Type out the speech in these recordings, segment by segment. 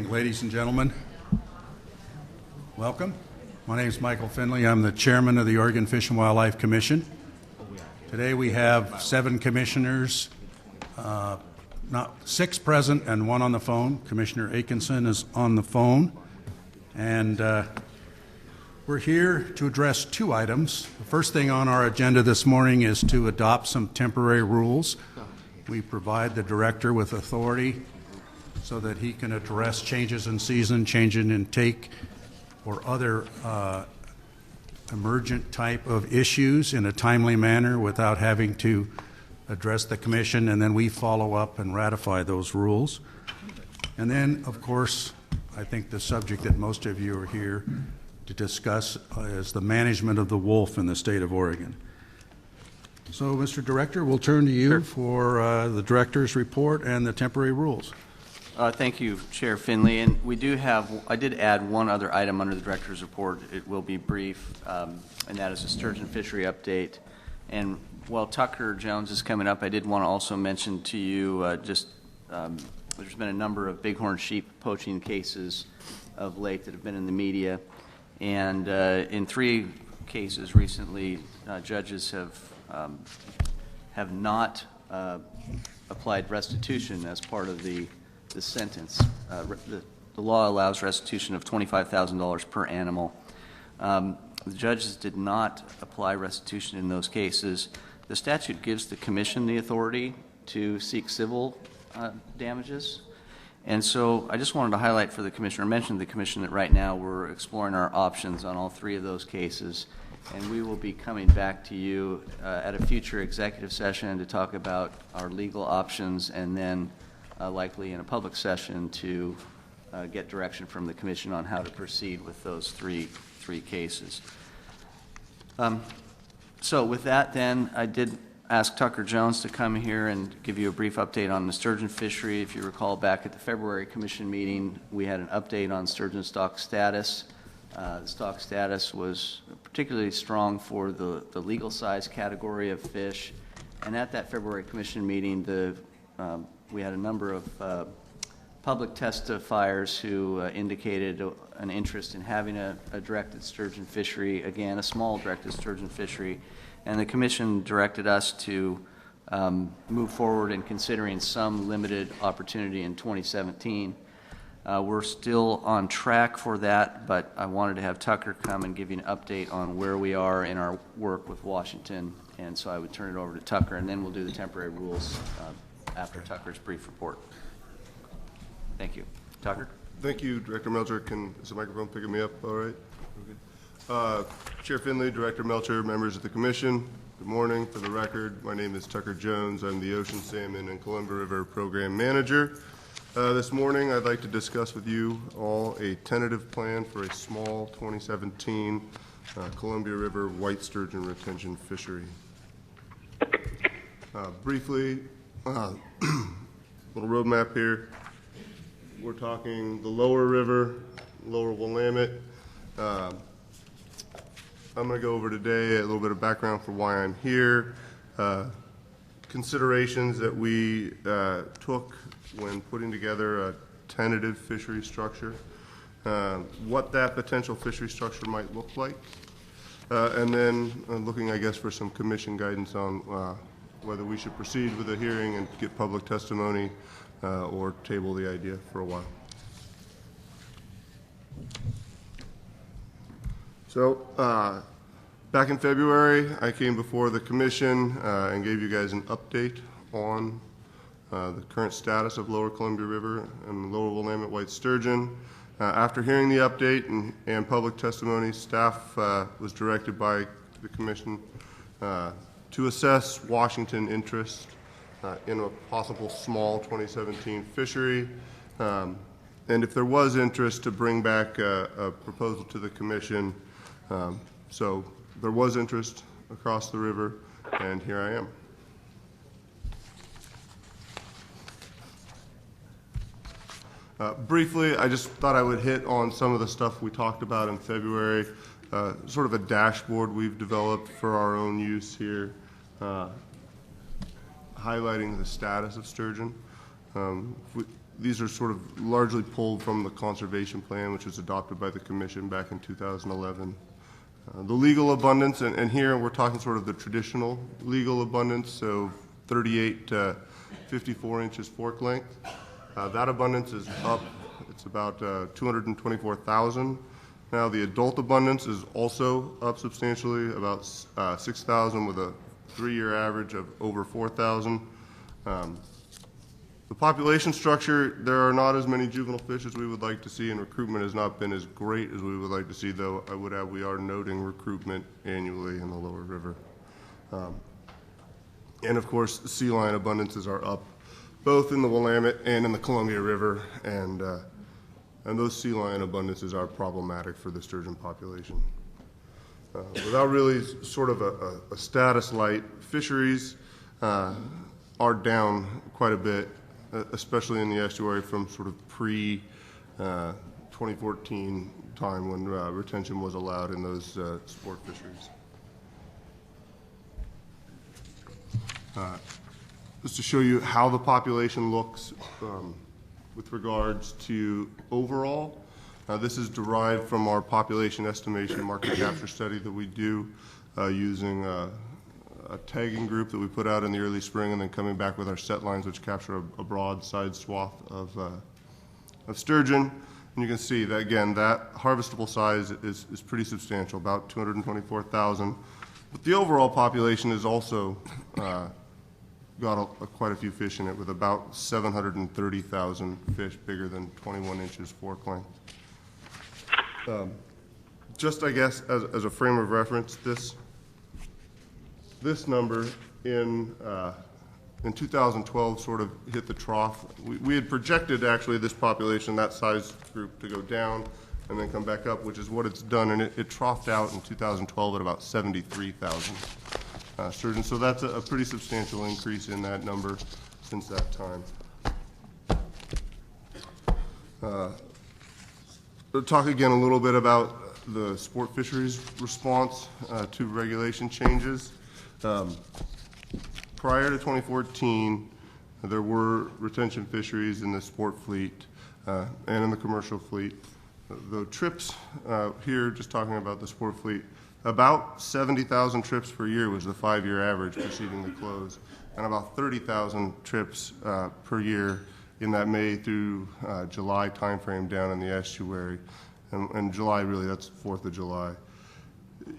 Ladies and gentlemen, welcome. My name is Michael Finley. I'm the chairman of the Oregon Fish and Wildlife Commission. Today we have 7 commissioners, 6 present and 1 on the phone. Commissioner Atkinson is on the phone. And we're here to address 2 items. The first thing on our agenda this morning is to adopt some temporary rules. We provide the director with authority so that he can address changes in season, change in intake, or other emergent type of issues in a timely manner without having to address the commission, and then we follow up and ratify those rules. And then, of course, I think the subject that most of you are here to discuss is the management of the wolf in the state of Oregon. So, Mr. Director, we'll turn to you for the director's report and the temporary rules. Thank you, Chair Finley. And we do have, I did add one other item under the director's report. It will be brief, and that is a sturgeon fishery update. And while Tucker Jones is coming up, I did want to also mention to you there's been a number of bighorn sheep poaching cases of late that have been in the media. And in 3 cases recently, judges have not applied restitution as part of the sentence. The law allows restitution of $25,000 per animal. The judges did not apply restitution in those cases. The statute gives the commission the authority to seek civil damages. And so I just wanted to highlight for the commissioner, mention to the commission that right now we're exploring our options on all 3 of those cases. And we will be coming back to you at a future executive session to talk about our legal options, and then likely in a public session to get direction from the commission on how to proceed with those three cases. So with that then, I did ask Tucker Jones to come here and give you a brief update on the sturgeon fishery. If you recall, back at the February commission meeting, we had an update on sturgeon stock status. The stock status was particularly strong for the legal size category of fish. And at that February commission meeting, we had a number of public testifiers who indicated an interest in having a directed sturgeon fishery, again, a small directed sturgeon fishery. And the commission directed us to move forward in considering some limited opportunity in 2017. We're still on track for that, but I wanted to have Tucker come and give you an update on where we are in our work with Washington. And so I would turn it over to Tucker, and then we'll do the temporary rules after Tucker's brief report. Thank you. Tucker? Thank you, Director Melcher. Is the microphone picking me up all right? Chair Finley, Director Melcher, members of the Commission, good morning. For the record, my name is Tucker Jones. I'm the Ocean Salmon and Columbia River Program Manager. This morning, I'd like to discuss with you all a tentative plan for a small 2017 Columbia River white sturgeon retention fishery. Briefly, little roadmap here. We're talking the lower river, lower Willamette. I'm going to go over today a little bit of background for why I'm here, considerations that we took when putting together a tentative fishery structure, what that potential fishery structure might look like, and then looking, I guess, for some commission guidance on whether we should proceed with a hearing and get public testimony or table the idea for a while. So back in February, I came before the commission and gave you guys an update on the current status of lower Columbia River and lower Willamette white sturgeon. After hearing the update and public testimony, staff was directed by the commission to assess Washington interest in a possible small 2017 fishery, and if there was interest, to bring back a proposal to the commission. So there was interest across the river, and here I am. Briefly, I just thought I would hit on some of the stuff we talked about in February, sort of a dashboard we've developed for our own use here, highlighting the status of sturgeon. these are sort of largely pulled from the conservation plan, which was adopted by the commission back in 2011. The legal abundance, and here we're talking sort of the traditional legal abundance, so 38 to 54 inches fork length. That abundance is up. It's about 224,000. Now the adult abundance is also up substantially, about 6,000 with a 3-year average of over 4,000. The population structure, there are not as many juvenile fish as we would like to see, and recruitment has not been as great as we would like to see, though I would add we are noting recruitment annually in the lower river. And of course, sea lion abundances are up, both in the Willamette and in the Columbia River, and those sea lion abundances are problematic for the sturgeon population. Without really sort of a status light, fisheries are down quite a bit, especially in the estuary from sort of pre-2014 time when retention was allowed in those sport fisheries. Just to show you how the population looks with regards to overall. This is derived from our population estimation market capture study that we do using a tagging group that we put out in the early spring, and then coming back with our set lines, which capture a broad side swath of sturgeon. And you can see that, again, that harvestable size is pretty substantial, about 224,000. But the overall population has also got quite a few fish in it, with about 730,000 fish bigger than 21 inches fork length. Just, I guess, as a frame of reference, this number in 2012 sort of hit the trough. We had projected actually this population, that size group, to go down and then come back up, which is what it's done, and it troughed out in 2012 at about 73,000 sturgeon. So that's a pretty substantial increase in that number since that time. We'll talk again a little bit about the sport fisheries response to regulation changes. Prior to 2014, there were retention fisheries in the sport fleet and in the commercial fleet. The trips here, just talking about the sport fleet, about 70,000 trips per year was the 5-year average preceding the close, and about 30,000 trips per year in that May through July timeframe down in the estuary. And July, really, that's 4th of July.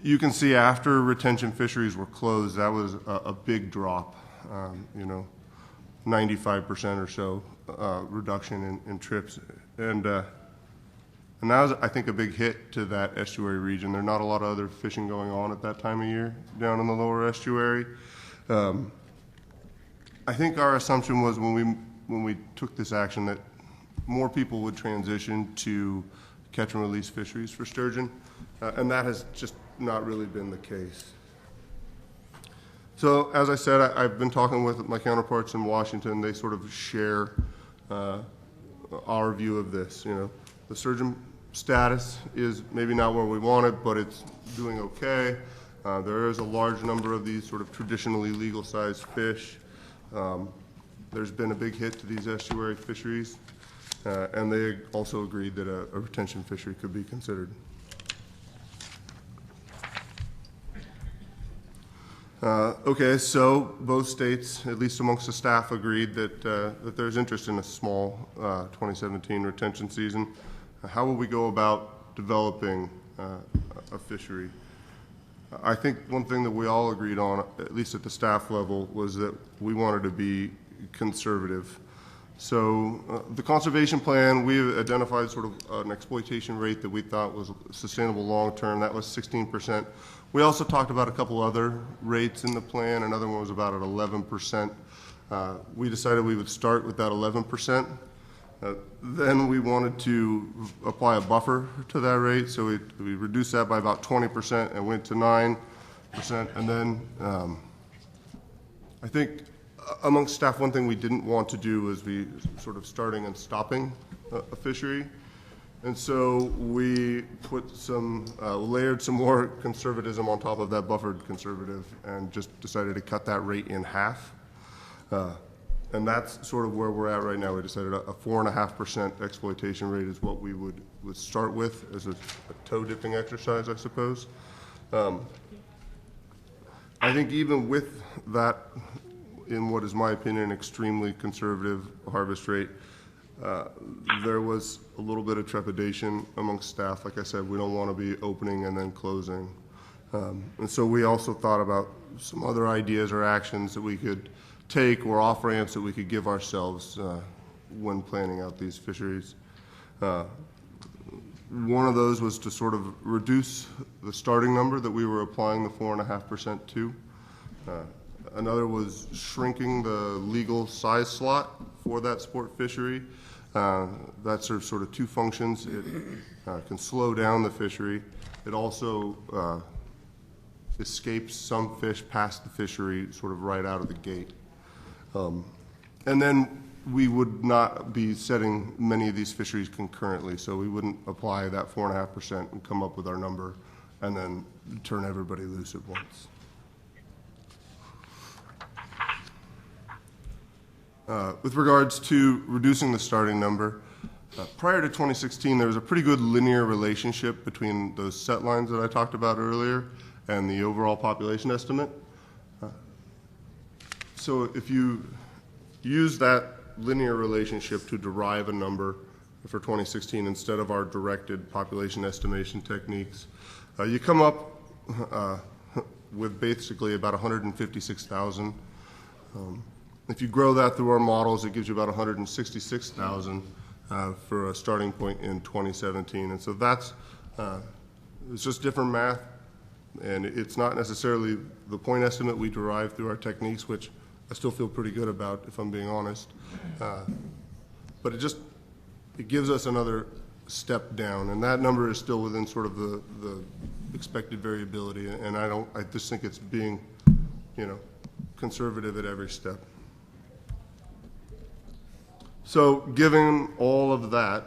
You can see after retention fisheries were closed, that was a big drop, 95% or so reduction in trips. And that was, I think, a big hit to that estuary region. There are not a lot of other fishing going on at that time of year down in the lower estuary. I think our assumption was when we took this action that more people would transition to catch and release fisheries for sturgeon, and that has just not really been the case. So, as I said, I've been talking with my counterparts in Washington. They sort of share our view of this. The sturgeon status is maybe not where we want it, but it's doing okay. There is a large number of these sort of traditionally legal-sized fish. There's been a big hit to these estuary fisheries, and they also agreed that a retention fishery could be considered. Okay, so both states, at least amongst the staff, agreed that there's interest in a small 2017 retention season. How will we go about developing a fishery? I think one thing that we all agreed on, at least at the staff level, was that we wanted to be conservative. So the conservation plan, we identified sort of an exploitation rate that we thought was sustainable long-term. That was 16%. We also talked about a couple other rates in the plan. Another one was about at 11%. We decided we would start with that 11%. Then we wanted to apply a buffer to that rate, so we reduced that by about 20% and went to 9%. And then I think amongst staff, one thing we didn't want to do was be sort of starting and stopping a fishery. And so we put layered some more conservatism on top of that buffered conservative and just decided to cut that rate in half. And that's sort of where we're at right now. We decided a 4.5% exploitation rate is what we would start with as a toe dipping exercise, I suppose. I think even with that, in what is my opinion, extremely conservative harvest rate, there was a little bit of trepidation amongst staff. Like I said, we don't want to be opening and then closing. And so we also thought about some other ideas or actions that we could take or off ramps that we could give ourselves when planning out these fisheries. One of those was to sort of reduce the starting number that we were applying the 4.5% to. Another was shrinking the legal size slot for that sport fishery. That serves sort of two functions. It can slow down the fishery. It also escapes some fish past the fishery sort of right out of the gate. And then we would not be setting many of these fisheries concurrently, so we wouldn't apply that 4.5% and come up with our number and then turn everybody loose at once. With regards to reducing the starting number, prior to 2016, there was a pretty good linear relationship between those set lines that I talked about earlier and the overall population estimate. So if you use that linear relationship to derive a number for 2016 instead of our directed population estimation techniques, you come up with basically about 156,000. If you grow that through our models, it gives you about 166,000 for a starting point in 2017. And so that's, it's just different math, and it's not necessarily the point estimate we derive through our techniques, which I still feel pretty good about, if I'm being honest. But it gives us another step down, and that number is still within sort of the expected variability, and I just think it's being, conservative at every step. So given all of that,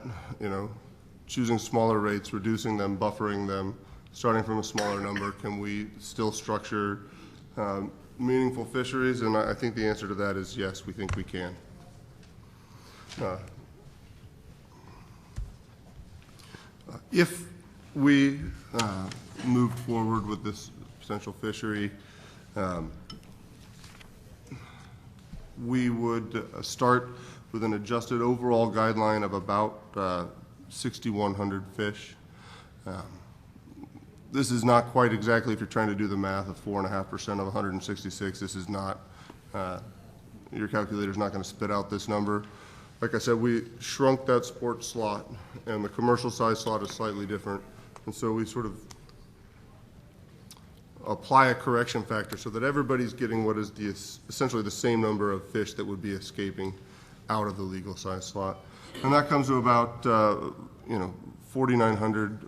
choosing smaller rates, reducing them, buffering them, starting from a smaller number, can we still structure meaningful fisheries? And I think the answer to that is yes, we think we can. If we moved forward with this potential fishery, we would start with an adjusted overall guideline of about 6,100 fish. This is not quite exactly, if you're trying to do the math, of 4.5% of 166. This is not, your calculator's not going to spit out this number. Like I said, we shrunk that sport slot, and the commercial size slot is slightly different. And so we sort of apply a correction factor so that everybody's getting what is essentially the same number of fish that would be escaping out of the legal size slot. And that comes to about 4,900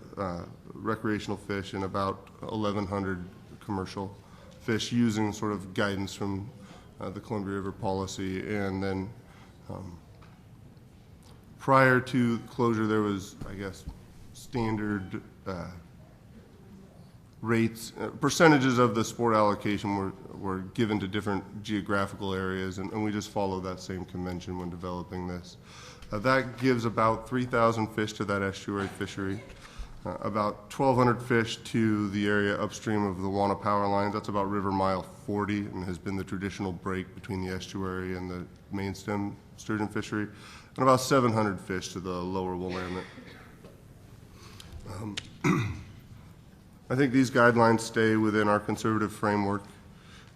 recreational fish and about 1,100 commercial fish, using sort of guidance from the Columbia River policy. And then prior to closure, there was, I guess, standard rates, percentages of the sport allocation were given to different geographical areas, and we just follow that same convention when developing this. That gives about 3,000 fish to that estuary fishery, about 1,200 fish to the area upstream of the Wana power lines. That's about River Mile 40 and has been the traditional break between the estuary and the main stem sturgeon fishery, and about 700 fish to the lower Willamette. I think these guidelines stay within our conservative framework,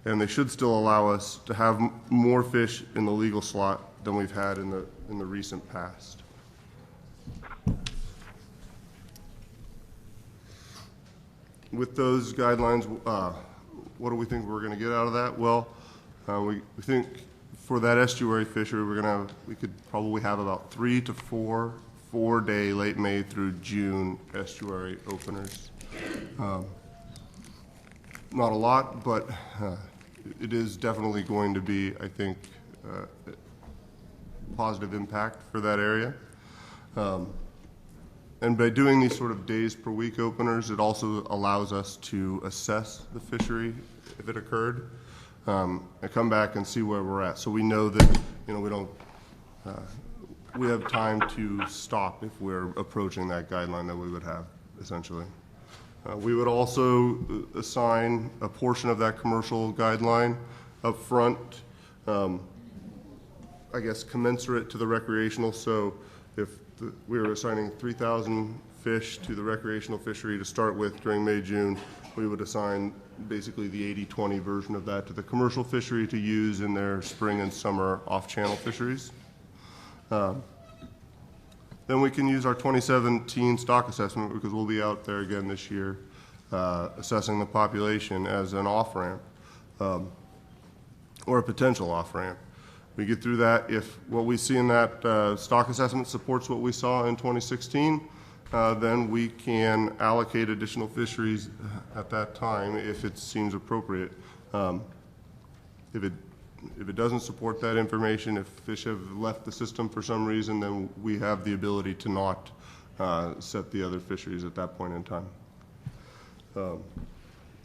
and they should still allow us to have more fish in the legal slot than we've had in the recent past. With those guidelines, what do we think we're going to get out of that? Well, we think for that estuary fishery, we could probably have about 3 to 4 4-day late May through June estuary openers. Not a lot, but it is definitely going to be, I think, positive impact for that area. And by doing these sort of days per week openers, it also allows us to assess the fishery if it occurred. and come back and see where we're at. So we know that, we have time to stop if we're approaching that guideline that we would have, essentially. We would also assign a portion of that commercial guideline up front, I guess commensurate to the recreational. So if we were assigning 3,000 fish to the recreational fishery to start with during May, June, we would assign basically the 80-20 version of that to the commercial fishery to use in their spring and summer off-channel fisheries. Then we can use our 2017 stock assessment, because we'll be out there again this year assessing the population as an off-ramp or a potential off-ramp. We get through that. If what we see in that stock assessment supports what we saw in 2016, then we can allocate additional fisheries at that time if it seems appropriate. If it doesn't support that information, if fish have left the system for some reason, then we have the ability to not set the other fisheries at that point in time.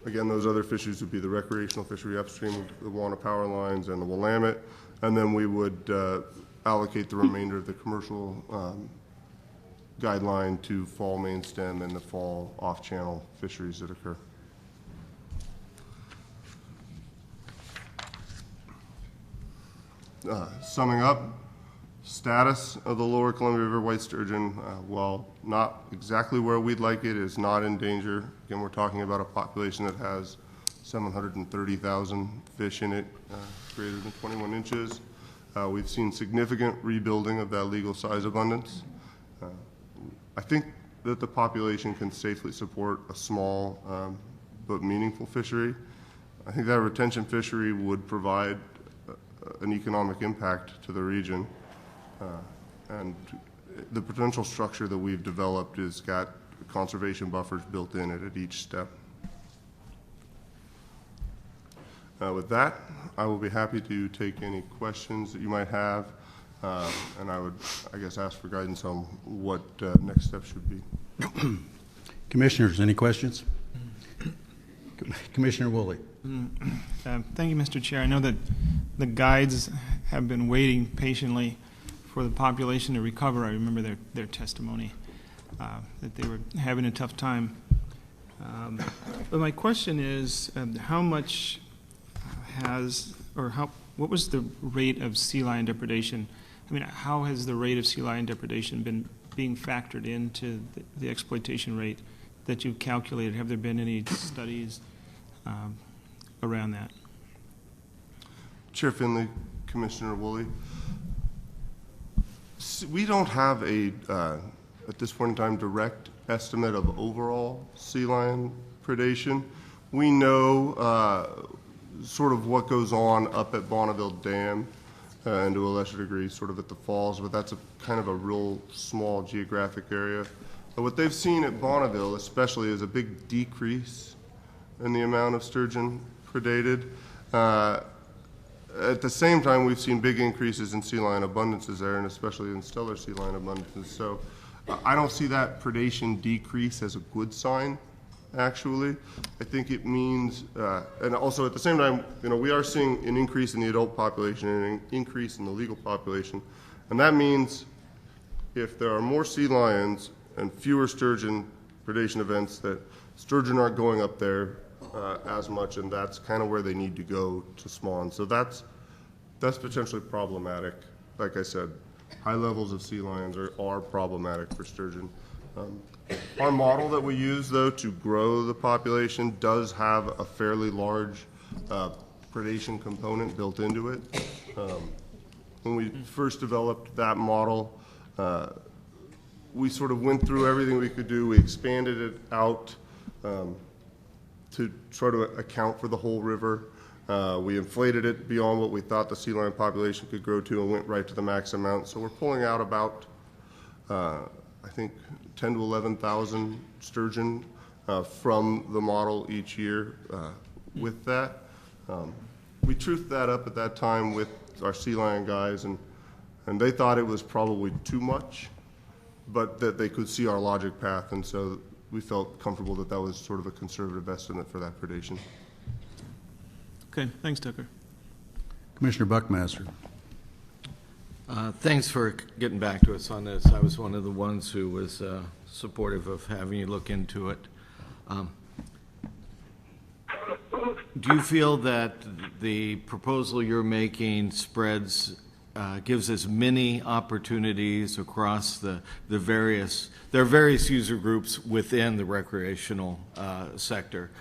Again, those other fisheries would be the recreational fishery upstream, the Wana power lines, and the Willamette, and then we would allocate the remainder of the commercial guideline to fall main stem and the fall off-channel fisheries that occur. Summing up, status of the lower Columbia River white sturgeon, while not exactly where we'd like it, is not in danger. Again, we're talking about a population that has 730,000 fish in it, greater than 21 inches. We've seen significant rebuilding of that legal size abundance. I think that the population can safely support a small but meaningful fishery. I think that a retention fishery would provide an economic impact to the region, and the potential structure that we've developed has got conservation buffers built in it at each step. With that, I will be happy to take any questions that you might have, and I would, I guess, ask for guidance on what next steps should be. Commissioners, any questions? Commissioner Woolley. Thank you, Mr. Chair. I know that the guides have been waiting patiently for the population to recover. I remember their testimony that they were having a tough time. But my question is, how much what was the rate of sea lion depredation? I mean, how has the rate of sea lion depredation been being factored into the exploitation rate that you've calculated? Have there been any studies around that? Chair Finley, Commissioner Woolley, we don't have at this point in time, direct estimate of overall sea lion predation. We know sort of what goes on up at Bonneville Dam, and to a lesser degree sort of at the falls, but that's kind of a real small geographic area. But what they've seen at Bonneville especially is a big decrease in the amount of sturgeon predated. At the same time, we've seen big increases in sea lion abundances there, and especially in stellar sea lion abundances. So I don't see that predation decrease as a good sign, actually. I think it means, and also at the same time, we are seeing an increase in the adult population and an increase in the legal population. And that means if there are more sea lions and fewer sturgeon predation events, that sturgeon aren't going up there as much, and that's kind of where they need to go to spawn. So that's potentially problematic. Like I said, high levels of sea lions are problematic for sturgeon. Our model that we use, though, to grow the population does have a fairly large predation component built into it. When we first developed that model, we sort of went through everything we could do. We expanded it out to try to account for the whole river. We inflated it beyond what we thought the sea lion population could grow to and went right to the max amount. So we're pulling out about, I think, 10 to 11,000 sturgeon from the model each year with that. We truthed that up at that time with our sea lion guys, and they thought it was probably too much, but that they could see our logic path, and so we felt comfortable that that was sort of a conservative estimate for that predation. Okay, thanks, Tucker. Commissioner Buckmaster. Thanks for getting back to us on this. I was one of the ones who was supportive of having you look into it. Do you feel that the proposal you're making spreads, gives as many opportunities across there are various user groups within the recreational sector?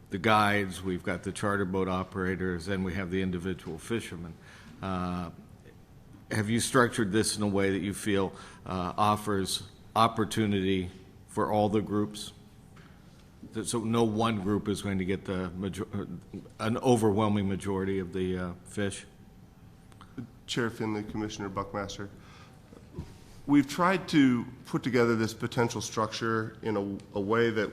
The guides, we've got the charter boat operators, and we have the individual fishermen. Have you structured this in a way that you feel offers opportunity for all the groups? So no one group is going to get an overwhelming majority of the fish? Chair Finley, Commissioner Buckmaster, we've tried to put together this potential structure in a way that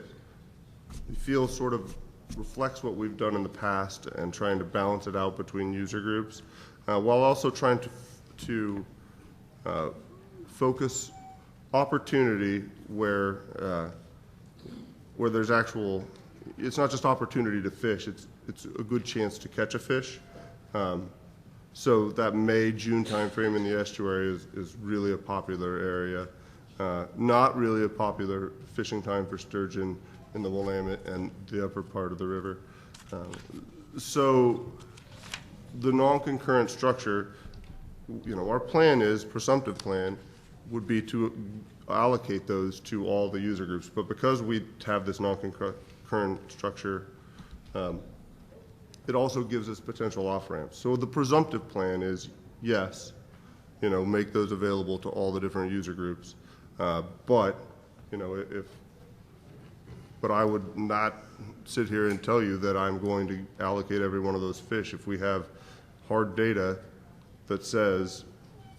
we feel sort of reflects what we've done in the past and trying to balance it out between user groups, while also trying to focus opportunity where there's actual, it's not just opportunity to fish, it's a good chance to catch a fish. So that May, June timeframe in the estuary is really a popular area. Not really a popular fishing time for sturgeon in the Willamette and the upper part of the river. So the non-concurrent structure, our plan is, presumptive plan, would be to allocate those to all the user groups. But because we have this non-concurrent structure, it also gives us potential off-ramps. So the presumptive plan is, yes, make those available to all the different user groups. But I would not sit here and tell you that I'm going to allocate every one of those fish if we have hard data that says,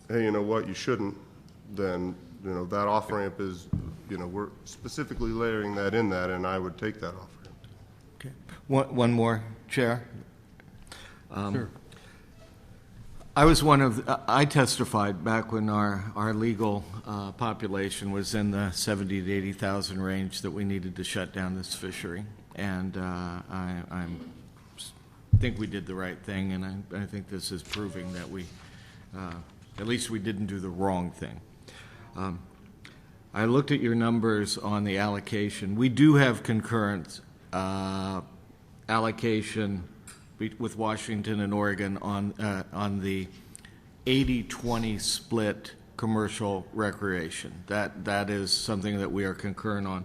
hey, you know what, you shouldn't, then, that off-ramp is, we're specifically layering that in that, and I would take that off-ramp. Okay. One more, Chair. Sure. I testified back when our legal population was in the 70 to 80,000 range that we needed to shut down this fishery, and I think we did the right thing, and I think this is proving that at least we didn't do the wrong thing. I looked at your numbers on the allocation. We do have concurrent allocation with Washington and Oregon on the 80-20 split commercial recreation. That is something that we are concurrent on.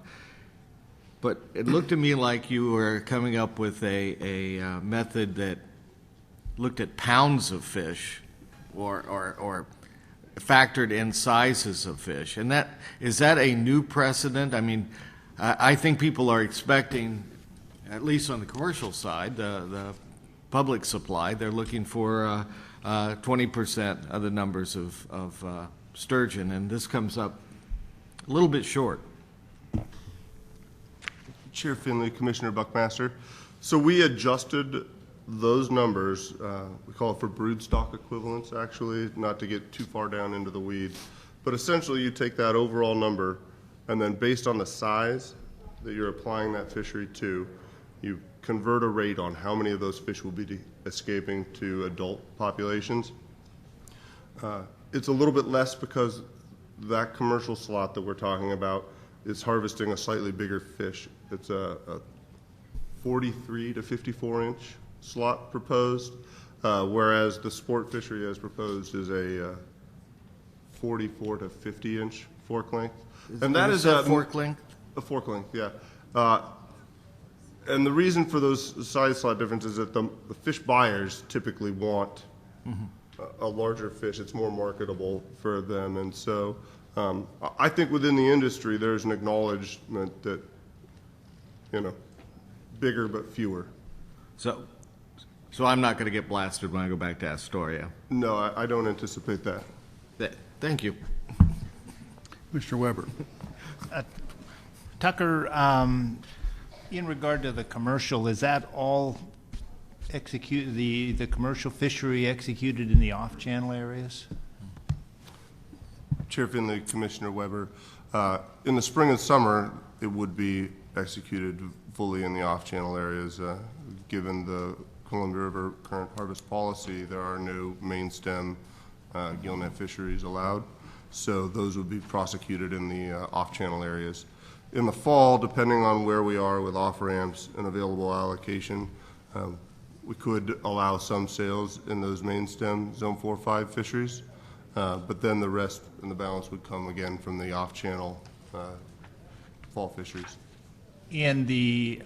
But it looked to me like you were coming up with a method that looked at pounds of fish or factored in sizes of fish. And is that a new precedent? I mean, I think people are expecting, at least on the commercial side, the public supply, they're looking for 20% of the numbers of sturgeon, and this comes up a little bit short. Chair Finley, Commissioner Buckmaster. So we adjusted those numbers, we call it for broodstock equivalents, actually, not to get too far down into the weeds. But essentially, you take that overall number, and then based on the size that you're applying that fishery to, you convert a rate on how many of those fish will be escaping to adult populations. It's a little bit less because that commercial slot that we're talking about is harvesting a slightly bigger fish. It's a 43 to 54 inch slot proposed, whereas the sport fishery as proposed is a 44 to 50 inch fork length. And that is a fork length? A fork length, yeah. And the reason for those size slot differences is that the fish buyers typically want a larger fish. It's more marketable for them. And so I think within the industry there's an acknowledgement that, bigger but fewer. So I'm not going to get blasted when I go back to Astoria. No, I don't anticipate that. Thank you. Mr. Weber. Tucker, in regard to the commercial, is that all executed, the commercial fishery executed in the off-channel areas? Chair Finley, Commissioner Weber, in the spring and summer, it would be executed fully in the off-channel areas, given the Columbia River current harvest policy, there are no main stem gillnet fisheries allowed. So those would be prosecuted in the off-channel areas. In the fall, depending on where we are with off-ramps and available allocation, we could allow some sales in those main stem Zone 4-5 fisheries, but then the rest and the balance would come again from the off-channel fall fisheries. And the,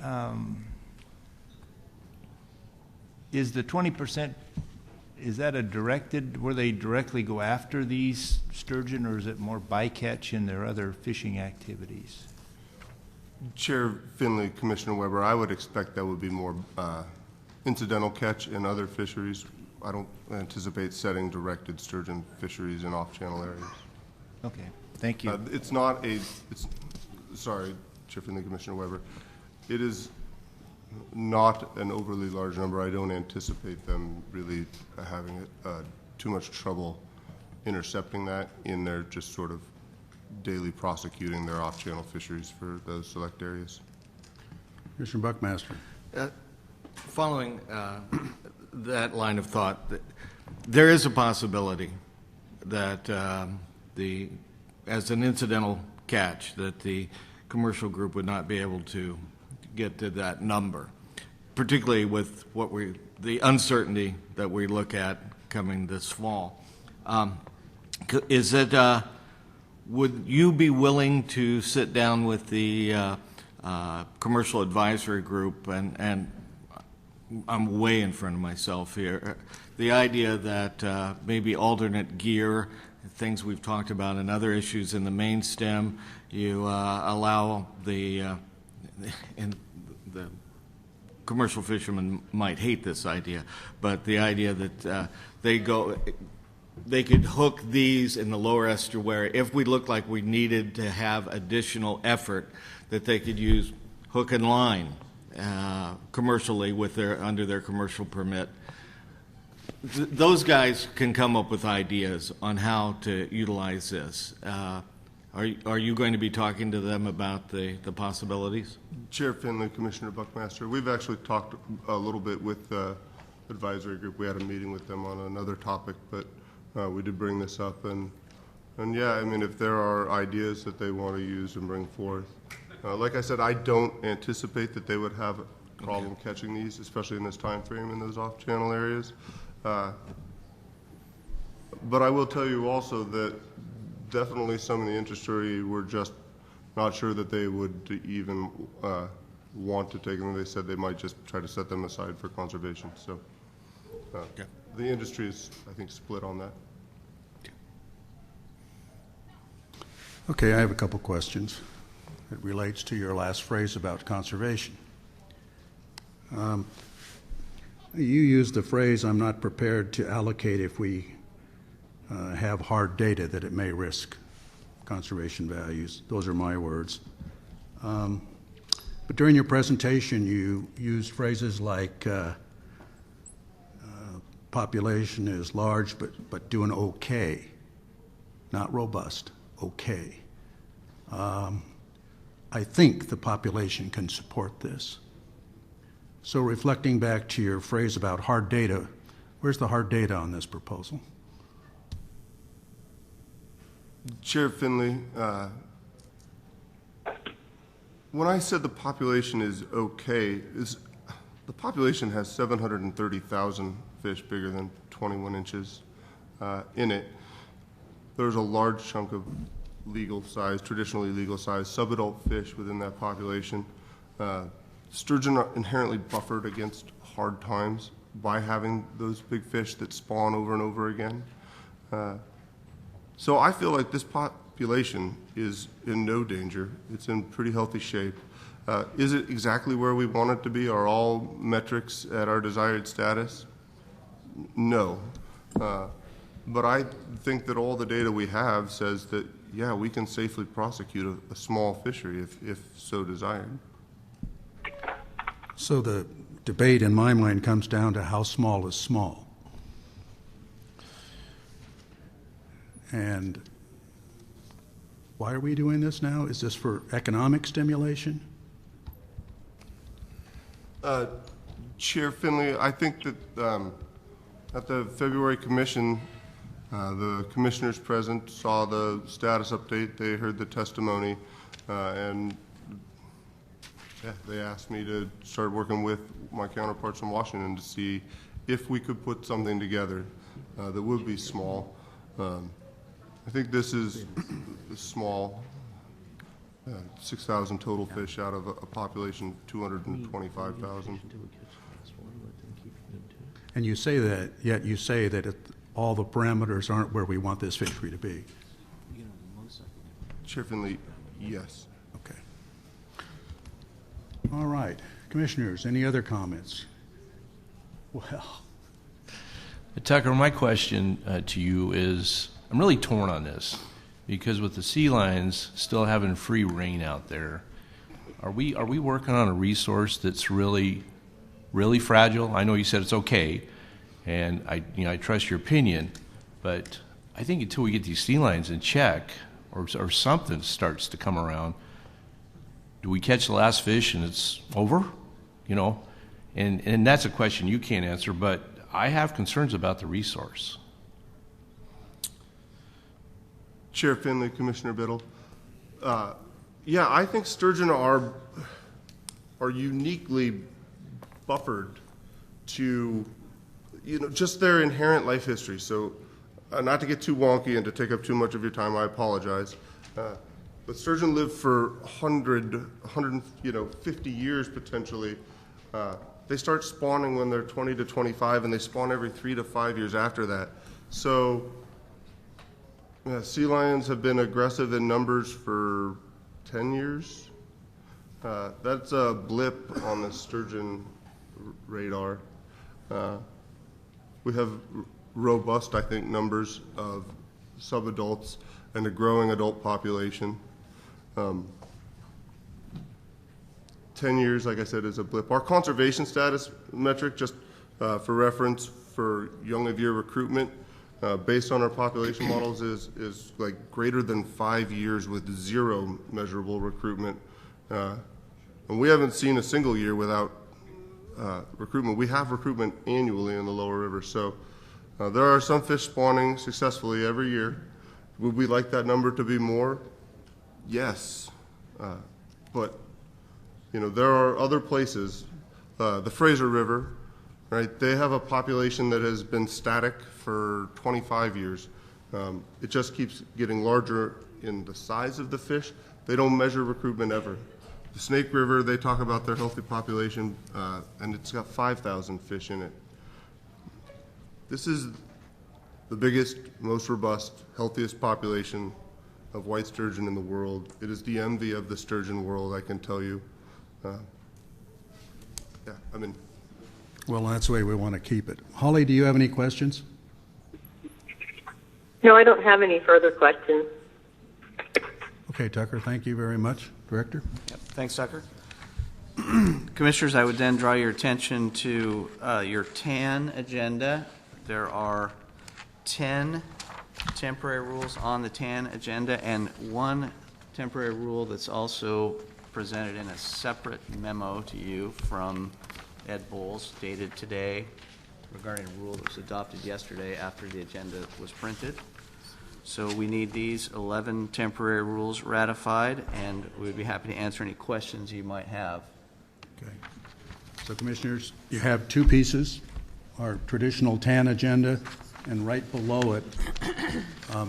is the 20%, is that a directed, where they directly go after these sturgeon, or is it more bycatch in their other fishing activities? Chair Finley, Commissioner Weber, I would expect that would be more incidental catch in other fisheries. I don't anticipate setting directed sturgeon fisheries in off-channel areas. Okay, thank you. It's not a, sorry, Chair Finley, Commissioner Weber, it is not an overly large number. I don't anticipate them really having too much trouble intercepting that in their just sort of daily prosecuting their off-channel fisheries for those select areas. Commissioner Buckmaster. Following that line of thought, there is a possibility that as an incidental catch, that the commercial group would not be able to get to that number, particularly with the uncertainty that we look at coming this fall. Is it? Would you be willing to sit down with the commercial advisory group, and I'm way in front of myself here, the idea that maybe alternate gear, things we've talked about, and other issues in the main stem, you allow the commercial fishermen might hate this idea, but the idea that they could hook these in the lower estuary if we looked like we needed to have additional effort, that they could use hook and line commercially under their commercial permit. Those guys can come up with ideas on how to utilize this. Are you going to be talking to them about the possibilities? Chair Finley, Commissioner Buckmaster, we've actually talked a little bit with the advisory group. We had a meeting with them on another topic, but we did bring this up, and yeah, I mean, if there are ideas that they want to use and bring forth, like I said, I don't anticipate that they would have a problem catching these, especially in this time frame in those off-channel areas. But I will tell you also that definitely some in the industry were just not sure that they would even want to take them. They said they might just try to set them aside for conservation. So the industry is, I think, split on that. Okay, I have a couple questions. It relates to your last phrase about conservation. You used the phrase, "I'm not prepared to allocate if we have hard data that it may risk conservation values." Those are my words. But during your presentation, you used phrases like population is large but doing okay, not robust, okay. I think the population can support this. So reflecting back to your phrase about hard data, where's the hard data on this proposal? Chair Finley, when I said the population is okay, the population has 730,000 fish bigger than 21 inches in it. There's a large chunk of legal size, traditionally legal size, subadult fish within that population. Sturgeon are inherently buffered against hard times by having those big fish that spawn over and over again. So I feel like this population is in no danger. It's in pretty healthy shape. Is it exactly where we want it to be? Are all metrics at our desired status? No. But I think that all the data we have says that, yeah, we can safely prosecute a small fishery if so desired. So the debate in my mind comes down to how small is small. And why are we doing this now? Is this for economic stimulation? Chair Finley, I think that at the February commission, the commissioners present saw the status update, they heard the testimony, and yeah, they asked me to start working with my counterparts in Washington to see if we could put something together that would be small. I think this is small, 6,000 total fish out of a population of 225,000. And you say that, yet you say that all the parameters aren't where we want this fishery to be. Chair Finley, yes. Okay. All right. Commissioners, any other comments? Well, Tucker, my question to you is, I'm really torn on this, because with the sea lions still having free reign out there, are we working on a resource that's really fragile? I know you said it's okay, and I trust your opinion, but I think until we get these sea lions in check, or something starts to come around, do we catch the last fish and it's over? And that's a question you can't answer, but I have concerns about the resource. Chair Finley, Commissioner Biddle. Yeah, I think sturgeon are uniquely buffered to, just their inherent life history. So, not to get too wonky and to take up too much of your time, I apologize. But sturgeon live for 150 years potentially. They start spawning when they're 20 to 25, and they spawn every 3 to 5 years after that. So, sea lions have been aggressive in numbers for 10 years. That's a blip on the sturgeon radar. We have robust, I think, numbers of subadults and a growing adult population. 10 years, like I said, is a blip. Our conservation status metric, just for reference, for young of year recruitment, based on our population models, is like greater than 5 years with 0 measurable recruitment. And we haven't seen a single year without recruitment. We have recruitment annually in the lower river. So there are some fish spawning successfully every year. Would we like that number to be more? Yes. But there are other places. The Fraser River, right? They have a population that has been static for 25 years. It just keeps getting larger in the size of the fish. They don't measure recruitment ever. The Snake River, they talk about their healthy population, and it's got 5,000 fish in it. This is the biggest, most robust, healthiest population of white sturgeon in the world. It is the envy of the sturgeon world, I can tell you. well, that's the way we want to keep it. Holly, do you have any questions? No, I don't have any further questions. Okay, Tucker, thank you very much. Director? Yep. Thanks, Tucker. Commissioners, I would then draw your attention to your TAN agenda. There are 10 temporary rules on the TAN agenda and 1 temporary rule that's also presented in a separate memo to you from Ed Bowles dated today regarding a rule that was adopted yesterday after the agenda was printed. So we need these 11 temporary rules ratified, and we'd be happy to answer any questions you might have. Okay. So, Commissioners, you have 2 pieces, our traditional TAN agenda, and right below it,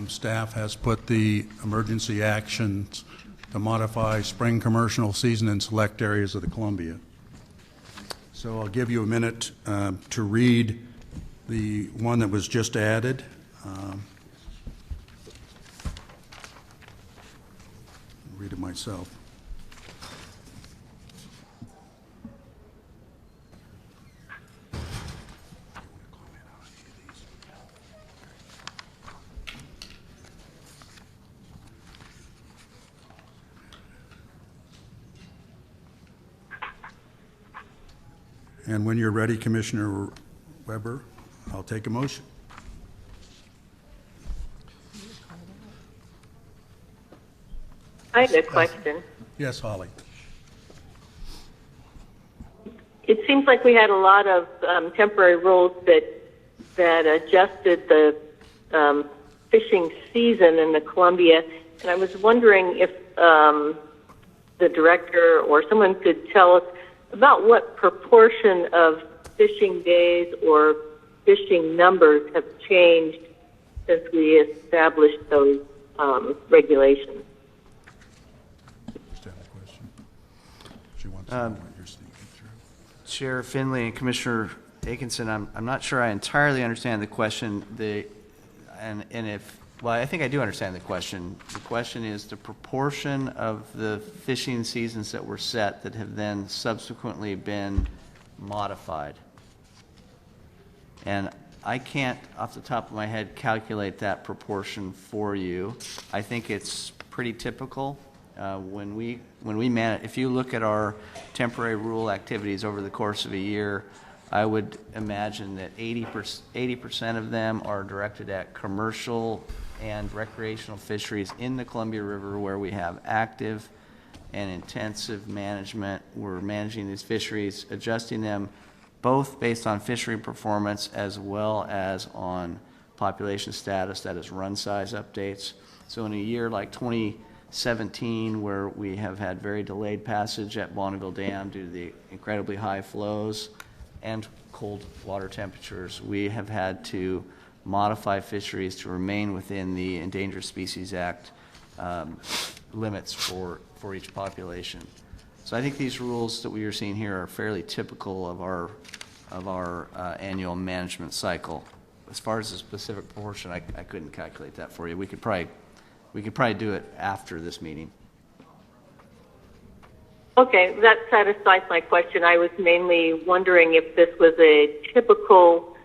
staff has put the emergency actions to modify spring commercial season in select areas of the Columbia. So I'll give you a minute to read the one that was just added. Read it myself. And when you're ready, Commissioner Weber, I'll take a motion. I have a question. Yes, Holly. It seems like we had a lot of temporary rules that adjusted the fishing season in the Columbia, and I was wondering if the director or someone could tell us about what proportion of fishing days or fishing numbers have changed since we established those regulations. Understand the question? She wants to know what you're thinking through. Chair Finley and Commissioner Atkinson, I'm not sure I entirely understand the question. Well, I think I do understand the question. The question is the proportion of the fishing seasons that were set that have then subsequently been modified. And I can't, off the top of my head, calculate that proportion for you. I think it's pretty typical. When we manage, if you look at our temporary rule activities over the course of a year, I would imagine that 80% of them are directed at commercial and recreational fisheries in the Columbia River where we have active and intensive management. We're managing these fisheries, adjusting them both based on fishery performance as well as on population status, that is run size updates. So in a year like 2017, where we have had very delayed passage at Bonneville Dam due to the incredibly high flows and cold water temperatures, we have had to modify fisheries to remain within the Endangered Species Act limits for each population. So I think these rules that we are seeing here are fairly typical of our annual management cycle. As far as the specific proportion, I couldn't calculate that for you. We could probably do it after this meeting. Okay, that satisfies my question. I was mainly wondering if this was a typical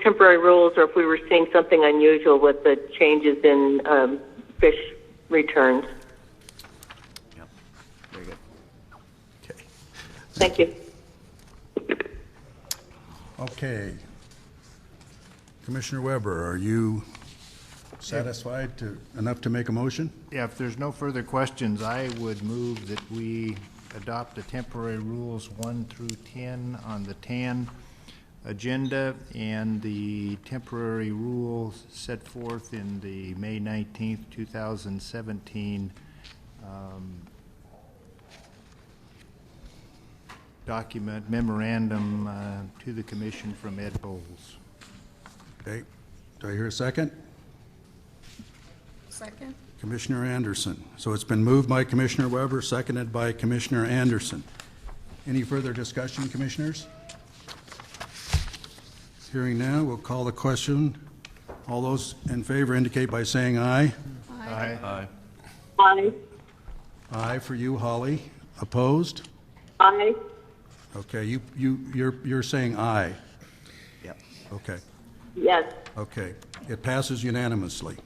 temporary rules, or if we were seeing something unusual with the changes in fish returns. Yep. Very good. Okay. Thank you. Okay. Commissioner Weber, are you satisfied enough to make a motion? Yeah, if there's no further questions, I would move that we adopt the temporary rules 1 through 10 on the TAN agenda and the temporary rules set forth in the May 19th, 2017 document memorandum to the Commission from Ed Bowles. Okay. Do I hear a second? Second. Commissioner Anderson. So it's been moved by Commissioner Weber, seconded by Commissioner Anderson. Any further discussion, Commissioners? Hearing now, we'll call the question. All those in favor indicate by saying aye. Aye. Aye. Aye. Aye for you, Holly. Opposed? Aye. Okay, you're saying aye. Yep. Okay, Yes. okay. It passes unanimously.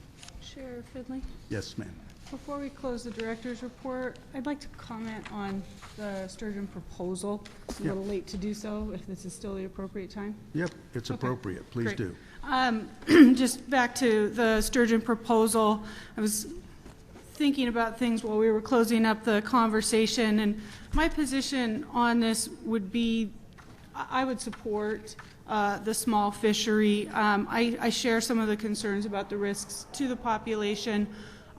Chair Finley, Yes, ma'am. before we close the director's report, I'd like to comment on the sturgeon proposal. It's a Yeah. little late to do so, if this is still the appropriate time. Yep, it's appropriate. Please Great. do. Just back to the sturgeon proposal, I was thinking about things while we were closing up the conversation, and my position on this would be, I would support the small fishery. I share some of the concerns about the risks to the population,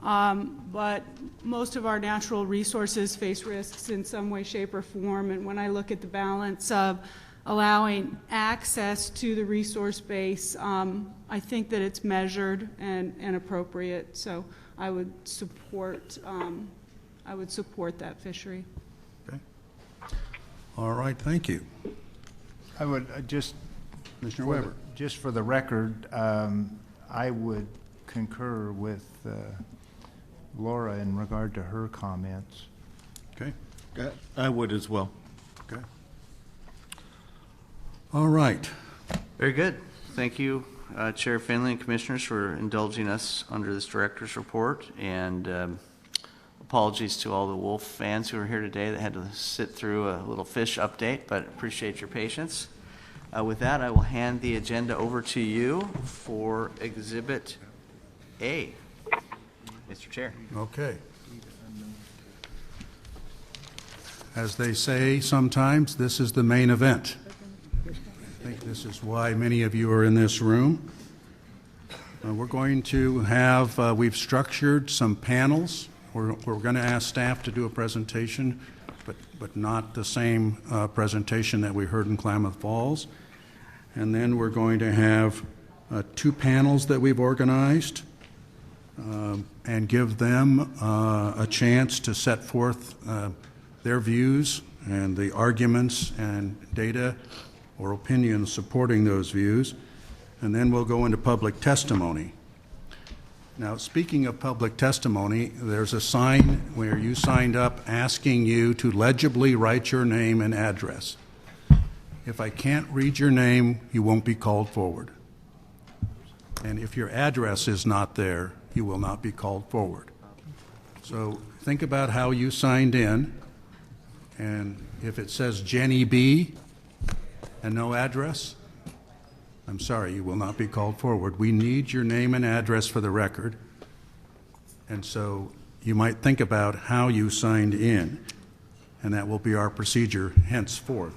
but most of our natural resources face risks in some way, shape, or form, and when I look at the balance of allowing access to the resource base, I think that it's measured and appropriate. So I would support that fishery. Okay. All right, thank you. I would just, Commissioner Weber. just for the record, I would concur with Laura in regard to her comments. Okay, I would as well. okay. All right. Very good. Thank you, Chair Finley and Commissioners, for indulging us under this director's report. And apologies to all the Wolf fans who are here today that had to sit through a little fish update, but appreciate your patience. With that, I will hand the agenda over to you for Exhibit A. Mr. Chair. Okay. as they say sometimes, this is the main event. I think this is why many of you are in this room. We're going to have, we've structured some panels. We're going to ask staff to do a presentation, but not the same presentation that we heard in Klamath Falls. And then we're going to have 2 panels that we've organized and give them a chance to set forth their views and the arguments and data or opinions supporting those views. And then we'll go into public testimony. Now, speaking of public testimony, there's a sign where you signed up asking you to legibly write your name and address. If I can't read your name, you won't be called forward. And if your address is not there, you will not be called forward. So think about how you signed in, and if it says Jenny B and no address, I'm sorry, you will not be called forward. We need your name and address for the record. And so you might think about how you signed in, and that will be our procedure henceforth.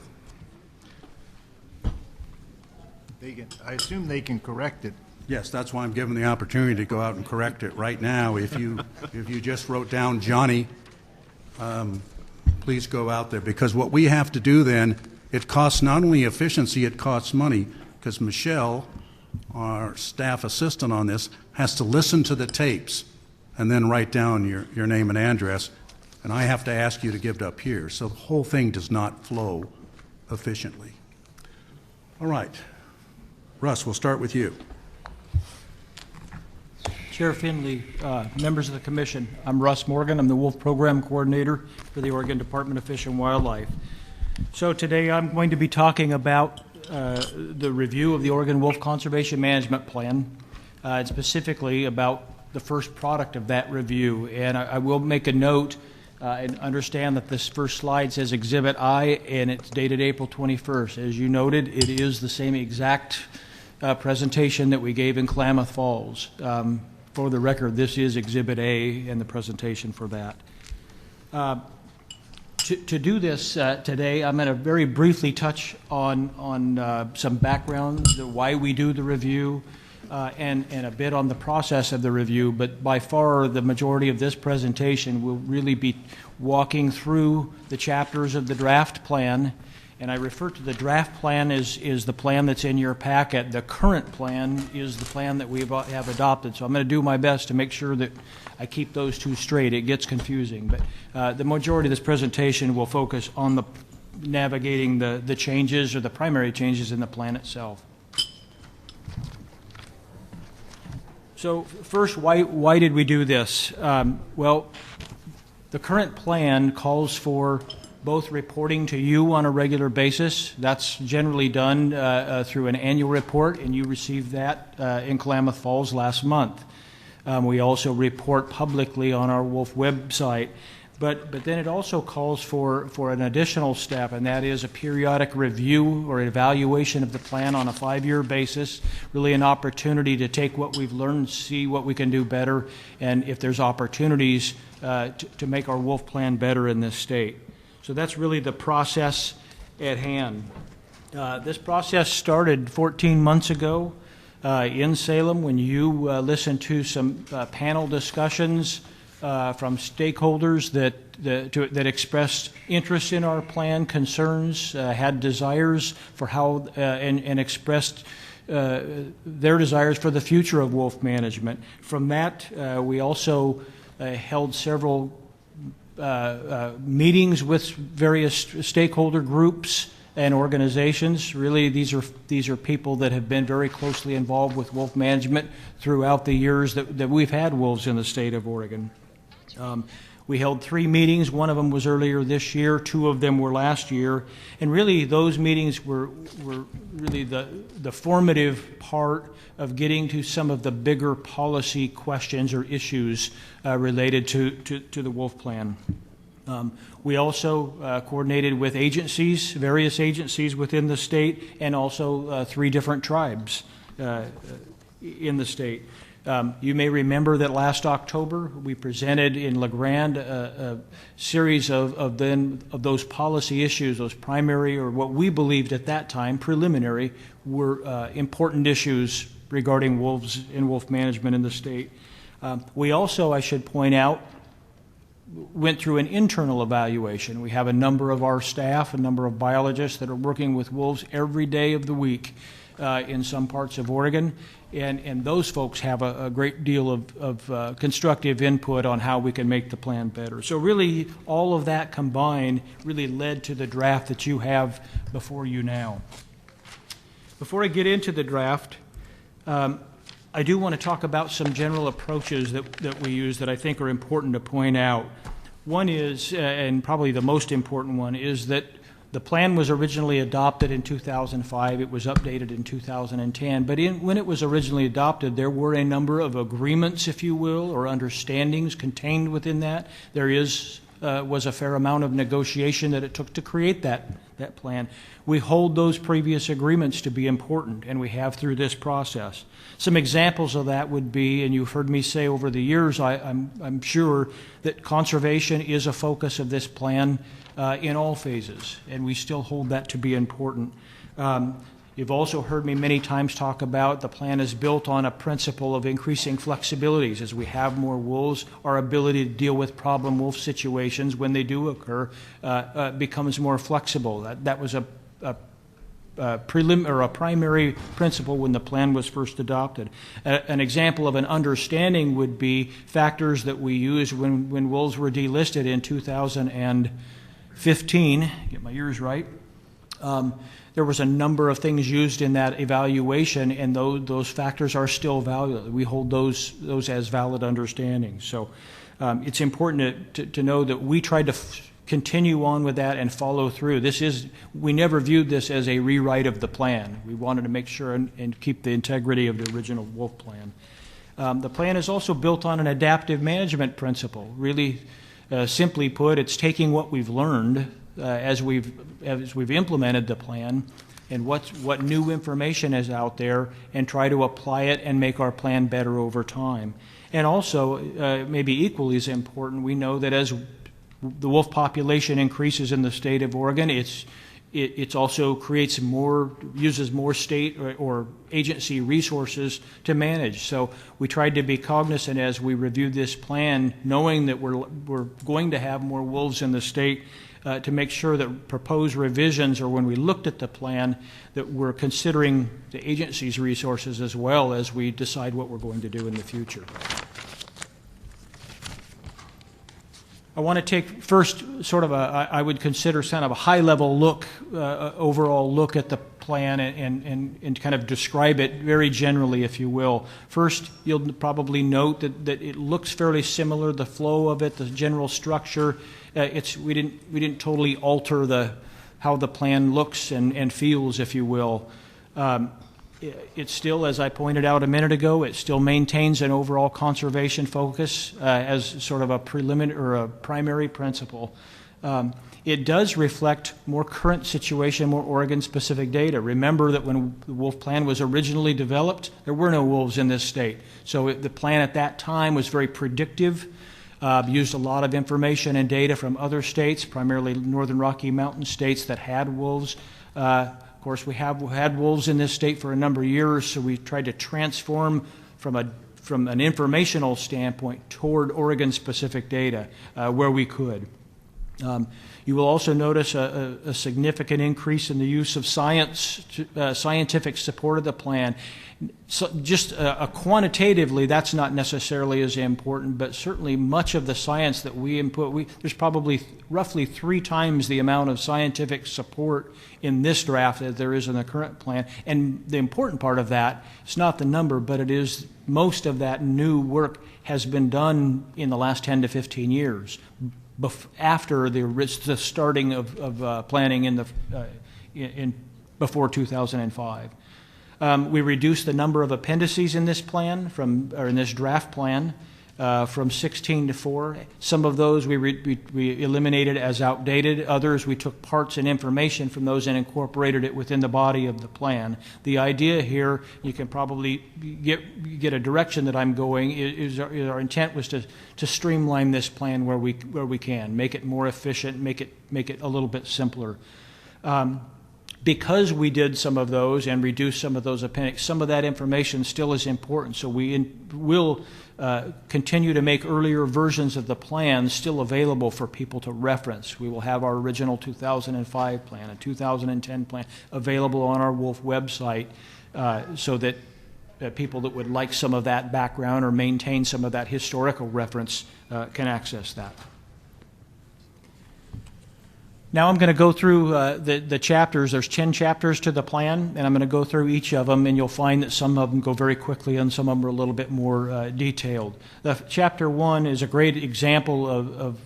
I assume they can correct it. Yes, that's why I'm given the opportunity to go out and correct it right now. If you just wrote down Johnny, please go out there, because what we have to do then, it costs not only efficiency, it costs money, because Michelle, our staff assistant on this, has to listen to the tapes and then write down your name and address, and I have to ask you to give it up here. So the whole thing does not flow efficiently. All right. Russ, we'll start with you. Chair Finley, members of the Commission, I'm Russ Morgan. I'm the Wolf Program Coordinator for the Oregon Department of Fish and Wildlife. So today I'm going to be talking about the review of the Oregon Wolf Conservation Management Plan, and specifically about the first product of that review. And I will make a note and understand that this first slide says Exhibit I, and it's dated April 21st. As you noted, it is the same exact presentation that we gave in Klamath Falls. For the record, this is Exhibit A and the presentation for that. To do this today, I'm going to very briefly touch on some background, why we do the review, and a bit on the process of the review. But by far, the majority of this presentation will really be walking through the chapters of the draft plan. And I refer to the draft plan as the plan that's in your packet. The current plan is the plan that we have adopted. So I'm going to do my best to make sure that I keep those two straight. It gets confusing. But the majority of this presentation will focus on the navigating the changes, or the primary changes in the plan itself. So first, why did we do this? Well, the current plan calls for both reporting to you on a regular basis. That's generally done through an annual report, and you received that in Klamath Falls last month. We also report publicly on our Wolf website. But then it also calls for an additional step, and that is a periodic review or evaluation of the plan on a 5-year basis, really an opportunity to take what we've learned, see what we can do better, and if there's opportunities to make our wolf plan better in this state. So that's really the process at hand. This process started 14 months ago in Salem when you listened to some panel discussions from stakeholders that expressed interest in our plan, concerns, had desires for how, and expressed their desires for the future of wolf management. From that, we also held several meetings with various stakeholder groups and organizations. Really, these are people that have been very closely involved with wolf management throughout the years that we've had wolves in the state of Oregon. We held 3 meetings. One of them was earlier this year. 2 of them were last year. And really, those meetings were really the formative part of getting to some of the bigger policy questions or issues related to the wolf plan. We also coordinated with agencies, various agencies within the state, and also 3 different tribes. in the state. You may remember that last October we presented in La Grande a series of those policy issues, those primary, or what we believed at that time preliminary, were important issues regarding wolves and wolf management in the state. We also, I should point out, went through an internal evaluation. We have a number of our staff, a number of biologists that are working with wolves every day of the week in some parts of Oregon, and those folks have a great deal of constructive input on how we can make the plan better. So really, all of that combined really led to the draft that you have before you now. Before I get into the draft, I do want to talk about some general approaches that we use that I think are important to point out. One is, and probably the most important one, is that the plan was originally adopted in 2005. It was updated in 2010. But when it was originally adopted, there were a number of agreements, if you will, or understandings contained within that. There was a fair amount of negotiation that it took to create that plan. We hold those previous agreements to be important, and we have through this process. Some examples of that would be, and you've heard me say over the years, I'm sure that conservation is a focus of this plan in all phases, and we still hold that to be important. You've also heard me many times talk about the plan is built on a principle of increasing flexibilities. As we have more wolves, our ability to deal with problem wolf situations when they do occur becomes more flexible. That was a primary principle when the plan was first adopted. An example of an understanding would be factors that we used when wolves were delisted in 2015. Get my years right. There was a number of things used in that evaluation, and those factors are still valid. We hold those as valid understandings. So it's important to know that we tried to continue on with that and follow through. We never viewed this as a rewrite of the plan. We wanted to make sure and keep the integrity of the original wolf plan. The plan is also built on an adaptive management principle. Really, simply put, it's taking what we've learned as we've implemented the plan and what new information is out there, and try to apply it and make our plan better over time. And also, maybe equally as important, we know that as the wolf population increases in the state of Oregon, it also uses more state or agency resources to manage. So we tried to be cognizant as we reviewed this plan, knowing that we're going to have more wolves in the state, to make sure that proposed revisions, or when we looked at the plan, that we're considering the agency's resources as well as we decide what we're going to do in the future. I want to take first sort of I would consider kind of a high-level look, overall look at the plan and kind of describe it very generally, if you will. First, you'll probably note that it looks fairly similar, the flow of it, the general structure. We didn't totally alter how the plan looks and feels, if you will. It still, as I pointed out a minute ago, it still maintains an overall conservation focus as sort of a preliminary or a primary principle. It does reflect more current situation, more Oregon-specific data. Remember that when the wolf plan was originally developed, there were no wolves in this state. So the plan at that time was very predictive, used a lot of information and data from other states, primarily northern Rocky Mountain states that had wolves. Of course, we have had wolves in this state for a number of years, so we tried to transform from an informational standpoint toward Oregon-specific data where we could. You will also notice a significant increase in the use of scientific support of the plan. So just quantitatively, that's not necessarily as important, but certainly much of the science that we input, there's probably roughly 3 times the amount of scientific support in this draft as there is in the current plan. And the important part of that, it's not the number, but it is most of that new work has been done in the last 10 to 15 years. After the starting of planning before 2005. We reduced the number of appendices in this plan in this draft plan. from 16 to 4. Some of those we eliminated as outdated. Others we took parts and information from those and incorporated it within the body of the plan. The idea here, you can probably get a direction that I'm going, is our intent was to streamline this plan where we can, make it more efficient, make it a little bit simpler. Because we did some of those and reduced some of those appendix, some of that information still is important. So we will continue to make earlier versions of the plan still available for people to reference. We will have our original 2005 plan, a 2010 plan available on our Wolf website so that people that would like some of that background or maintain some of that historical reference can access that. Now I'm going to go through the chapters. There's 10 chapters to the plan, and I'm going to go through each of them, and you'll find that some of them go very quickly and some of them are a little bit more detailed. Chapter 1 is a great example of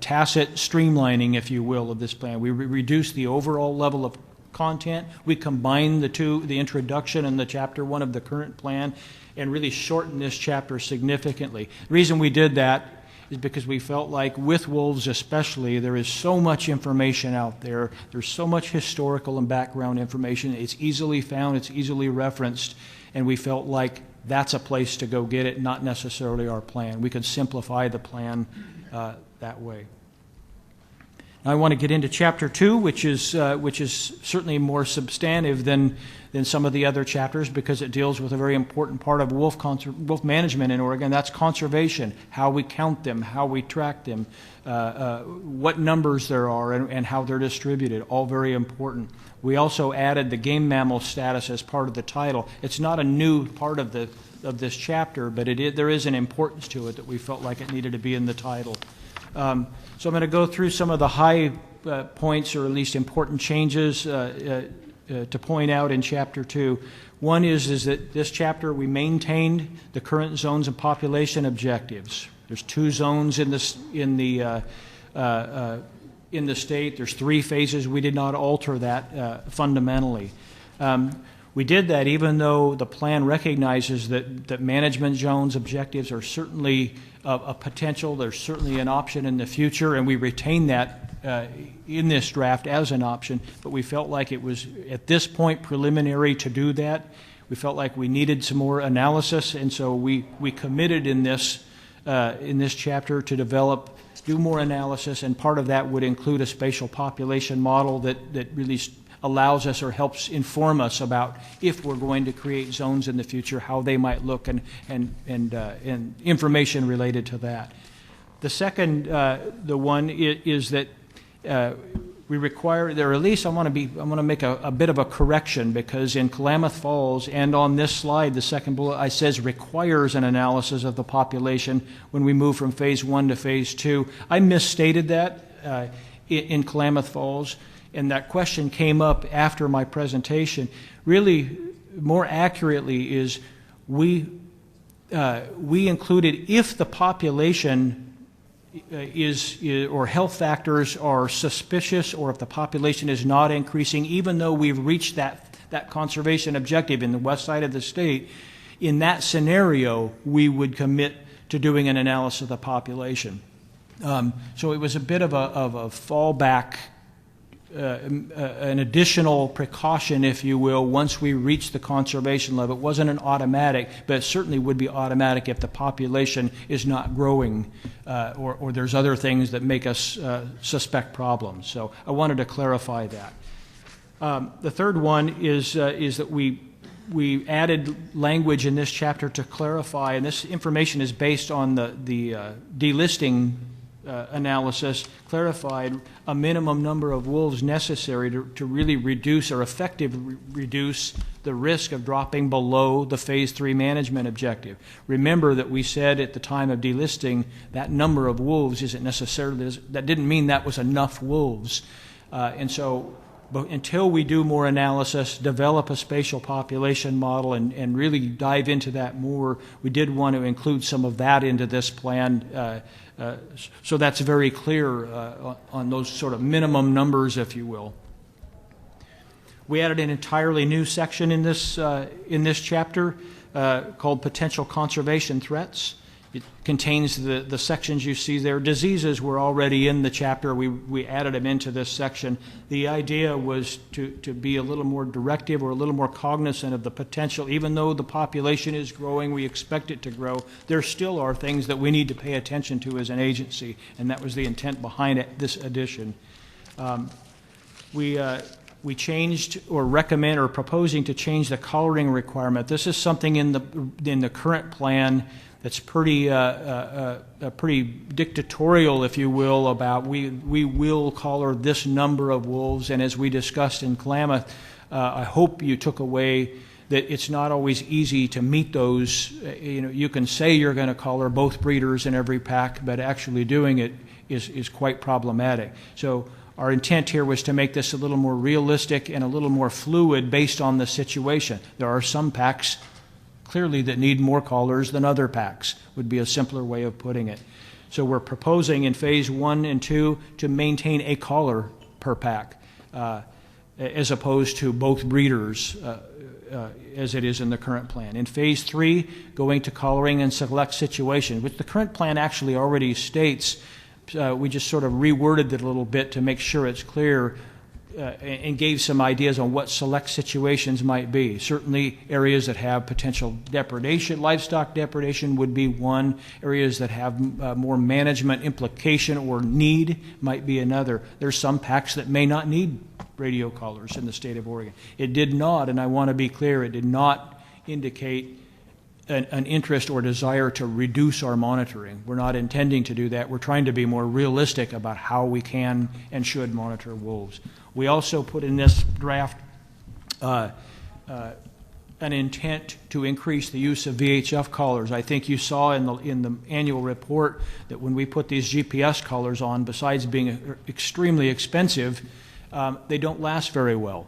tacit streamlining, if you will, of this plan. We reduce the overall level of content. We combine the two, the introduction and the chapter 1 of the current plan, and really shorten this chapter significantly. The reason we did that is because we felt like with wolves especially, there is so much information out there. There's so much historical and background information. It's easily found, it's easily referenced, and we felt like that's a place to go get it, not necessarily our plan. We could simplify the plan that way. Now I want to get into chapter 2, which is certainly more substantive than some of the other chapters because it deals with a very important part of wolf management in Oregon. That's conservation, how we count them, how we track them, what numbers there are, and how they're distributed, all very important. We also added the game mammal status as part of the title. It's not a new part of this chapter, but there is an importance to it that we felt like it needed to be in the title. So I'm going to go through some of the high points, or at least important changes to point out in Chapter 2. One is that this chapter we maintained the current zones and population objectives. There's 2 zones in the state. There's 3 phases. We did not alter that fundamentally. We did that even though the plan recognizes that management zones objectives are certainly a potential. There's certainly an option in the future, and we retain that in this draft as an option. But we felt like it was, at this point, preliminary to do that. We felt like we needed some more analysis, and so we committed in this chapter to do more analysis, and part of that would include a spatial population model that really allows us or helps inform us about if we're going to create zones in the future, how they might look, and information related to that. The second, the one is that we require, or at least I want to make a bit of a correction, because in Klamath Falls and on this slide, the second bullet, it says requires an analysis of the population when we move from phase 1 to phase 2. I misstated that in Klamath Falls. And that question came up after my presentation. Really, more accurately, is we included if the population or health factors are suspicious, or if the population is not increasing, even though we've reached that conservation objective in the west side of the state, in that scenario, we would commit to doing an analysis of the population. So it was a bit of a fallback. An additional precaution, if you will, once we reach the conservation level. It wasn't an automatic, but it certainly would be automatic if the population is not growing or there's other things that make us suspect problems. So I wanted to clarify that. The third one is that we added language in this chapter to clarify, and this information is based on the delisting analysis, clarified a minimum number of wolves necessary to really reduce or effectively reduce the risk of dropping below the phase 3 management objective. Remember that we said at the time of delisting that number of wolves isn't necessarily, that didn't mean that was enough wolves. And so but until we do more analysis, develop a spatial population model, and really dive into that more, we did want to include some of that into this plan. So that's very clear on those sort of minimum numbers, if you will. We added an entirely new section in this chapter called potential conservation threats. It contains the sections you see there. Diseases were already in the chapter. We added them into this section. The idea was to be a little more directive or a little more cognizant of the potential. Even though the population is growing, we expect it to grow, there still are things that we need to pay attention to as an agency, and that was the intent behind it, this addition. We changed or recommend or proposing to change the collaring requirement. This is something in the current plan that's pretty dictatorial, if you will, about we will collar this number of wolves. And as we discussed in Klamath, I hope you took away that it's not always easy to meet those. You can say you're going to collar both breeders in every pack, but actually doing it is quite problematic. So our intent here was to make this a little more realistic and a little more fluid based on the situation. There are some packs clearly that need more collars than other packs, would be a simpler way of putting it. So we're proposing in phase 1 and 2 to maintain a collar per pack, as opposed to both breeders, as it is in the current plan. In phase 3, going to collaring in select situations, which the current plan actually already states. We just sort of reworded it a little bit to make sure it's clear, and gave some ideas on what select situations might be. Certainly areas that have potential depredation, livestock depredation would be one. Areas that have more management implication or need might be another. There's some packs that may not need radio collars in the state of Oregon. It did not, and I want to be clear, it did not indicate an interest or desire to reduce our monitoring. We're not intending to do that. We're trying to be more realistic about how we can and should monitor wolves. We also put in this draft an intent to increase the use of VHF collars. I think you saw in the annual report that when we put these GPS collars on, besides being extremely expensive, they don't last very well.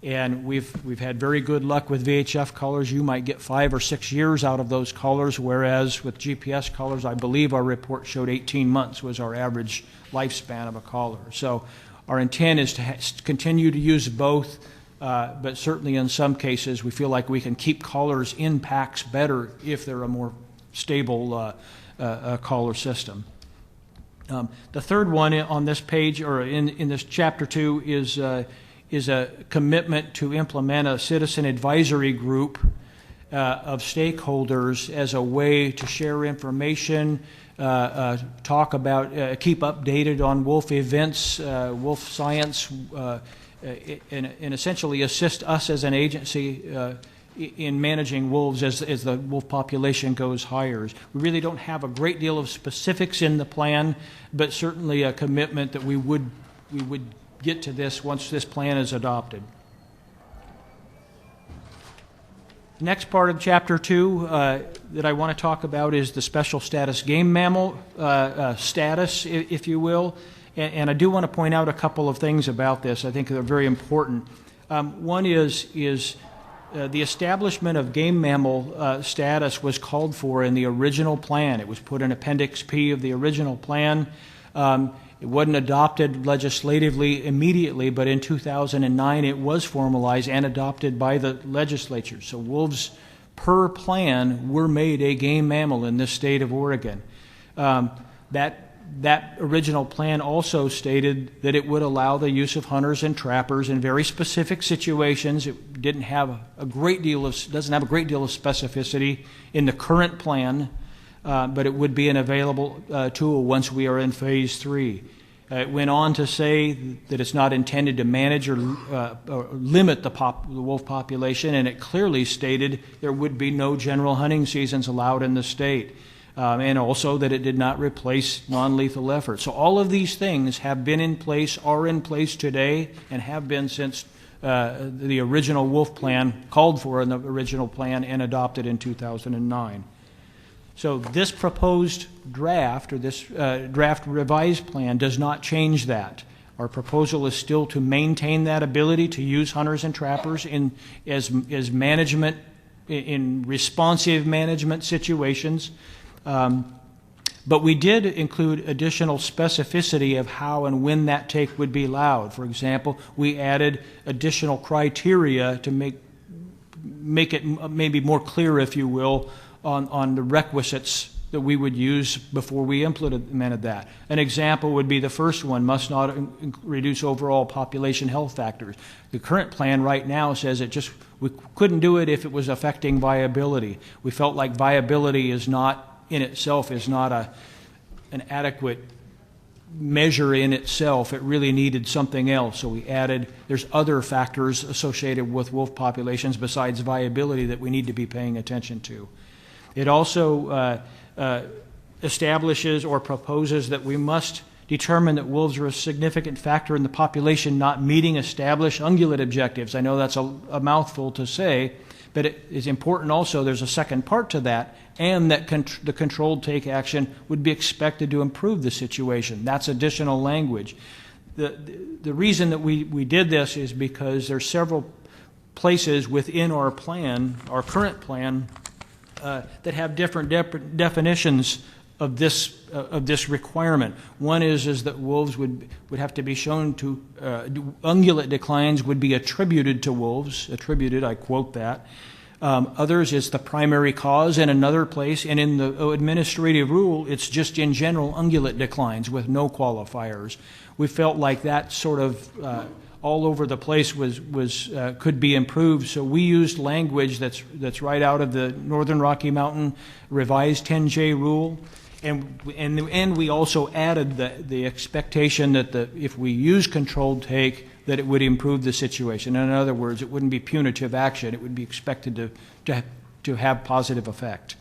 And we've had very good luck with VHF collars. You might get 5 or 6 years out of those collars, whereas with GPS collars, I believe our report showed 18 months was our average lifespan of a collar. So our intent is to continue to use both, but certainly in some cases we feel like we can keep collars in packs better if they're a more stable collar system. The third one on this page, or in this chapter 2, is a commitment to implement a citizen advisory group of stakeholders as a way to share information, talk about, keep updated on wolf events, wolf science, and essentially assist us as an agency in managing wolves as the wolf population goes higher. We really don't have a great deal of specifics in the plan, but certainly a commitment that we would get to this once this plan is adopted. Next part of Chapter 2 that I want to talk about is the special status game mammal status, if you will. And I do want to point out a couple of things about this. I think they're very important. One is the establishment of game mammal status was called for in the original plan. It was put in Appendix P of the original plan. It wasn't adopted legislatively immediately, but in 2009 it was formalized and adopted by the legislature. So wolves per plan were made a game mammal in this state of Oregon. That original plan also stated that it would allow the use of hunters and trappers in very specific situations. It doesn't have a great deal of specificity in the current plan. But it would be an available tool once we are in phase 3. It went on to say that it's not intended to manage or limit the wolf population, and it clearly stated there would be no general hunting seasons allowed in the state, and also that it did not replace non-lethal efforts. So all of these things have been in place, are in place today, and have been since the original wolf plan called for in the original plan and adopted in 2009. So this proposed draft, or this draft revised plan, does not change that. Our proposal is still to maintain that ability to use hunters and trappers as management, in responsive management situations. But we did include additional specificity of how and when that take would be allowed. For example, we added additional criteria to make it maybe more clear, if you will, on the requisites that we would use before we implemented that. An example would be the first one, must not reduce overall population health factors. The current plan right now says we couldn't do it if it was affecting viability. We felt like viability is not, in itself, is not an adequate measure in itself. It really needed something else. So we added, there's other factors associated with wolf populations besides viability that we need to be paying attention to. It also establishes or proposes that we must determine that wolves are a significant factor in the population not meeting established ungulate objectives. I know that's a mouthful to say, but it is important also, there's a second part to that, and that the controlled take action would be expected to improve the situation. That's additional language. The reason that we did this is because there's several places within our plan, our current plan, that have different definitions of this requirement. One is that wolves would have to be shown to ungulate declines would be attributed to wolves. Attributed, I quote that. Others is the primary cause in another place, and in the administrative rule, it's just in general ungulate declines with no qualifiers. We felt like that sort of all over the place could be improved, so we used language that's right out of the Northern Rocky Mountain revised 10J rule, and we also added the expectation that if we use controlled take, that it would improve the situation. In other words, it wouldn't be punitive action. It would be expected to have positive effect.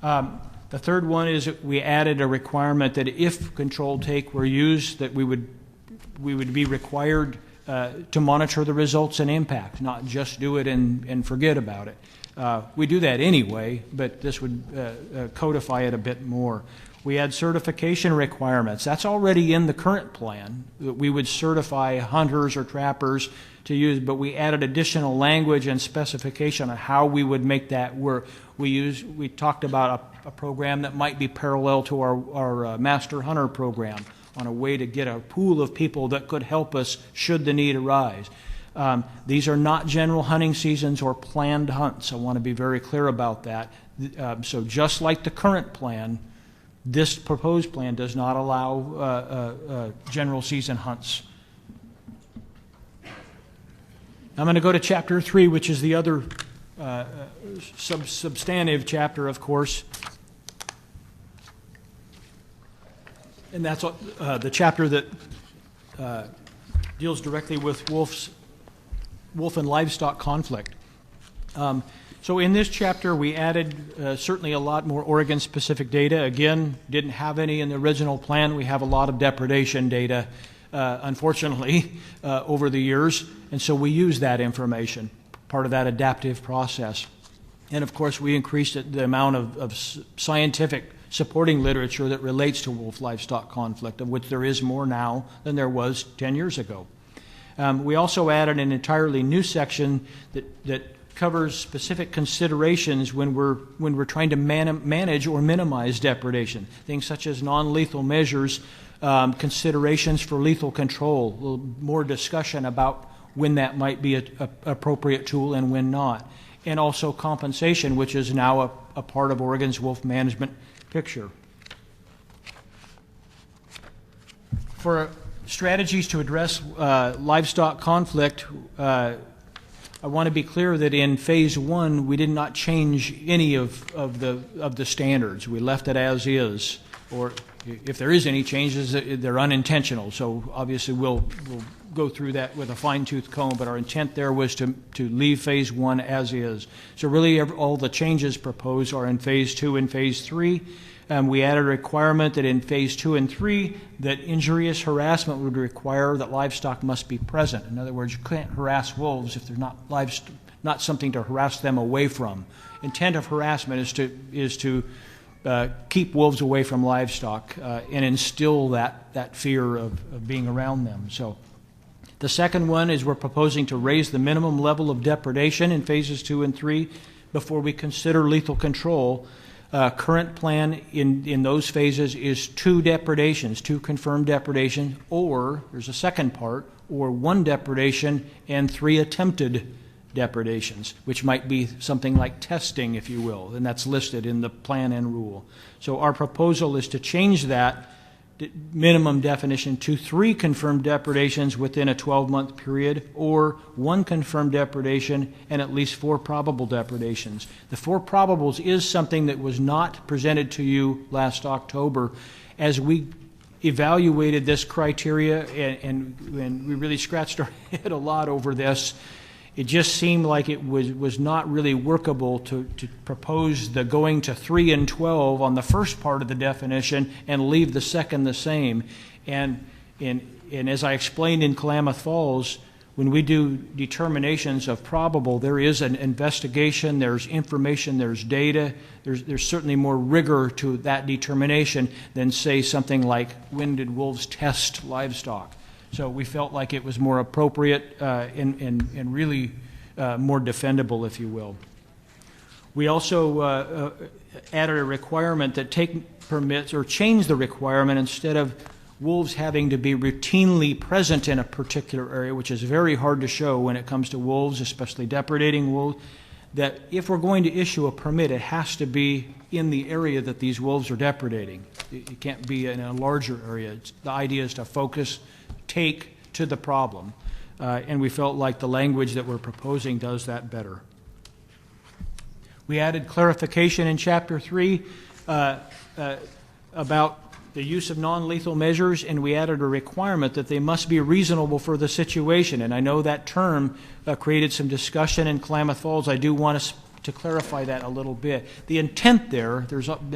The third one is that we added a requirement that if controlled take were used, that we would be required to monitor the results and impact, not just do it and forget about it. We do that anyway, but this would codify it a bit more. We add certification requirements. That's already in the current plan, that we would certify hunters or trappers to use, but we added additional language and specification on how we would make that work. We talked about a program that might be parallel to our Master Hunter program on a way to get a pool of people that could help us should the need arise. These are not general hunting seasons or planned hunts. I want to be very clear about that. So just like the current plan, this proposed plan does not allow general season hunts. I'm going to go to Chapter 3, which is the other substantive chapter, of course. And that's the chapter that deals directly with wolf and livestock conflict. So in this chapter, we added certainly a lot more Oregon-specific data. Again, didn't have any in the original plan. We have a lot of depredation data, unfortunately, over the years, and so we use that information, part of that adaptive process. And of course, we increased the amount of scientific supporting literature that relates to wolf-livestock conflict, of which there is more now than there was 10 years ago. We also added an entirely new section that covers specific considerations when we're trying to manage or minimize depredation. Things such as non-lethal measures, considerations for lethal control, a little more discussion about when that might be an appropriate tool and when not. And also compensation, which is now a part of Oregon's wolf management picture. For strategies to address livestock conflict, I want to be clear that in Phase 1, we did not change any of the standards. We left it as is, or if there is any changes, they're unintentional. So obviously we'll go through that with a fine-tooth comb, but our intent there was to leave Phase 1 as is. So really all the changes proposed are in Phase 2 and Phase 3. We added a requirement that in Phase 2 and 3 that injurious harassment would require that livestock must be present. In other words, you can't harass wolves if there's not something to harass them away from. Intent of harassment is to keep wolves away from livestock and instill that fear of being around them. So the second one is we're proposing to raise the minimum level of depredation in Phases 2 and 3 before we consider lethal control. Current plan in those phases is 2 depredations, 2 confirmed depredations, or there's a second part, or 1 depredation and 3 attempted depredations, which might be something like testing, if you will, and that's listed in the plan and rule. So our proposal is to change that minimum definition to 3 confirmed depredations within a 12-month period, or 1 confirmed depredation and at least 4 probable depredations. The 4 probables is something that was not presented to you last October. As we evaluated this criteria and we really scratched our head a lot over this, it just seemed like it was not really workable to propose the going to 3 and 12 on the first part of the definition and leave the second the same. And as I explained in Klamath Falls, when we do determinations of probable, there is an investigation, there's information, there's data, there's certainly more rigor to that determination than, say, something like when did wolves test livestock. So we felt like it was more appropriate and really more defendable, if you will. We also added a requirement that take permits, or change the requirement, instead of wolves having to be routinely present in a particular area, which is very hard to show when it comes to wolves, especially depredating wolves, that if we're going to issue a permit, it has to be in the area that these wolves are depredating. It can't be in a larger area. The idea is to focus, take to the problem. And we felt like the language that we're proposing does that better. We added clarification in Chapter 3 about the use of non-lethal measures, and we added a requirement that they must be reasonable for the situation. And I know that term created some discussion in Klamath Falls. I do want us to clarify that a little bit. The intent there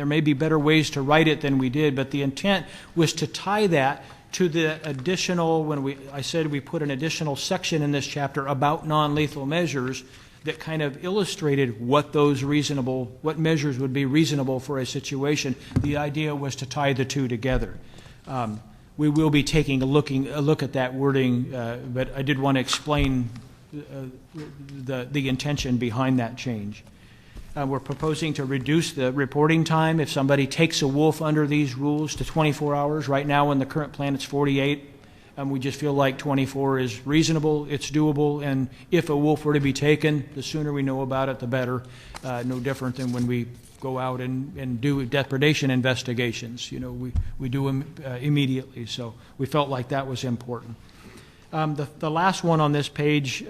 may be better ways to write it than we did, but the intent was to tie that to the additional, I said we put an additional section in this chapter about non-lethal measures that kind of illustrated what measures would be reasonable for a situation. The idea was to tie the two together. We will be taking a look at that wording, but I did want to explain the intention behind that change. We're proposing to reduce the reporting time if somebody takes a wolf under these rules to 24 hours. Right now in the current plan it's 48. We just feel like 24 is reasonable, it's doable, and if a wolf were to be taken, the sooner we know about it, the better. No different than when we go out and do depredation investigations. We do them immediately, so we felt like that was important. The last one on this page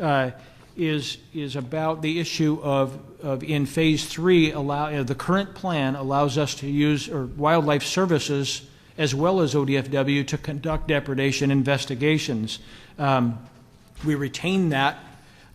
is about the issue of in Phase 3, the current plan allows us to use, or Wildlife Services as well as ODFW, to conduct depredation investigations. We retain that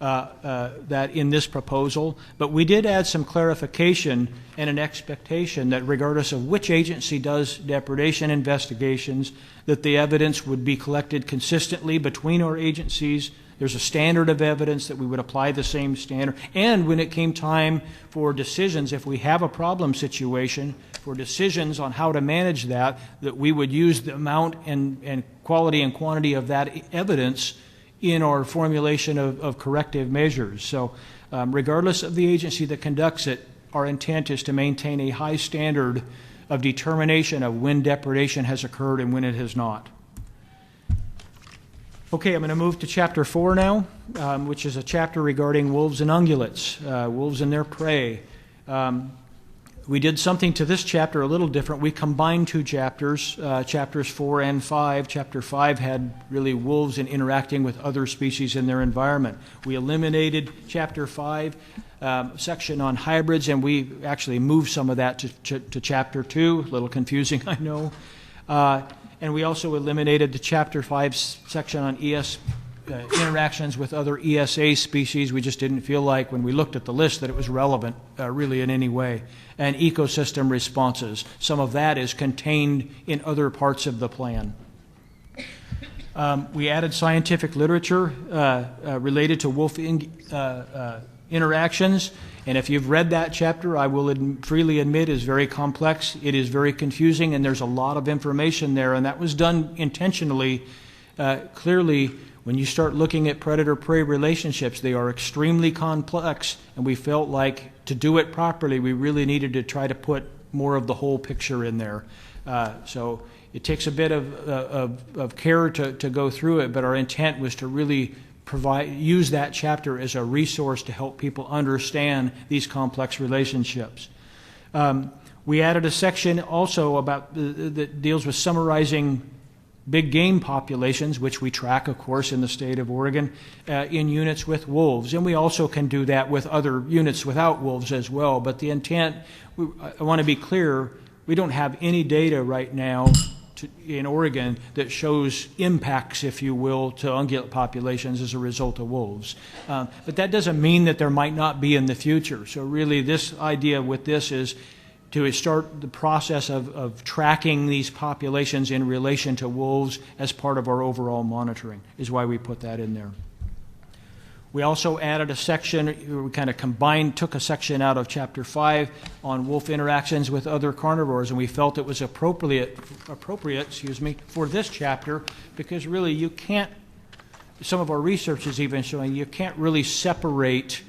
in this proposal, but we did add some clarification and an expectation that regardless of which agency does depredation investigations, that the evidence would be collected consistently between our agencies. There's a standard of evidence that we would apply the same standard. And when it came time for decisions, if we have a problem situation, for decisions on how to manage that we would use the amount and quality and quantity of that evidence in our formulation of corrective measures. So regardless of the agency that conducts it, our intent is to maintain a high standard of determination of when depredation has occurred and when it has not. Okay, I'm going to move to Chapter 4 now, which is a chapter regarding wolves and ungulates, wolves and their prey. We did something to this chapter a little different. We combined 2 chapters, Chapters 4 and 5. Chapter 5 had really wolves and interacting with other species in their environment. We eliminated Chapter 5, section on hybrids, and we actually moved some of that to Chapter 2. A little confusing, I know. And we also eliminated the Chapter 5 section on interactions with other ESA species. We just didn't feel like, when we looked at the list, that it was relevant really in any way. And ecosystem responses. Some of that is contained in other parts of the plan. We added scientific literature related to wolf interactions. And if you've read that chapter, I will freely admit is very complex. It is very confusing, and there's a lot of information there. And that was done intentionally. Clearly, when you start looking at predator-prey relationships, they are extremely complex, and we felt like to do it properly, we really needed to try to put more of the whole picture in there. So it takes a bit of care to go through it, but our intent was to really use that chapter as a resource to help people understand these complex relationships. We added a section also that deals with summarizing big game populations, which we track, of course, in the state of Oregon, in units with wolves. And we also can do that with other units without wolves as well. But the intent, I want to be clear, we don't have any data right now in Oregon that shows impacts, if you will, to ungulate populations as a result of wolves. But that doesn't mean that there might not be in the future. So really this idea with this is to start the process of tracking these populations in relation to wolves as part of our overall monitoring, is why we put that in there. We also added a section, we kind of took a section out of Chapter 5 on wolf interactions with other carnivores, and we felt it was appropriate for this chapter, because really you can't, some of our research is even showing you can't really separate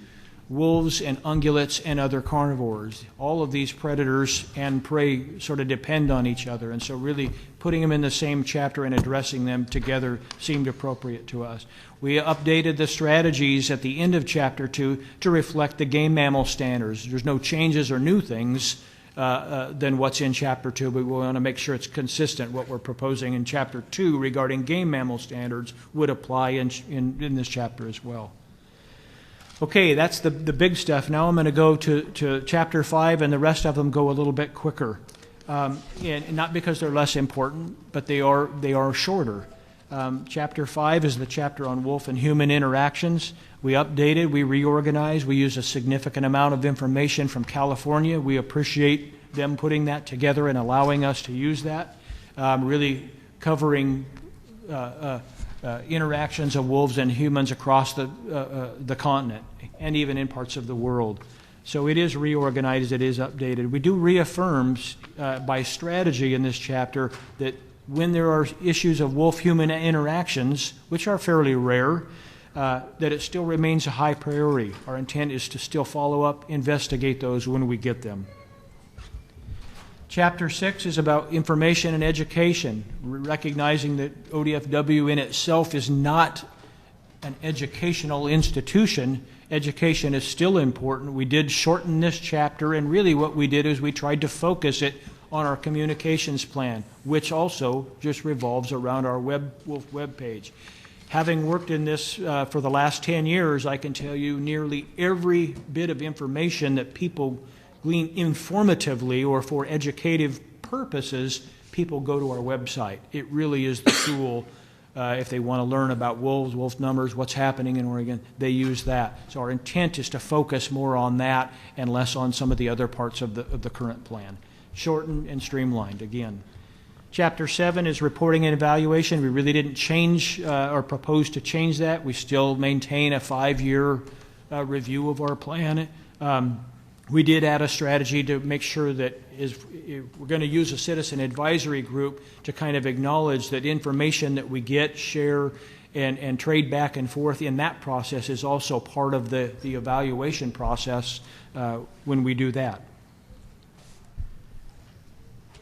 wolves and ungulates and other carnivores. All of these predators and prey sort of depend on each other, and so really putting them in the same chapter and addressing them together seemed appropriate to us. We updated the strategies at the end of Chapter 2 to reflect the game mammal standards. There's no changes or new things than what's in Chapter 2, but we want to make sure it's consistent. What we're proposing in Chapter 2 regarding game mammal standards would apply in this chapter as well. Okay, that's the big stuff. Now I'm going to go to Chapter 5, and the rest of them go a little bit quicker. And not because they're less important, but they are shorter. Chapter 5 is the chapter on wolf and human interactions. We updated, we reorganized, we used a significant amount of information from California. We appreciate them putting that together and allowing us to use that, really covering interactions of wolves and humans across the continent and even in parts of the world. So it is reorganized, it is updated. We do reaffirm by strategy in this chapter that when there are issues of wolf-human interactions, which are fairly rare, that it still remains a high priority. Our intent is to still follow up, investigate those when we get them. Chapter 6 is about information and education, recognizing that ODFW in itself is not an educational institution. Education is still important. We did shorten this chapter, and really what we did is we tried to focus it on our communications plan, which also just revolves around our Wolf web page. Having worked in this for the last 10 years, I can tell you nearly every bit of information that people glean informatively or for educative purposes, people go to our website. It really is the tool. If they want to learn about wolves, wolf numbers, what's happening in Oregon, they use that. So our intent is to focus more on that and less on some of the other parts of the current plan. Shortened and streamlined, again. Chapter 7 is reporting and evaluation. We really didn't change or propose to change that. We still maintain a 5-year review of our plan. We did add a strategy to make sure that we're going to use a citizen advisory group to kind of acknowledge that information that we get, share, and trade back and forth in that process is also part of the evaluation process when we do that.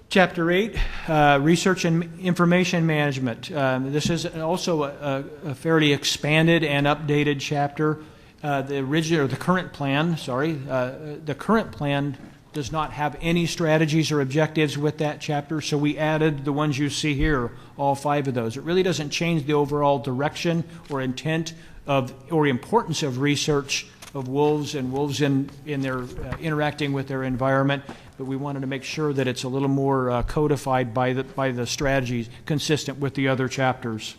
Chapter 8, Research and Information Management. This is also a fairly expanded and updated chapter. The current plan does not have any strategies or objectives with that chapter, so we added the ones you see here, all 5 of those. It really doesn't change the overall direction or intent or importance of research of wolves and wolves in their interacting with their environment, but we wanted to make sure that it's a little more codified by the strategies consistent with the other chapters.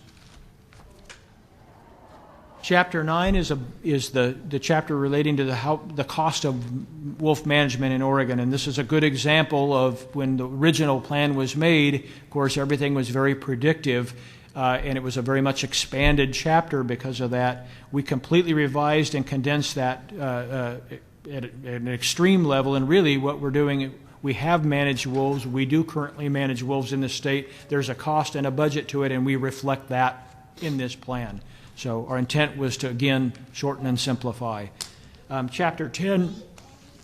Chapter 9 is the chapter relating to the cost of wolf management in Oregon, and this is a good example of when the original plan was made. Of course, everything was very predictive, and it was a very much expanded chapter because of that. We completely revised and condensed that at an extreme level, and really what we're doing, we have managed wolves. We do currently manage wolves in the state. There's a cost and a budget to it, and we reflect that in this plan. So our intent was to, again, shorten and simplify. Chapter 10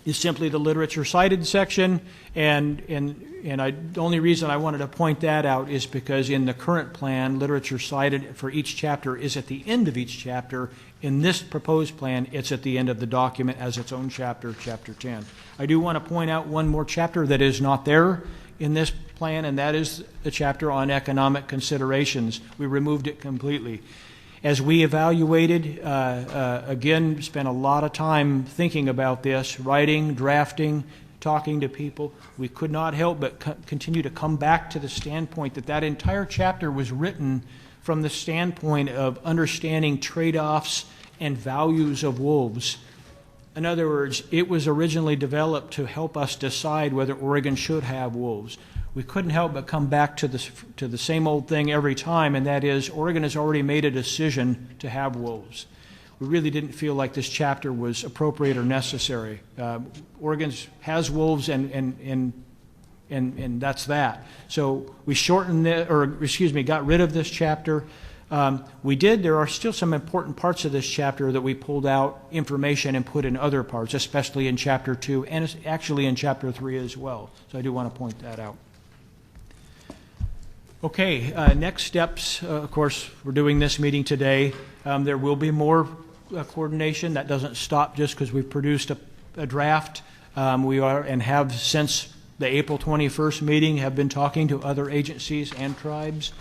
is simply the literature cited section, the only reason I wanted to point that out is because in the current plan, literature cited for each chapter is at the end of each chapter. In this proposed plan, it's at the end of the document as its own chapter, Chapter 10. I do want to point out one more chapter that is not there in this plan, and that is the chapter on economic considerations. We removed it completely. As we evaluated, again, spent a lot of time thinking about this, writing, drafting, talking to people. We could not help but continue to come back to the standpoint that that entire chapter was written from the standpoint of understanding trade-offs and values of wolves. In other words, it was originally developed to help us decide whether Oregon should have wolves. We couldn't help but come back to the same old thing every time, and that is Oregon has already made a decision to have wolves. We really didn't feel like this chapter was appropriate or necessary. Oregon has wolves, and that's that. So we shortened got rid of this chapter. There are still some important parts of this chapter that we pulled out information and put in other parts, especially in Chapter 2 and actually in Chapter 3 as well. So I do want to point that out. Okay, next steps. Of course, we're doing this meeting today. There will be more coordination. That doesn't stop just because we've produced a draft. We are and have since the April 21st meeting have been talking to other agencies and tribes.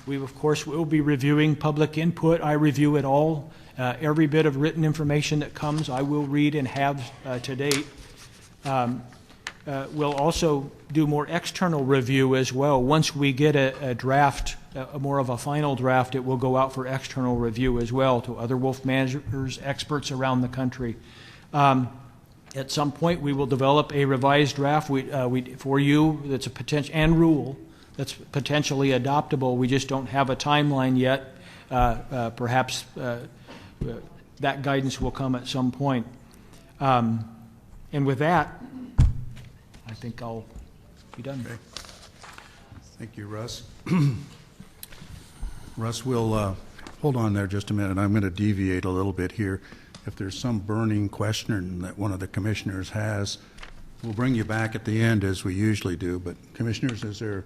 We, of course, will be reviewing public input. I review it all. Every bit of written information that comes, I will read and have to date. We'll also do more external review as well. Once we get a draft, more of a final draft, it will go out for external review as well to other wolf managers, experts around the country. At some point, we will develop a revised draft for you that's a potential and rule that's potentially adoptable. We just don't have a timeline yet. Perhaps that guidance will come at some point. And with that, I think I'll be done. Okay. Thank you, Russ. Russ, we'll hold on there just a minute. I'm going to deviate a little bit here. If there's some burning question that one of the commissioners has, we'll bring you back at the end as we usually do. But commissioners, is there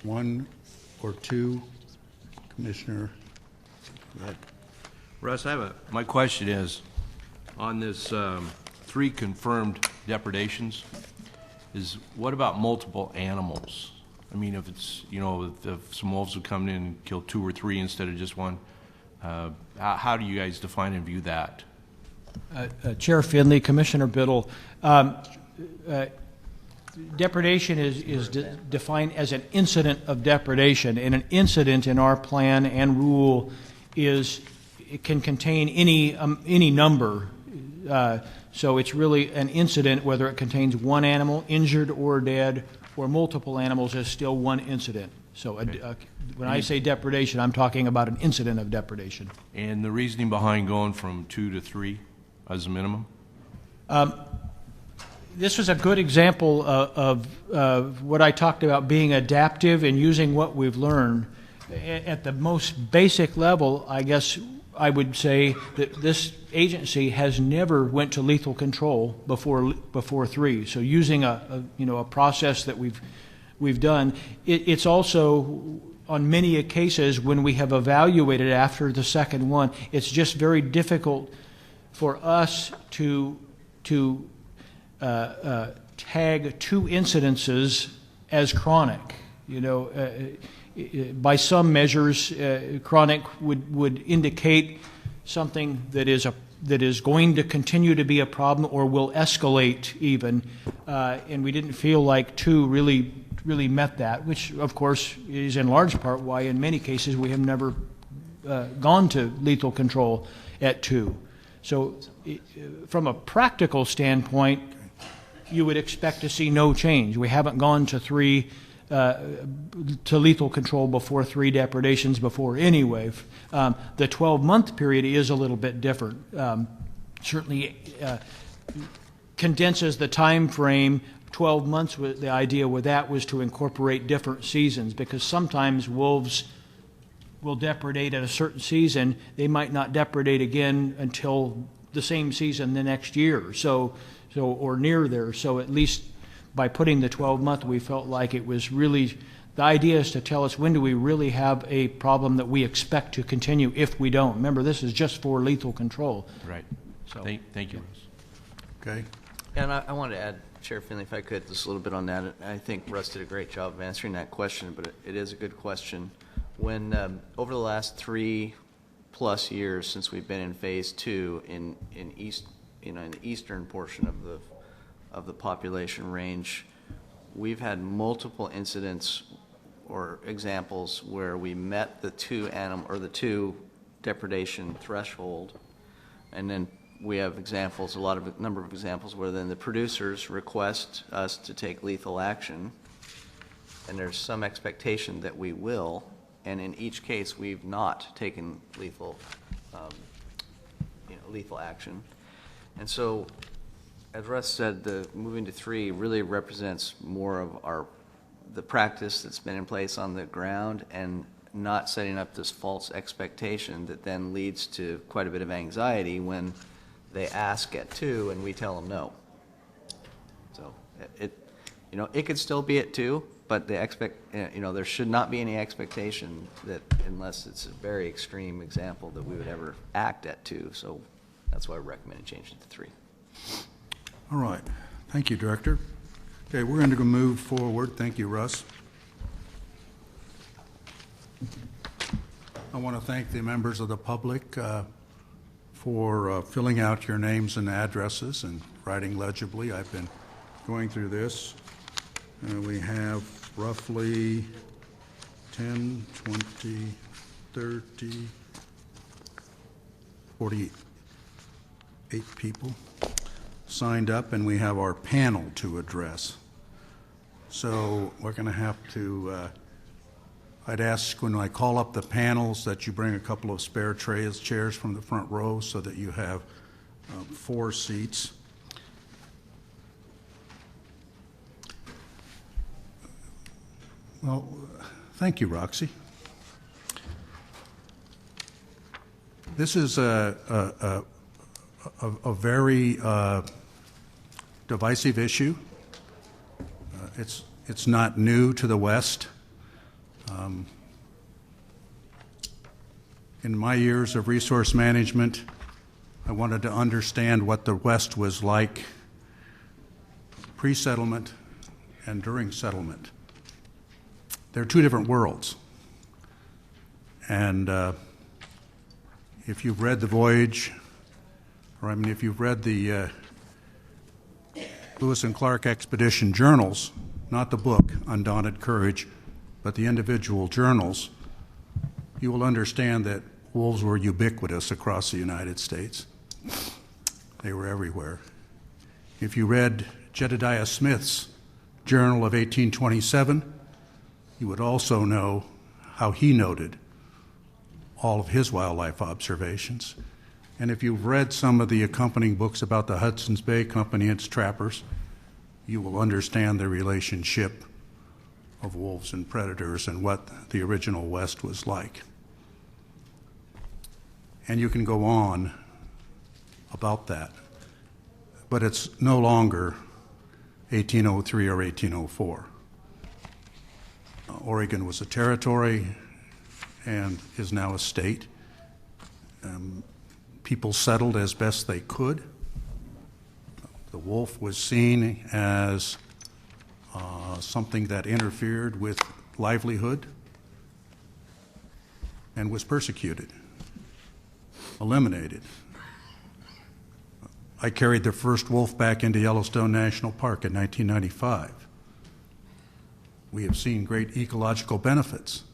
one or two? Commissioner? Go ahead. Russ, my question is, on this 3 confirmed depredations, what about multiple animals? I mean, if it's, if some wolves would come in and kill 2 or 3 instead of just one, how do you guys define and view that? Chair Finley, Commissioner Biddle, depredation is defined as an incident of depredation, and an incident in our plan and rule it can contain any number. So it's really an incident, whether it contains one animal, injured or dead, or multiple animals, is still one incident. So when I say depredation, I'm talking about an incident of depredation. And the reasoning behind going from 2 to 3 as a minimum? This was a good example of what I talked about, being adaptive and using what we've learned. At the most basic level, I guess I would say that this agency has never went to lethal control before 3. So using a process that we've done, it's also on many cases when we have evaluated after the second one, it's just very difficult for us to tag 2 incidences as chronic. By some measures, chronic would indicate something that is going to continue to be a problem or will escalate even, and we didn't feel like 2 really met that, which of course is in large part why in many cases we have never gone to lethal control at 2. So from a practical standpoint, you would expect to see no change. We haven't gone to 3 to lethal control before 3 depredations before anyway. The 12-month period is a little bit different. Certainly condenses the time frame. 12 months, the idea with that was to incorporate different seasons, because sometimes wolves will depredate at a certain season. They might not depredate again until the same season the next year, so or near there. So at least by putting the 12-month, we felt like it was really, the idea is to tell us when do we really have a problem that we expect to continue if we don't. Remember, this is just for lethal control. Right. So Thank you, Russ. Okay? And I wanted to add, Chair Finley, if I could, just a little bit on that. I think Russ did a great job of answering that question, but it is a good question. When, over the last 3+ years since we've been in phase 2 in the eastern portion of the population range, we've had multiple incidents or examples where we met the two depredation threshold, and then we have examples, number of examples where then the producers request us to take lethal action, and there's some expectation that we will, and in each case we've not taken lethal action. And so, as Russ said, the moving to 3 really represents more of the practice that's been in place on the ground, and not setting up this false expectation that then leads to quite a bit of anxiety when they ask at 2 and we tell them no. So it could still be at 2, but there should not be any expectation that, unless it's a very extreme example, that we would ever act at 2. So that's why I recommended changing it to 3. All right. Thank you, Director. Okay, we're going to move forward. Thank you, Russ. I want to thank the members of the public for filling out your names and addresses and writing legibly. I've been going through this. We have roughly 10, 20, 30, 48 people signed up, and we have our panel to address. So we're going to have to, I'd ask when I call up the panels that you bring a couple of spare chairs from the front row so that you have 4 seats. Well, thank you, Roxy. This is a very divisive issue. It's not new to the West. In my years of resource management, I wanted to understand what the West was like pre-settlement and during settlement. They're 2 different worlds. And if you've read The Voyage, if you've read the Lewis and Clark Expedition journals, not the book, Undaunted Courage, but the individual journals, you will understand that wolves were ubiquitous across the United States. They were everywhere. If you read Jedediah Smith's Journal of 1827, you would also know how he noted all of his wildlife observations. And if you've read some of the accompanying books about the Hudson's Bay Company and its trappers, you will understand the relationship of wolves and predators and what the original West was like. And you can go on about that, but it's no longer 1803 or 1804. Oregon was a territory and is now a state. People settled as best they could. The wolf was seen as something that interfered with livelihood and was persecuted, eliminated. I carried the first wolf back into Yellowstone National Park in 1995. We have seen great ecological benefits,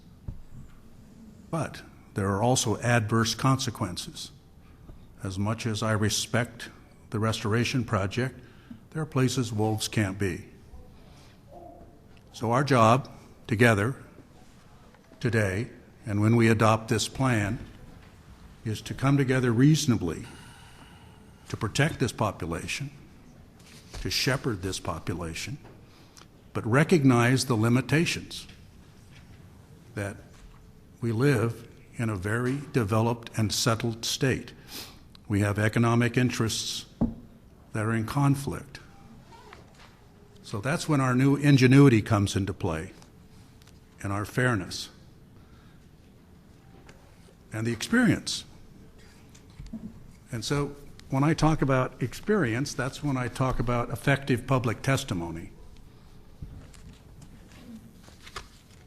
but there are also adverse consequences. As much as I respect the restoration project, there are places wolves can't be. So our job together today, and when we adopt this plan, is to come together reasonably to protect this population, to shepherd this population, but recognize the limitations that we live in a very developed and settled state. We have economic interests that are in conflict. So that's when our new ingenuity comes into play, and our fairness, and the experience. And so when I talk about experience, that's when I talk about effective public testimony.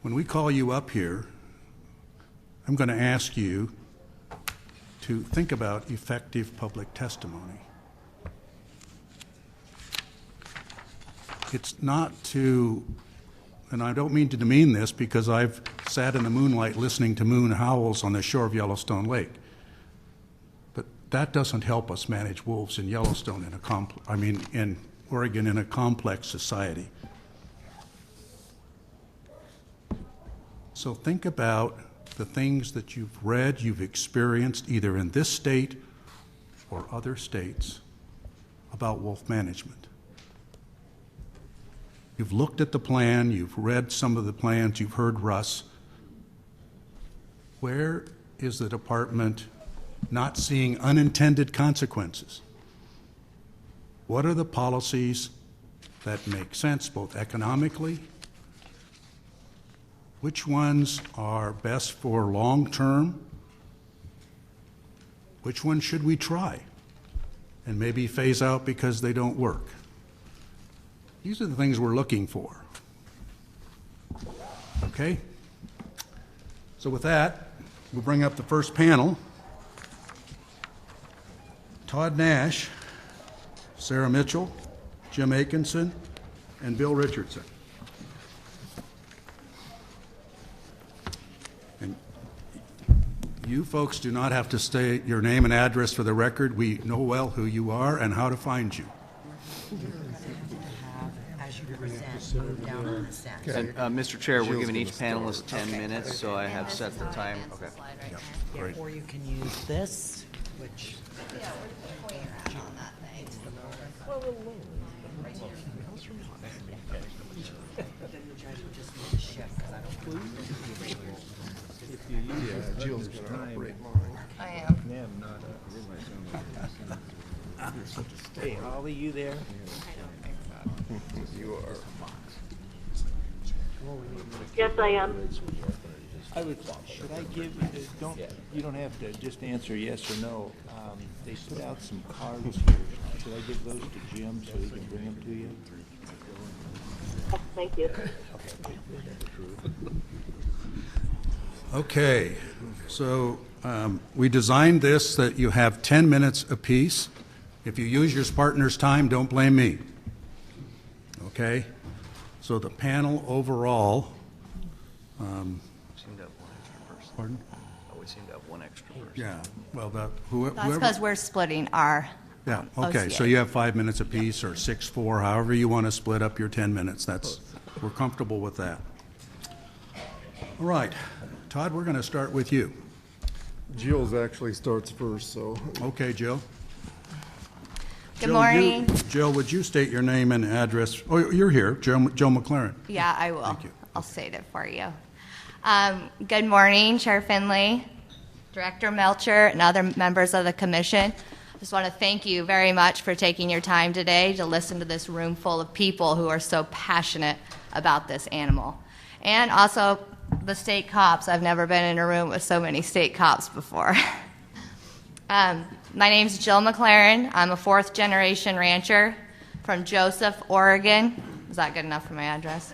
When we call you up here, I'm going to ask you to think about effective public testimony. It's not to, and I don't mean to demean this because I've sat in the moonlight listening to moon howls on the shore of Yellowstone Lake, but that doesn't help us manage wolves in Yellowstone in Oregon in a complex society. So think about the things that you've read, you've experienced either in this state or other states about wolf management. You've looked at the plan, you've read some of the plans, you've heard Russ. Where is the department not seeing unintended consequences? What are the policies that make sense both economically? Which ones are best for long-term? Which ones should we try and maybe phase out because they don't work? These are the things we're looking for. Okay? So with that, we'll bring up the first panel. Todd Nash, Sarah Mitchell, Jim Atkinson, and Bill Richardson. And you folks do not have to state your name and address for the record. We know well who you are and how to find you. And, Mr. Chair, we're giving each panelist 10 minutes, so I have set the time. Okay. Great. Or you can use this, which. Jill's going to operate mine. I am. Hey, Holly, you there? You are. Yes, I am. Should I give, you don't have to just answer yes or no. They put out some cards here. Should I give those to Jim so he can bring them to you? Yes, thank you. Okay, so we designed this that you have 10 minutes apiece. If you use your partner's time, don't blame me. Okay? So the panel overall. Seem to have one extra person. Pardon? Oh, we seem to have one extra person. Yeah, well, That's whoever. because we're splitting our. Yeah, okay, so OCA. you have 5 minutes apiece or 6-4, however you want to split up your 10 minutes. We're comfortable with that. All right, Todd, we're going to start with you. Jill's actually starts first, so. Okay, Jill. Good Jill, morning. Jill, would you state your name and address? Oh, you're here, Joe McLaren. Yeah, I will. Thank you. I'll state it for you. Good morning, Chair Finley, Director Melcher, and other members of the commission. I just want to thank you very much for taking your time today to listen to this room full of people who are so passionate about this animal. And also the state cops. I've never been in a room with so many state cops before. My name's Jill McLaren. I'm a fourth-generation rancher from Joseph, Oregon. Is that good enough for my address?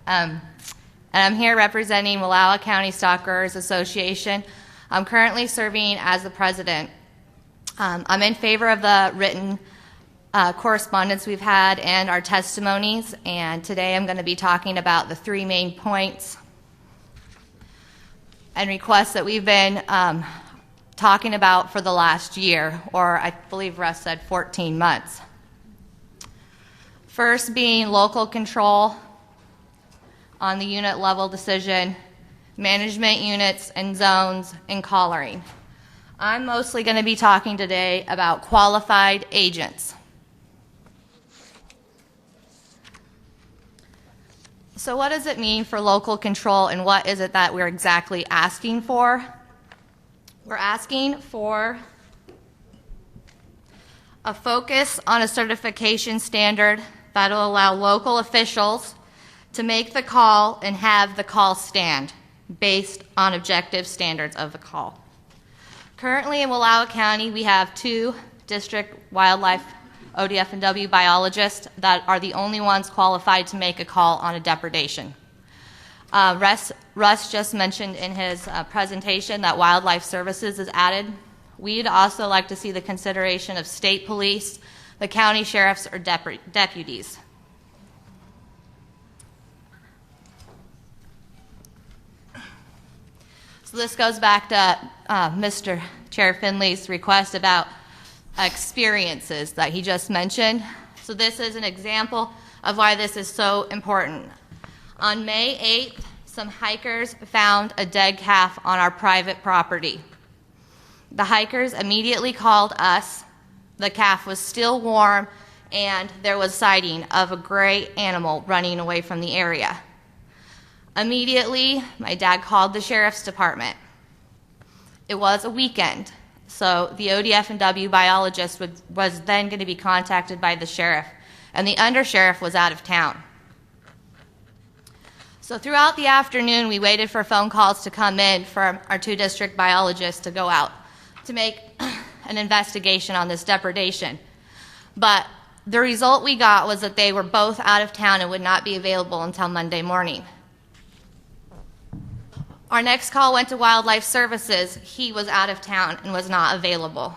And I'm here representing Wallowa County Stock Growers Association. I'm currently serving as the president. I'm in favor of the written correspondence we've had and our testimonies, and today I'm going to be talking about the three main points and requests that we've been talking about for the last year, or I believe Russ said 14 months. First being local control on the unit level decision, management units and zones, and collaring. I'm mostly going to be talking today about qualified agents. So what does it mean for local control, and what is it that we're exactly asking for? We're asking for a focus on a certification standard that will allow local officials to make the call and have the call stand based on objective standards of the call. Currently in Wallowa County, we have 2 district wildlife ODFW biologists that are the only ones qualified to make a call on a depredation. Russ just mentioned in his presentation that Wildlife Services is added. We'd also like to see the consideration of state police, the county sheriffs, or deputies. So this goes back to Mr. Chair Finley's request about experiences that he just mentioned. So this is an example of why this is so important. On May 8th, some hikers found a dead calf on our private property. The hikers immediately called us. The calf was still warm, and there was sighting of a gray animal running away from the area. Immediately, my dad called the sheriff's department. It was a weekend, so the ODFW biologist was then going to be contacted by the sheriff, and the undersheriff was out of town. So throughout the afternoon, we waited for phone calls to come in from our 2 district biologists to go out to make an investigation on this depredation. But the result we got was that they were both out of town and would not be available until Monday morning. Our next call went to Wildlife Services. He was out of town and was not available.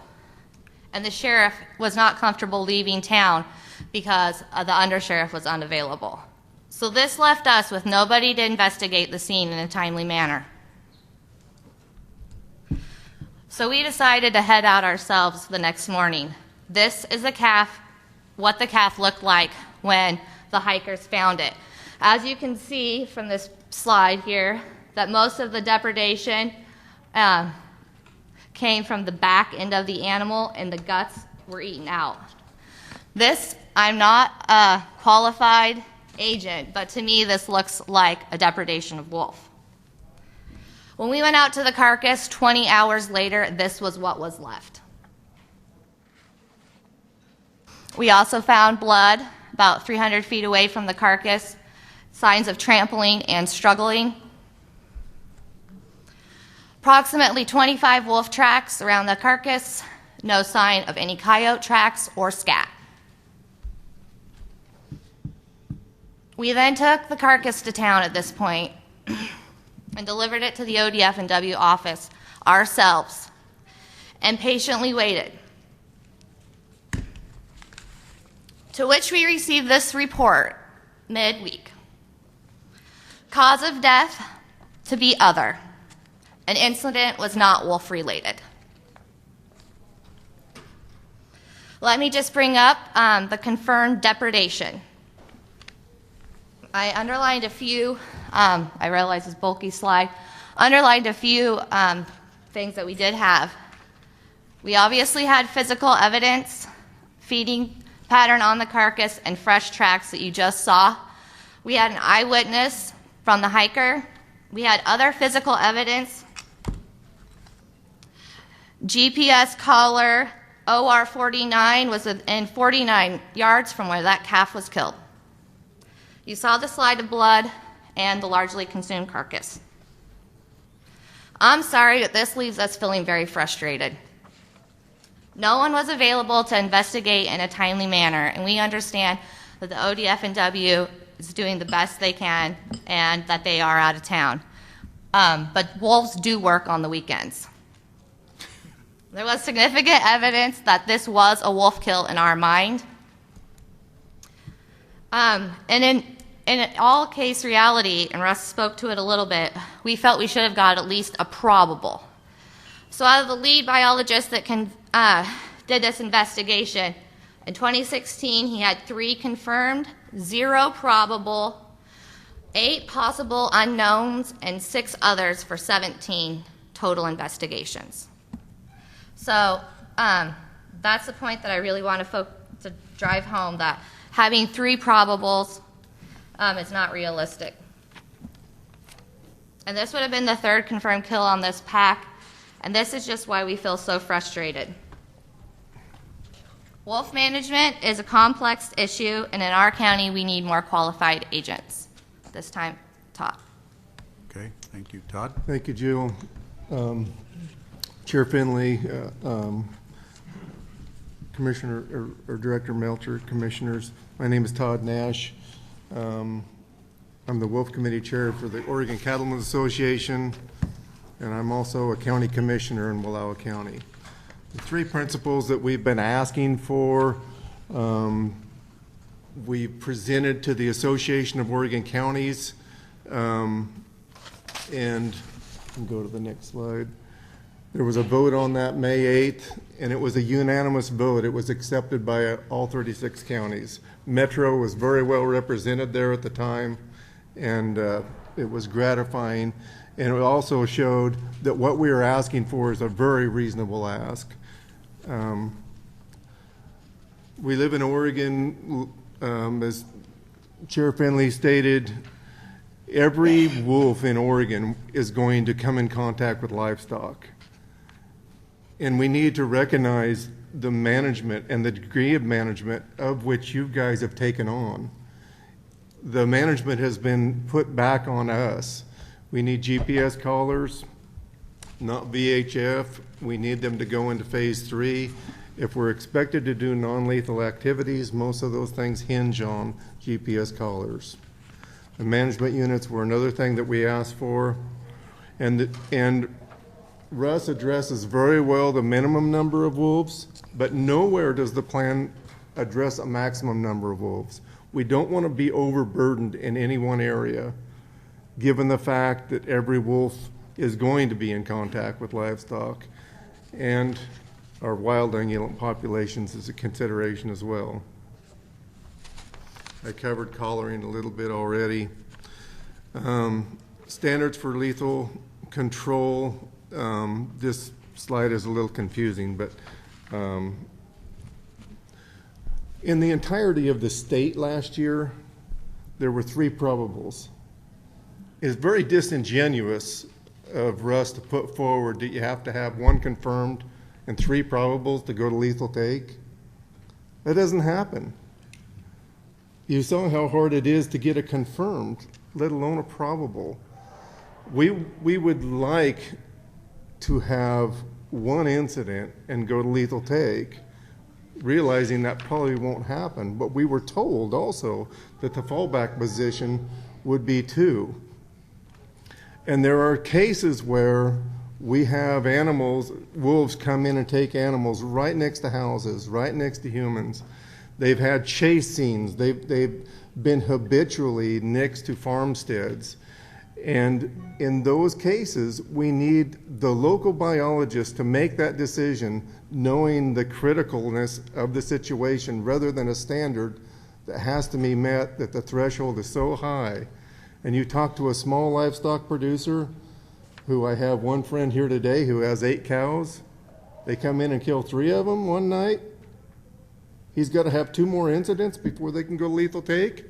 And the sheriff was not comfortable leaving town because the undersheriff was unavailable. So this left us with nobody to investigate the scene in a timely manner. So we decided to head out ourselves the next morning. This is the calf, what the calf looked like when the hikers found it. As you can see from this slide here, that most of the depredation came from the back end of the animal and the guts were eaten out. This, I'm not a qualified agent, but to me this looks like a depredation of wolf. When we went out to the carcass 20 hours later, this was what was left. We also found blood about 300 feet away from the carcass, signs of trampling and struggling. Approximately 25 wolf tracks around the carcass, no sign of any coyote tracks or scat. We then took the carcass to town at this point and delivered it to the ODFW office ourselves and patiently waited. To which we received this report midweek. Cause of death to be other. An incident was not wolf related. Let me just bring up the confirmed depredation. I underlined a few, I realize it's a bulky slide, underlined a few things that we did have. We obviously had physical evidence, feeding pattern on the carcass, and fresh tracks that you just saw. We had an eyewitness from the hiker. We had other physical evidence. GPS collar OR 49 was within 49 yards from where that calf was killed. You saw the slide of blood and the largely consumed carcass. I'm sorry, but this leaves us feeling very frustrated. No one was available to investigate in a timely manner, and we understand that the ODFW is doing the best they can and that they are out of town. But wolves do work on the weekends. There was significant evidence that this was a wolf kill in our mind. And in all case reality, and Russ spoke to it a little bit, we felt we should have got at least a probable. So out of the lead biologist that did this investigation, in 2016 he had 3 confirmed, 0 probable, 8 possible unknowns, and 6 others for 17 total investigations. So that's the point that I really want to drive home, that having 3 probables is not realistic. And this would have been the 3rd confirmed kill on this pack, and this is just why we feel so frustrated. Wolf management is a complex issue, and in our county, we need more qualified agents. This time, Todd. Okay, thank you. Todd? Thank you, Jill. Chair Finley, Commissioner or Director Melcher, Commissioners. My name is Todd Nash. I'm the Wolf Committee Chair for the Oregon Cattlemen's Association, and I'm also a County Commissioner in Wallowa County. The three principles that we've been asking for, we presented to the Association of Oregon Counties, and we'll go to the next slide. There was a vote on that May 8th, and it was a unanimous vote. It was accepted by all 36 counties. Metro was very well represented there at the time, and it was gratifying. And it also showed that what we are asking for is a very reasonable ask. We live in Oregon, as Chair Finley stated, every wolf in Oregon is going to come in contact with livestock. And we need to recognize the management and the degree of management of which you guys have taken on. The management has been put back on us. We need GPS collars, not VHF. We need them to go into phase 3. If we're expected to do non-lethal activities, most of those things hinge on GPS collars. The management units were another thing that we asked for. And Russ addresses very well the minimum number of wolves, but nowhere does the plan address a maximum number of wolves. We don't want to be overburdened in any one area, given the fact that every wolf is going to be in contact with livestock, and our wild ungulate populations is a consideration as well. I covered collaring a little bit already. Standards for lethal control. This slide is a little confusing, but in the entirety of the state last year, there were 3 probables. It's very disingenuous of Russ to put forward that you have to have 1 confirmed and 3 probables to go to lethal take. That doesn't happen. You saw how hard it is to get a confirmed, let alone a probable. We would like to have 1 incident and go to lethal take, realizing that probably won't happen. But we were told also that the fallback position would be 2. And there are cases where we have animals, wolves come in and take animals right next to houses, right next to humans. They've had chase scenes. They've been habitually next to farmsteads. And in those cases, we need the local biologist to make that decision, knowing the criticalness of the situation, rather than a standard that has to be met, that the threshold is so high. And you talk to a small livestock producer, who I have one friend here today who has 8 cows. They come in and kill 3 of them one night. He's got to have 2 more incidents before they can go lethal take.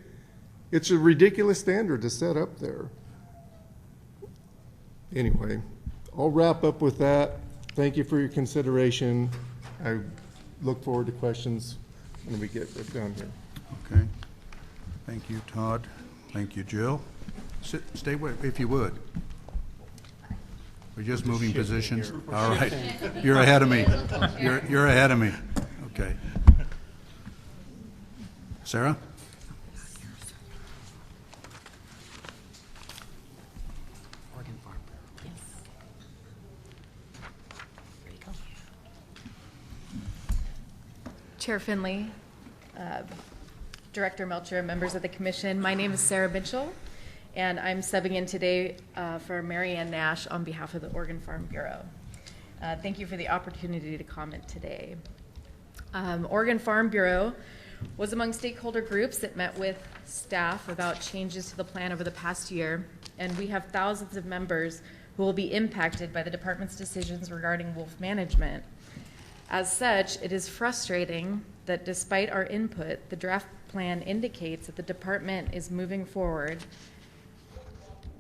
It's a ridiculous standard to set up there. Anyway, I'll wrap up with that. Thank you for your consideration. I look forward to questions when we get done here. Okay. Thank you, Todd. Thank you, Jill. Stay with, if you would. We're just moving positions. All right. You're ahead of me. You're ahead of me. Okay. Sarah? Chair Finley, Director Melcher, members of the Commission. My name is Sarah Mitchell, and I'm subbing in today for Mary Ann Nash on behalf of the Oregon Farm Bureau. Thank you for the opportunity to comment today. Oregon Farm Bureau was among stakeholder groups that met with staff about changes to the plan over the past year, and we have thousands of members who will be impacted by the department's decisions regarding wolf management. As such, it is frustrating that despite our input, the draft plan indicates that the department is moving forward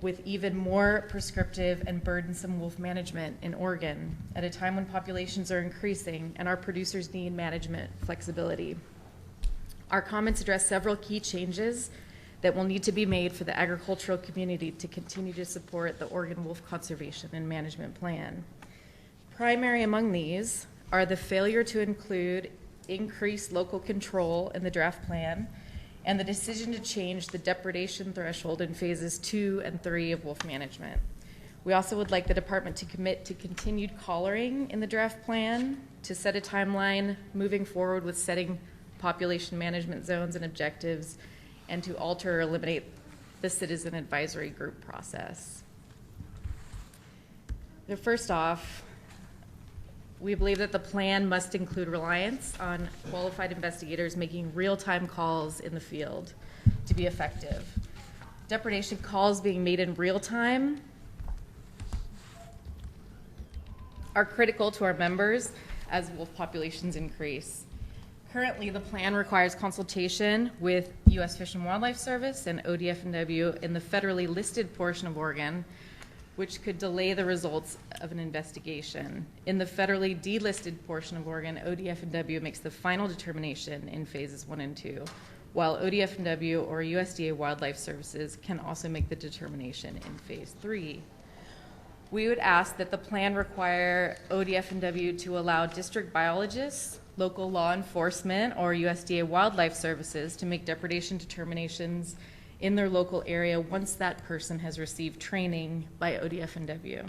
with even more prescriptive and burdensome wolf management in Oregon at a time when populations are increasing and our producers need management flexibility. Our comments address several key changes that will need to be made for the agricultural community to continue to support the Oregon Wolf Conservation and Management Plan. Primary among these are the failure to include increased local control in the draft plan and the decision to change the depredation threshold in phases 2 and 3 of wolf management. We also would like the department to commit to continued collaring in the draft plan, to set a timeline moving forward with setting population management zones and objectives, and to alter or eliminate the citizen advisory group process. So first off, we believe that the plan must include reliance on qualified investigators making real-time calls in the field to be effective. Depredation calls being made in real time are critical to our members as wolf populations increase. Currently, the plan requires consultation with U.S. Fish and Wildlife Service and ODFW in the federally listed portion of Oregon, which could delay the results of an investigation. In the federally delisted portion of Oregon, ODFW makes the final determination in phases 1 and 2, while ODFW or USDA Wildlife Services can also make the determination in phase 3. We would ask that the plan require ODFW to allow district biologists, local law enforcement, or USDA Wildlife Services to make depredation determinations in their local area once that person has received training by ODFW.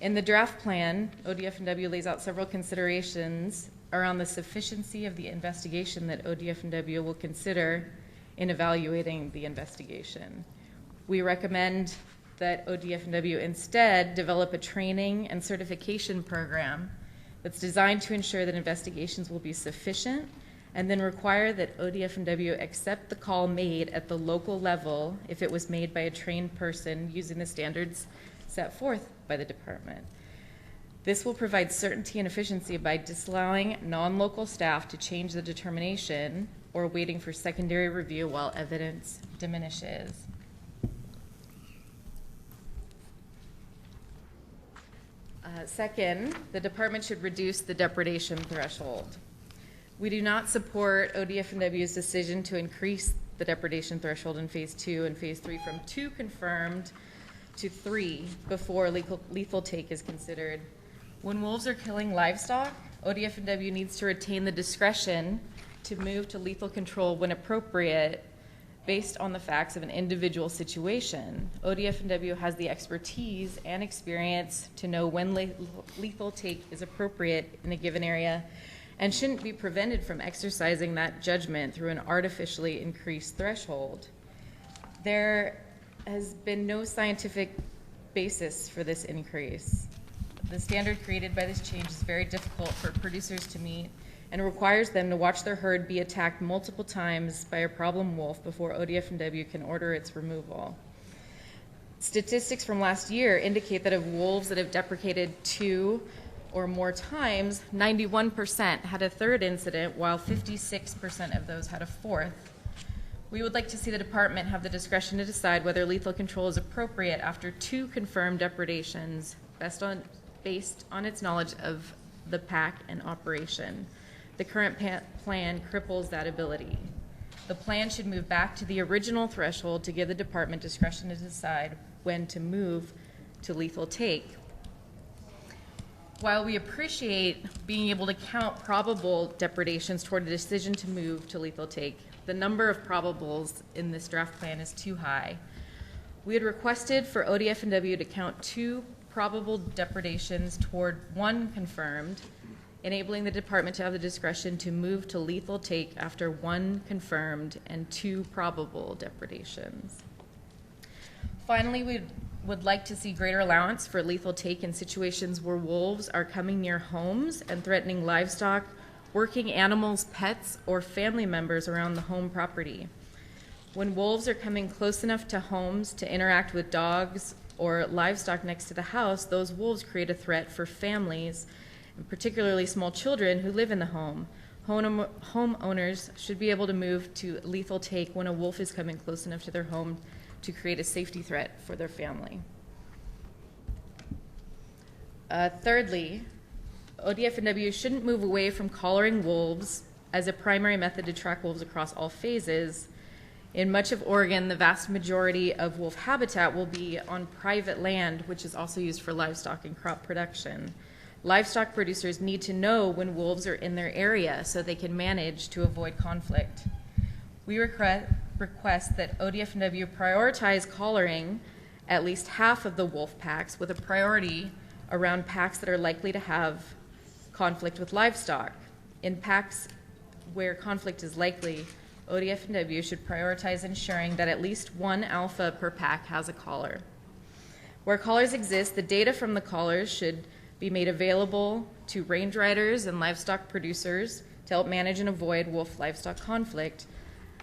In the draft plan, ODFW lays out several considerations around the sufficiency of the investigation that ODFW will consider in evaluating the investigation. We recommend that ODFW instead develop a training and certification program that's designed to ensure that investigations will be sufficient, and then require that ODFW accept the call made at the local level if it was made by a trained person using the standards set forth by the department. This will provide certainty and efficiency by disallowing non-local staff to change the determination or waiting for secondary review while evidence diminishes. Second, the department should reduce the depredation threshold. We do not support ODFW's decision to increase the depredation threshold in phase 2 and phase 3 from 2 confirmed to 3 before lethal take is considered. When wolves are killing livestock, ODFW needs to retain the discretion to move to lethal control when appropriate based on the facts of an individual situation. ODFW has the expertise and experience to know when lethal take is appropriate in a given area and shouldn't be prevented from exercising that judgment through an artificially increased threshold. There has been no scientific basis for this increase. The standard created by this change is very difficult for producers to meet and requires them to watch their herd be attacked multiple times by a problem wolf before ODFW can order its removal. Statistics from last year indicate that of wolves that have deprecated 2 or more times, 91% had a third incident, while 56% of those had a fourth. We would like to see the department have the discretion to decide whether lethal control is appropriate after 2 confirmed depredations based on its knowledge of the pack and operation. The current plan cripples that ability. The plan should move back to the original threshold to give the department discretion to decide when to move to lethal take. While we appreciate being able to count probable depredations toward a decision to move to lethal take, the number of probables in this draft plan is too high. We had requested for ODFW to count 2 probable depredations toward 1 confirmed, enabling the department to have the discretion to move to lethal take after 1 confirmed and 2 probable depredations. Finally, we would like to see greater allowance for lethal take in situations where wolves are coming near homes and threatening livestock, working animals, pets, or family members around the home property. When wolves are coming close enough to homes to interact with dogs or livestock next to the house, those wolves create a threat for families, and particularly small children who live in the home. Homeowners should be able to move to lethal take when a wolf is coming close enough to their home to create a safety threat for their family. Thirdly, ODFW shouldn't move away from collaring wolves as a primary method to track wolves across all phases. In much of Oregon, the vast majority of wolf habitat will be on private land, which is also used for livestock and crop production. Livestock producers need to know when wolves are in their area so they can manage to avoid conflict. We request that ODFW prioritize collaring at least half of the wolf packs with a priority around packs that are likely to have conflict with livestock. In packs where conflict is likely, ODFW should prioritize ensuring that at least one alpha per pack has a collar. Where collars exist, the data from the collars should be made available to range riders and livestock producers to help manage and avoid wolf-livestock conflict.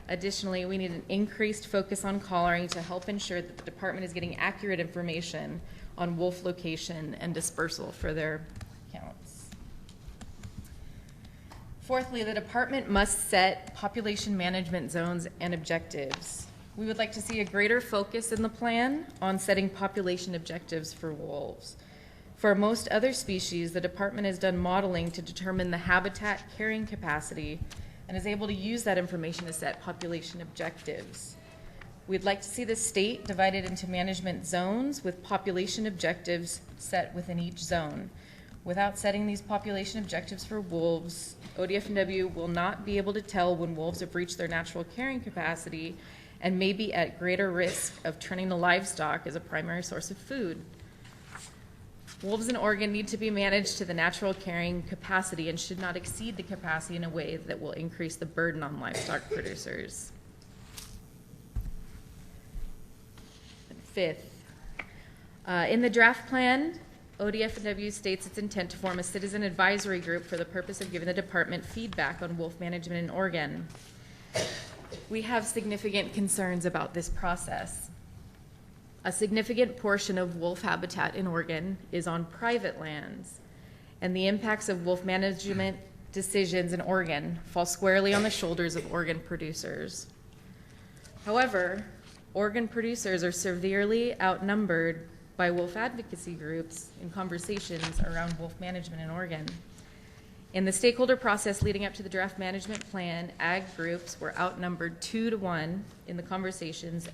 Additionally, we need an increased focus on collaring to help ensure that the department is getting accurate information on wolf location and dispersal for their counts. Fourthly, the department must set population management zones and objectives. We would like to see a greater focus in the plan on setting population objectives for wolves. For most other species, the department has done modeling to determine the habitat carrying capacity and is able to use that information to set population objectives. We'd like to see the state divided into management zones with population objectives set within each zone. Without setting these population objectives for wolves, ODFW will not be able to tell when wolves have reached their natural carrying capacity and may be at greater risk of turning to livestock as a primary source of food. Wolves in Oregon need to be managed to the natural carrying capacity and should not exceed the capacity in a way that will increase the burden on livestock producers. Fifth, in the draft plan, ODFW states its intent to form a citizen advisory group for the purpose of giving the department feedback on wolf management in Oregon. We have significant concerns about this process. A significant portion of wolf habitat in Oregon is on private lands, and the impacts of wolf management decisions in Oregon fall squarely on the shoulders of Oregon producers. However, Oregon producers are severely outnumbered by wolf advocacy groups in conversations around wolf management in Oregon. In the stakeholder process leading up to the draft management plan, ag groups were outnumbered 2-to-1 in the conversations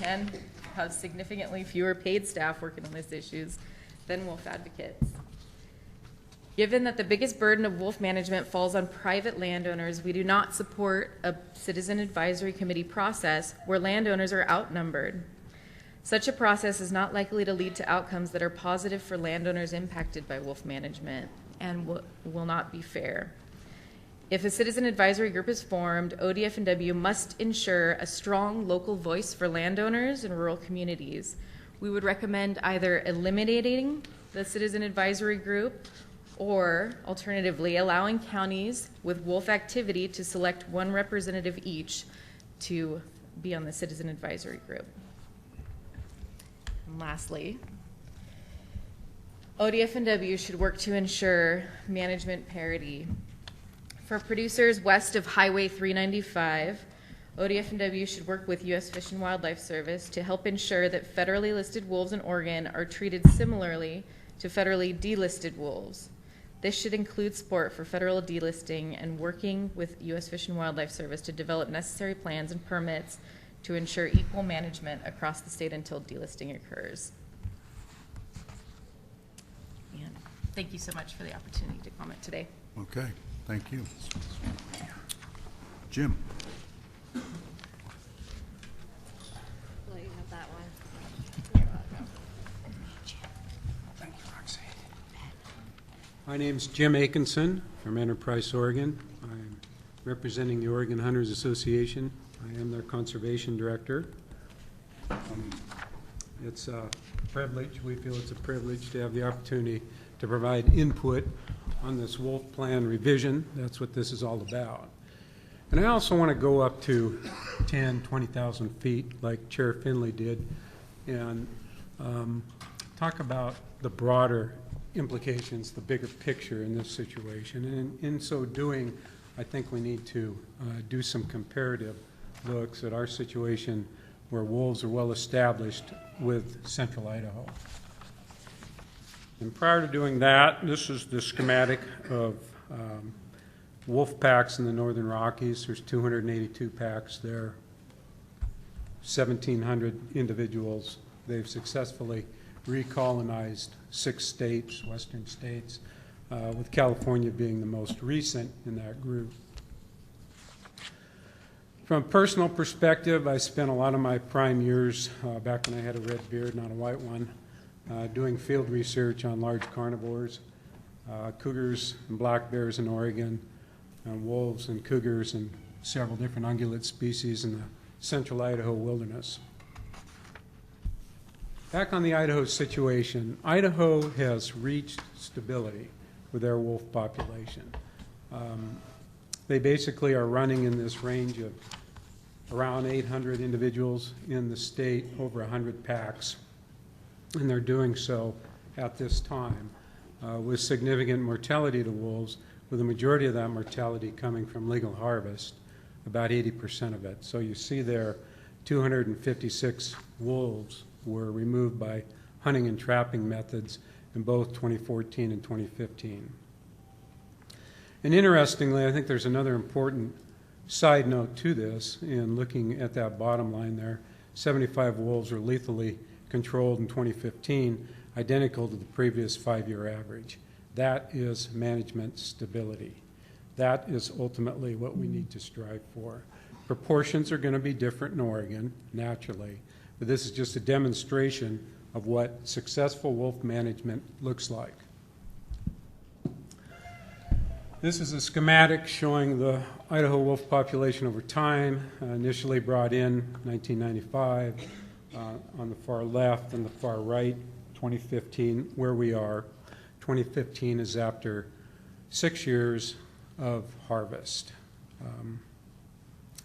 and have significantly fewer paid staff working on these issues than wolf advocates. Given that the biggest burden of wolf management falls on private landowners, we do not support a citizen advisory committee process where landowners are outnumbered. Such a process is not likely to lead to outcomes that are positive for landowners impacted by wolf management and will not be fair. If a citizen advisory group is formed, ODFW must ensure a strong local voice for landowners in rural communities. We would recommend either eliminating the citizen advisory group or, alternatively, allowing counties with wolf activity to select one representative each to be on the citizen advisory group. And lastly, ODFW should work to ensure management parity. For producers west of Highway 395, ODFW should work with U.S. Fish and Wildlife Service to help ensure that federally listed wolves in Oregon are treated similarly to federally delisted wolves. This should include support for federal delisting and working with U.S. Fish and Wildlife Service to develop necessary plans and permits to ensure equal management across the state until delisting occurs. And thank you so much for the opportunity to comment today. Okay, thank you. Jim. Well, you have that one. Thank you, Roxanne. My name's Jim Akinson from Enterprise, Oregon. I'm representing the Oregon Hunters Association. I am their conservation director. It's a privilege, we feel it's a privilege to have the opportunity to provide input on this wolf plan revision. That's what this is all about. And I also want to go up to 10, 20,000 feet like Chair Finley did and talk about the broader implications, the bigger picture in this situation. And in so doing, I think we need to do some comparative looks at our situation where wolves are well established with central Idaho. And prior to doing that, this is the schematic of wolf packs in the Northern Rockies. There's 282 packs there, 1,700 individuals. They've successfully recolonized 6 states, western states, with California being the most recent in that group. From a personal perspective, I spent a lot of my prime years, back when I had a red beard, not a white one, doing field research on large carnivores, cougars and black bears in Oregon, wolves and cougars and several different ungulate species in the central Idaho wilderness. Back on the Idaho situation, Idaho has reached stability with their wolf population. They basically are running in this range of around 800 individuals in the state, over 100 packs, and they're doing so at this time with significant mortality to wolves, with the majority of that mortality coming from legal harvest, about 80% of it. So you see there 256 wolves were removed by hunting and trapping methods in both 2014 and 2015. And interestingly, I think there's another important side note to this in looking at that bottom line there. 75 wolves were lethally controlled in 2015, identical to the previous 5-year average. That is management stability. That is ultimately what we need to strive for. Proportions are going to be different in Oregon, naturally, but this is just a demonstration of what successful wolf management looks like. This is a schematic showing the Idaho wolf population over time, initially brought in 1995, on the far left and the far right, 2015, where we are. 2015 is after 6 years of harvest.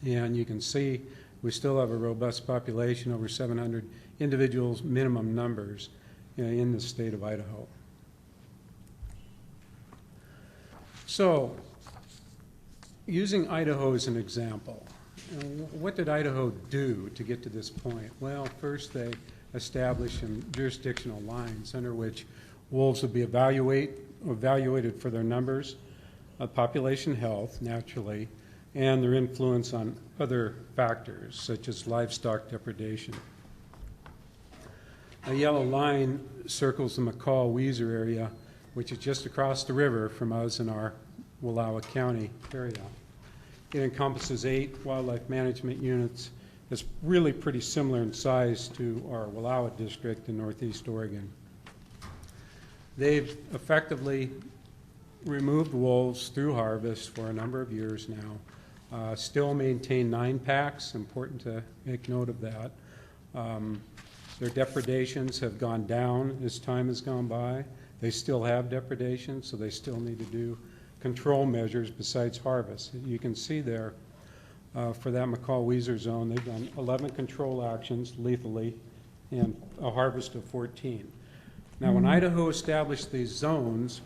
And you can see we still have a robust population, over 700 individuals, minimum numbers, in the state of Idaho. So, using Idaho as an example, what did Idaho do to get to this point? Well, first they established some jurisdictional lines under which wolves would be evaluated for their numbers, population health, naturally, and their influence on other factors, such as livestock depredation. A yellow line circles the McCall-Weiser area, which is just across the river from us in our Wallowa County area. It encompasses 8 wildlife management units. It's really pretty similar in size to our Wallowa district in northeast Oregon. They've effectively removed wolves through harvest for a number of years now. Still maintain 9 packs, important to make note of that. Their depredations have gone down as time has gone by. They still have depredations, so they still need to do control measures besides harvest. You can see there for that McCall-Weiser zone, they've done 11 control actions lethally and a harvest of 14. Now, when Idaho established these zones,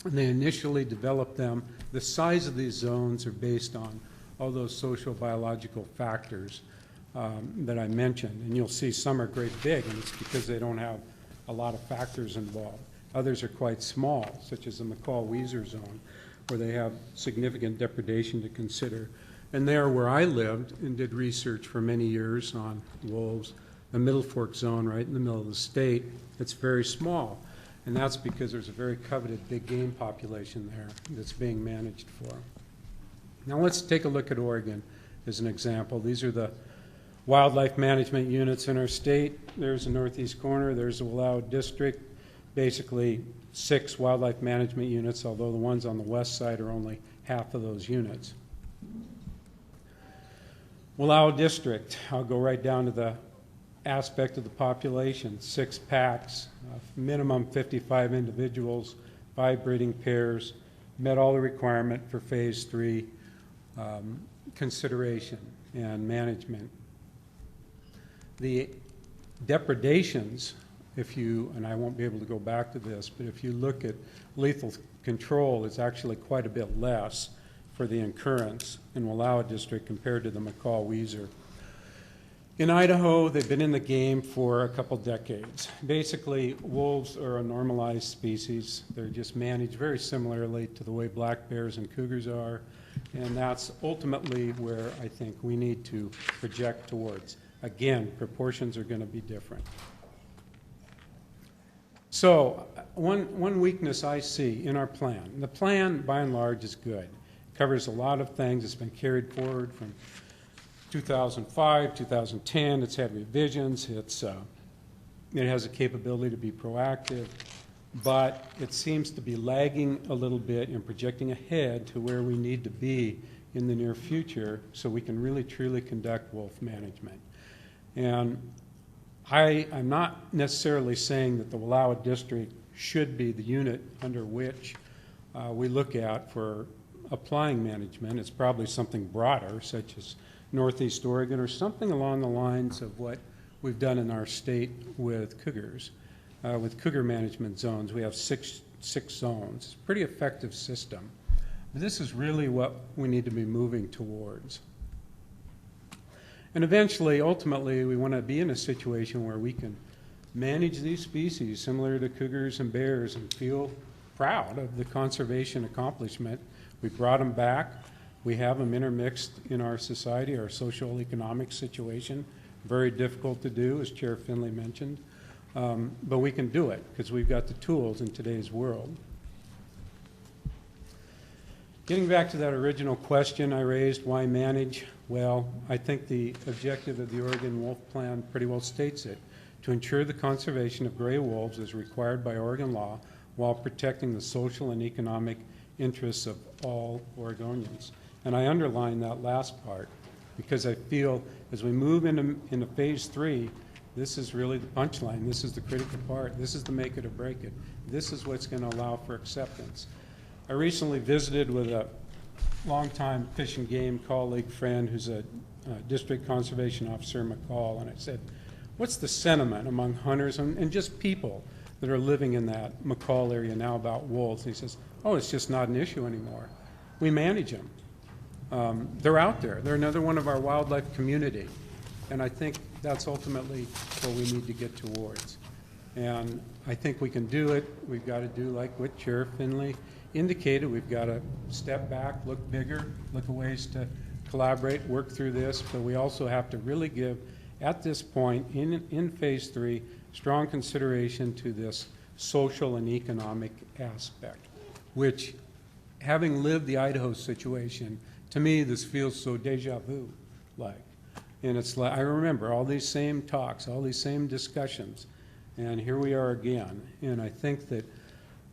and they initially developed them, the size of these zones are based on all those social biological factors that I mentioned. And you'll see some are great big, and it's because they don't have a lot of factors involved. Others are quite small, such as the McCall-Weiser zone, where they have significant depredation to consider. And there where I lived and did research for many years on wolves, the Middle Fork zone right in the middle of the state, it's very small. And that's because there's a very coveted big game population there that's being managed for. Now let's take a look at Oregon as an example. These are the wildlife management units in our state. There's the northeast corner, there's the Wallowa district, basically 6 wildlife management units, although the ones on the west side are only half of those units. Wallowa district, I'll go right down to the aspect of the population, 6 packs, minimum 55 individuals, 5 breeding pairs, met all the requirement for phase 3 consideration and management. The depredations, if you, and I won't be able to go back to this, but if you look at lethal control, it's actually quite a bit less for the occurrence in Wallowa district compared to the McCall-Weiser. In Idaho, they've been in the game for a couple decades. Basically, wolves are a normalized species. They're just managed very similarly to the way black bears and cougars are, and that's ultimately where I think we need to project towards. Again, proportions are going to be different. So, one weakness I see in our plan, the plan by and large is good. It covers a lot of things. It's been carried forward from 2005, 2010, it's had revisions, it has a capability to be proactive, but it seems to be lagging a little bit in projecting ahead to where we need to be in the near future so we can really truly conduct wolf management. And I'm not necessarily saying that the Wallowa District should be the unit under which we look at for applying management. It's probably something broader, such as Northeast Oregon, or something along the lines of what we've done in our state with cougars. With cougar management zones, we have six zones. It's a pretty effective system. But this is really what we need to be moving towards. And eventually, ultimately, we want to be in a situation where we can manage these species similar to cougars and bears and feel proud of the conservation accomplishment. We brought them back. We have them intermixed in our society, our social economic situation. Very difficult to do, as Chair Finley mentioned. But we can do it because we've got the tools in today's world. Getting back to that original question I raised, why manage? Well, I think the objective of the Oregon Wolf Plan pretty well states it, to ensure the conservation of gray wolves as required by Oregon law while protecting the social and economic interests of all Oregonians. And I underline that last part because I feel as we move into phase 3, this is really the punchline. This is the critical part. This is the make it or break it. This is what's going to allow for acceptance. I recently visited with a longtime Fish and Game colleague friend who's a district conservation officer in McCall, and I said, what's the sentiment among hunters and just people that are living in that McCall area now about wolves? And he says, oh, it's just not an issue anymore. We manage them. They're out there. They're another one of our wildlife community. And I think that's ultimately what we need to get towards. And I think we can do it. We've got to do like what Chair Finley indicated. We've got to step back, look bigger, look at ways to collaborate, work through this. But we also have to really give, at this point, in phase 3, strong consideration to this social and economic aspect, which, having lived the Idaho situation, to me, this feels so deja vu-like. And it's like, I remember all these same talks, all these same discussions, and here we are again. And I think that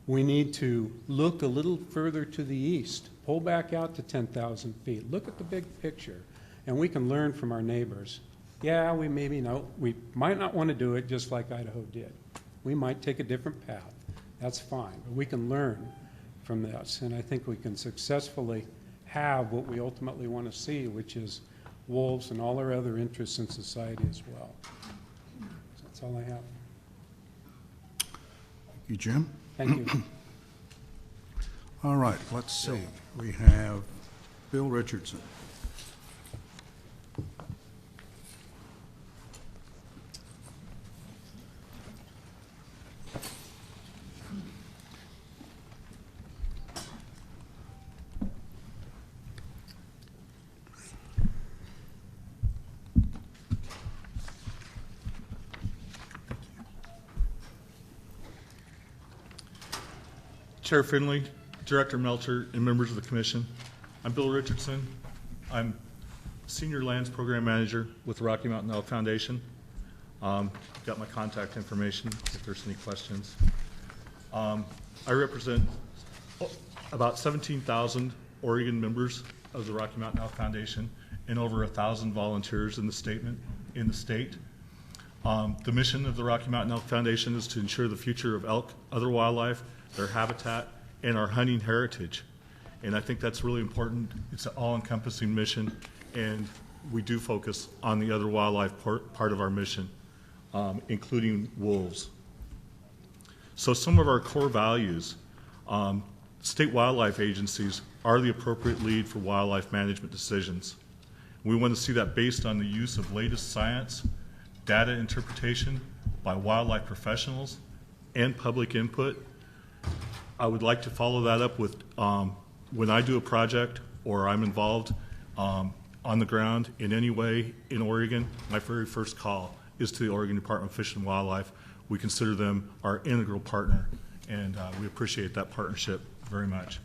we need to look a little further to the east, pull back out to 10,000 feet, look at the big picture, and we can learn from our neighbors. Yeah, we might not want to do it just like Idaho did. We might take a different path. That's fine, but we can learn from this, and I think we can successfully have what we ultimately want to see, which is wolves and all our other interests in society as well. So that's all I have. Thank you, Jim. Thank you. All right, let's see. We have Bill Richardson. Chair Finley, Director Melcher, and members of the Commission. I'm Bill Richardson. I'm Senior Lands Program Manager with the Rocky Mountain Elk Foundation. Got my contact information if there's any questions. I represent about 17,000 Oregon members of the Rocky Mountain Elk Foundation and over 1,000 volunteers in the state. The mission of the Rocky Mountain Elk Foundation is to ensure the future of elk, other wildlife, their habitat, and our hunting heritage. And I think that's really important. It's an all-encompassing mission, and we do focus on the other wildlife part of our mission, including wolves. So some of our core values, state wildlife agencies are the appropriate lead for wildlife management decisions. We want to see that based on the use of latest science, data interpretation by wildlife professionals, and public input. I would like to follow that up with, when I do a project or I'm involved on the ground in any way in Oregon, my very first call is to the Oregon Department of Fish and Wildlife. We consider them our integral partner, and we appreciate that partnership very much.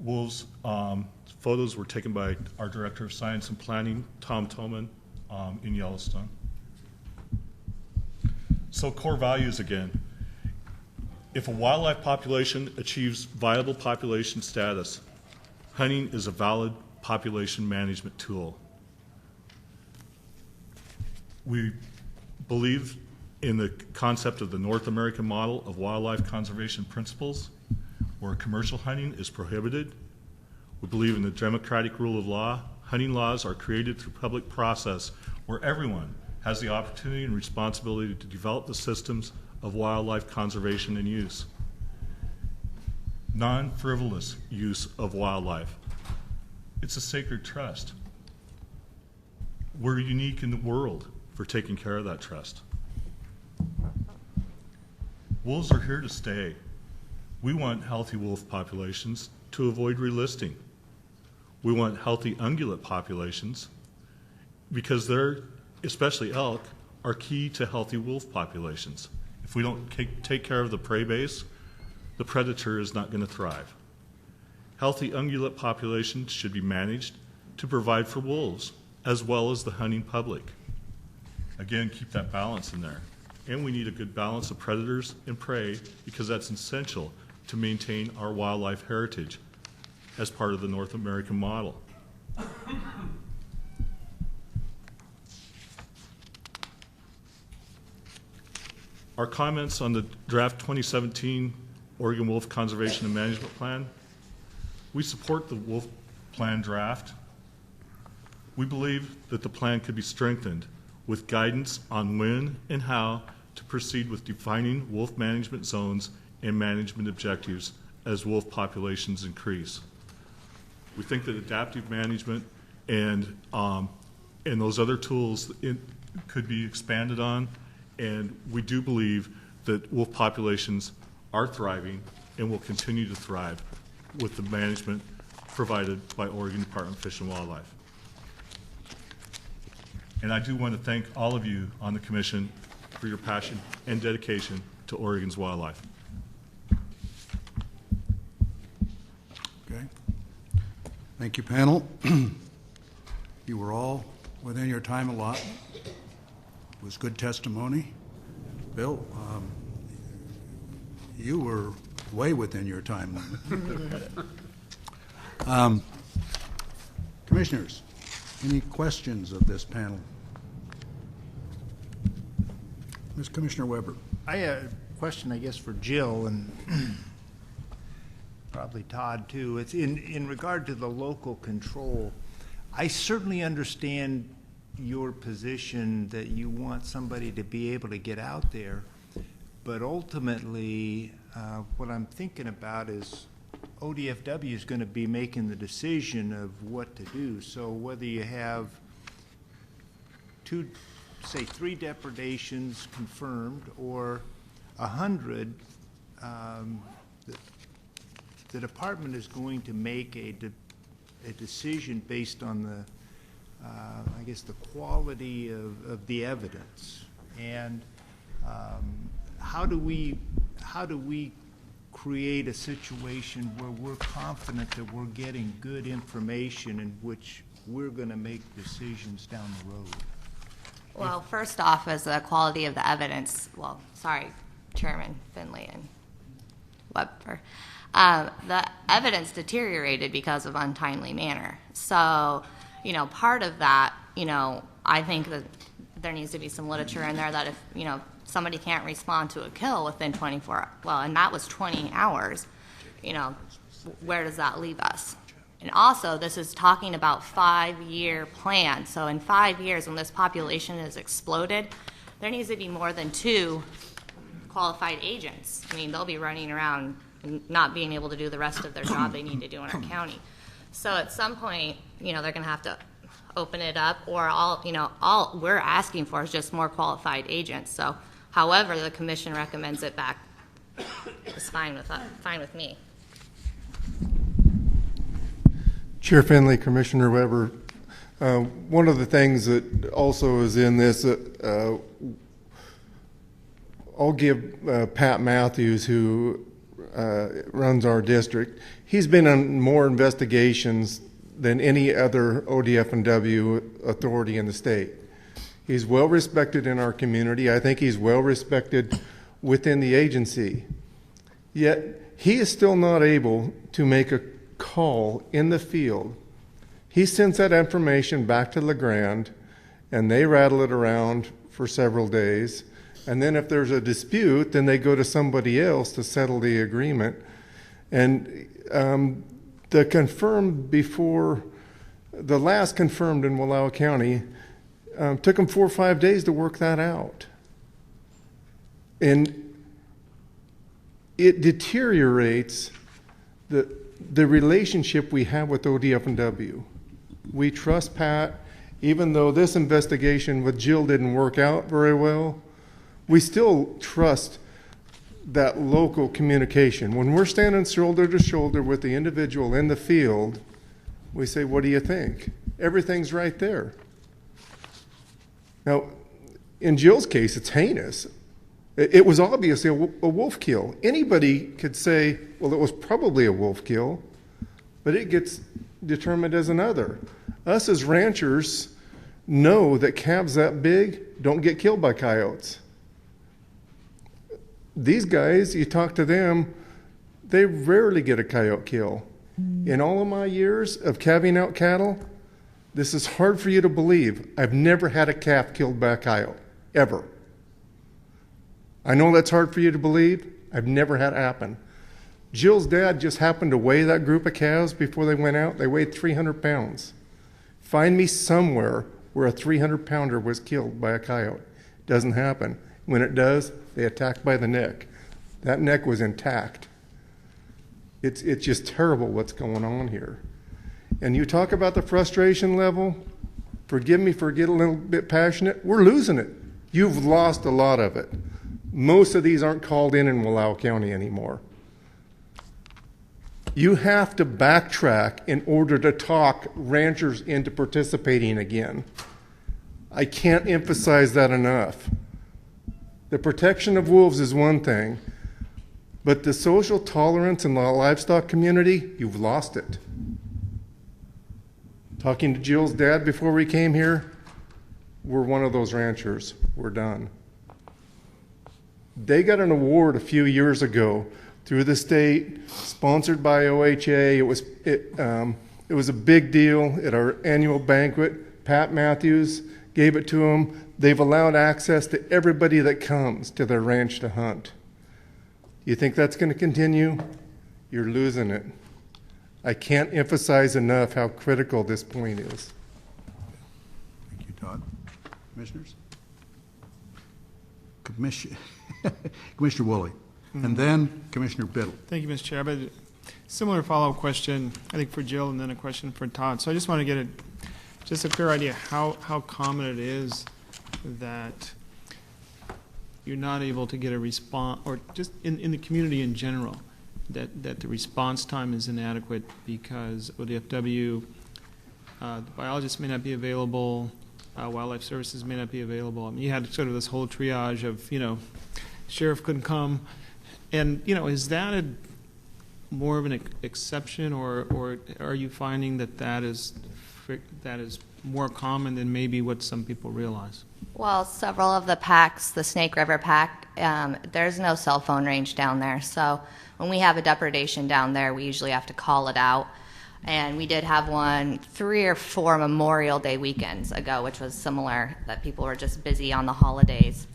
Wolves photos were taken by our Director of Science and Planning, Tom Toman, in Yellowstone. So core values again. If a wildlife population achieves viable population status, hunting is a valid population management tool. We believe in the concept of the North American model of wildlife conservation principles, where commercial hunting is prohibited. We believe in the democratic rule of law. Hunting laws are created through public process where everyone has the opportunity and responsibility to develop the systems of wildlife conservation and use. Non-frivolous use of wildlife. It's a sacred trust. We're unique in the world for taking care of that trust. Wolves are here to stay. We want healthy wolf populations to avoid relisting. We want healthy ungulate populations because they're, especially elk, are key to healthy wolf populations. If we don't take care of the prey base, the predator is not going to thrive. Healthy ungulate populations should be managed to provide for wolves as well as the hunting public. Again, keep that balance in there. And we need a good balance of predators and prey because that's essential to maintain our wildlife heritage as part of the North American model. Our comments on the draft 2017 Oregon Wolf Conservation and Management Plan. We support the wolf plan draft. We believe that the plan could be strengthened with guidance on when and how to proceed with defining wolf management zones and management objectives as wolf populations increase. We think that adaptive management and those other tools could be expanded on, and we do believe that wolf populations are thriving and will continue to thrive with the management provided by Oregon Department of Fish and Wildlife. And I do want to thank all of you on the Commission for your passion and dedication to Oregon's wildlife. Okay. Thank you, panel. You were all within your time allotted. It was good testimony. Bill, you were way within your time limit. Commissioners, any questions of this panel? Ms. Commissioner Weber. I have a question, I guess, for Jill and probably Todd too. It's in regard to the local control. I certainly understand your position that you want somebody to be able to get out there, but ultimately what I'm thinking about is ODFW is going to be making the decision of what to do. So whether you have say 3 depredations confirmed or 100, the department is going to make a decision based on the I guess the quality of the evidence. And how do we create a situation where we're confident that we're getting good information in which we're going to make decisions down the road? Well, first off, is the quality of the evidence. Well, sorry, Chairman Finley and Weber. The evidence deteriorated because of untimely manner. So, part of that, I think that there needs to be some literature in there that if, somebody can't respond to a kill within 24, and that was 20 hours, where does that leave us? And also, this is talking about 5-year plan. So in 5 years, when this population has exploded, there needs to be more than 2 qualified agents. I mean, they'll be running around and not being able to do the rest of their job they need to do in our county. So at some point, they're going to have to open it up, or all we're asking for is just more qualified agents. So however the commission recommends it back is fine with me. Chair Finley, Commissioner Weber, one of the things that also is in this, I'll give Pat Matthews, who runs our district, he's been on more investigations than any other ODFW authority in the state. He's well respected in our community. I think he's well respected within the agency. Yet he is still not able to make a call in the field. He sends that information back to LeGrand, and they rattle it around for several days. And then if there's a dispute, then they go to somebody else to settle the agreement. And the last confirmed in Wallowa County, took them 4 or 5 days to work that out. And it deteriorates the relationship we have with ODFW. We trust Pat, even though this investigation with Jill didn't work out very well, we still trust that local communication. When we're standing shoulder to shoulder with the individual in the field, we say, what do you think? Everything's right there. Now, in Jill's case, it's heinous. It was obviously a wolf kill. Anybody could say, well, it was probably a wolf kill, but it gets determined as another. Us as ranchers know that calves that big don't get killed by coyotes. These guys, you talk to them, they rarely get a coyote kill. In all of my years of calving out cattle, this is hard for you to believe. I've never had a calf killed by a coyote, ever. I know that's hard for you to believe. I've never had it happen. Jill's dad just happened to weigh that group of calves before they went out. They weighed 300 pounds. Find me somewhere where a 300-pounder was killed by a coyote. Doesn't happen. When it does, they attack by the neck. That neck was intact. It's just terrible what's going on here. And you talk about the frustration level, forgive me for getting a little bit passionate, we're losing it. You've lost a lot of it. Most of these aren't called in Wallowa County anymore. You have to backtrack in order to talk ranchers into participating again. I can't emphasize that enough. The protection of wolves is one thing, but the social tolerance in the livestock community, you've lost it. Talking to Jill's dad before we came here, we're one of those ranchers. We're done. They got an award a few years ago through the state, sponsored by OHA. It was a big deal at our annual banquet. Pat Matthews gave it to them. They've allowed access to everybody that comes to their ranch to hunt. You think that's going to continue? You're losing it. I can't emphasize enough how critical this point is. Thank you, Todd. Commissioners? Commissioner Woolley, and then Commissioner Biddle. Thank you, Mr. Chair. But similar follow-up question, I think, for Jill, and then a question for Todd. So I just want to get just a clear idea how common it is that you're not able to get a response, or just in the community in general, that the response time is inadequate because ODFW, the biologists may not be available, wildlife services may not be available. I mean, you had sort of this whole triage of, sheriff couldn't come. And, is that more of an exception, or are you finding that is more common than maybe what some people realize? Well, several of the packs, the Snake River pack, there's no cell phone range down there. So when we have a depredation down there, we usually have to call it out. And we did have one 3 or 4 Memorial Day weekends ago, which was similar, that people were just busy on the holidays,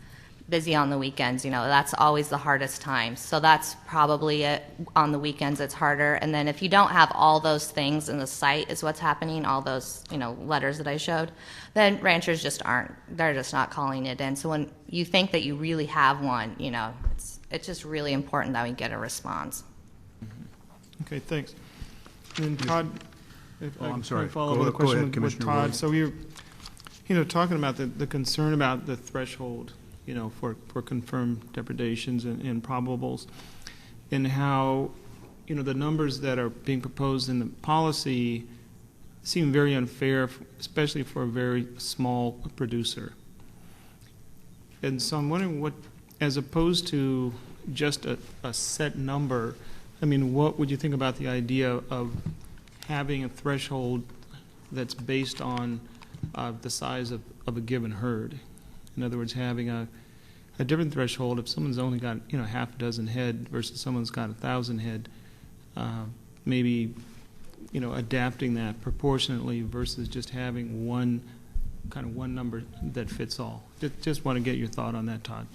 busy on the weekends. That's always the hardest time. So that's probably it. On the weekends, it's harder. And then if you don't have all those things in the site is what's happening, all those, letters that I showed, then ranchers just they're just not calling it in. So when you think that you really have one, it's just really important that we get a response. Okay, thanks. And then Todd, If Oh, I I'm can sorry. follow Go up with a question ahead, with Commissioner Todd. Williams. So you're talking about the concern about the threshold, for confirmed depredations and probables, and how, the numbers that are being proposed in the policy seem very unfair, especially for a very small producer. And so I'm wondering what, as opposed to just a set number, what would you think about the idea of having a threshold that's based on the size of a given herd? In other words, having a different threshold if someone's only got half a dozen head versus someone's got 1,000 head, maybe adapting that proportionately versus just having one number that fits all. Just want to get your thought on that, Todd.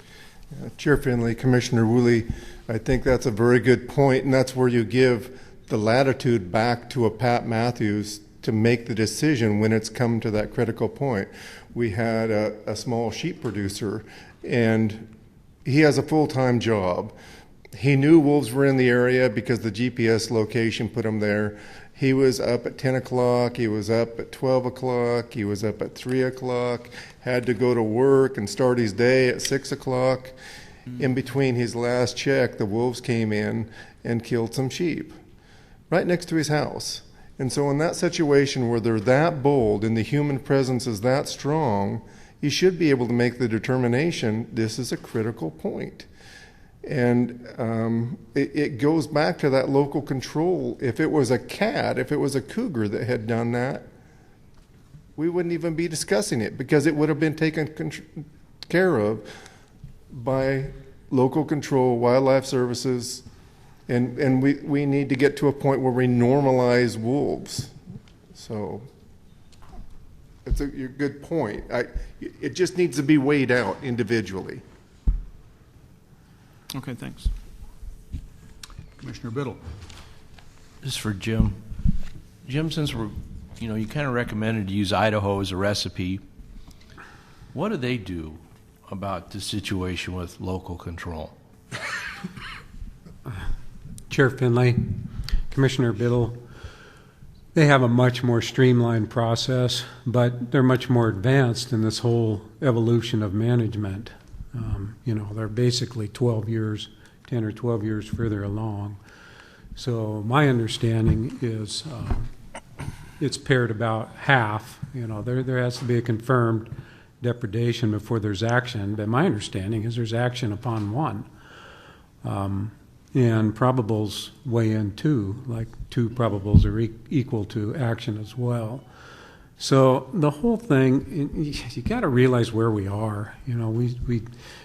Chair Finley, Commissioner Woolley, I think that's a very good point, and that's where you give the latitude back to a Pat Matthews to make the decision when it's come to that critical point. We had a small sheep producer, and he has a full-time job. He knew wolves were in the area because the GPS location put him there. He was up at 10 o'clock, he was up at 12 o'clock, he was up at 3 o'clock, had to go to work and start his day at 6 o'clock. In between his last check, the wolves came in and killed some sheep right next to his house. And so in that situation where they're that bold and the human presence is that strong, you should be able to make the determination this is a critical point. And it goes back to that local control. If it was a cat, if it was a cougar that had done that, we wouldn't even be discussing it because it would have been taken care of by local control, wildlife services, and we need to get to a point where we normalize wolves. So it's a good point. It just needs to be weighed out individually. Okay, thanks. Commissioner Biddle. This is for Jim. Jim, since you kind of recommended to use Idaho as a recipe, what do they do about the situation with local control? Chair Finley, Commissioner Biddle, they have a much more streamlined process, but they're much more advanced in this whole evolution of management. They're basically 10 or 12 years further along. So my understanding is it's paired about half. There has to be a confirmed depredation before there's action, but my understanding is there's action upon one. And probables weigh in too, like 2 probables are equal to action as well. So the whole thing, you got to realize where we are. We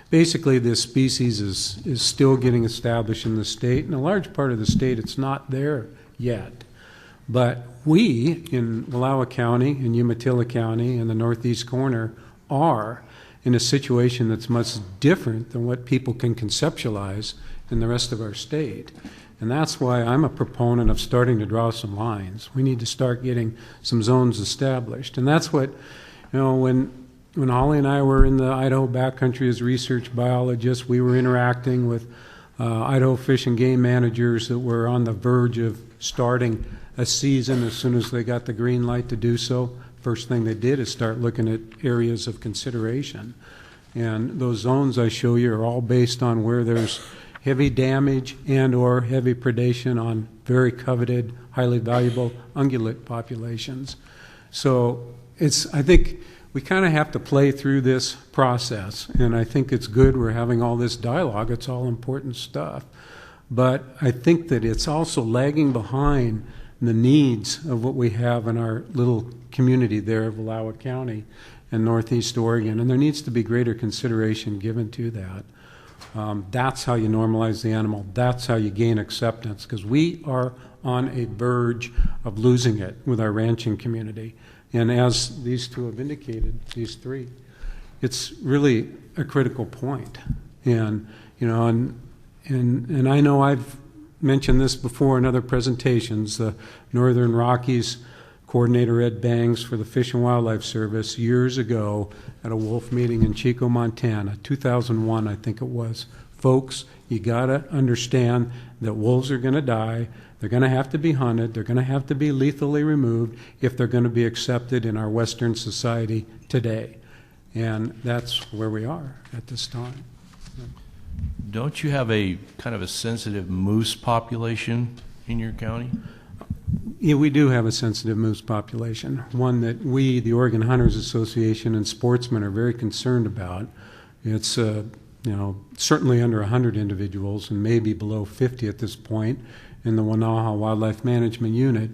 basically this species is still getting established in the state. In a large part of the state, it's not there yet. But we in Wallowa County, in Umatilla County, in the northeast corner, are in a situation that's much different than what people can conceptualize in the rest of our state. And that's why I'm a proponent of starting to draw some lines. We need to start getting some zones established. And that's what, when Holly and I were in the Idaho backcountry as research biologists, we were interacting with Idaho Fish and Game managers that were on the verge of starting a season as soon as they got the green light to do so. First thing they did is start looking at areas of consideration. And those zones I show you are all based on where there's heavy damage and or heavy predation on very coveted, highly valuable ungulate populations. So I think we kind of have to play through this process, and I think it's good we're having all this dialogue. It's all important stuff. But I think that it's also lagging behind the needs of what we have in our little community there of Wallowa County and Northeast Oregon, and there needs to be greater consideration given to that. That's how you normalize the animal. That's how you gain acceptance, because we are on a verge of losing it with our ranching community. And as these two have indicated, these three, it's really a critical point. And I know I've mentioned this before in other presentations. The Northern Rockies coordinator Ed Bangs for the Fish and Wildlife Service years ago at a wolf meeting in Chico, Montana, 2001, I think it was. Folks, you got to understand that wolves are going to die. They're going to have to be hunted. They're going to have to be lethally removed if they're going to be accepted in our Western society today. And that's where we are at this time. Don't you have a kind of a sensitive moose population in your county? Yeah, we do have a sensitive moose population, one that we, the Oregon Hunters Association and sportsmen, are very concerned about. It's certainly under 100 individuals and maybe below 50 at this point in the Wanaha Wildlife Management Unit.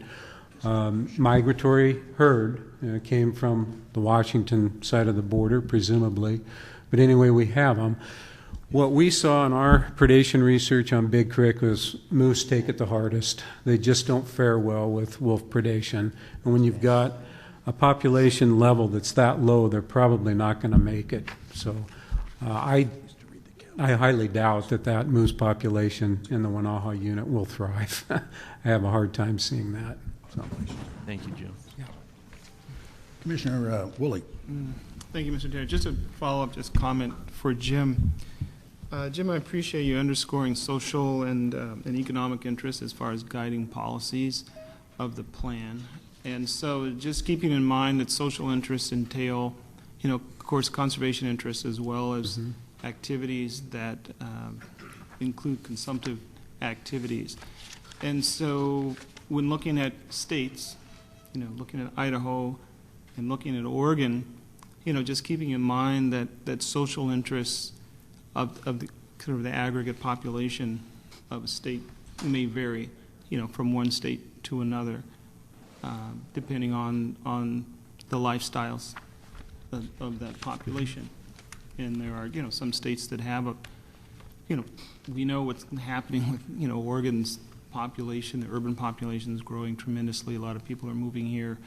Migratory herd came from the Washington side of the border, presumably. But anyway, we have them. What we saw in our predation research on Big Creek was moose take it the hardest. They just don't fare well with wolf predation. And when you've got a population level that's that low, they're probably not going to make it. So I highly doubt that moose population in the Wanaha unit will thrive. I have a hard time seeing that. So. Thank you, Jim. Yeah. Commissioner Woolley. Thank you, Mr. Chair. Just a follow-up, just comment for Jim. Jim, I appreciate you underscoring social and economic interests as far as guiding policies of the plan. And so just keeping in mind that social interests entail, of course, conservation interests as well as activities that include consumptive activities. And so when looking at states, looking at Idaho and looking at Oregon, just keeping in mind that social interests of the kind of the aggregate population of a state may vary, from one state to another, depending on the lifestyles of that population. And there are, some states that have we know what's happening with, Oregon's population, the urban population is growing tremendously. A lot of people are moving here.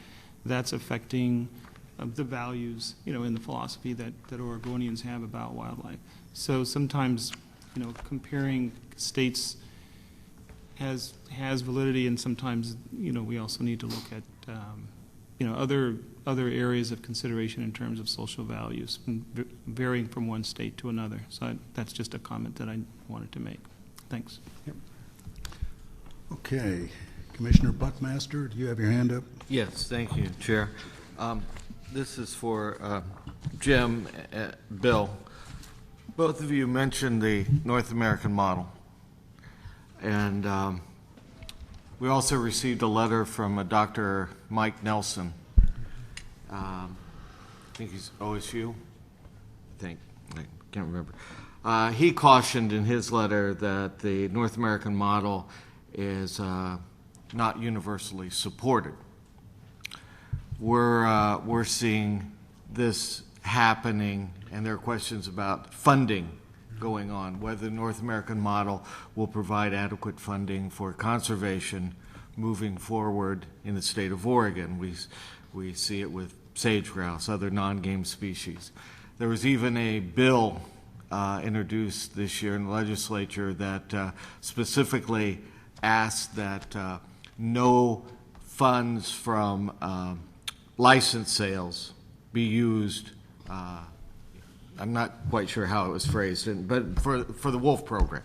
That's affecting the values, in the philosophy that Oregonians have about wildlife. So sometimes, comparing states has validity, and sometimes, we also need to look at, other areas of consideration in terms of social values, varying from one state to another. So that's just a comment that I wanted to make. Thanks. Yep. Okay. Commissioner Buckmaster, do you have your hand up? Yes, thank you, Chair. This is for Jim, Bill. Both of you mentioned the North American model. And we also received a letter from Dr. Mike Nelson. I think he's OSU. I can't remember. He cautioned in his letter that the North American model is not universally supported. We're seeing this happening, and there are questions about funding going on, whether the North American model will provide adequate funding for conservation moving forward in the state of Oregon. We see it with sage grouse, other non-game species. There was even a bill introduced this year in the legislature that specifically asked that no funds from license sales be used. I'm not quite sure how it was phrased, but for the wolf program.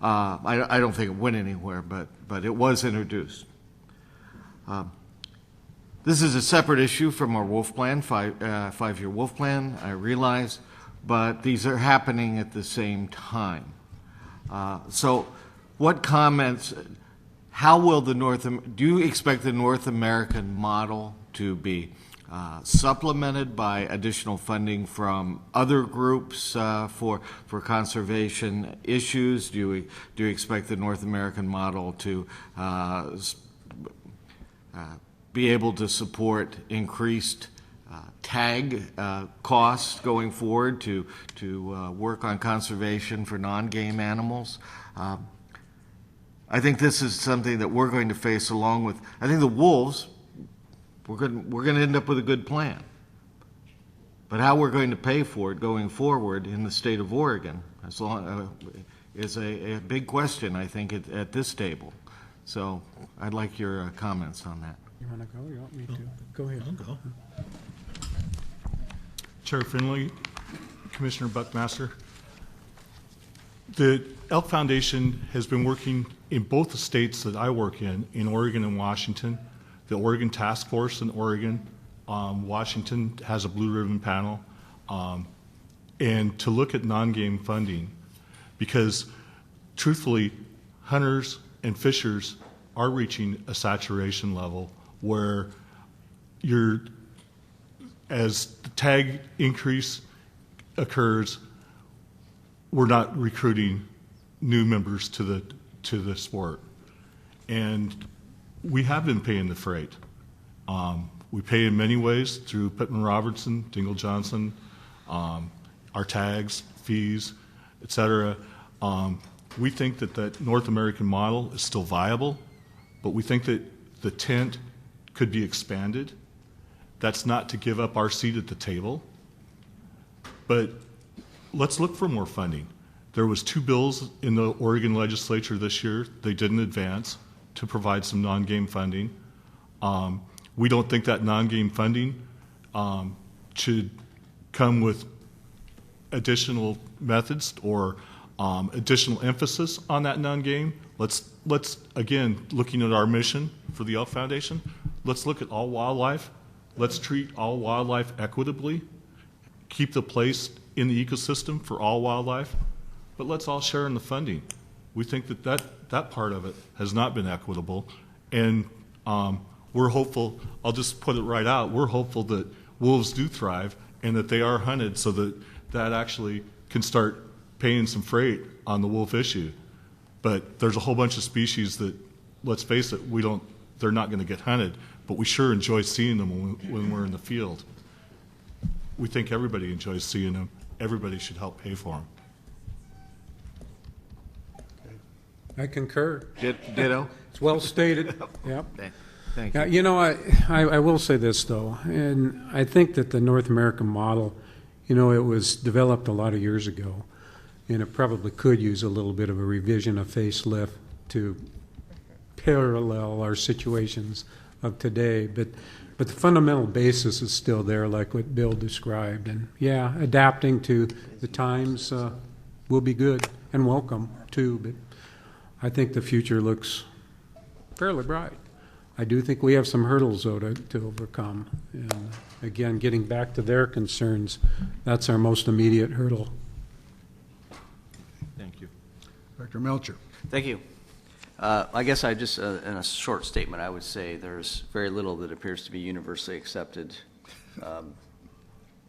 I don't think it went anywhere, but it was introduced. This is a separate issue from our wolf plan, five-year wolf plan, I realize, but these are happening at the same time. So what comments, how will do you expect the North American model to be supplemented by additional funding from other groups for conservation issues? Do you expect the North American model to be able to support increased tag costs going forward to work on conservation for non-game animals? I think this is something that we're going to face along with, I think the wolves, we're going to end up with a good plan. But how we're going to pay for it going forward in the state of Oregon is a big question, I think, at this table. So I'd like your comments on that. You want to go? You want me to? Go ahead. I'll go. Chair Finley, Commissioner Buckmaster, the Elk Foundation has been working in both the states that I work in Oregon and Washington, the Oregon Task Force in Oregon, Washington has a blue ribbon panel, and to look at non-game funding, because truthfully, hunters and fishers are reaching a saturation level where as the tag increase occurs, we're not recruiting new members to the sport. And we have been paying the freight. We pay in many ways through Pittman Robertson, Dingle Johnson, our tags, fees, et cetera. We think that North American model is still viable, but we think that the tent could be expanded. That's not to give up our seat at the table, but let's look for more funding. There was 2 bills in the Oregon legislature this year. They didn't advance to provide some non-game funding. We don't think that non-game funding should come with additional methods or additional emphasis on that non-game. Let's again, looking at our mission for the Elk Foundation, let's look at all wildlife. Let's treat all wildlife equitably, keep the place in the ecosystem for all wildlife, but let's all share in the funding. We think that part of it has not been equitable, and we're hopeful, I'll just put it right out, we're hopeful that wolves do thrive and that they are hunted so that actually can start paying some freight on the wolf issue. But there's a whole bunch of species that, let's face it, they're not going to get hunted, but we sure enjoy seeing them when we're in the field. We think everybody enjoys seeing them. Everybody should help pay for them. I concur. Ditto. It's well stated. Yep. Thank you. You know, I will say this, though, and I think that the North American model, it was developed a lot of years ago, and it probably could use a little bit of a revision, a facelift to parallel our situations of today. But the fundamental basis is still there, like what Bill described. And, yeah, adapting to the times will be good and welcome, too. But I think the future looks fairly bright. I do think we have some hurdles, though, to overcome. And, again, getting back to their concerns, that's our most immediate hurdle. Thank you. Dr. Melcher. Thank you. I guess I just, in a short statement, I would say there's very little that appears to be universally accepted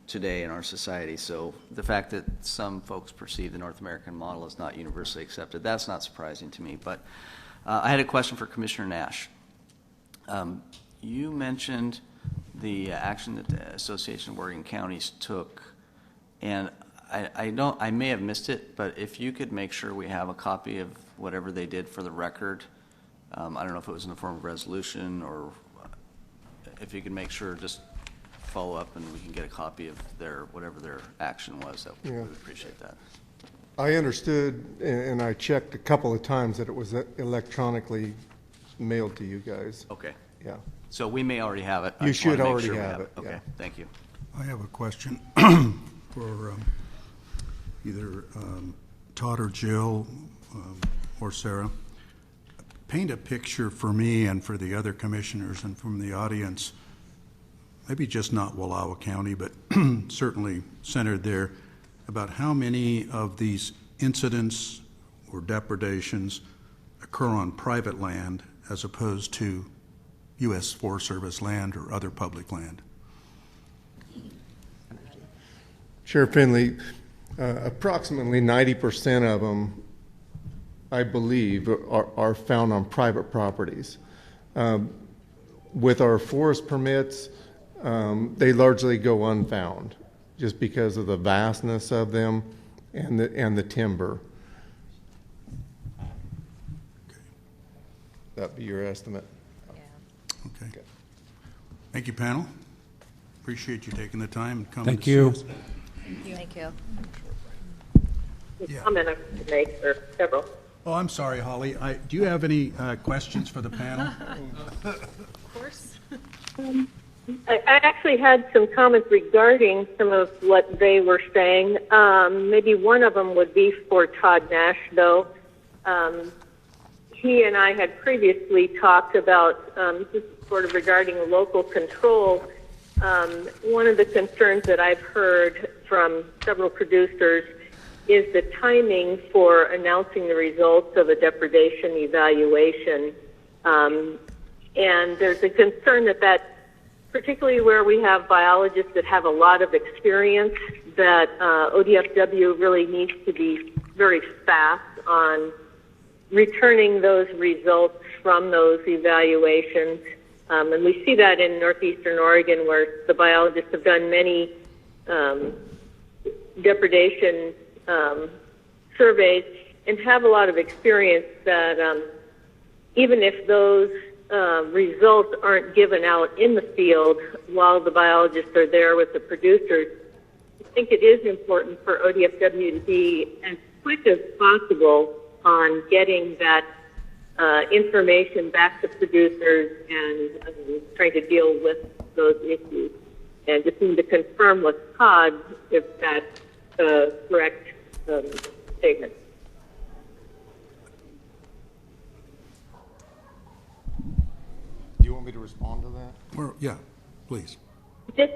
today in our society. So the fact that some folks perceive the North American model as not universally accepted, that's not surprising to me. But I had a question for Commissioner Nash. You mentioned the action that the Association of Oregon Counties took, and I may have missed it, but if you could make sure we have a copy of whatever they did for the record, I don't know if it was in the form of resolution or if you could make sure, just follow up and we can get a copy of whatever their action was. We would appreciate that. I understood, and I checked a couple of times that it was electronically mailed to you guys. Okay. Yeah. So we may already have it. You should already sure have it. Okay. Yeah. Thank you. I have a question for either Todd or Jill or Sarah. Paint a picture for me and for the other commissioners and from the audience, maybe just not Wallowa County, but certainly centered there, about how many of these incidents or depredations occur on private land as opposed to U.S. Forest Service land or other public land. Sheriff Finley, approximately 90% of them, I believe, are found on private properties. With our forest permits, they largely go unfound just because of the vastness of them and the timber. Okay. That'd be your estimate. Okay. Thank you, panel. Appreciate you taking the time and coming. Thank you. Thank you. Yeah. Comment I want to make, or several. Oh, I'm sorry, Holly. Do you have any questions for the panel? Of course. I actually had some comments regarding some of what they were saying. Maybe one of them would be for Todd Nash, though. he and I had previously talked about, this is sort of regarding local control. One of the concerns that I've heard from several producers is the timing for announcing the results of a depredation evaluation. And there's a concern that particularly where we have biologists that have a lot of experience, that ODFW really needs to be very fast on returning those results from those evaluations. And we see that in northeastern Oregon, where the biologists have done many depredation surveys and have a lot of experience that even if those results aren't given out in the field while the biologists are there with the producers, I think it is important for ODFW to be as quick as possible on getting that information back to producers and trying to deal with those issues. And just need to confirm with Todd if that's the correct statement. Do you want me to respond to that? Yeah, please. Just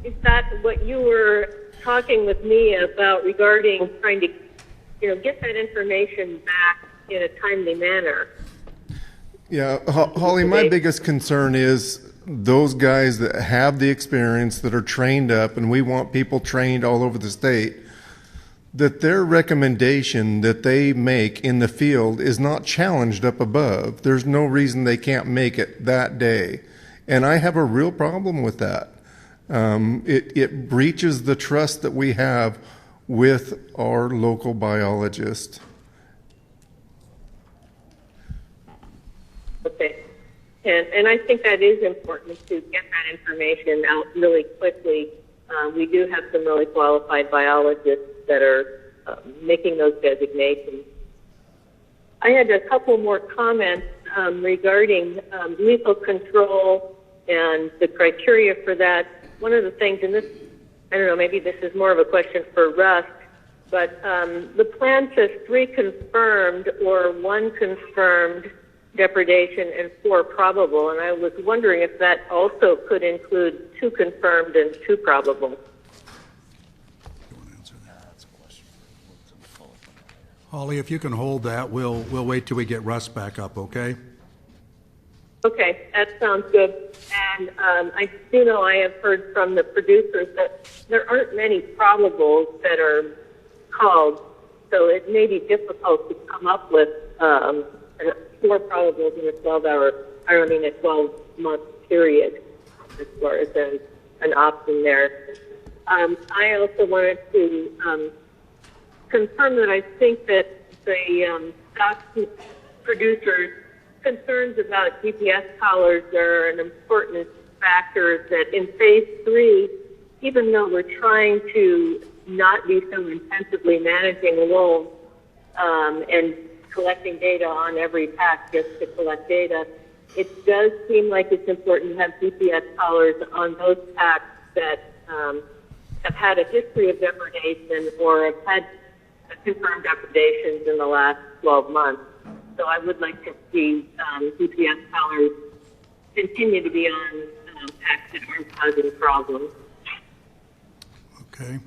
is that what you were talking with me about regarding trying to, get that information back in a timely manner? Yeah, Holly, my biggest concern is those guys that have the experience, that are trained up, and we want people trained all over the state, that their recommendation that they make in the field is not challenged up above. There's no reason they can't make it that day. And I have a real problem with that. It breaches the trust that we have with our local biologist. Okay. And I think that is important to get that information out really quickly. We do have some really qualified biologists that are making those designations. I had a couple more comments regarding lethal control and the criteria for that. One of the things, and this, I don't know, maybe this is more of a question for Russ, but the plan says 3 confirmed or 1 confirmed depredation and 4 probable, and I was wondering if that also could include 2 confirmed and 2 probable. Holly, if you can hold that, we'll wait till we get Russ back up, okay? Okay, that sounds good. And I do know I have heard from the producers that there aren't many probables that are called, so it may be difficult to come up with 4 probables in a 12-month period as far as an option there. I also wanted to confirm that I think that the stock producers' concerns about GPS collars are an important factor, that in phase 3, even though we're trying to not be so intensively managing wolves and collecting data on every pack just to collect data, it does seem like it's important to have GPS collars on those packs that have had a history of depredation or have had confirmed depredations in the last 12 months. So I would like to see GPS collars continue to be on packs that aren't causing problems. Okay.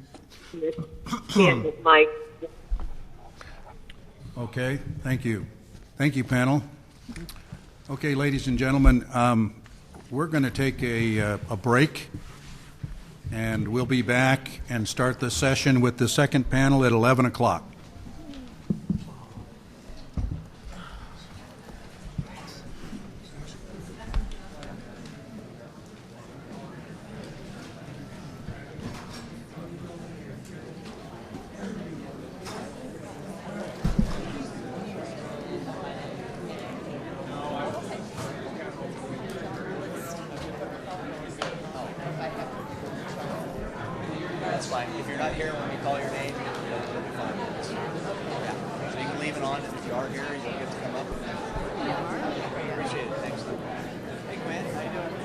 Mike. Okay, thank you. Thank you, panel. Okay, ladies and gentlemen, we're going to take a break, and we'll be back and start the session with the second panel at 11 o'clock. That's fine. If you're not here when we call your name, you'll be fine. Yeah. So you can leave it on, and if you are here, you'll get to come up. Appreciate it. Thanks. Hey, Gwen, how you doing?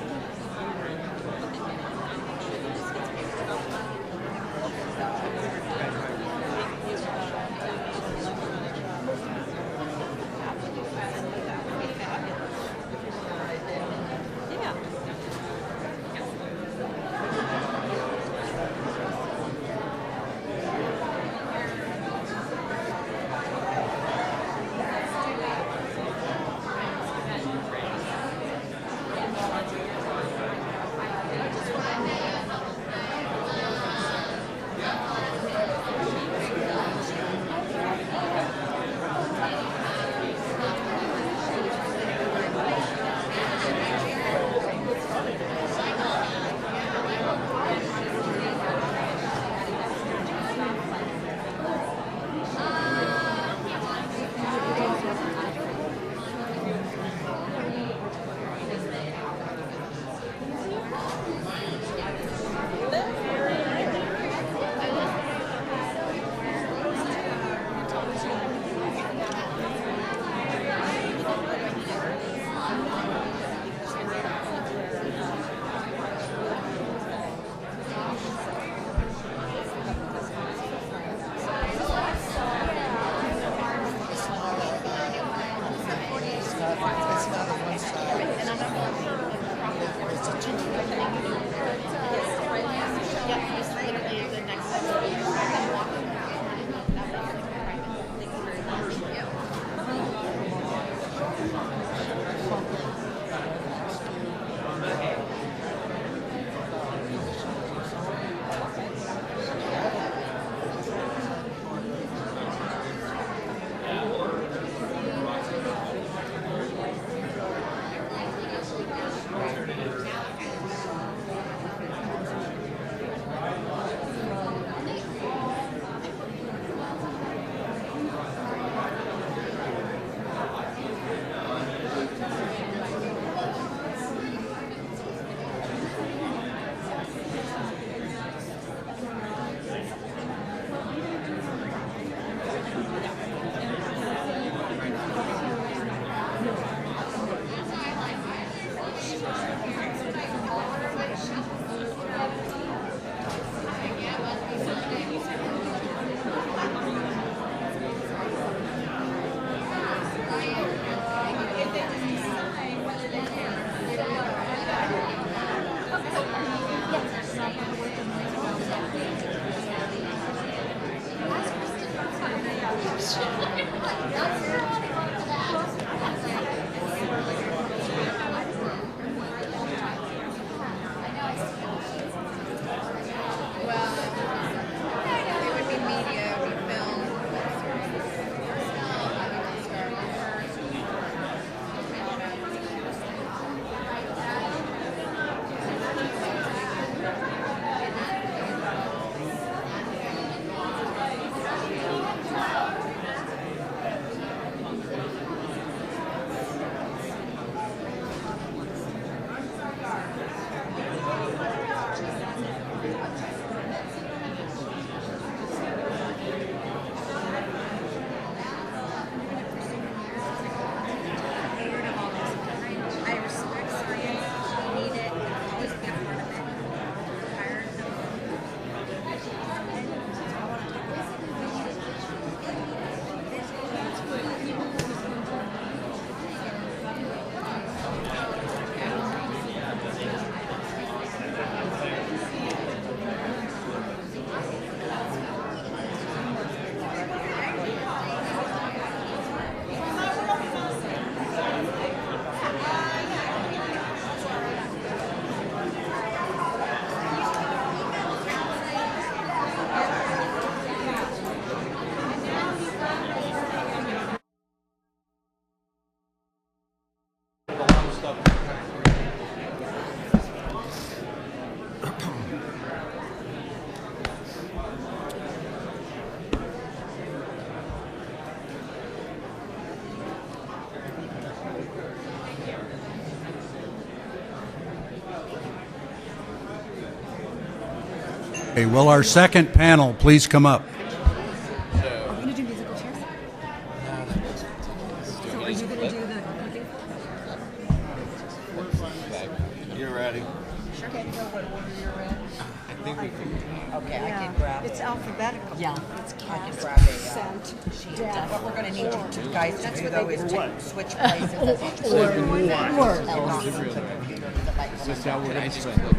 Okay, will our second panel please come up? Are you going to do musical chairs? So are you going to do the cooking? You're ready. Sure. Can you know what order you're in? I think we can. Okay, I can grab it. It's alphabetical. Yeah. It's cast, grab a, sent, Yeah, what we're going to need you two guys to do what though they is do. to switch places as each Or- Is this how we're going to spend it?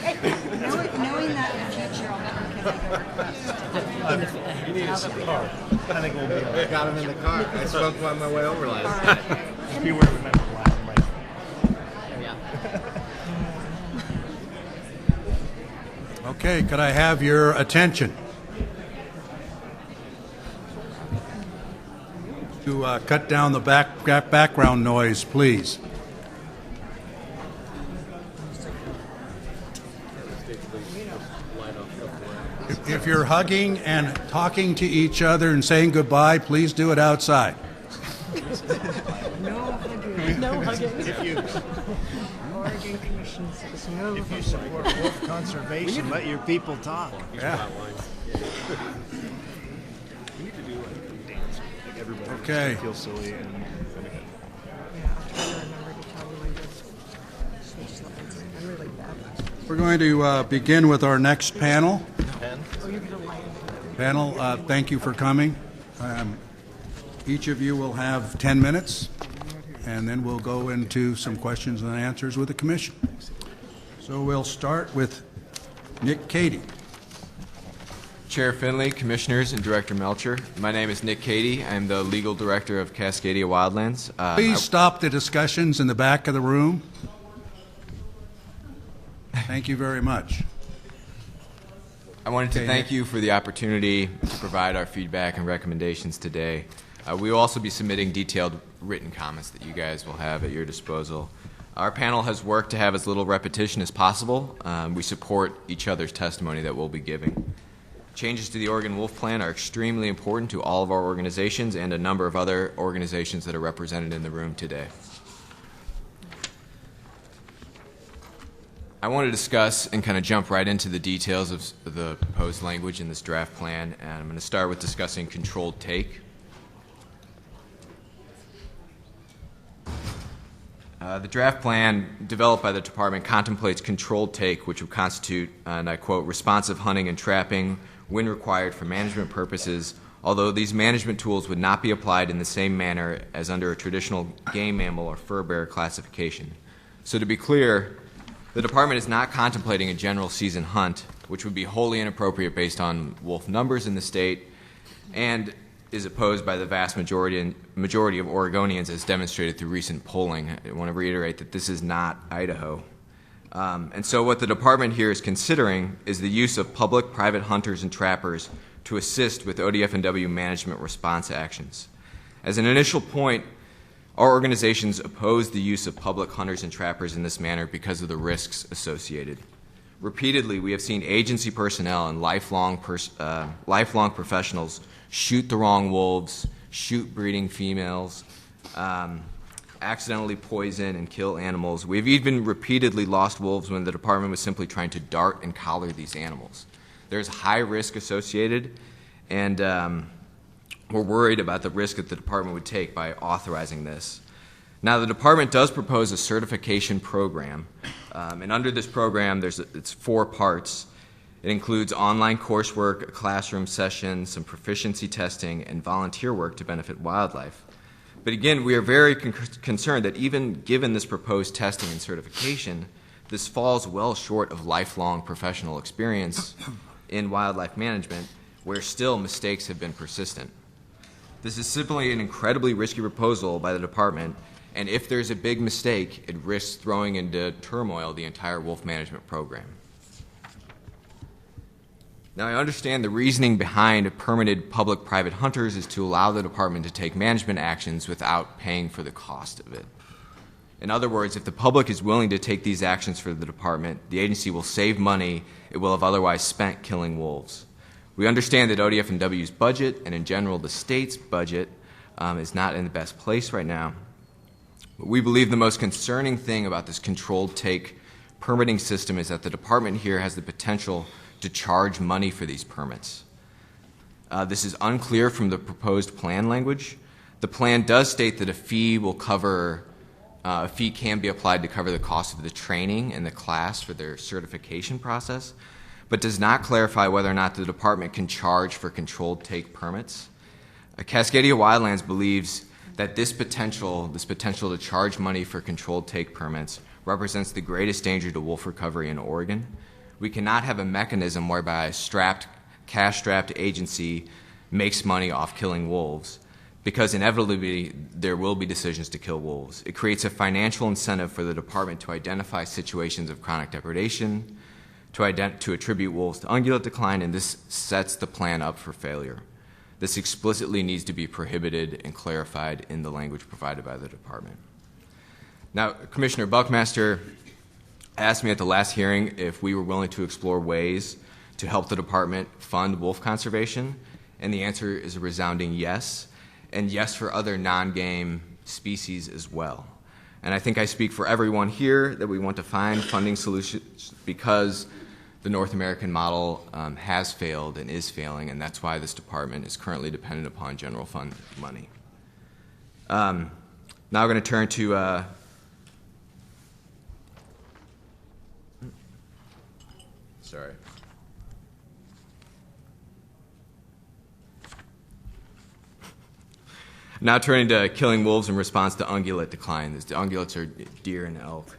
Knowing that in the future, I'll never give You need a cigar. I think we'll be all right. Got him in the car. I smoked one on my way over last night. Be where we met the black and white. Okay, could I have your attention? To cut down the background noise, please. If you're hugging and talking to each other and saying goodbye, please do it outside. No hugging. No hugging. If you, Oregon Commission says no if you support wolf conservation, let your people talk. Yeah. We need to do like a dance. Like everybody Okay. feels silly and Yeah, I'll try to remember to tell you when to switch lines. I'm really bad. We're going to begin with our next panel. Oh, you're going to lie. Panel, thank you for coming. Each of you will have 10 minutes, and then we'll go into some questions and answers with the commission. So we'll start with Nick Cady. Chair Finley, Commissioners, and Director Melcher. My name is Nick Cady. I'm the Legal Director of Cascadia Wildlands. Please stop the discussions in the back of the room. Thank you very much. I wanted to thank you for the opportunity to provide our feedback and recommendations today. We will also be submitting detailed written comments that you guys will have at your disposal. Our panel has worked to have as little repetition as possible. We support each other's testimony that we'll be giving. Changes to the Oregon Wolf Plan are extremely important to all of our organizations and a number of other organizations that are represented in the room today. I want to discuss and kind of jump right into the details of the proposed language in this draft plan, and I'm going to start with discussing controlled take. The draft plan developed by the department contemplates controlled take, which would constitute, and I quote, responsive hunting and trapping when required for management purposes, although these management tools would not be applied in the same manner as under a traditional game mammal or fur bearer classification. So to be clear, the department is not contemplating a general season hunt, which would be wholly inappropriate based on wolf numbers in the state and is opposed by the vast majority of Oregonians as demonstrated through recent polling. I want to reiterate that this is not Idaho. And so what the department here is considering is the use of public-private hunters and trappers to assist with ODFW management response actions. As an initial point, our organizations oppose the use of public hunters and trappers in this manner because of the risks associated. Repeatedly, we have seen agency personnel and lifelong professionals shoot the wrong wolves, shoot breeding females, accidentally poison and kill animals. We've even repeatedly lost wolves when the department was simply trying to dart and collar these animals. There's high risk associated, and we're worried about the risk that the department would take by authorizing this. Now, the department does propose a certification program, and under this program, it's 4 parts. It includes online coursework, a classroom session, some proficiency testing, and volunteer work to benefit wildlife. But again, we are very concerned that even given this proposed testing and certification, this falls well short of lifelong professional experience in wildlife management, where still mistakes have been persistent. This is simply an incredibly risky proposal by the department, and if there's a big mistake, it risks throwing into turmoil the entire wolf management program. Now, I understand the reasoning behind permitted public-private hunters is to allow the department to take management actions without paying for the cost of it. In other words, if the public is willing to take these actions for the department, the agency will save money it will have otherwise spent killing wolves. We understand that ODFW's budget, and in general the state's budget, is not in the best place right now. But we believe the most concerning thing about this controlled take permitting system is that the department here has the potential to charge money for these permits. This is unclear from the proposed plan language. The plan does state that a fee can be applied to cover the cost of the training and the class for their certification process, but does not clarify whether or not the department can charge for controlled take permits. Cascadia Wildlands believes that this potential to charge money for controlled take permits represents the greatest danger to wolf recovery in Oregon. We cannot have a mechanism whereby a cash-strapped agency makes money off killing wolves, because inevitably there will be decisions to kill wolves. It creates a financial incentive for the department to identify situations of chronic depredation, to attribute wolves to ungulate decline, and this sets the plan up for failure. This explicitly needs to be prohibited and clarified in the language provided by the department. Now, Commissioner Buckmaster asked me at the last hearing if we were willing to explore ways to help the department fund wolf conservation, and the answer is a resounding yes, and yes for other non-game species as well. And I think I speak for everyone here that we want to find funding solutions because the North American model has failed and is failing, and that's why this department is currently dependent upon general fund money. Now we're going to turn to sorry. Now turning to killing wolves in response to ungulate decline. The ungulates are deer and elk.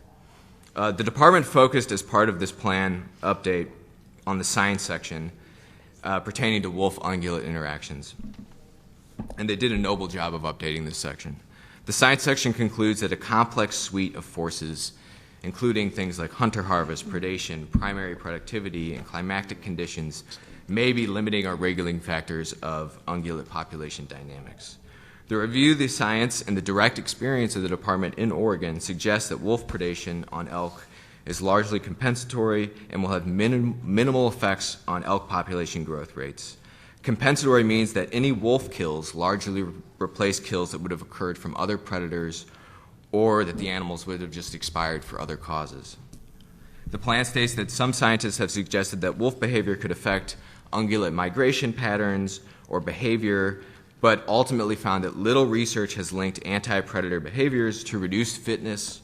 The department focused as part of this plan update on the science section pertaining to wolf-ungulate interactions. And they did a noble job of updating this section. The science section concludes that a complex suite of forces, including things like hunter-harvest, predation, primary productivity, and climatic conditions, may be limiting or regulating factors of ungulate population dynamics. The review of the science and the direct experience of the department in Oregon suggests that wolf predation on elk is largely compensatory and will have minimal effects on elk population growth rates. Compensatory means that any wolf kills largely replace kills that would have occurred from other predators or that the animals would have just expired for other causes. The plan states that some scientists have suggested that wolf behavior could affect ungulate migration patterns or behavior, but ultimately found that little research has linked anti-predator behaviors to reduced fitness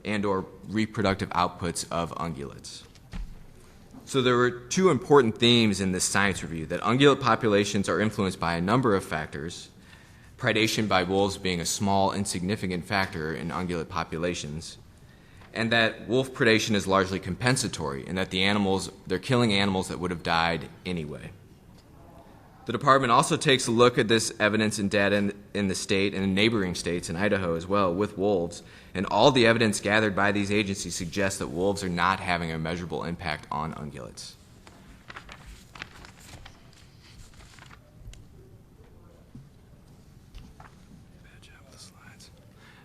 and or reproductive outputs of ungulates. So there were two important themes in this science review: that ungulate populations are influenced by a number of factors, predation by wolves being a small, insignificant factor in ungulate populations, and that wolf predation is largely compensatory, and that they're killing animals that would have died anyway. The department also takes a look at this evidence and data in the state and in neighboring states, in Idaho as well, with wolves, and all the evidence gathered by these agencies suggests that wolves are not having a measurable impact on ungulates.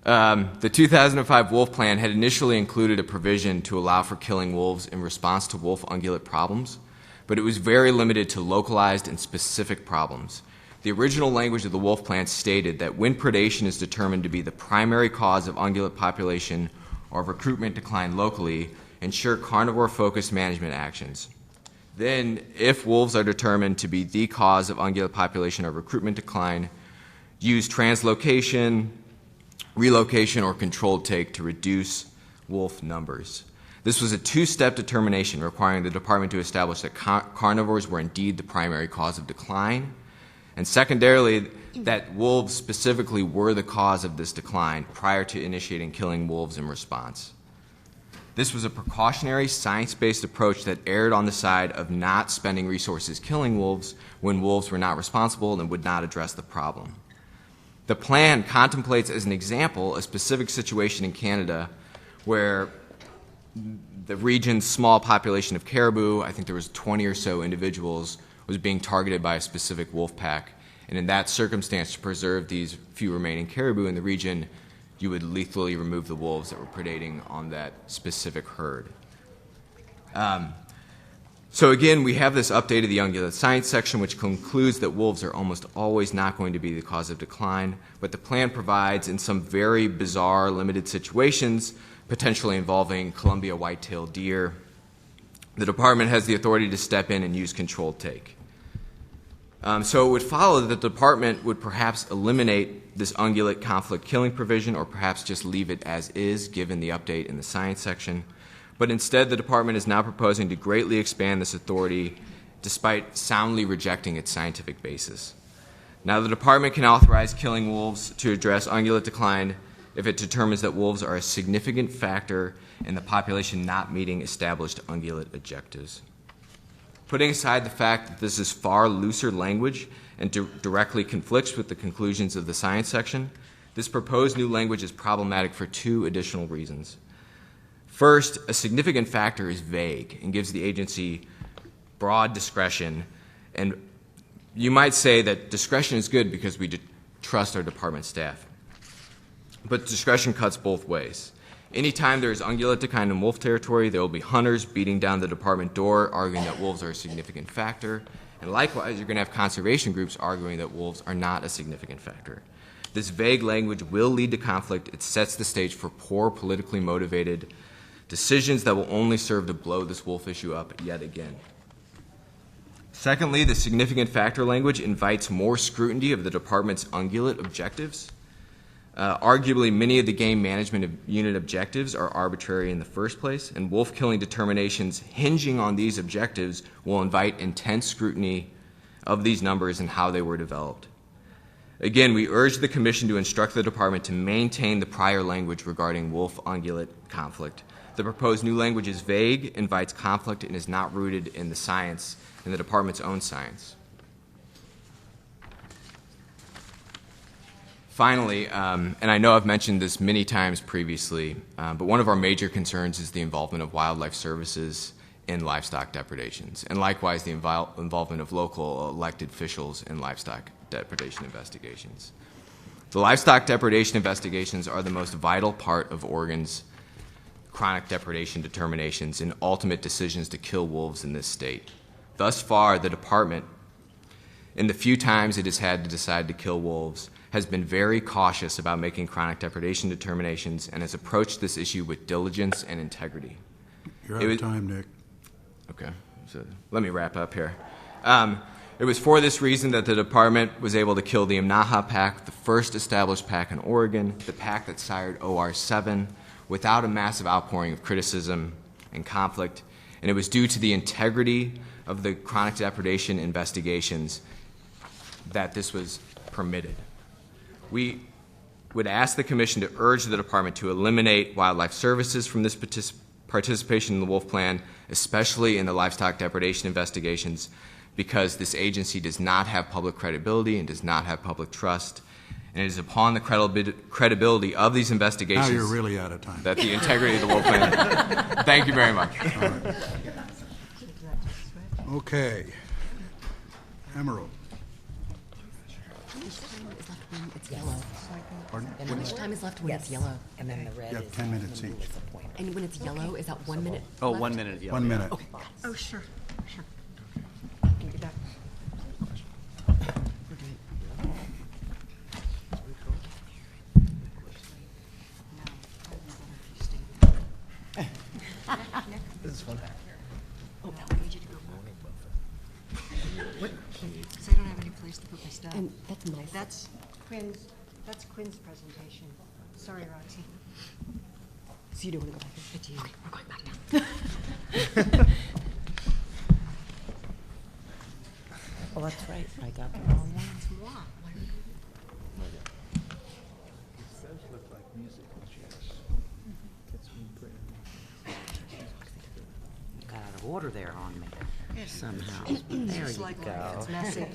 The 2005 wolf plan had initially included a provision to allow for killing wolves in response to wolf-ungulate problems, but it was very limited to localized and specific problems. The original language of the wolf plan stated that when predation is determined to be the primary cause of ungulate population or recruitment decline locally, ensure carnivore-focused management actions. Then, if wolves are determined to be the cause of ungulate population or recruitment decline, use translocation, relocation, or controlled take to reduce wolf numbers. This was a two-step determination requiring the department to establish that carnivores were indeed the primary cause of decline, and secondarily, that wolves specifically were the cause of this decline prior to initiating killing wolves in response. This was a precautionary, science-based approach that erred on the side of not spending resources killing wolves when wolves were not responsible and would not address the problem. The plan contemplates as an example a specific situation in Canada where the region's small population of caribou, I think there was 20 or so individuals, was being targeted by a specific wolf pack. And in that circumstance, to preserve these few remaining caribou in the region, you would lethally remove the wolves that were predating on that specific herd. So again, we have this update of the ungulate science section, which concludes that wolves are almost always not going to be the cause of decline, but the plan provides, in some very bizarre, limited situations, potentially involving Columbia white-tailed deer, the department has the authority to step in and use controlled take. So it would follow that the department would perhaps eliminate this ungulate conflict killing provision, or perhaps just leave it as is, given the update in the science section. But instead, the department is now proposing to greatly expand this authority despite soundly rejecting its scientific basis. Now, the department can authorize killing wolves to address ungulate decline if it determines that wolves are a significant factor in the population not meeting established ungulate objectives. Putting aside the fact that this is far looser language and directly conflicts with the conclusions of the science section, this proposed new language is problematic for two additional reasons. First, a significant factor is vague and gives the agency broad discretion, and you might say that discretion is good because we trust our department staff. But discretion cuts both ways. Anytime there is ungulate decline in wolf territory, there will be hunters beating down the department door arguing that wolves are a significant factor, and likewise you're going to have conservation groups arguing that wolves are not a significant factor. This vague language will lead to conflict. It sets the stage for poor, politically motivated decisions that will only serve to blow this wolf issue up yet again. Secondly, the significant factor language invites more scrutiny of the department's ungulate objectives. Arguably, many of the game management unit objectives are arbitrary in the first place, and wolf killing determinations hinging on these objectives will invite intense scrutiny of these numbers and how they were developed. Again, we urge the Commission to instruct the Department to maintain the prior language regarding wolf-ungulate conflict. The proposed new language is vague, invites conflict, and is not rooted in the science, in the Department's own science. Finally, and I know I've mentioned this many times previously, but one of our major concerns is the involvement of wildlife services in livestock depredations, and likewise the involvement of local elected officials in livestock depredation investigations. The livestock depredation investigations are the most vital part of Oregon's chronic depredation determinations and ultimate decisions to kill wolves in this state. Thus far, the Department, in the few times it has had to decide to kill wolves, has been very cautious about making chronic depredation determinations and has approached this issue with diligence and integrity. You're out of time, Nick. Okay, so let me wrap up here. It was for this reason that the Department was able to kill the Imnaha pack, the first established pack in Oregon, the pack that sired OR7, without a massive outpouring of criticism and conflict, and it was due to the integrity of the chronic depredation investigations that this was permitted. We would ask the Commission to urge the Department to eliminate wildlife services from this participation in the wolf plan, especially in the livestock depredation investigations, because this agency does not have public credibility and does not have public trust. And it is upon the credibility of these investigations now you're really out of time. that the integrity of the wolf plan. Thank you very much. All right. Okay. Emerald. It's yellow. Pardon? And how much time is left when it's yellow? And then the red You have 10 minutes each. And when it's yellow, is that 1 minute? Oh, left? 1 minute, yeah. 1 minute. Okay. Oh, sure. Can you do that? This is fun. Oh, I need you to go. What? Because I don't have any place to put my stuff. And that's nice. That's Quinn's presentation. Sorry, Roxy. So you don't want to go back in? I do. Okay, we're going back now. Oh, that's right. I got the wrong one. Got out of order there on me somehow. There you go. It's messy.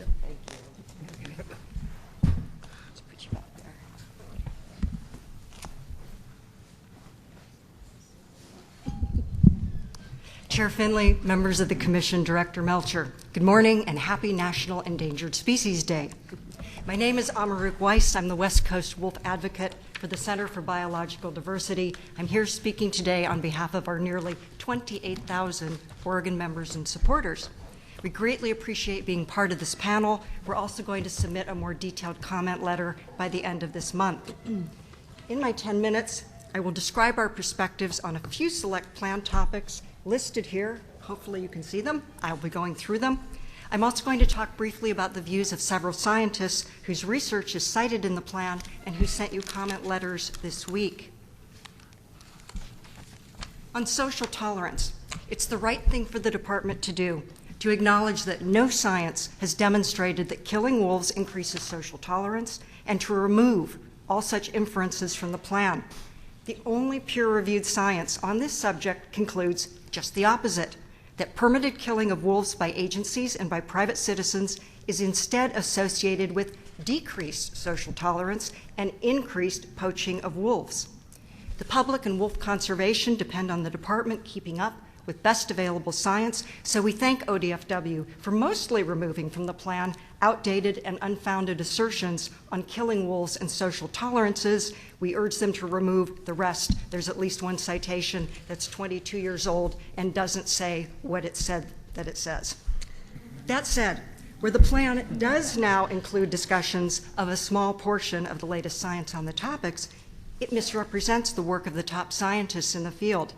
Let's put you back there. Chair Finley, members of the Commission, Director Melcher, good morning and happy National Endangered Species Day. My name is Amaruk Weiss. I'm the West Coast Wolf Advocate for the Center for Biological Diversity. I'm here speaking today on behalf of our nearly 28,000 Oregon members and supporters. We greatly appreciate being part of this panel. We're also going to submit a more detailed comment letter by the end of this month. In my 10 minutes, I will describe our perspectives on a few select plan topics listed here. Hopefully you can see them. I'll be going through them. I'm also going to talk briefly about the views of several scientists whose research is cited in the plan and who sent you comment letters this week. On social tolerance, it's the right thing for the department to do, to acknowledge that no science has demonstrated that killing wolves increases social tolerance, and to remove all such inferences from the plan. The only peer-reviewed science on this subject concludes just the opposite, that permitted killing of wolves by agencies and by private citizens is instead associated with decreased social tolerance and increased poaching of wolves. The public and wolf conservation depend on the department keeping up with best available science, so we thank ODFW for mostly removing from the plan outdated and unfounded assertions on killing wolves and social tolerances. We urge them to remove the rest. There's at least one citation that's 22 years old and doesn't say what it said that it says. That said, where the plan does now include discussions of a small portion of the latest science on the topics, it misrepresents the work of the top scientists in the field.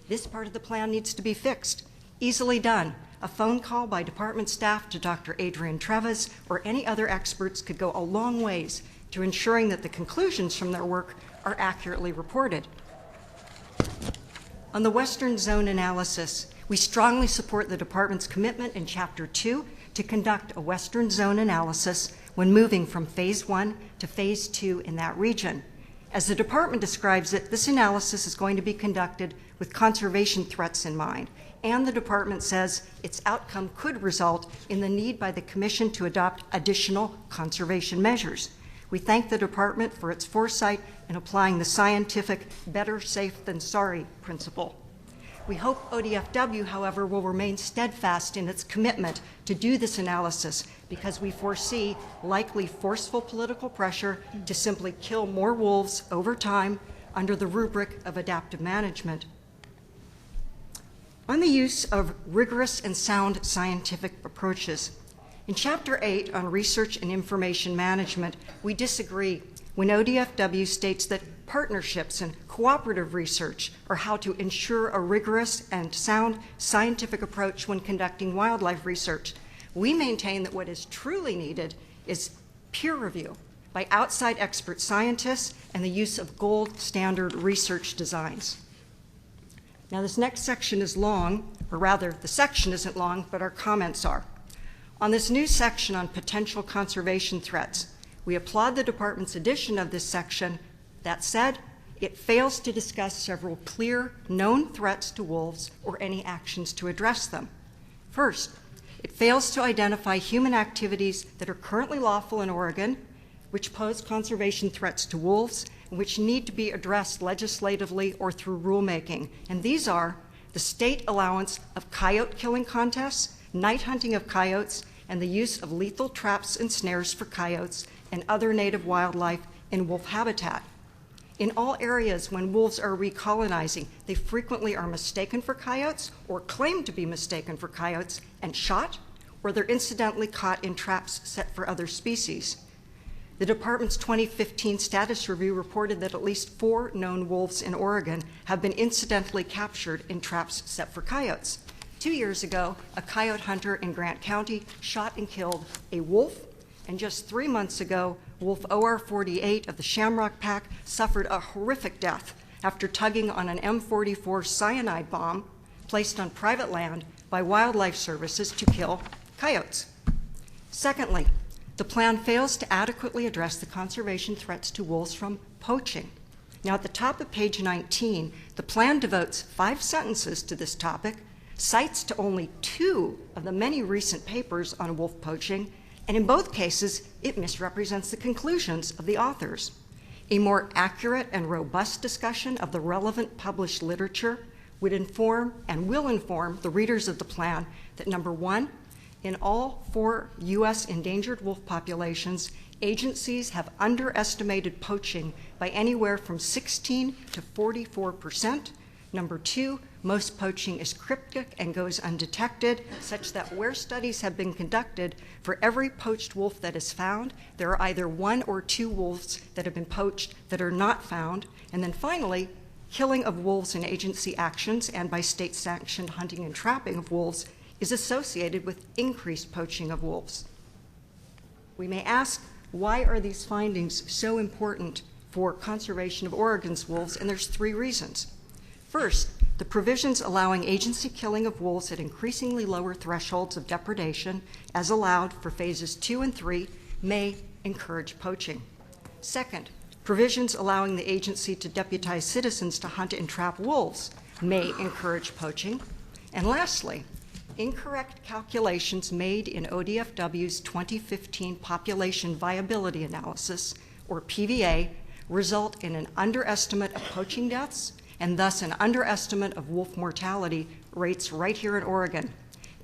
This part of the plan needs to be fixed. Easily done. A phone call by department staff to Dr. Adrian Treves or any other experts could go a long ways to ensuring that the conclusions from their work are accurately reported. On the Western Zone analysis, we strongly support the department's commitment in Chapter 2 to conduct a Western Zone analysis when moving from phase 1 to phase 2 in that region. As the department describes it, this analysis is going to be conducted with conservation threats in mind, and the department says its outcome could result in the need by the Commission to adopt additional conservation measures. We thank the department for its foresight in applying the scientific better safe than sorry principle. We hope ODFW, however, will remain steadfast in its commitment to do this analysis because we foresee likely forceful political pressure to simply kill more wolves over time under the rubric of adaptive management. On the use of rigorous and sound scientific approaches, in Chapter 8 on Research and Information Management, we disagree when ODFW states that partnerships and cooperative research are how to ensure a rigorous and sound scientific approach when conducting wildlife research. We maintain that what is truly needed is peer review by outside expert scientists and the use of gold standard research designs. Now, this next section is long, or rather, the section isn't long, but our comments are. On this new section on potential conservation threats, we applaud the department's addition of this section. That said, it fails to discuss several clear, known threats to wolves or any actions to address them. First, it fails to identify human activities that are currently lawful in Oregon, which pose conservation threats to wolves, and which need to be addressed legislatively or through rulemaking. And these are the state allowance of coyote killing contests, night hunting of coyotes, and the use of lethal traps and snares for coyotes and other native wildlife in wolf habitat. In all areas when wolves are recolonizing, they frequently are mistaken for coyotes or claimed to be mistaken for coyotes and shot, or they're incidentally caught in traps set for other species. The department's 2015 status review reported that at least 4 known wolves in Oregon have been incidentally captured in traps set for coyotes. 2 years ago, a coyote hunter in Grant County shot and killed a wolf, and just 3 months ago, wolf OR-48 of the Shamrock Pack suffered a horrific death after tugging on an M44 cyanide bomb placed on private land by Wildlife Services to kill coyotes. Secondly, the plan fails to adequately address the conservation threats to wolves from poaching. Now, at the top of page 19, the plan devotes 5 sentences to this topic, cites to only 2 of the many recent papers on wolf poaching, and in both cases, it misrepresents the conclusions of the authors. A more accurate and robust discussion of the relevant published literature would inform and will inform the readers of the plan that, number 1, in all 4 U.S. endangered wolf populations, agencies have underestimated poaching by anywhere from 16 to 44%. Number 2, most poaching is cryptic and goes undetected, such that where studies have been conducted, for every poached wolf that is found, there are either 1 or 2 wolves that have been poached that are not found. And then finally, killing of wolves in agency actions and by state-sanctioned hunting and trapping of wolves is associated with increased poaching of wolves. We may ask, why are these findings so important for conservation of Oregon's wolves? And there's 3 reasons. First, the provisions allowing agency killing of wolves at increasingly lower thresholds of depredation, as allowed for phases 2 and 3, may encourage poaching. Second, provisions allowing the agency to deputize citizens to hunt and trap wolves may encourage poaching. And lastly, incorrect calculations made in ODFW's 2015 Population Viability Analysis, or PVA, result in an underestimate of poaching deaths and thus an underestimate of wolf mortality rates right here in Oregon.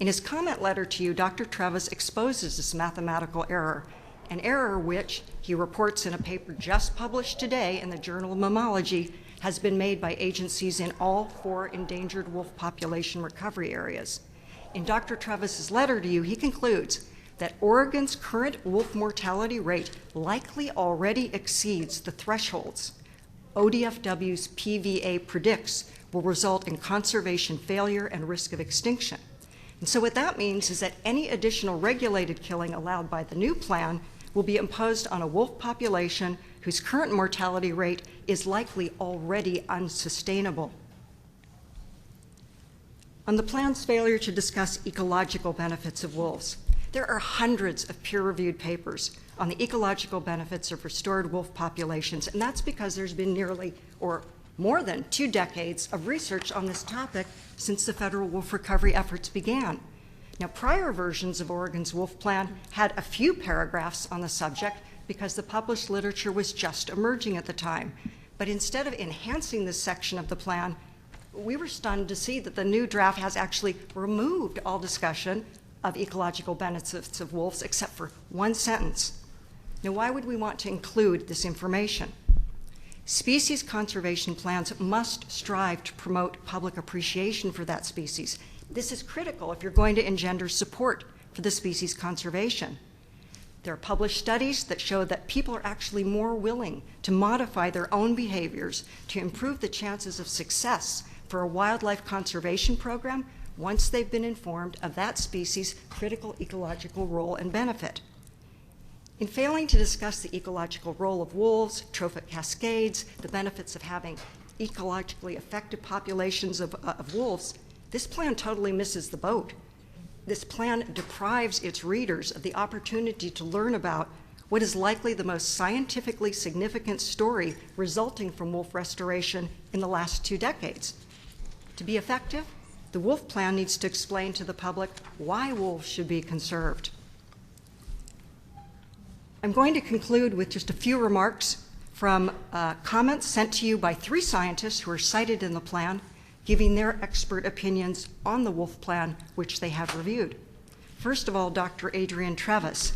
In his comment letter to you, Dr. Travis exposes this mathematical error, an error which, he reports in a paper just published today in the Journal of Mammalogy, has been made by agencies in all 4 endangered wolf population recovery areas. In Dr. Travis's letter to you, he concludes that Oregon's current wolf mortality rate likely already exceeds the thresholds ODFW's PVA predicts will result in conservation failure and risk of extinction. And so what that means is that any additional regulated killing allowed by the new plan will be imposed on a wolf population whose current mortality rate is likely already unsustainable. On the plan's failure to discuss ecological benefits of wolves, There are hundreds of peer-reviewed papers on the ecological benefits of restored wolf populations, and that's because there's been nearly or more than 2 decades of research on this topic since the federal wolf recovery efforts began. Now, prior versions of Oregon's wolf plan had a few paragraphs on the subject because the published literature was just emerging at the time. But instead of enhancing this section of the plan, we were stunned to see that the new draft has actually removed all discussion of ecological benefits of wolves except for one sentence. Now, why would we want to include this information? Species conservation plans must strive to promote public appreciation for that species. This is critical if you're going to engender support for the species conservation. There are published studies that show that people are actually more willing to modify their own behaviors to improve the chances of success for a wildlife conservation program once they've been informed of that species' critical ecological role and benefit. In failing to discuss the ecological role of wolves, trophic cascades, the benefits of having ecologically effective populations of wolves, this plan totally misses the boat. This plan deprives its readers of the opportunity to learn about what is likely the most scientifically significant story resulting from wolf restoration in the last 2 decades. To be effective, the wolf plan needs to explain to the public why wolves should be conserved. I'm going to conclude with just a few remarks from comments sent to you by 3 scientists who are cited in the plan, giving their expert opinions on the wolf plan, which they have reviewed. First of all, Dr. Adrian Travis.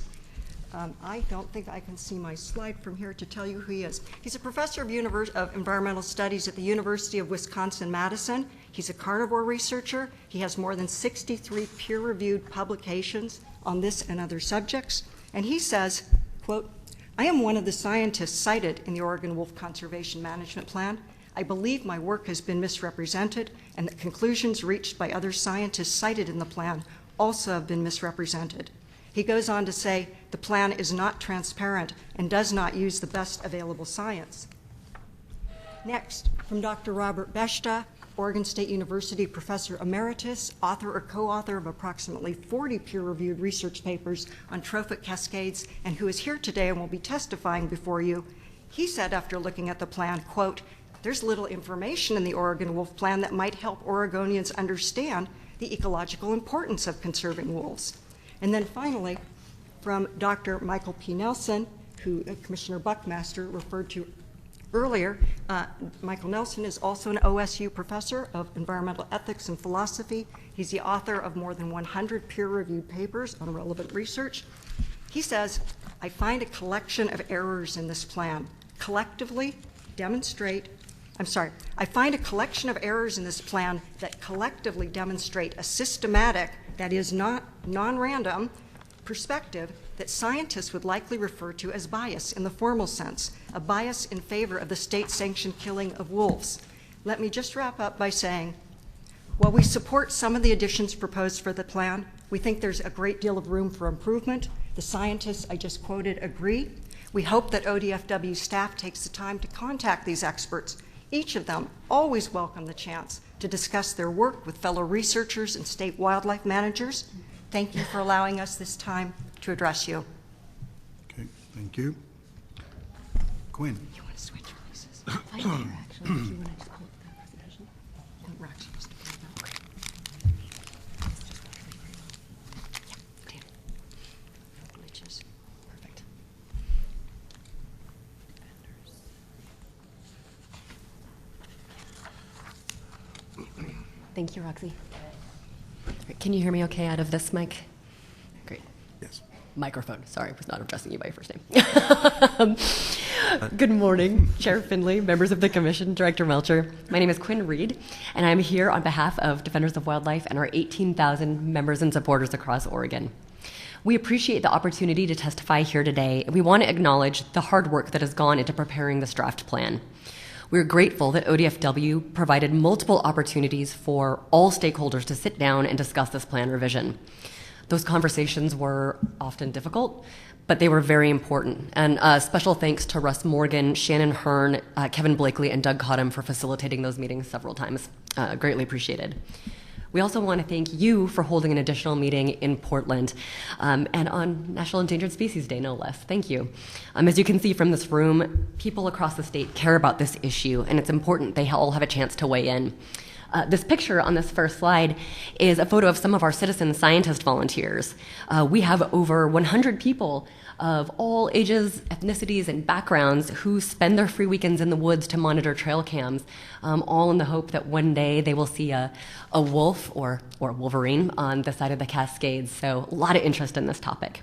I don't think I can see my slide from here to tell you who he is. He's a professor of environmental studies at the University of Wisconsin-Madison. He's a carnivore researcher. He has more than 63 peer-reviewed publications on this and other subjects. And he says, quote, "I am one of the scientists cited in the Oregon Wolf Conservation Management Plan. I believe my work has been misrepresented and that conclusions reached by other scientists cited in the plan also have been misrepresented." He goes on to say the plan is not transparent and does not use the best available science. Next, from Dr. Robert Beshta, Oregon State University Professor Emeritus, author or co-author of approximately 40 peer-reviewed research papers on trophic cascades, and who is here today and will be testifying before you. He said after looking at the plan, quote, "There's little information in the Oregon Wolf Plan that might help Oregonians understand the ecological importance of conserving wolves." And then finally, from Dr. Michael P. Nelson, who Commissioner Buckmaster referred to earlier, Michael Nelson is also an OSU professor of environmental ethics and philosophy. He's the author of more than 100 peer-reviewed papers on relevant research. He says, "I find a collection of errors in this plan I find a collection of errors in this plan that collectively demonstrate a systematic, that is not non-random, perspective that scientists would likely refer to as bias in the formal sense, a bias in favor of the state-sanctioned killing of wolves." Let me just wrap up by saying, while we support some of the additions proposed for the plan, we think there's a great deal of room for improvement. The scientists I just quoted agree. We hope that ODFW staff takes the time to contact these experts. Each of them always welcome the chance to discuss their work with fellow researchers and state wildlife managers. Thank you for allowing us this time to address you. Okay, thank you. Quinn. You want to switch places? I do, actually. Do you want to just hold the presentation? No, we're actually supposed to do that. Okay. Yeah, Dan. Glitches. Perfect. Thank you, Roxy. Can you hear me okay out of this mic? Great. Yes. Microphone. Sorry, I was not addressing you by your first name. Good morning, Chair Finley, members of the Commission, Director Melcher. My name is Quinn Reed, and I'm here on behalf of Defenders of Wildlife and our 18,000 members and supporters across Oregon. We appreciate the opportunity to testify here today, and we want to acknowledge the hard work that has gone into preparing this draft plan. We're grateful that ODFW provided multiple opportunities for all stakeholders to sit down and discuss this plan revision. Those conversations were often difficult, but they were very important. And special thanks to Russ Morgan, Shannon Hearn, Kevin Blakely, and Doug Cottom for facilitating those meetings several times. Greatly appreciated. We also want to thank you for holding an additional meeting in Portland and on National Endangered Species Day, no less. Thank you. As you can see from this room, people across the state care about this issue, and it's important they all have a chance to weigh in. This picture on this first slide is a photo of some of our citizen scientist volunteers. We have over 100 people of all ages, ethnicities, and backgrounds who spend their free weekends in the woods to monitor trail cams, all in the hope that one day they will see a wolf or a wolverine on the side of the Cascades. So a lot of interest in this topic.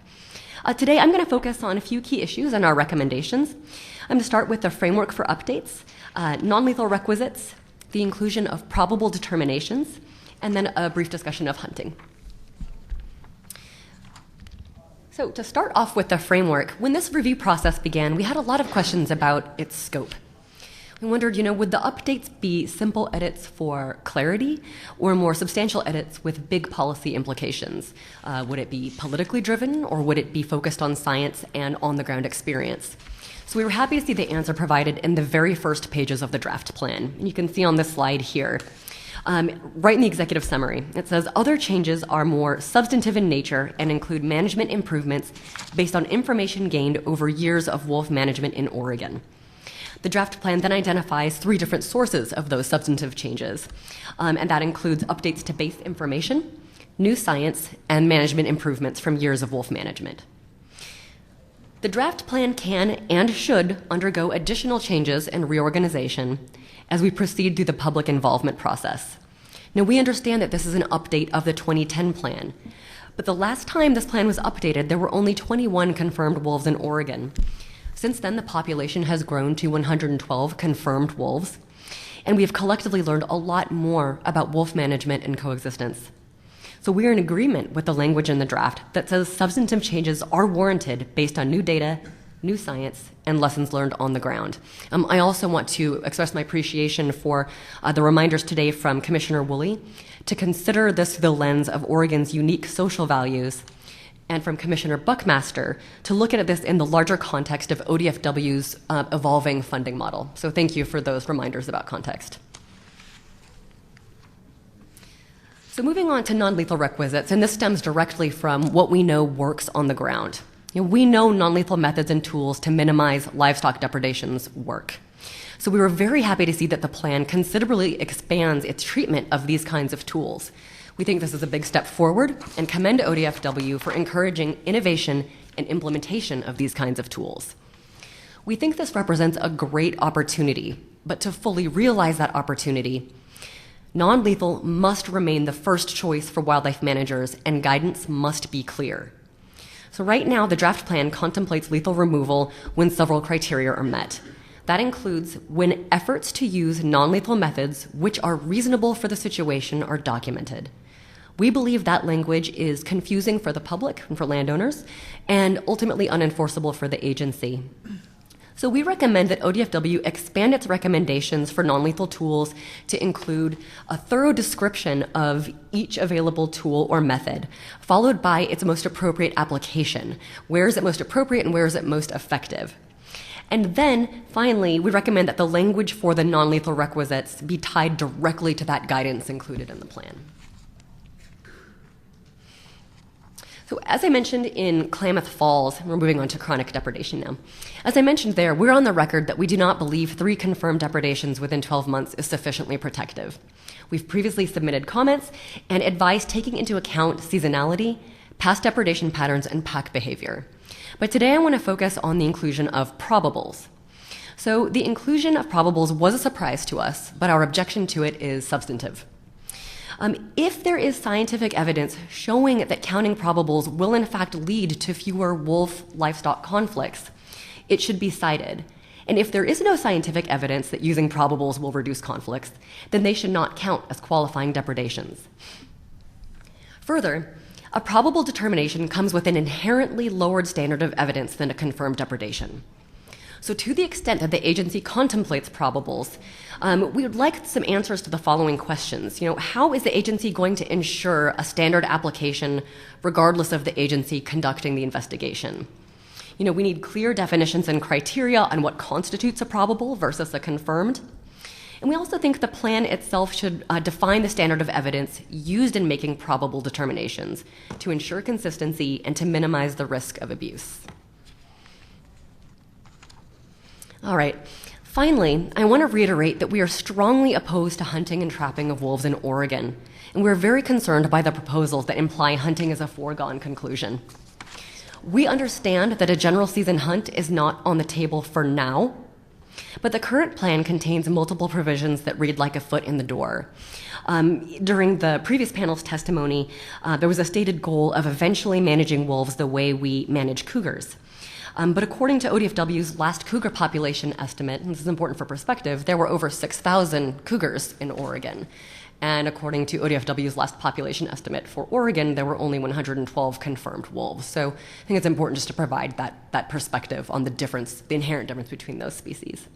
Today I'm going to focus on a few key issues and our recommendations. I'm going to start with the framework for updates, non-lethal requisites, the inclusion of probable determinations, and then a brief discussion of hunting. So to start off with the framework, when this review process began, we had a lot of questions about its scope. We wondered, would the updates be simple edits for clarity or more substantial edits with big policy implications? Would it be politically driven, or would it be focused on science and on-the-ground experience? So we were happy to see the answer provided in the very first pages of the draft plan. And you can see on this slide here, right in the executive summary, it says, other changes are more substantive in nature and include management improvements based on information gained over years of wolf management in Oregon. The draft plan then identifies 3 different sources of those substantive changes, and that includes updates to base information, new science, and management improvements from years of wolf management. The draft plan can and should undergo additional changes and reorganization as we proceed through the public involvement process. Now, we understand that this is an update of the 2010 plan, but the last time this plan was updated, there were only 21 confirmed wolves in Oregon. Since then, the population has grown to 112 confirmed wolves, and we have collectively learned a lot more about wolf management and coexistence. So we are in agreement with the language in the draft that says substantive changes are warranted based on new data, new science, and lessons learned on the ground. I also want to express my appreciation for the reminders today from Commissioner Woolley to consider this through the lens of Oregon's unique social values, and from Commissioner Buckmaster to look at this in the larger context of ODFW's evolving funding model. So thank you for those reminders about context. So moving on to non-lethal requisites, and this stems directly from what we know works on the ground. We know non-lethal methods and tools to minimize livestock depredations work. So we were very happy to see that the plan considerably expands its treatment of these kinds of tools. We think this is a big step forward and commend ODFW for encouraging innovation and implementation of these kinds of tools. We think this represents a great opportunity, but to fully realize that opportunity, non-lethal must remain the first choice for wildlife managers, and guidance must be clear. So right now, the draft plan contemplates lethal removal when several criteria are met. That includes when efforts to use non-lethal methods which are reasonable for the situation are documented. We believe that language is confusing for the public and for landowners, and ultimately unenforceable for the agency. So we recommend that ODFW expand its recommendations for non-lethal tools to include a thorough description of each available tool or method, followed by its most appropriate application. Where is it most appropriate and where is it most effective? And then, finally, we recommend that the language for the non-lethal requisites be tied directly to that guidance included in the plan. So as I mentioned in Klamath Falls, we're moving on to chronic depredation now. As I mentioned there, we're on the record that we do not believe 3 confirmed depredations within 12 months is sufficiently protective. We've previously submitted comments and advised taking into account seasonality, past depredation patterns, and pack behavior. But today I want to focus on the inclusion of probables. So the inclusion of probables was a surprise to us, but our objection to it is substantive. If there is scientific evidence showing that counting probables will in fact lead to fewer wolf-livestock conflicts, it should be cited. And if there is no scientific evidence that using probables will reduce conflicts, then they should not count as qualifying depredations. Further, a probable determination comes with an inherently lowered standard of evidence than a confirmed depredation. So to the extent that the agency contemplates probables, we would like some answers to the following questions. How is the agency going to ensure a standard application regardless of the agency conducting the investigation? We need clear definitions and criteria on what constitutes a probable versus a confirmed. And we also think the plan itself should define the standard of evidence used in making probable determinations to ensure consistency and to minimize the risk of abuse. All right. Finally, I want to reiterate that we are strongly opposed to hunting and trapping of wolves in Oregon, and we're very concerned by the proposals that imply hunting is a foregone conclusion. We understand that a general season hunt is not on the table for now, but the current plan contains multiple provisions that read like a foot in the door. During the previous panel's testimony, there was a stated goal of eventually managing wolves the way we manage cougars. But according to ODFW's last cougar population estimate, and this is important for perspective, there were over 6,000 cougars in Oregon. And according to ODFW's last population estimate for Oregon, there were only 112 confirmed wolves. So I think it's important just to provide that perspective on the difference, the inherent difference between those species.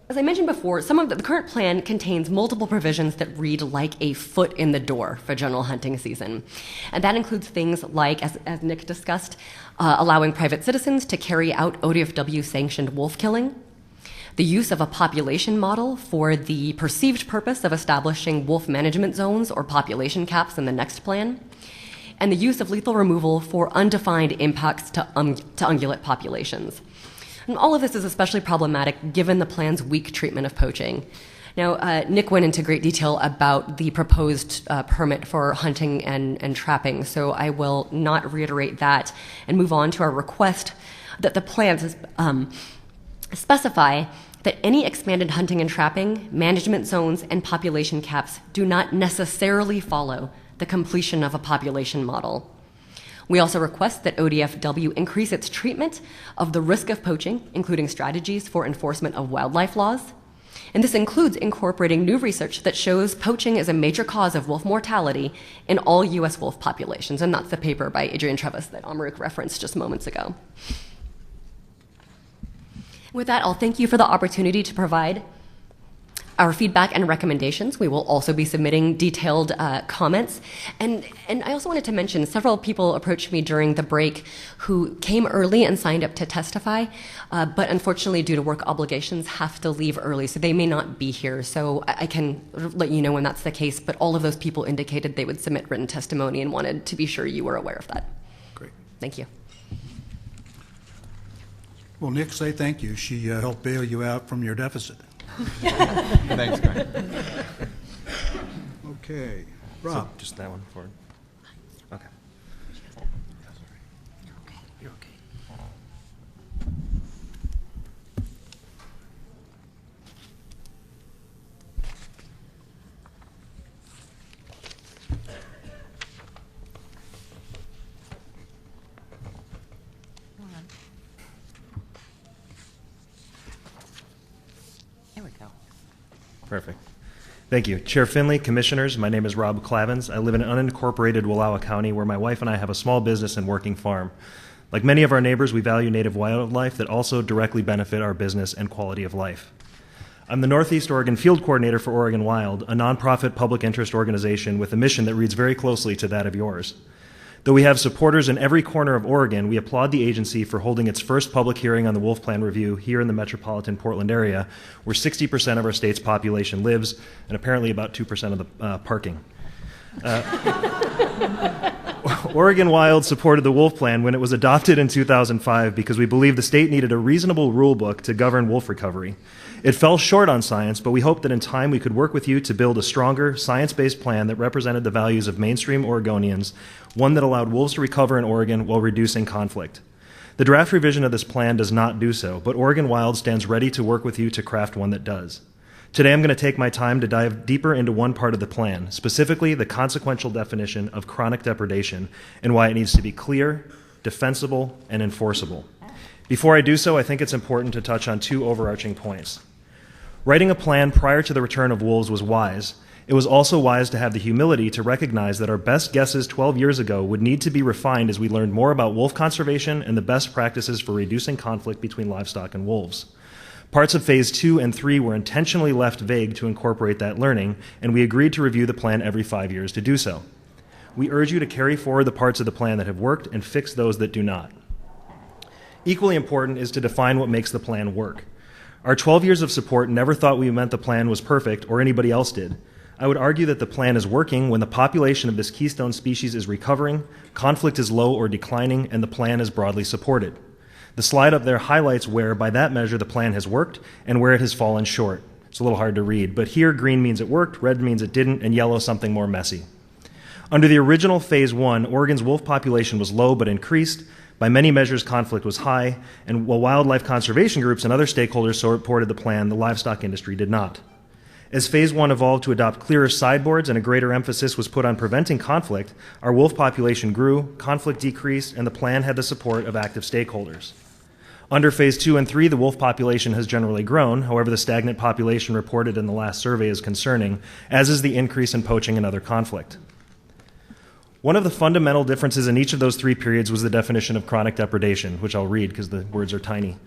As I mentioned before, some of the current plan contains multiple provisions that read like a foot in the door for general hunting season. And that includes things like, as Nick discussed, allowing private citizens to carry out ODFW-sanctioned wolf killing, the use of a population model for the perceived purpose of establishing wolf management zones or population caps in the next plan, and the use of lethal removal for undefined impacts to ungulate populations. And all of this is especially problematic given the plan's weak treatment of poaching. Now, Nick went into great detail about the proposed permit for hunting and trapping, so I will not reiterate that and move on to our request that the plans specify that any expanded hunting and trapping, management zones, and population caps do not necessarily follow the completion of a population model. We also request that ODFW increase its treatment of the risk of poaching, including strategies for enforcement of wildlife laws. And this includes incorporating new research that shows poaching is a major cause of wolf mortality in all U.S. wolf populations. And that's the paper by Adrian Trevis that Amaruk referenced just moments ago. With that, I'll thank you for the opportunity to provide our feedback and recommendations. We will also be submitting detailed comments. And I also wanted to mention, several people approached me during the break who came early and signed up to testify, but unfortunately, due to work obligations, have to leave early, so they may not be here. So I can let you know when that's the case, but all of those people indicated they would submit written testimony and wanted to be sure you were aware of that. Great. Thank you. Well, Nick, say thank you. She helped bail you out from your deficit. Thanks, Brian. Okay. Rob. So just that one forward. Okay. You're okay. Here we go. Perfect. Thank you. Chair Finley, Commissioners, my name is Rob Clavins. I live in unincorporated Wallowa County where my wife and I have a small business and working farm. Like many of our neighbors, we value native wildlife that also directly benefit our business and quality of life. I'm the Northeast Oregon Field Coordinator for Oregon Wild, a nonprofit public interest organization with a mission that reads very closely to that of yours. Though we have supporters in every corner of Oregon, we applaud the agency for holding its first public hearing on the Wolf Plan review here in the metropolitan Portland area, where 60% of our state's population lives, and apparently about 2% of the parking. Oregon Wild supported the Wolf Plan when it was adopted in 2005 because we believed the state needed a reasonable rule book to govern wolf recovery. It fell short on science, but we hoped that in time we could work with you to build a stronger, science-based plan that represented the values of mainstream Oregonians, one that allowed wolves to recover in Oregon while reducing conflict. The draft revision of this plan does not do so, but Oregon Wild stands ready to work with you to craft one that does. Today I'm going to take my time to dive deeper into one part of the plan, specifically the consequential definition of chronic depredation and why it needs to be clear, defensible, and enforceable. Before I do so, I think it's important to touch on two overarching points. Writing a plan prior to the return of wolves was wise. It was also wise to have the humility to recognize that our best guesses 12 years ago would need to be refined as we learned more about wolf conservation and the best practices for reducing conflict between livestock and wolves. Parts of Phase 2 and 3 were intentionally left vague to incorporate that learning, and we agreed to review the plan every 5 years to do so. We urge you to carry forward the parts of the plan that have worked and fix those that do not. Equally important is to define what makes the plan work. Our 12 years of support never thought we meant the plan was perfect or anybody else did. I would argue that the plan is working when the population of this keystone species is recovering, conflict is low or declining, and the plan is broadly supported. The slide up there highlights where, by that measure, the plan has worked and where it has fallen short. It's a little hard to read, but here green means it worked, red means it didn't, and yellow something more messy. Under the original Phase 1, Oregon's wolf population was low but increased. By many measures, conflict was high, and while wildlife conservation groups and other stakeholders supported the plan, the livestock industry did not. As Phase 1 evolved to adopt clearer sideboards and a greater emphasis was put on preventing conflict, our wolf population grew, conflict decreased, and the plan had the support of active stakeholders. Under Phase 2 and 3, the wolf population has generally grown. However, the stagnant population reported in the last survey is concerning, as is the increase in poaching and other conflict. One of the fundamental differences in each of those three periods was the definition of chronic depredation, which I'll read because the words are tiny.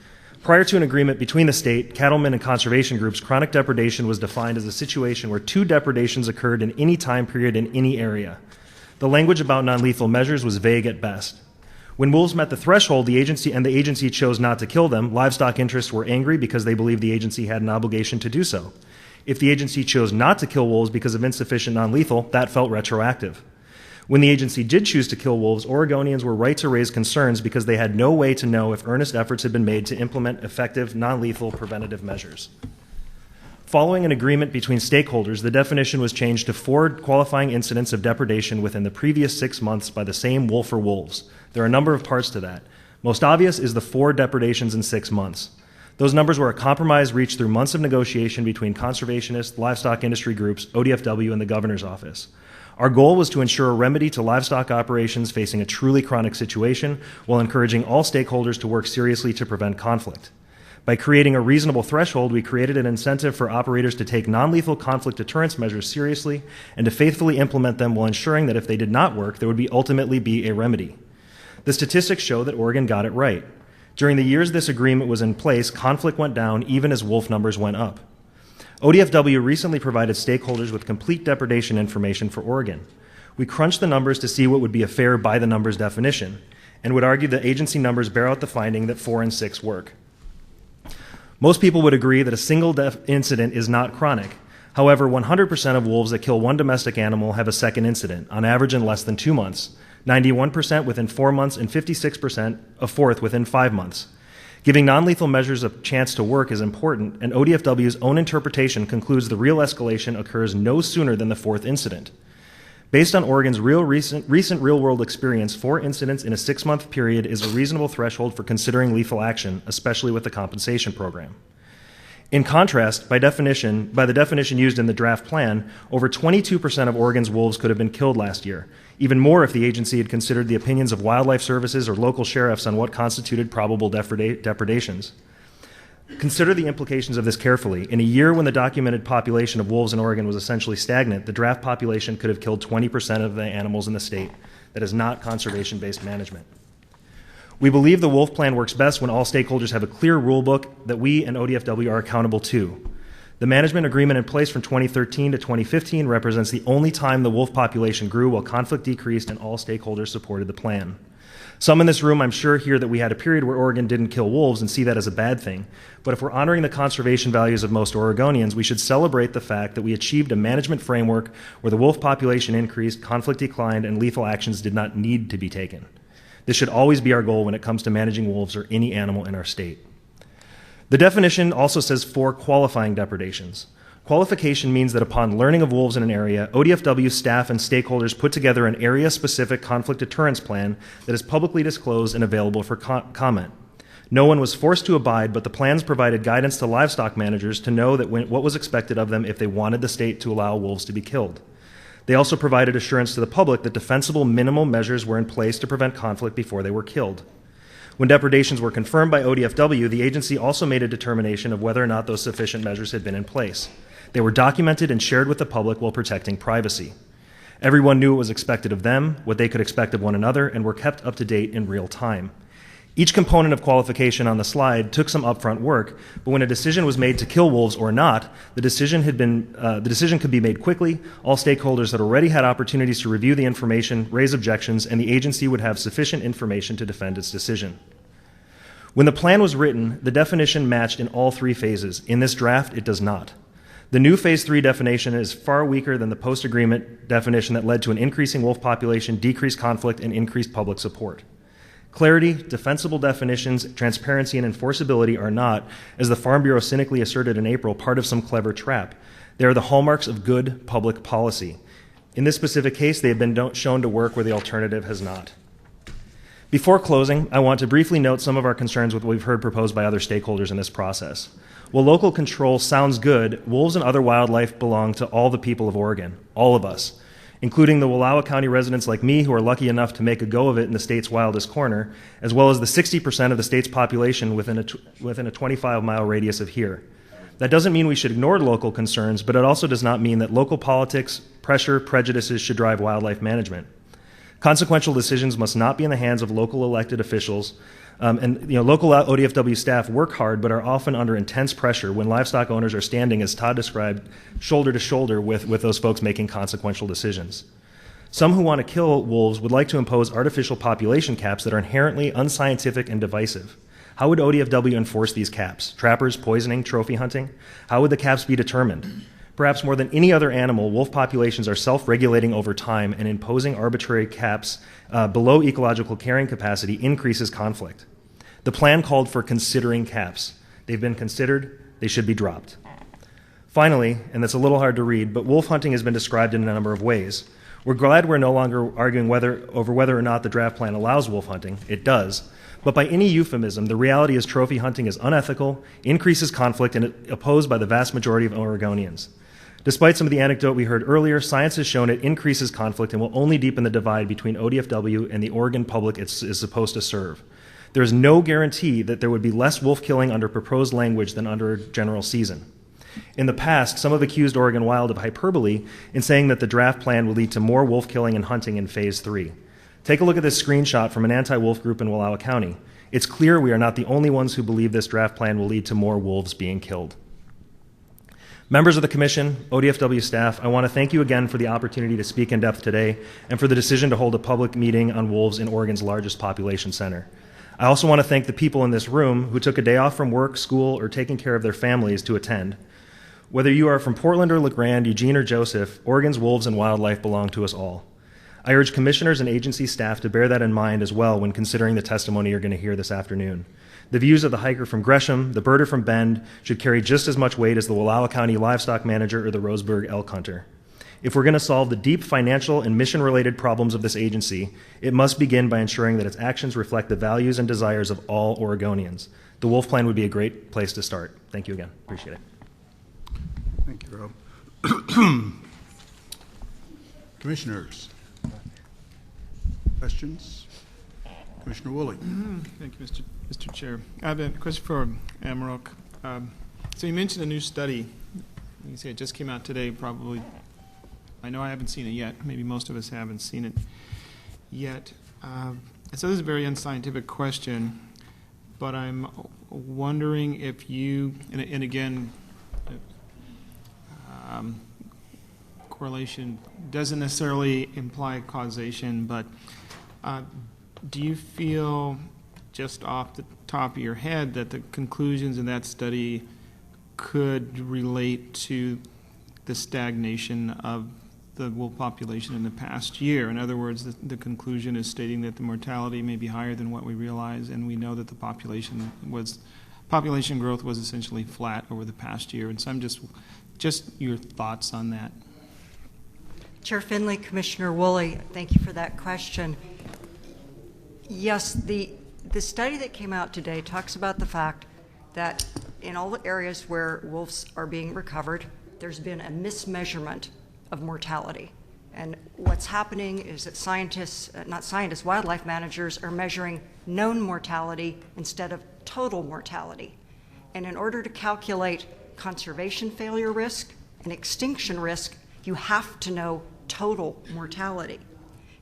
Prior to an agreement between the state, cattlemen, and conservation groups, chronic depredation was defined as a situation where 2 depredations occurred in any time period in any area. The language about non-lethal measures was vague at best. When wolves met the threshold, the agency chose not to kill them, livestock interests were angry because they believed the agency had an obligation to do so. If the agency chose not to kill wolves because of insufficient non-lethal, that felt retroactive. When the agency did choose to kill wolves, Oregonians were right to raise concerns because they had no way to know if earnest efforts had been made to implement effective, non-lethal preventative measures. Following an agreement between stakeholders, the definition was changed to 4 qualifying incidents of depredation within the previous 6 months by the same wolf or wolves. There are a number of parts to that. Most obvious is the 4 depredations in 6 months. Those numbers were a compromise reached through months of negotiation between conservationists, livestock industry groups, ODFW, and the governor's office. Our goal was to ensure a remedy to livestock operations facing a truly chronic situation while encouraging all stakeholders to work seriously to prevent conflict. By creating a reasonable threshold, we created an incentive for operators to take non-lethal conflict deterrence measures seriously and to faithfully implement them while ensuring that if they did not work, there would ultimately be a remedy. The statistics show that Oregon got it right. During the years this agreement was in place, conflict went down even as wolf numbers went up. ODFW recently provided stakeholders with complete depredation information for Oregon. We crunched the numbers to see what would be a fair by-the-numbers definition, and would argue that agency numbers bear out the finding that 4 and 6 work. Most people would agree that a single incident is not chronic. However, 100% of wolves that kill one domestic animal have a second incident, on average in less than 2 months, 91% within 4 months, and 56% a fourth within 5 months. Giving non-lethal measures a chance to work is important, and ODFW's own interpretation concludes the real escalation occurs no sooner than the 4th incident. Based on Oregon's recent real-world experience, 4 incidents in a 6-month period is a reasonable threshold for considering lethal action, especially with the compensation program. In contrast, by the definition used in the draft plan, over 22% of Oregon's wolves could have been killed last year, even more if the agency had considered the opinions of wildlife services or local sheriffs on what constituted probable depredations. Consider the implications of this carefully. In a year when the documented population of wolves in Oregon was essentially stagnant, the draft population could have killed 20% of the animals in the state. That is not conservation-based management. We believe the wolf plan works best when all stakeholders have a clear rule book that we and ODFW are accountable to. The management agreement in place from 2013 to 2015 represents the only time the wolf population grew while conflict decreased and all stakeholders supported the plan. Some in this room, I'm sure, hear that we had a period where Oregon didn't kill wolves and see that as a bad thing. But if we're honoring the conservation values of most Oregonians, we should celebrate the fact that we achieved a management framework where the wolf population increased, conflict declined, and lethal actions did not need to be taken. This should always be our goal when it comes to managing wolves or any animal in our state. The definition also says 4 qualifying depredations. Qualification means that upon learning of wolves in an area, ODFW staff and stakeholders put together an area-specific conflict deterrence plan that is publicly disclosed and available for comment. No one was forced to abide, but the plans provided guidance to livestock managers to know that what was expected of them if they wanted the state to allow wolves to be killed. They also provided assurance to the public that defensible minimal measures were in place to prevent conflict before they were killed. When depredations were confirmed by ODFW, the agency also made a determination of whether or not those sufficient measures had been in place. They were documented and shared with the public while protecting privacy. Everyone knew what was expected of them, what they could expect of one another, and were kept up to date in real time. Each component of qualification on the slide took some upfront work, but when a decision was made to kill wolves or not, the decision could be made quickly. All stakeholders had already had opportunities to review the information, raise objections, and the agency would have sufficient information to defend its decision. When the plan was written, the definition matched in all three phases. In this draft, it does not. The new Phase 3 definition is far weaker than the post-agreement definition that led to an increasing wolf population, decreased conflict, and increased public support. Clarity, defensible definitions, transparency, and enforceability are not, as the Farm Bureau cynically asserted in April, part of some clever trap. They are the hallmarks of good public policy. In this specific case, they have been shown to work where the alternative has not. Before closing, I want to briefly note some of our concerns with what we've heard proposed by other stakeholders in this process. While local control sounds good, wolves and other wildlife belong to all the people of Oregon, all of us, including the Wallowa County residents like me who are lucky enough to make a go of it in the state's wildest corner, as well as the 60% of the state's population within a 25-mile radius of here. That doesn't mean we should ignore local concerns, but it also does not mean that local politics, pressure, prejudices should drive wildlife management. Consequential decisions must not be in the hands of local elected officials, local ODFW staff work hard but are often under intense pressure when livestock owners are standing, as Todd described, shoulder to shoulder with those folks making consequential decisions. Some who want to kill wolves would like to impose artificial population caps that are inherently unscientific and divisive. How would ODFW enforce these caps? Trappers, poisoning, trophy hunting? How would the caps be determined? Perhaps more than any other animal, wolf populations are self-regulating over time, and imposing arbitrary caps below ecological carrying capacity increases conflict. The plan called for considering caps. They've been considered. They should be dropped. Finally, and that's a little hard to read, but wolf hunting has been described in a number of ways. We're glad we're no longer arguing over whether or not the draft plan allows wolf hunting. It does. But by any euphemism, the reality is trophy hunting is unethical, increases conflict, and opposed by the vast majority of Oregonians. Despite some of the anecdote we heard earlier, science has shown it increases conflict and will only deepen the divide between ODFW and the Oregon public it is supposed to serve. There is no guarantee that there would be less wolf killing under proposed language than under a general season. In the past, some have accused Oregon Wild of hyperbole in saying that the draft plan will lead to more wolf killing and hunting in Phase 3. Take a look at this screenshot from an anti-wolf group in Wallowa County. It's clear we are not the only ones who believe this draft plan will lead to more wolves being killed. Members of the Commission, ODFW staff, I want to thank you again for the opportunity to speak in depth today and for the decision to hold a public meeting on wolves in Oregon's largest population center. I also want to thank the people in this room who took a day off from work, school, or taking care of their families to attend. Whether you are from Portland or LeGrand, Eugene or Joseph, Oregon's wolves and wildlife belong to us all. I urge commissioners and agency staff to bear that in mind as well when considering the testimony you're going to hear this afternoon. The views of the hiker from Gresham, the birder from Bend, should carry just as much weight as the Wallowa County livestock manager or the Roseburg elk hunter. If we're going to solve the deep financial and mission-related problems of this agency, it must begin by ensuring that its actions reflect the values and desires of all Oregonians. The Wolf Plan would be a great place to start. Thank you again. Appreciate it. Thank you, Rob. Commissioners, questions? Commissioner Woolley. Thank you, Mr. Chair. I have a question for Amarok. So you mentioned a new study. You say it just came out today, probably. I know I haven't seen it yet. Maybe most of us haven't seen it yet. So this is a very unscientific question, but I'm wondering if you, and again, correlation doesn't necessarily imply causation, but do you feel just off the top of your head that the conclusions in that study could relate to the stagnation of the wolf population in the past year? In other words, the conclusion is stating that the mortality may be higher than what we realize, and we know that the population growth was essentially flat over the past year. And so I'm just your thoughts on that. Chair Finley, Commissioner Woolley, thank you for that question. Yes, the study that came out today talks about the fact that in all the areas where wolves are being recovered, there's been a mismeasurement of mortality. And what's happening is that wildlife managers are measuring known mortality instead of total mortality. And in order to calculate conservation failure risk and extinction risk, you have to know total mortality.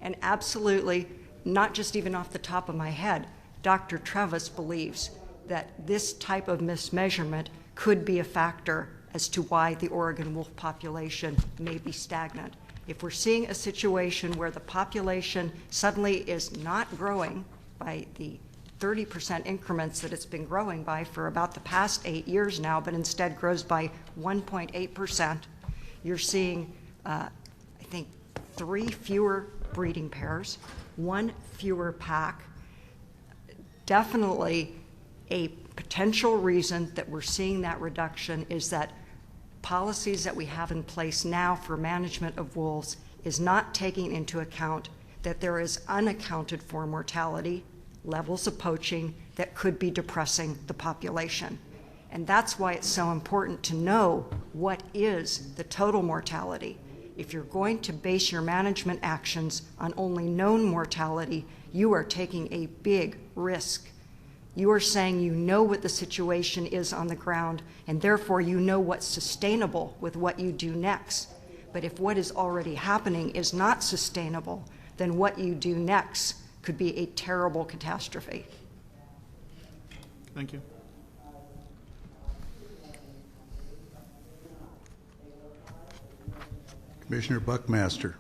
And absolutely, not just even off the top of my head, Dr. Trevis believes that this type of mismeasurement could be a factor as to why the Oregon wolf population may be stagnant. If we're seeing a situation where the population suddenly is not growing by the 30% increments that it's been growing by for about the past 8 years now, but instead grows by 1.8%. You're seeing, I think, 3 fewer breeding pairs, 1 fewer pack. Definitely a potential reason that we're seeing that reduction is that policies that we have in place now for management of wolves is not taking into account that there is unaccounted for mortality, levels of poaching that could be depressing the population. And that's why it's so important to know what is the total mortality. If you're going to base your management actions on only known mortality, you are taking a big risk. You are saying you know what the situation is on the ground, and therefore you know what's sustainable with what you do next. But if what is already happening is not sustainable, then what you do next could be a terrible catastrophe. Thank you. Commissioner Buckmaster.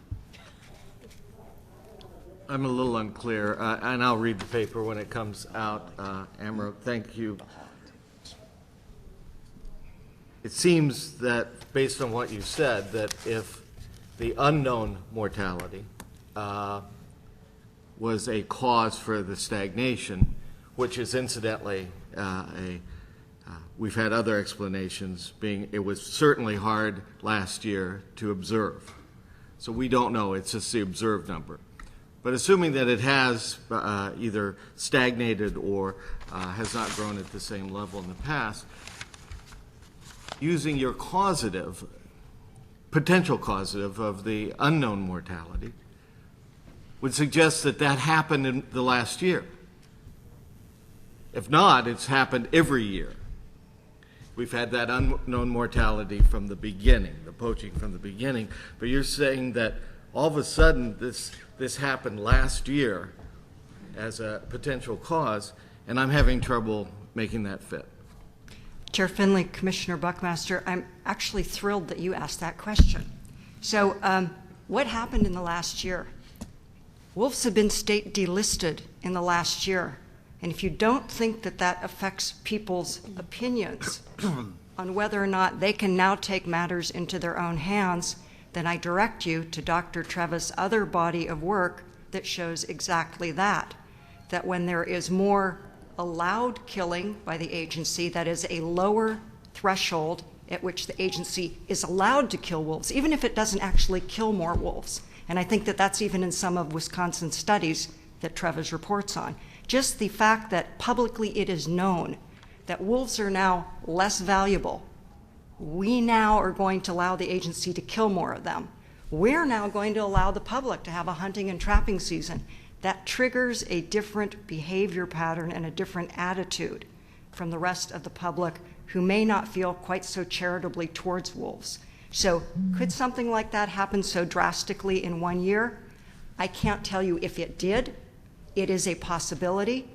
I'm a little unclear, and I'll read the paper when it comes out. Amro, thank you. It seems that, based on what you said, that if the unknown mortality was a cause for the stagnation, which is incidentally we've had other explanations, being it was certainly hard last year to observe. So we don't know, it's just the observed number. But assuming that it has either stagnated or has not grown at the same level in the past, using your causative, potential causative of the unknown mortality, would suggest that that happened in the last year. If not, it's happened every year. We've had that unknown mortality from the beginning, the poaching from the beginning, but you're saying that all of a sudden this happened last year as a potential cause, and I'm having trouble making that fit. Chair Finley, Commissioner Buckmaster, I'm actually thrilled that you asked that question. So what happened in the last year? Wolves have been state delisted in the last year. And if you don't think that that affects people's opinions on whether or not they can now take matters into their own hands, then I direct you to Dr. Trevis' other body of work that shows exactly that. That when there is more allowed killing by the agency, that is a lower threshold at which the agency is allowed to kill wolves, even if it doesn't actually kill more wolves. And I think that that's even in some of Wisconsin's studies that Trevis reports on. Just the fact that publicly it is known that wolves are now less valuable. We now are going to allow the agency to kill more of them. We're now going to allow the public to have a hunting and trapping season. That triggers a different behavior pattern and a different attitude from the rest of the public who may not feel quite so charitably towards wolves. So could something like that happen so drastically in 1 year? I can't tell you if it did. It is a possibility,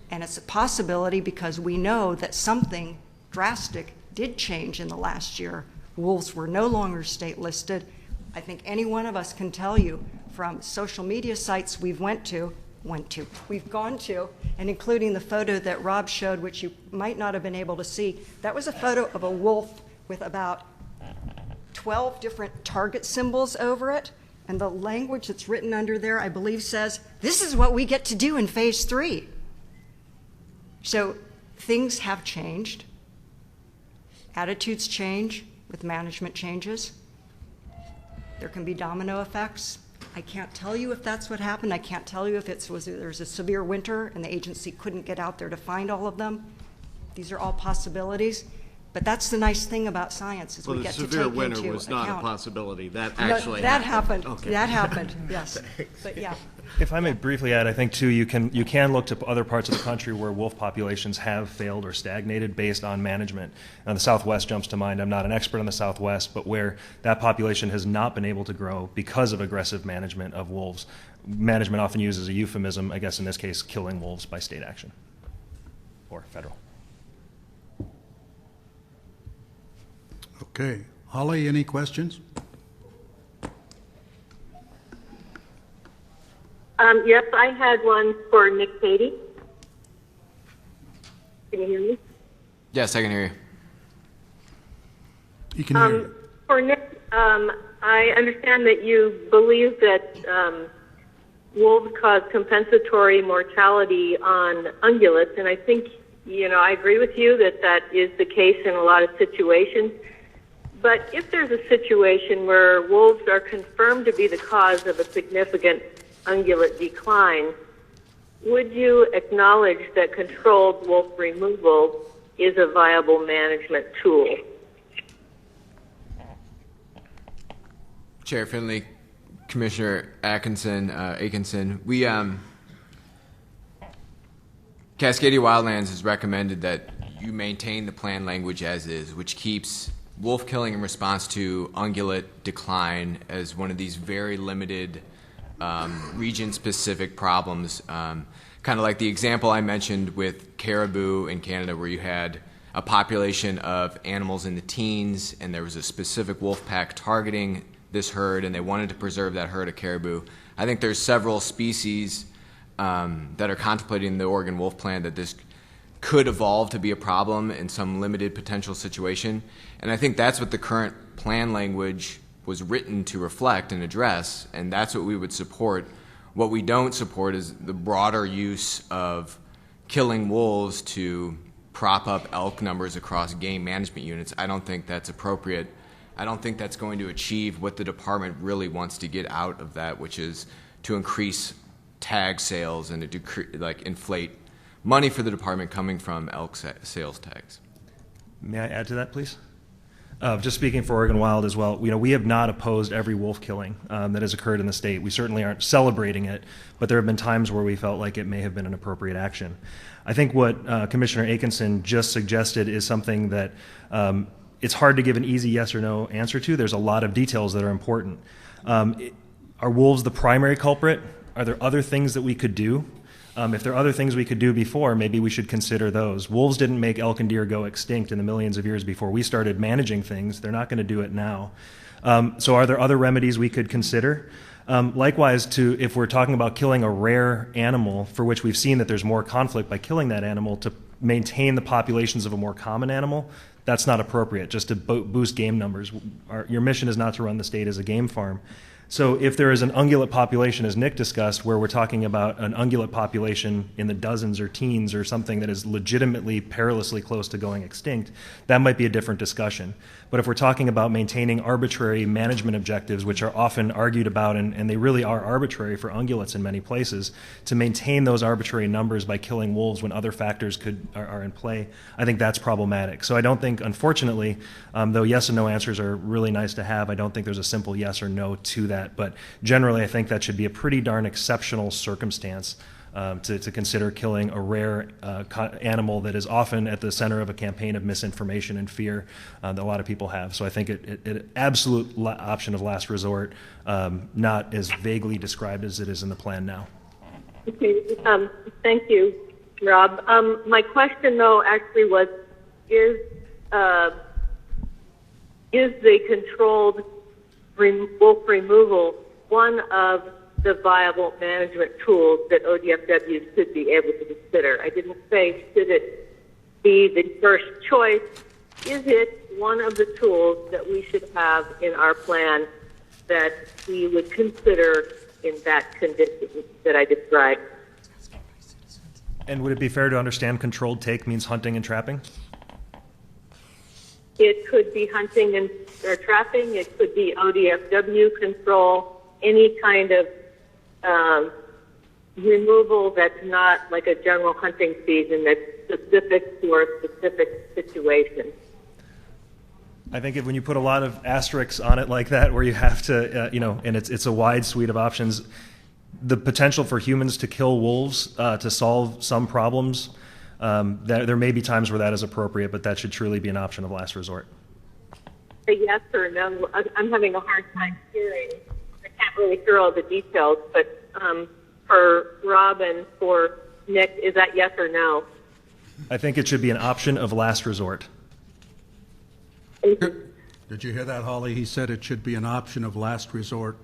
and it's a possibility because we know that something drastic did change in the last year. Wolves were no longer state listed. I think any one of us can tell you from social media sites we've gone to, and including the photo that Rob showed, which you might not have been able to see. That was a photo of a wolf with about 12 different target symbols over it. And the language that's written under there, I believe, says, this is what we get to do in phase 3. So things have changed. Attitudes change with management changes. There can be domino effects. I can't tell you if that's what happened. I can't tell you if there's a severe winter and the agency couldn't get out there to find all of them. These are all possibilities. But that's the nice thing about science is we get to take into account. Well, the severe winter was not a possibility. That No, actually that happened. happened. Okay. That happened, yes. But yeah. If I may briefly add, I think too you can look to other parts of the country where wolf populations have failed or stagnated based on management. Now, the Southwest jumps to mind. I'm not an expert on the Southwest, but where that population has not been able to grow because of aggressive management of wolves. Management often uses a euphemism, I guess in this case, killing wolves by state action or federal. Okay. Holly, any questions? Yes, I had one for Nick Cady. Can you hear me? Yes, I can hear you. You can hear. For Nick, I understand that you believe that wolves cause compensatory mortality on ungulates, and I think, I agree with you that that is the case in a lot of situations. But if there's a situation where wolves are confirmed to be the cause of a significant ungulate decline, would you acknowledge that controlled wolf removal is a viable management tool? Chair Finley, Commissioner Atkinson, we Cascadia Wildlands has recommended that you maintain the plan language as is, which keeps wolf killing in response to ungulate decline as one of these very limited region-specific problems, kind of like the example I mentioned with caribou in Canada, where you had a population of animals in the teens and there was a specific wolf pack targeting this herd, and they wanted to preserve that herd of caribou. I think there's several species that are contemplating the Oregon Wolf Plan that this could evolve to be a problem in some limited potential situation. And I think that's what the current plan language was written to reflect and address, and that's what we would support. What we don't support is the broader use of killing wolves to prop up elk numbers across game management units. I don't think that's appropriate. I don't think that's going to achieve what the department really wants to get out of that, which is to increase tag sales and to inflate money for the department coming from elk sales tags. May I add to that, please? Just speaking for Oregon Wild as well, we have not opposed every wolf killing that has occurred in the state. We certainly aren't celebrating it, but there have been times where we felt like it may have been an appropriate action. I think what Commissioner Atkinson just suggested is something that it's hard to give an easy yes or no answer to. There's a lot of details that are important. Are wolves the primary culprit? Are there other things that we could do? If there are other things we could do before, maybe we should consider those. Wolves didn't make elk and deer go extinct in the millions of years before we started managing things. They're not going to do it now. So are there other remedies we could consider? Likewise, if we're talking about killing a rare animal for which we've seen that there's more conflict by killing that animal to maintain the populations of a more common animal, that's not appropriate, just to boost game numbers. Your mission is not to run the state as a game farm. So if there is an ungulate population, as Nick discussed, where we're talking about an ungulate population in the dozens or teens or something that is legitimately perilously close to going extinct, that might be a different discussion. But if we're talking about maintaining arbitrary management objectives, which are often argued about, and they really are arbitrary for ungulates in many places, to maintain those arbitrary numbers by killing wolves when other factors are in play, I think that's problematic. So I don't think, unfortunately, though yes and no answers are really nice to have, I don't think there's a simple yes or no to that. But generally, I think that should be a pretty darn exceptional circumstance to consider killing a rare animal that is often at the center of a campaign of misinformation and fear that a lot of people have. So I think it absolute option of last resort, not as vaguely described as it is in the plan now. Okay, thank you, Rob. My question, though, actually was, is the controlled wolf removal one of the viable management tools that ODFW should be able to consider? I didn't say should it be the first choice. Is it one of the tools that we should have in our plan that we would consider in that condition that I described? And would it be fair to understand controlled take means hunting and trapping? It could be hunting or trapping. It could be ODFW control, any kind of removal that's not like a general hunting season that's specific to a specific situation. I think when you put a lot of asterisks on it like that, where you have to, and it's a wide suite of options, the potential for humans to kill wolves to solve some problems, there may be times where that is appropriate, but that should truly be an option of last resort. A yes or no? I'm having a hard time hearing. I can't really hear all the details, but for Rob and for Nick, is that yes or no? I think it should be an option of last resort. Did you hear that, Holly? He said it should be an option of last resort.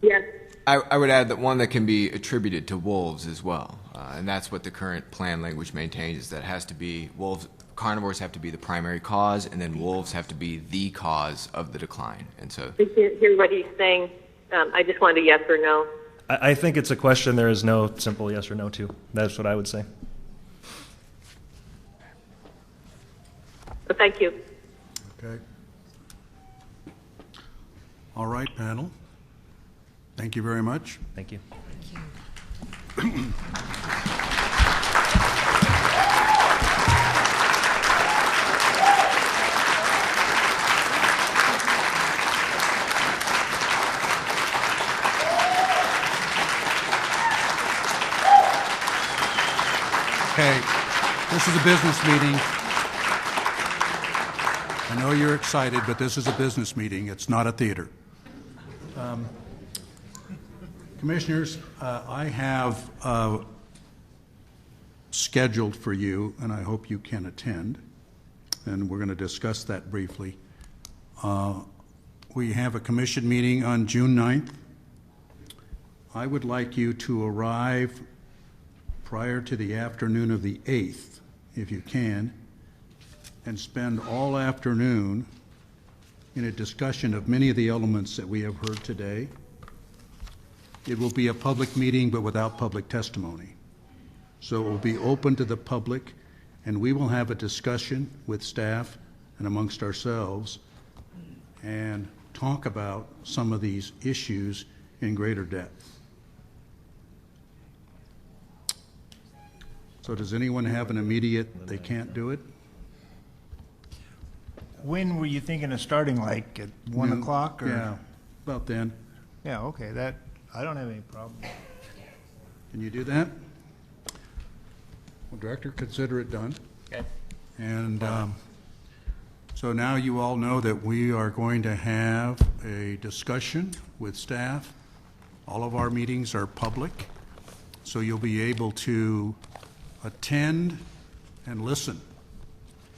Yes. I would add that one that can be attributed to wolves as well, and that's what the current plan language maintains, is that it has to be wolves. Carnivores have to be the primary cause, and then wolves have to be the cause of the decline. And so, I hear what he's saying. I just want a yes or no. I think it's a question there is no simple yes or no to. That's what I would say. Well, thank you. Okay. All right, panel. Thank you very much. Thank you. Okay, this is a business meeting. I know you're excited, but this is a business meeting. It's not a theater. Commissioners, I have scheduled for you, and I hope you can attend, and we're going to discuss that briefly. We have a commission meeting on June 9th. I would like you to arrive prior to the afternoon of the 8th, if you can, and spend all afternoon in a discussion of many of the elements that we have heard today. It will be a public meeting, but without public testimony. So it will be open to the public, and we will have a discussion with staff and amongst ourselves and talk about some of these issues in greater depth. So does anyone have an immediate, they can't do it? When were you thinking of starting, like at 1 o'clock? Or? Yeah, about then. Yeah, okay, that, I don't have any problem. Can you do that? Well, Director, consider it done. Okay. And so now you all know that we are going to have a discussion with staff. All of our meetings are public, so you'll be able to attend and listen.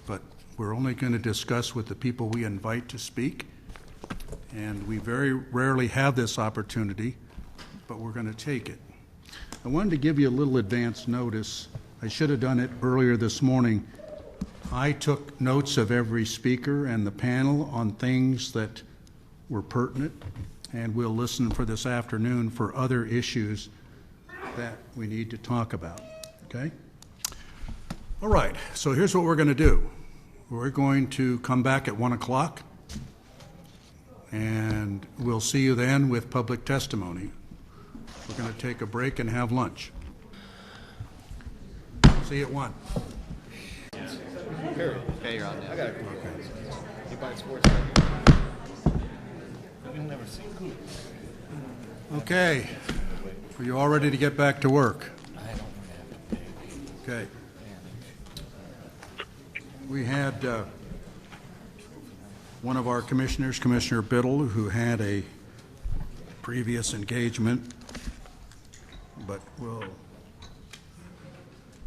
But we're only going to discuss with the people we invite to speak. And we very rarely have this opportunity, but we're going to take it. I wanted to give you a little advance notice. I should have done it earlier this morning. I took notes of every speaker and the panel on things that were pertinent, and we'll listen for this afternoon for other issues that we need to talk about, okay? All right, so here's what we're going to do. We're going to come back at 1 o'clock, and we'll see you then with public testimony. We're going to take a break and have lunch. See you at 1. Okay, you're on now. I got a quick question. You buy sports? You'll never see. Okay. Are you all ready to get back to work? I don't have to pay. Okay. We had one of our commissioners, Commissioner Biddle, who had a previous engagement, but will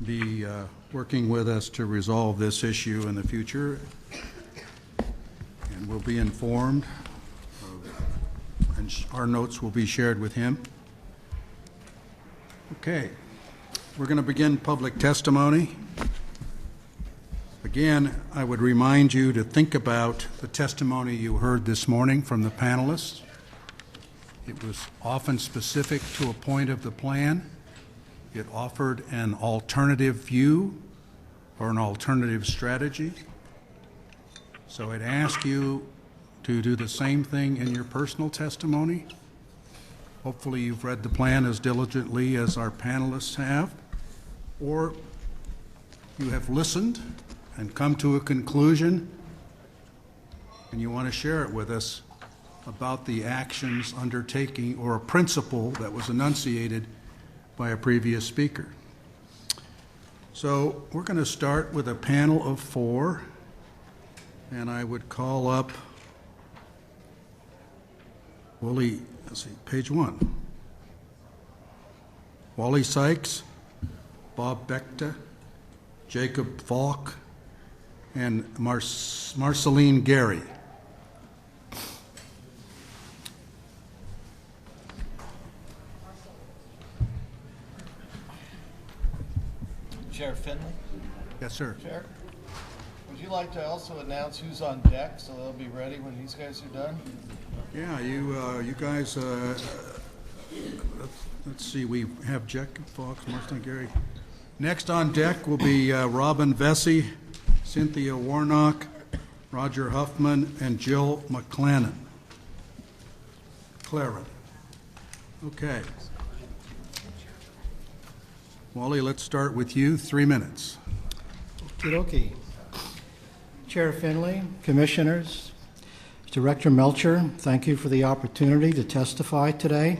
be working with us to resolve this issue in the future, and we'll be informed, and our notes will be shared with him. Okay, we're going to begin public testimony. Again, I would remind you to think about the testimony you heard this morning from the panelists. It was often specific to a point of the plan. It offered an alternative view or an alternative strategy. So I'd ask you to do the same thing in your personal testimony. Hopefully you've read the plan as diligently as our panelists have, or you have listened and come to a conclusion and you want to share it with us about the actions undertaking or a principle that was enunciated by a previous speaker. So we're going to start with a panel of 4, and I would call up Wally, let's see, page 1. Wally Sykes, Bob Beckta, Jacob Falk, and Marceline Gary. Chair Finley? Yes, sir. Chair, would you like to also announce who's on deck so they'll be ready when these guys are done? Yeah, you guys, let's see, we have Jack Fox, Marston Gary. Next on deck will be Robin Vesey, Cynthia Warnock, Roger Huffman, and Jill McClaren. Okay. Wally, let's start with you. 3 minutes. Okey-dokey. Chair Finley, Commissioners, Director Melcher, thank you for the opportunity to testify today.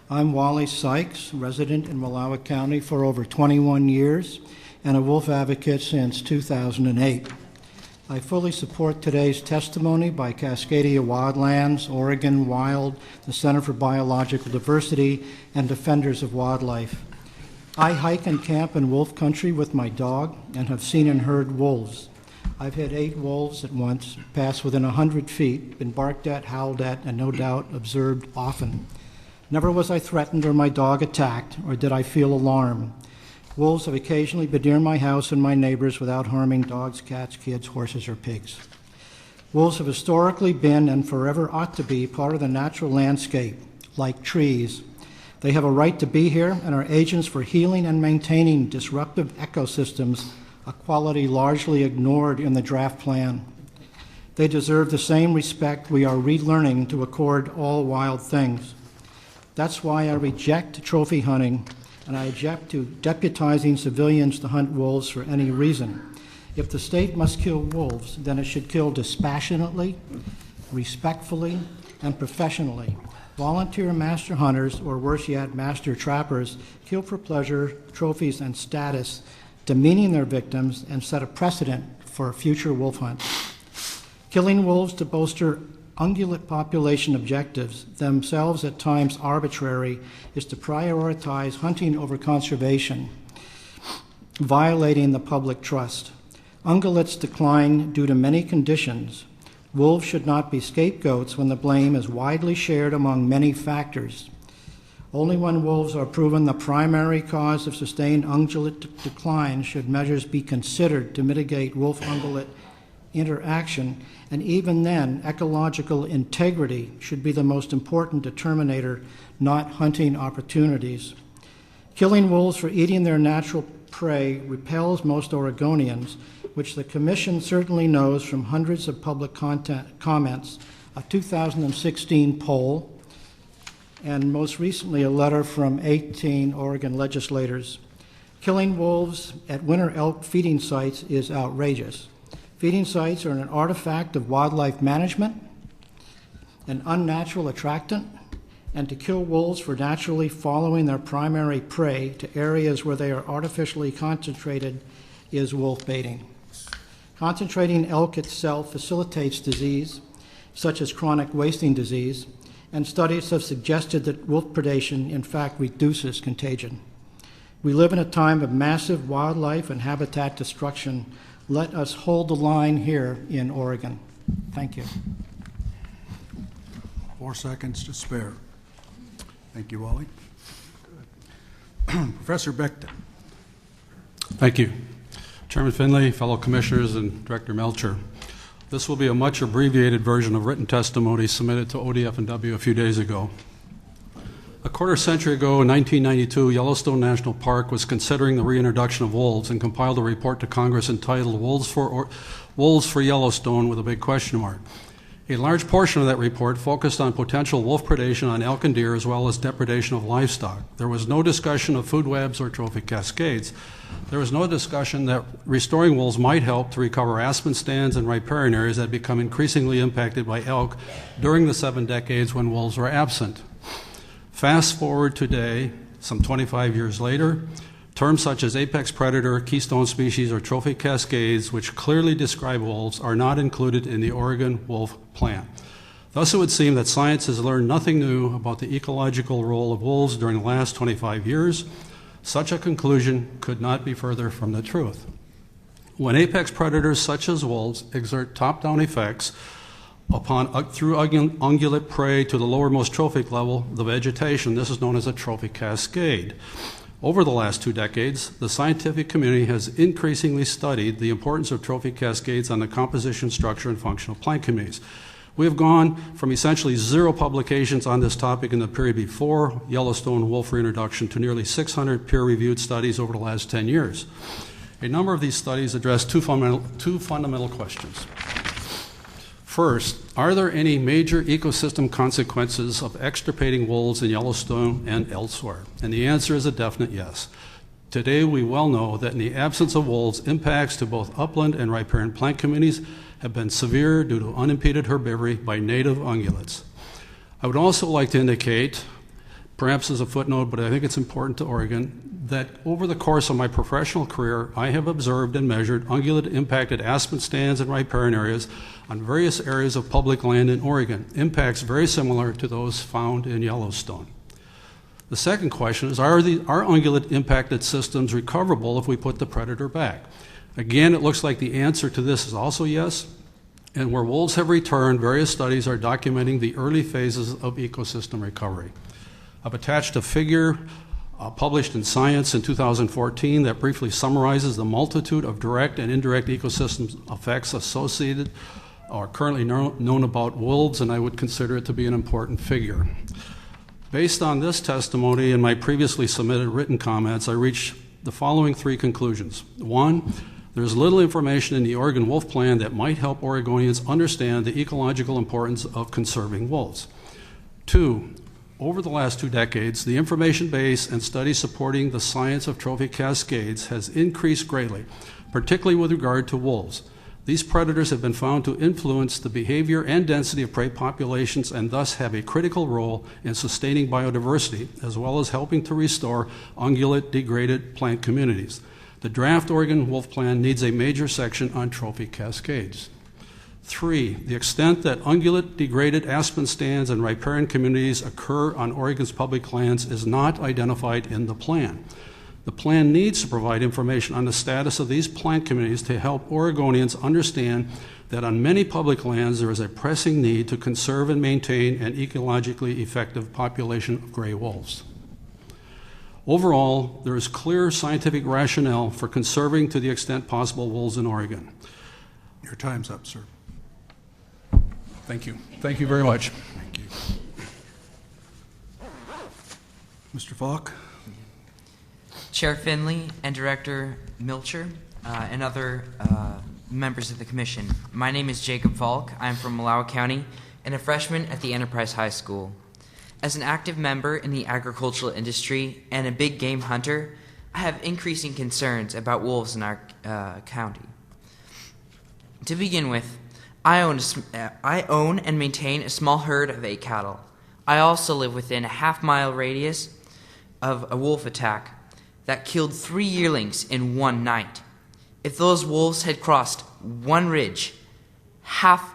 I'm Wally Sykes, resident in Wallowa County for over 21 years and a wolf advocate since 2008. I fully support today's testimony by Cascadia Wildlands, Oregon Wild, the Center for Biological Diversity, and Defenders of Wildlife. I hike and camp in wolf country with my dog and have seen and heard wolves. I've had 8 wolves at once pass within 100 feet, been barked at, howled at, and no doubt observed often. Never was I threatened or my dog attacked, or did I feel alarm. Wolves have occasionally been near my house and my neighbors without harming dogs, cats, kids, horses, or pigs. Wolves have historically been and forever ought to be part of the natural landscape, like trees. They have a right to be here and are agents for healing and maintaining disruptive ecosystems, a quality largely ignored in the draft plan. They deserve the same respect we are relearning to accord all wild things. That's why I reject trophy hunting, and I object to deputizing civilians to hunt wolves for any reason. If the state must kill wolves, then it should kill dispassionately, respectfully, and professionally. Volunteer master hunters, or worse yet, master trappers, kill for pleasure, trophies, and status, demeaning their victims and set a precedent for future wolf hunts. Killing wolves to bolster ungulate population objectives, themselves at times arbitrary, is to prioritize hunting over conservation, violating the public trust. Ungulates decline due to many conditions. Wolves should not be scapegoats when the blame is widely shared among many factors. Only when wolves are proven the primary cause of sustained ungulate decline should measures be considered to mitigate wolf-ungulate interaction, and even then, ecological integrity should be the most important determinator, not hunting opportunities. Killing wolves for eating their natural prey repels most Oregonians, which the Commission certainly knows from hundreds of public comments, a 2016 poll, and most recently a letter from 18 Oregon legislators. Killing wolves at winter elk feeding sites is outrageous. Feeding sites are an artifact of wildlife management, an unnatural attractant, and to kill wolves for naturally following their primary prey to areas where they are artificially concentrated is wolf baiting. Concentrating elk itself facilitates disease, such as chronic wasting disease, and studies have suggested that wolf predation, in fact, reduces contagion. We live in a time of massive wildlife and habitat destruction. Let us hold the line here in Oregon. Thank you. 4 seconds to spare. Thank you, Wally. Professor Beckton. Thank you. Chairman Finley, fellow commissioners, and Director Melcher. This will be a much abbreviated version of written testimony submitted to ODFW a few days ago. A quarter century ago, in 1992, Yellowstone National Park was considering the reintroduction of wolves and compiled a report to Congress entitled Wolves for Yellowstone with a big question mark. A large portion of that report focused on potential wolf predation on elk and deer as well as depredation of livestock. There was no discussion of food webs or trophic cascades. There was no discussion that restoring wolves might help to recover aspen stands and riparian areas that had become increasingly impacted by elk during the 7 decades when wolves were absent. Fast forward today, some 25 years later, terms such as apex predator, keystone species, or trophic cascades, which clearly describe wolves, are not included in the Oregon Wolf Plan. Thus, it would seem that science has learned nothing new about the ecological role of wolves during the last 25 years. Such a conclusion could not be further from the truth. When apex predators such as wolves exert top-down effects through ungulate prey to the lowermost trophic level, the vegetation, this is known as a trophic cascade. Over the last 2 decades, the scientific community has increasingly studied the importance of trophic cascades on the composition, structure, and function of plant communities. We have gone from essentially 0 publications on this topic in the period before Yellowstone wolf reintroduction to nearly 600 peer-reviewed studies over the last 10 years. A number of these studies address two fundamental questions. First, are there any major ecosystem consequences of extirpating wolves in Yellowstone and elsewhere? And the answer is a definite yes. Today, we well know that in the absence of wolves, impacts to both upland and riparian plant communities have been severe due to unimpeded herbivory by native ungulates. I would also like to indicate, perhaps as a footnote, but I think it's important to Oregon, that over the course of my professional career, I have observed and measured ungulate-impacted aspen stands and riparian areas on various areas of public land in Oregon, impacts very similar to those found in Yellowstone. The second question is, are ungulate-impacted systems recoverable if we put the predator back? Again, it looks like the answer to this is also yes, and where wolves have returned, various studies are documenting the early phases of ecosystem recovery. I've attached a figure published in Science in 2014 that briefly summarizes the multitude of direct and indirect ecosystem effects associated or currently known about wolves, and I would consider it to be an important figure. Based on this testimony and my previously submitted written comments, I reached the following 3 conclusions. 1, there's little information in the Oregon Wolf Plan that might help Oregonians understand the ecological importance of conserving wolves. 2, over the last 2 decades, the information base and studies supporting the science of trophic cascades has increased greatly, particularly with regard to wolves. These predators have been found to influence the behavior and density of prey populations and thus have a critical role in sustaining biodiversity, as well as helping to restore ungulate-degraded plant communities. The draft Oregon Wolf Plan needs a major section on trophic cascades. 3, the extent that ungulate-degraded aspen stands and riparian communities occur on Oregon's public lands is not identified in the plan. The plan needs to provide information on the status of these plant communities to help Oregonians understand that on many public lands there is a pressing need to conserve and maintain an ecologically effective population of gray wolves. Overall, there is clear scientific rationale for conserving to the extent possible wolves in Oregon. Your time's up, sir. Thank you. Thank you very much. Thank you. Mr. Falk? Chair Finley and Director Milcher and other members of the Commission. My name is Jacob Falk. I'm from Malawi County and a freshman at the Enterprise High School. As an active member in the agricultural industry and a big game hunter, I have increasing concerns about wolves in our county. To begin with, I own and maintain a small herd of 8 cattle. I also live within a half-mile radius of a wolf attack that killed 3 yearlings in one night. If those wolves had crossed one ridge,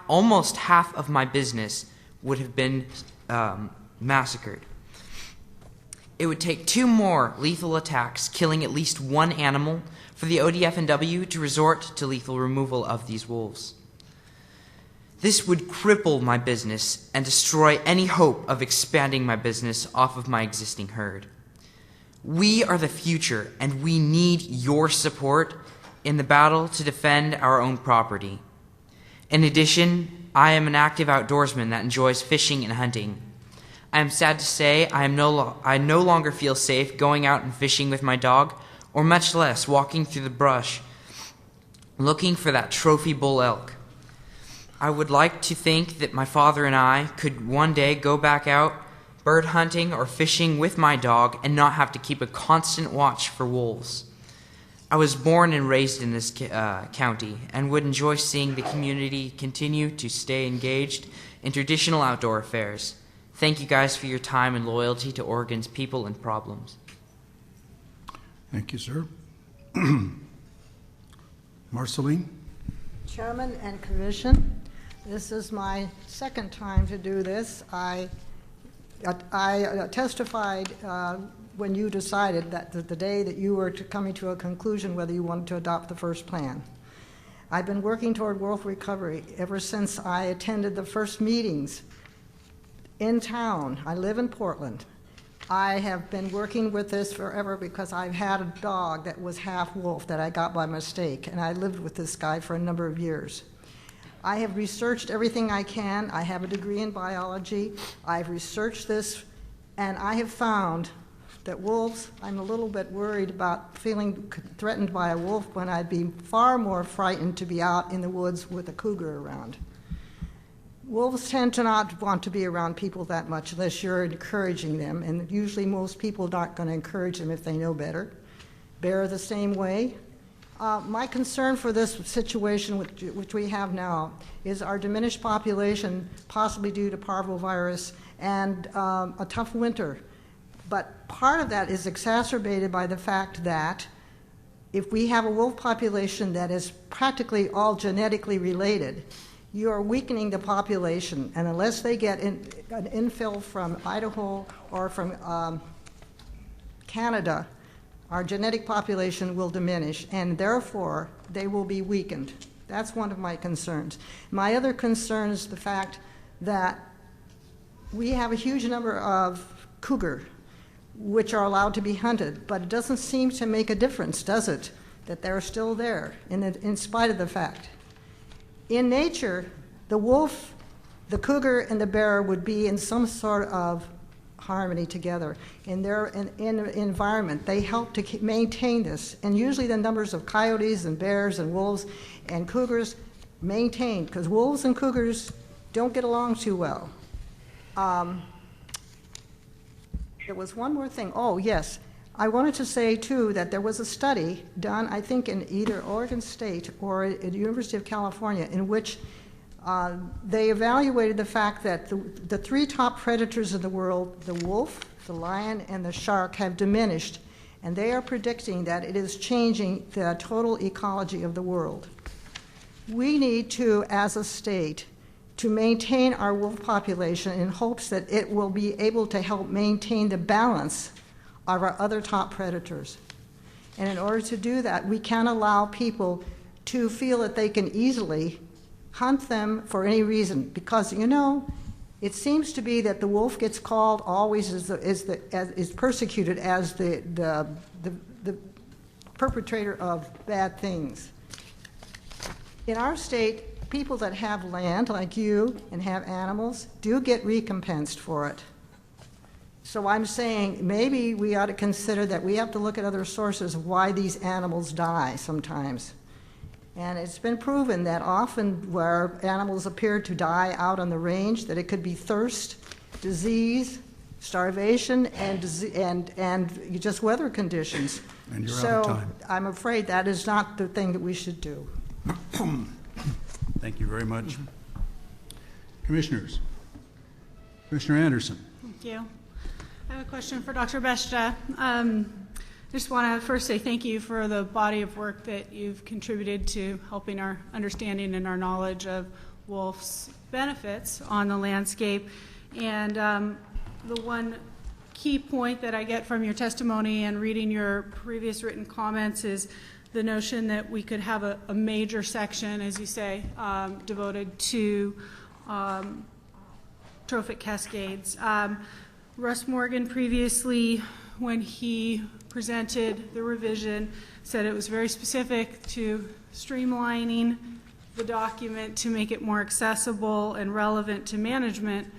almost half of my business would have been massacred. It would take 2 more lethal attacks, killing at least 1 animal, for the ODFW to resort to lethal removal of these wolves. This would cripple my business and destroy any hope of expanding my business off of my existing herd. We are the future, and we need your support in the battle to defend our own property. In addition, I am an active outdoorsman that enjoys fishing and hunting. I am sad to say I no longer feel safe going out and fishing with my dog, or much less walking through the brush looking for that trophy bull elk. I would like to think that my father and I could one day go back out bird hunting or fishing with my dog and not have to keep a constant watch for wolves. I was born and raised in this county and would enjoy seeing the community continue to stay engaged in traditional outdoor affairs. Thank you guys for your time and loyalty to Oregon's people and problems. Thank you, sir. Marceline? Chairman and Commission, this is my second time to do this. I testified when you decided that the day that you were coming to a conclusion whether you wanted to adopt the first plan. I've been working toward wolf recovery ever since I attended the first meetings in town. I live in Portland, I have been working with this forever because I've had a dog that was half wolf that I got by mistake, and I lived with this guy for a number of years. I have researched everything I can. I have a degree in biology. I've researched this, and I have found that wolves, I'm a little bit worried about feeling threatened by a wolf when I'd be far more frightened to be out in the woods with a cougar around. Wolves tend to not want to be around people that much unless you're encouraging them, and usually most people aren't going to encourage them if they know better. Bear the same way. My concern for this situation, which we have now, is our diminished population, possibly due to parvovirus and a tough winter. But part of that is exacerbated by the fact that if we have a wolf population that is practically all genetically related, you are weakening the population, and unless they get an infill from Idaho or from Canada, our genetic population will diminish, and therefore they will be weakened. That's one of my concerns. My other concern is the fact that we have a huge number of cougar which are allowed to be hunted, but it doesn't seem to make a difference, does it, that they're still there in spite of the fact. In nature, the wolf, the cougar, and the bear would be in some sort of harmony together. In their environment, they help to maintain this. And usually the numbers of coyotes and bears and wolves and cougars maintain, because wolves and cougars don't get along too well. There was one more thing. Oh, yes. I wanted to say, too, that there was a study done, I think, in either Oregon State or at the University of California, in which they evaluated the fact that the three top predators in the world, the wolf, the lion, and the shark, have diminished, and they are predicting that it is changing the total ecology of the world. We need to, as a state, to maintain our wolf population in hopes that it will be able to help maintain the balance of our other top predators. And in order to do that, we can't allow people to feel that they can easily hunt them for any reason, because, you know, it seems to be that the wolf gets called always is persecuted as the perpetrator of bad things. In our state, people that have land, like you, and have animals, do get recompensed for it. So I'm saying maybe we ought to consider that we have to look at other sources of why these animals die sometimes. And it's been proven that often where animals appear to die out on the range, that it could be thirst, disease, starvation, and just weather conditions. And you're out of time. So I'm afraid that is not the thing that we should do. Thank you very much. Commissioners. Commissioner Anderson. Thank you. I have a question for Dr. Besta. I just want to first say thank you for the body of work that you've contributed to helping our understanding and our knowledge of wolf's benefits on the landscape. And the one key point that I get from your testimony and reading your previous written comments is the notion that we could have a major section, as you say, devoted to trophic cascades. Russ Morgan previously, when he presented the revision, said it was very specific to streamlining the document to make it more accessible and relevant to management,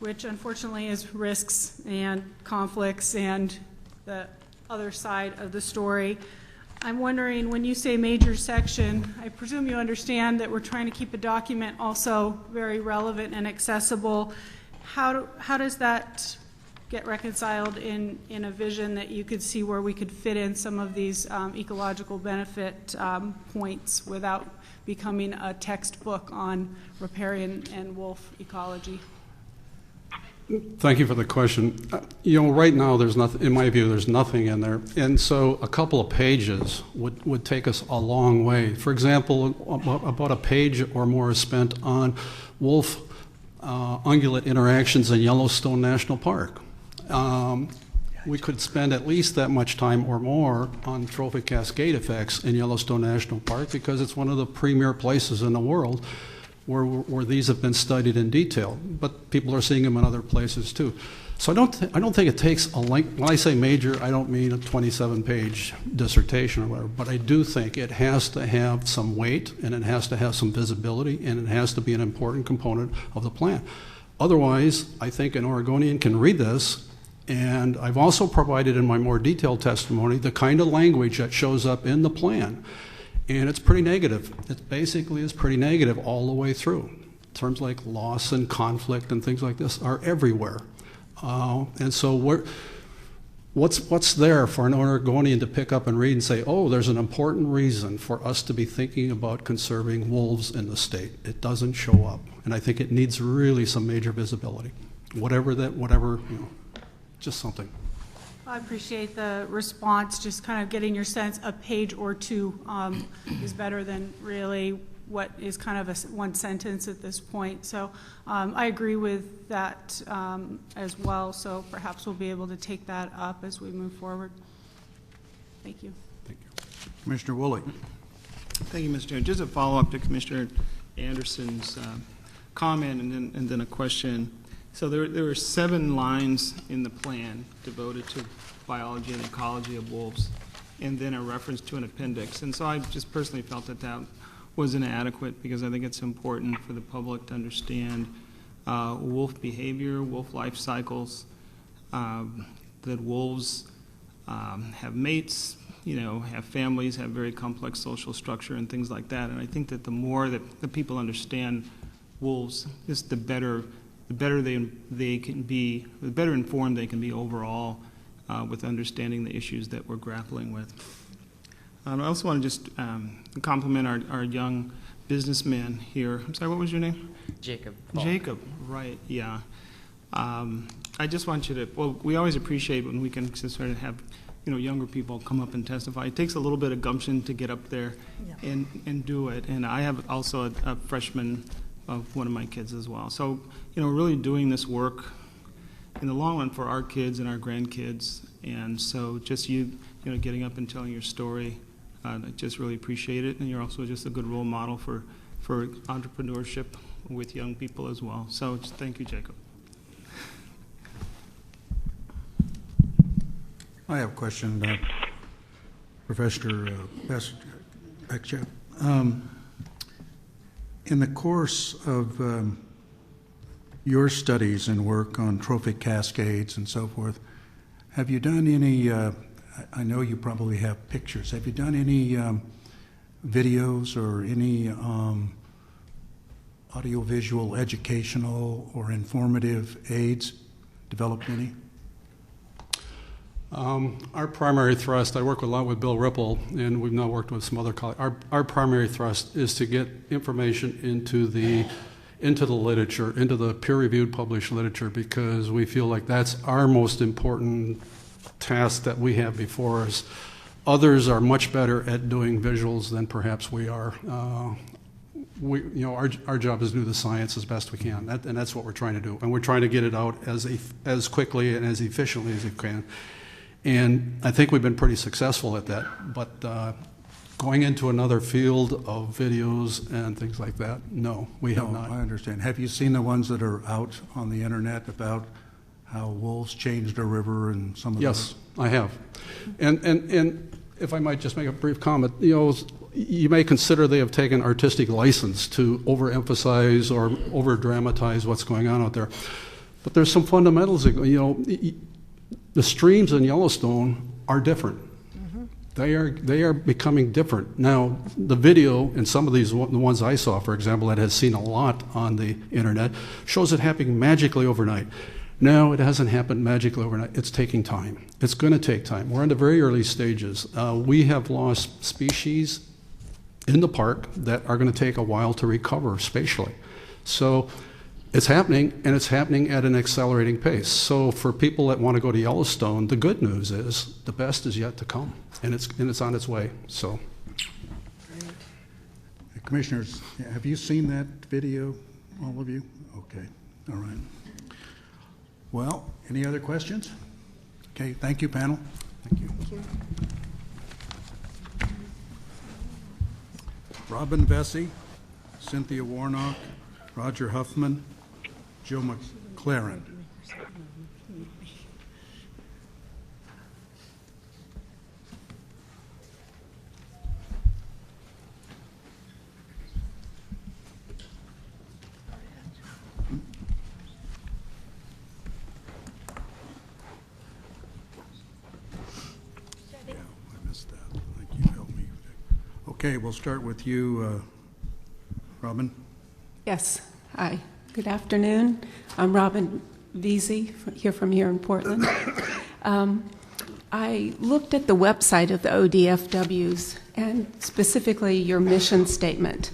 which unfortunately is risks and conflicts and the other side of the story. I'm wondering, when you say major section, I presume you understand that we're trying to keep a document also very relevant and accessible. How does that get reconciled in a vision that you could see where we could fit in some of these ecological benefit points without becoming a textbook on riparian and wolf ecology? Thank you for the question. You know, right now, there's nothing, in my view, there's nothing in there. And so a couple of pages would take us a long way. For example, about a page or more is spent on wolf ungulate interactions in Yellowstone National Park. We could spend at least that much time or more on trophic cascade effects in Yellowstone National Park, because it's one of the premier places in the world where these have been studied in detail, but people are seeing them in other places too. So I don't think it takes a length. When I say major, I don't mean a 27-page dissertation or whatever, but I do think it has to have some weight, and it has to have some visibility, and it has to be an important component of the plan. Otherwise, I think an Oregonian can read this, and I've also provided in my more detailed testimony the kind of language that shows up in the plan, and it's pretty negative. It basically is pretty negative all the way through. Terms like loss and conflict and things like this are everywhere. And so what's there for an Oregonian to pick up and read and say, oh, there's an important reason for us to be thinking about conserving wolves in the state? It doesn't show up. And I think it needs really some major visibility. Whatever, just something. I appreciate the response, just kind of getting your sense. A page or two is better than really what is kind of one sentence at this point. So I agree with that as well. So perhaps we'll be able to take that up as we move forward. Thank you. Thank you. Commissioner Woolley. Thank you, Mr. Chair. Just a follow-up to Commissioner Anderson's comment and then a question. So there were 7 lines in the plan devoted to biology and ecology of wolves, and then a reference to an appendix. And so I just personally felt that was inadequate, because I think it's important for the public to understand wolf behavior, wolf life cycles, that wolves have mates, have families, have very complex social structure and things like that. And I think that the more that the people understand wolves, just the better they can be, the better informed they can be overall with understanding the issues that we're grappling with. I also want to just compliment our young businessman here. I'm sorry, what was your name? Jacob. Jacob, right, yeah. I just want you to, well, we always appreciate when we can just sort of have, younger people come up and testify. It takes a little bit of gumption to get up there and do it. And I have also a freshman of one of my kids as well. So, really doing this work in the long run for our kids and our grandkids. And so just getting up and telling your story, I just really appreciate it. And you're also just a good role model for entrepreneurship with young people as well. So just thank you, Jacob. I have a question, Professor Beckchap. In the course of your studies and work on trophic cascades and so forth, have you done any, I know you probably have pictures, have you done any videos or any audiovisual, educational, or informative aids? Developed any? Our primary thrust, I work a lot with Bill Ripple, and we've now worked with some other colleagues. Our primary thrust is to get information into the literature, into the peer-reviewed published literature, because we feel like that's our most important task that we have before us. Others are much better at doing visuals than perhaps we are. Our job is to do the science as best we can, and that's what we're trying to do. And we're trying to get it out as quickly and as efficiently as we can. And I think we've been pretty successful at that. But going into another field of videos and things like that, no, we have not. I understand. Have you seen the ones that are out on the internet about how wolves changed a river and some of those? Yes, I have. And if I might just make a brief comment, you may consider they have taken artistic license to overemphasize or over-dramatize what's going on out there. But there's some fundamentals. The streams in Yellowstone are different. Mm-hmm. They are becoming different. Now, the video, and some of these, the ones I saw, for example, that has seen a lot on the internet, shows it happening magically overnight. No, it hasn't happened magically overnight. It's taking time. It's going to take time. We're in the very early stages. We have lost species in the park that are going to take a while to recover spatially. So it's happening, and it's happening at an accelerating pace. So for people that want to go to Yellowstone, the good news is the best is yet to come, and it's on its way. So, Commissioners, have you seen that video, all of you? Okay, all right. Well, any other questions? Okay, thank you, panel. Thank you. Thank you. Robin Vesey, Cynthia Warnock, Roger Huffman, Joe McLaren. Okay, we'll start with you, Robin. Yes. Hi. Good afternoon. I'm Robin Veazey, here in Portland. I looked at the website of the ODFWs and specifically your mission statement,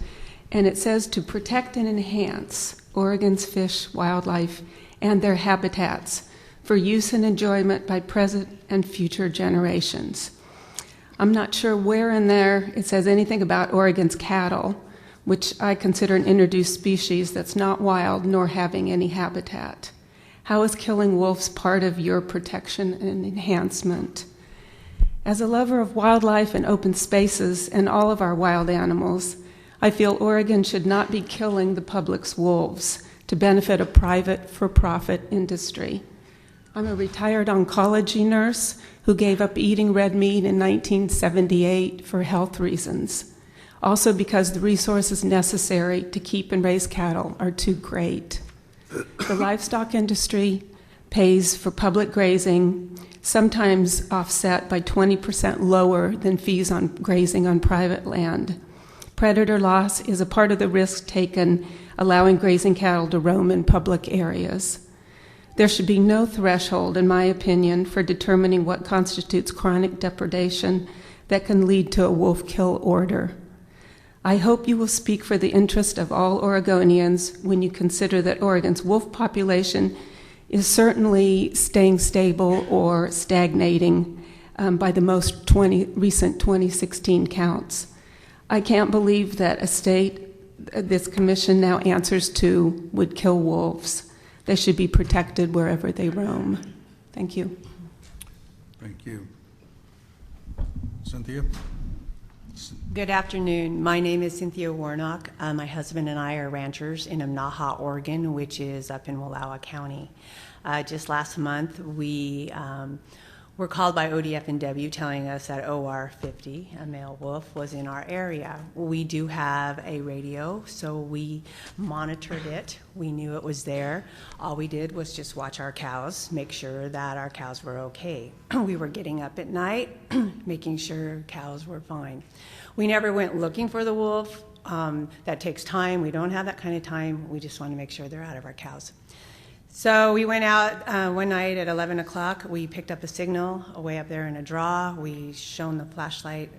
and it says to protect and enhance Oregon's fish, wildlife, and their habitats for use and enjoyment by present and future generations. I'm not sure where in there it says anything about Oregon's cattle, which I consider an introduced species that's not wild nor having any habitat. How is killing wolves part of your protection and enhancement? As a lover of wildlife and open spaces and all of our wild animals, I feel Oregon should not be killing the public's wolves to benefit a private for-profit industry. I'm a retired oncology nurse who gave up eating red meat in 1978 for health reasons, also because the resources necessary to keep and raise cattle are too great. The livestock industry pays for public grazing, sometimes offset by 20% lower than fees on grazing on private land. Predator loss is a part of the risk taken allowing grazing cattle to roam in public areas. There should be no threshold, in my opinion, for determining what constitutes chronic depredation that can lead to a wolf kill order. I hope you will speak for the interest of all Oregonians when you consider that Oregon's wolf population is certainly staying stable or stagnating by the most recent 2016 counts. I can't believe that a state this commission now answers to would kill wolves. They should be protected wherever they roam. Thank you. Thank you. Cynthia? Good afternoon. My name is Cynthia Warnock. My husband and I are ranchers in Amnaha, Oregon, which is up in Wallowa County. Just last month, we were called by ODFW telling us that OR 50, a male wolf, was in our area. We do have a radio, so we monitored it. We knew it was there. All we did was just watch our cows, make sure that our cows were okay. We were getting up at night, making sure cows were fine. We never went looking for the wolf. That takes time. We don't have that kind of time. We just want to make sure they're out of our cows. So we went out one night at 11 o'clock. We picked up a signal way up there in a draw. We shone the flashlight,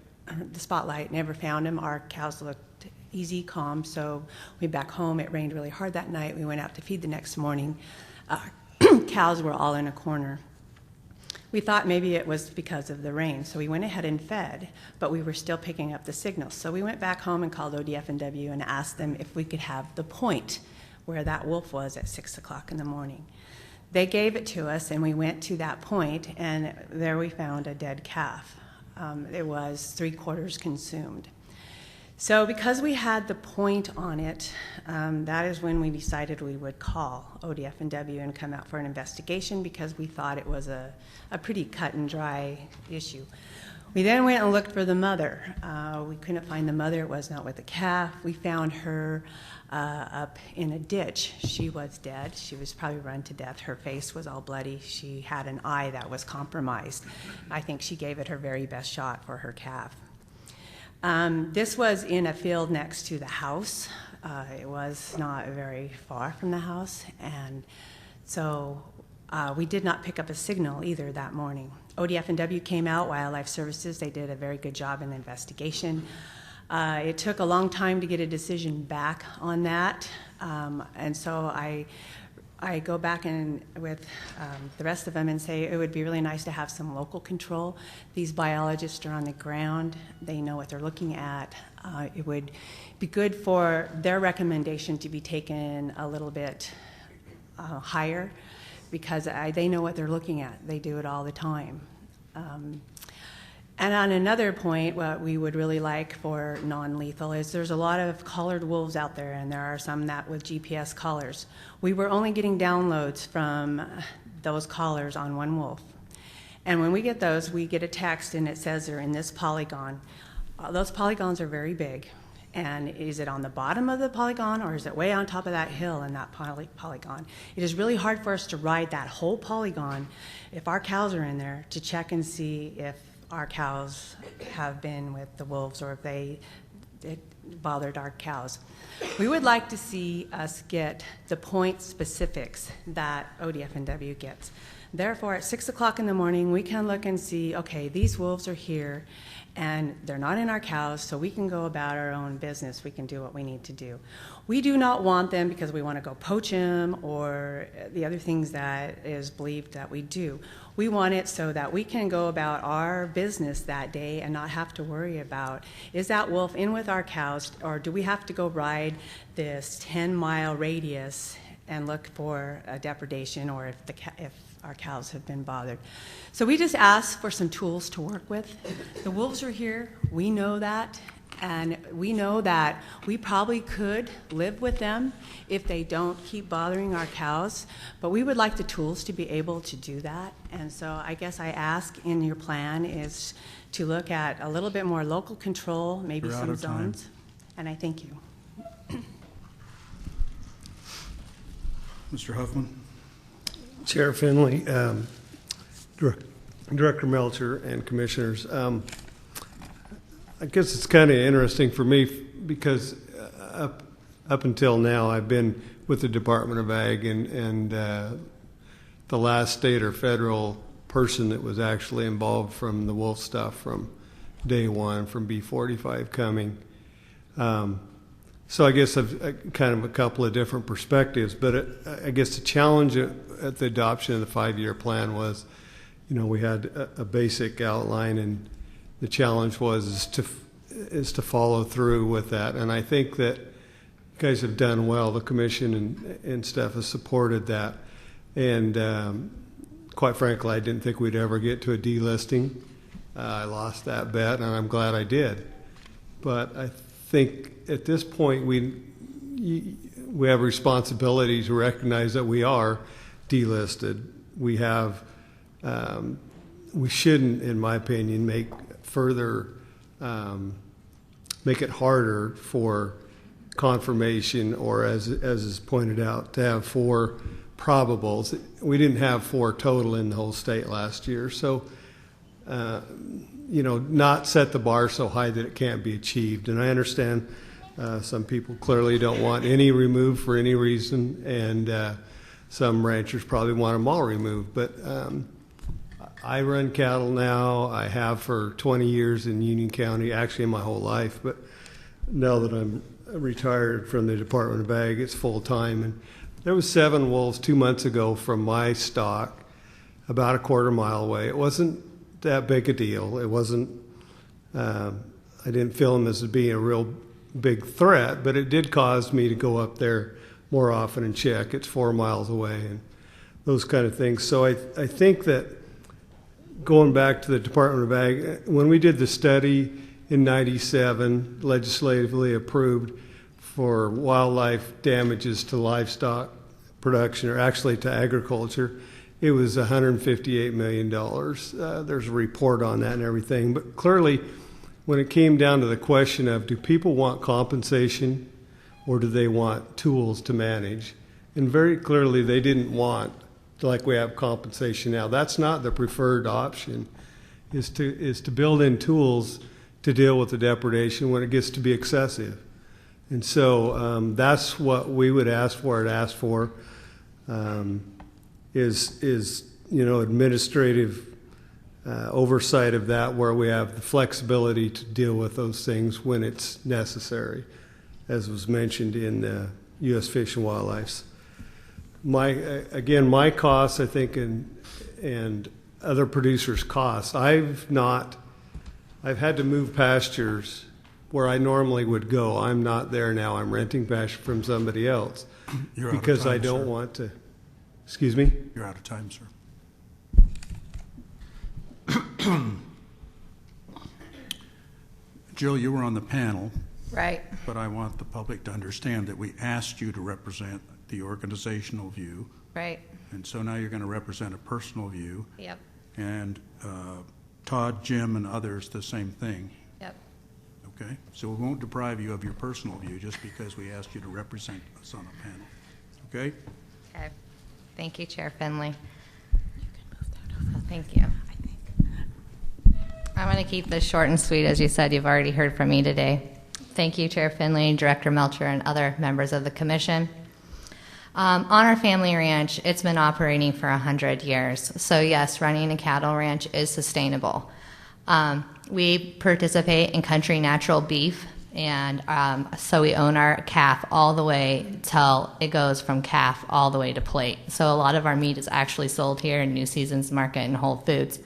the spotlight, never found him. Our cows looked easy, calm. So we back home. It rained really hard that night. We went out to feed the next morning. Cows were all in a corner. We thought maybe it was because of the rain, so we went ahead and fed, but we were still picking up the signals. So we went back home and called ODFW and asked them if we could have the point where that wolf was at 6 o'clock in the morning. They gave it to us, and we went to that point, and there we found a dead calf. It was 3/4 consumed. So because we had the point on it, that is when we decided we would call ODFW and come out for an investigation because we thought it was a pretty cut and dry issue. We then went and looked for the mother. We couldn't find the mother. It was not with the calf. We found her up in a ditch. She was dead. She was probably run to death. Her face was all bloody. She had an eye that was compromised. I think she gave it her very best shot for her calf. This was in a field next to the house. It was not very far from the house, and so we did not pick up a signal either that morning. ODFW came out, Wildlife Services. They did a very good job in the investigation. It took a long time to get a decision back on that, and so I go back and with the rest of them and say it would be really nice to have some local control. These biologists are on the ground. They know what they're looking at. It would be good for their recommendation to be taken a little bit higher because they know what they're looking at. They do it all the time. And on another point, what we would really like for non-lethal is there's a lot of collared wolves out there, and there are some that with GPS collars. We were only getting downloads from those collars on one wolf. And when we get those, we get a text, and it says they're in this polygon. Those polygons are very big. And is it on the bottom of the polygon, or is it way on top of that hill in that polygon? It is really hard for us to ride that whole polygon if our cows are in there to check and see if our cows have been with the wolves or if it bothered our cows. We would like to see us get the point specifics that ODFW gets. Therefore, at 6 o'clock in the morning, we can look and see, okay, these wolves are here, and they're not in our cows, so we can go about our own business. We can do what we need to do. We do not want them because we want to go poach them or the other things that is believed that we do. We want it so that we can go about our business that day and not have to worry about, is that wolf in with our cows, or do we have to go ride this 10-mile radius and look for a depredation or if our cows have been bothered. So we just ask for some tools to work with. The wolves are here, we know that, and we know that we probably could live with them if they don't keep bothering our cows, but we would like the tools to be able to do that. And so I guess I ask in your plan is to look at a little bit more local control, maybe You're out some of time. zones. And I thank you. Mr. Huffman? Chair Finley, Director Melcher, and Commissioners. I guess it's kind of interesting for me because up until now I've been with the Department of Ag and the last state or federal person that was actually involved from the wolf stuff from day one, from B45 coming. So I guess I've kind of a couple of different perspectives, but I guess the challenge at the adoption of the 5-year plan was, we had a basic outline, and the challenge was is to follow through with that. And I think that you guys have done well. The commission and staff has supported that. And quite frankly, I didn't think we'd ever get to a delisting. I lost that bet, and I'm glad I did. But I think at this point we have responsibility to recognize that we are delisted. We have we shouldn't, in my opinion, make it harder for confirmation, or as is pointed out, to have 4 probables. We didn't have 4 total in the whole state last year, so not set the bar so high that it can't be achieved. And I understand some people clearly don't want any removed for any reason, and some ranchers probably want them all removed. But I run cattle now. I have for 20 years in Union County, actually my whole life. But now that I'm retired from the Department of Ag, it's full time. And there was 7 wolves 2 months ago from my stock, about a quarter mile away. It wasn't that big a deal. It wasn't. I didn't feel them as being a real big threat, but it did cause me to go up there more often and check. It's 4 miles away and those kind of things. So I think that going back to the Department of Ag, when we did the study in '97, legislatively approved for wildlife damages to livestock production, or actually to agriculture, it was $158 million. There's a report on that and everything. But clearly, when it came down to the question of do people want compensation or do they want tools to manage, and very clearly they didn't want, like we have compensation now. That's not the preferred option, is to build in tools to deal with the depredation when it gets to be excessive. And so that's what we would ask for. Is administrative oversight of that, where we have the flexibility to deal with those things when it's necessary, as was mentioned in U.S. Fish and Wildlife's. My costs, I think, and other producers' costs. I've had to move pastures where I normally would go. I'm not there now. I'm renting pasture from somebody else because I don't want to. Excuse me? You're out of time, sir. Jill, you were on the panel. Right. But I want the public to understand that we asked you to represent the organizational view. Right. And so now you're going to represent a personal view. Yep. And Todd, Jim, and others, the same thing. Yep. Okay? So we won't deprive you of your personal view just because we asked you to represent us on a panel. Okay? Okay. Thank you, Chair Finley. You can move that over. Thank you. I'm going to keep this short and sweet. As you said, you've already heard from me today. Thank you, Chair Finley, Director Melcher, and other members of the Commission. On our family ranch, it's been operating for 100 years. So yes, running a cattle ranch is sustainable. We participate in country natural beef, and so we own our calf all the way till it goes from calf all the way to plate. So a lot of our meat is actually sold here in New Seasons Market and Whole Foods.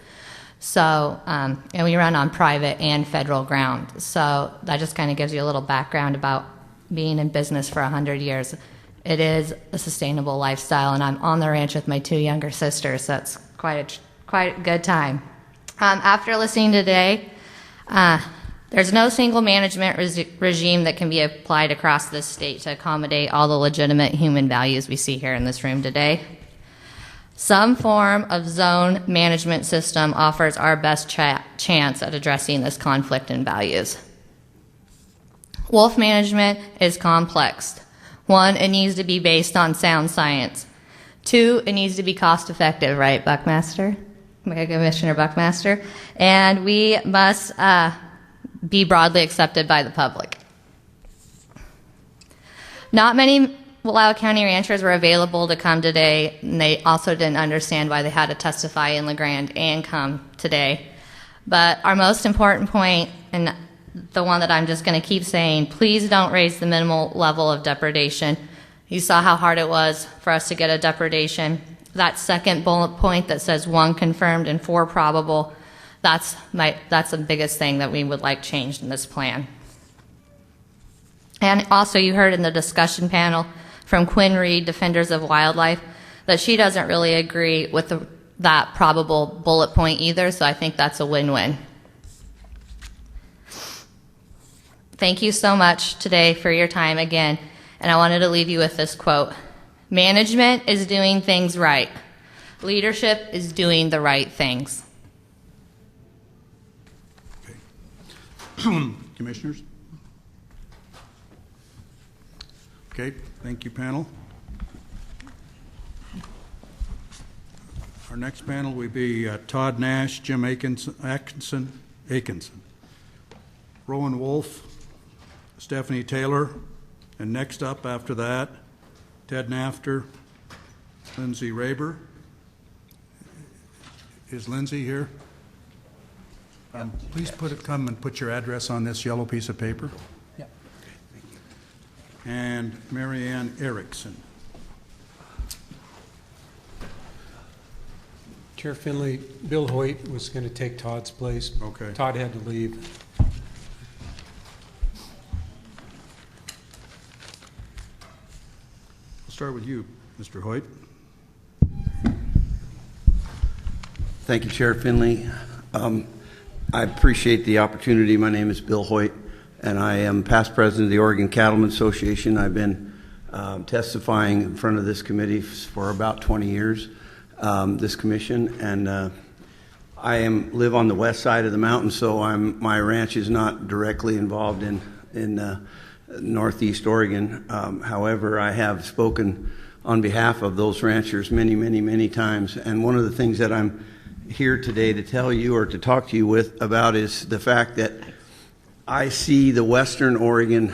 So, and we run on private and federal ground. So that just kind of gives you a little background about being in business for 100 years. It is a sustainable lifestyle, and I'm on the ranch with my 2 younger sisters, so it's quite a good time. After listening today, there's no single management regime that can be applied across this state to accommodate all the legitimate human values we see here in this room today. Some form of zone management system offers our best chance at addressing this conflict in values. Wolf management is complex. 1, it needs to be based on sound science. 2, it needs to be cost effective, right, Buckmaster? Commissioner Buckmaster? And we must be broadly accepted by the public. Not many Wallowa County ranchers were available to come today, and they also didn't understand why they had to testify in LeGrand and come today. But our most important point, and the one that I'm just going to keep saying, please don't raise the minimal level of depredation. You saw how hard it was for us to get a depredation. That second bullet point that says 1 confirmed and 4 probable, that's the biggest thing that we would like changed in this plan. And also you heard in the discussion panel from Quinn Reed, Defenders of Wildlife, that she doesn't really agree with that probable bullet point either, so I think that's a win-win. Thank you so much today for your time again, and I wanted to leave you with this quote. Management is doing things right. Leadership is doing the right things. Okay. Commissioners? Okay, thank you, panel. Our next panel will be Todd Nash, Jim Atkinson, Rowan Wolf, Stephanie Taylor, and next up after that, Ted Nafter, Lindsay Raber. Is Lindsay here? Please come and put your address on this yellow piece of paper. Yep. Okay, thank you. And Marianne Erickson. Chair Finley, Bill Hoyt was going to take Todd's place. Okay. Todd had to leave. I'll start with you, Mr. Hoyt. Thank you, Chair Finley. I appreciate the opportunity. My name is Bill Hoyt, and I am past president of the Oregon Cattlemen Association. I've been testifying in front of this committee for about 20 years, this commission, and I live on the west side of the mountain, so my ranch is not directly involved in Northeast Oregon. However, I have spoken on behalf of those ranchers many times, and one of the things that I'm here today to tell you or to talk to you about is the fact that I see the Western Oregon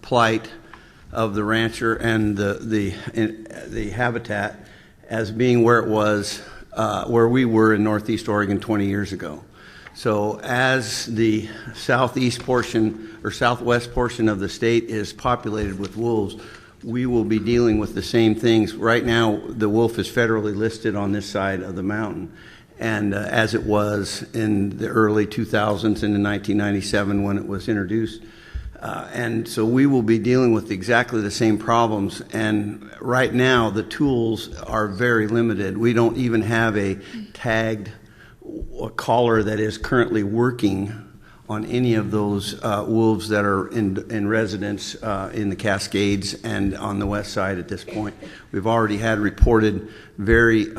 plight of the rancher and the habitat as being where it was, where we were in Northeast Oregon 20 years ago. So as the southeast portion or southwest portion of the state is populated with wolves, we will be dealing with the same things. Right now, the wolf is federally listed on this side of the mountain, and as it was in the early 2000s and in 1997 when it was introduced. And so we will be dealing with exactly the same problems. And right now, the tools are very limited. We don't even have a tagged collar that is currently working on any of those wolves that are in residence in the Cascades and on the west side at this point. We've already had reported very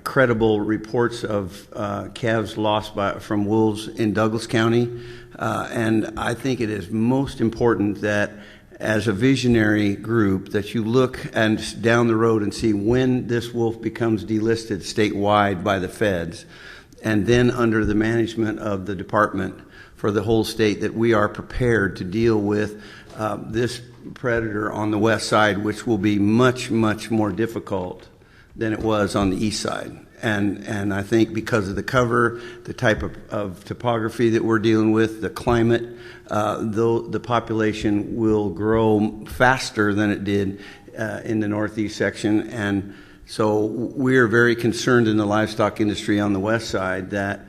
credible reports of calves lost from wolves in Douglas County. And I think it is most important that as a visionary group that you look down the road and see when this wolf becomes delisted statewide by the feds, and then under the management of the department for the whole state, that we are prepared to deal with this predator on the west side, which will be much, much more difficult than it was on the east side. And I think because of the cover, the type of topography that we're dealing with, the climate, though the population will grow faster than it did in the northeast section. And so we are very concerned in the livestock industry on the west side that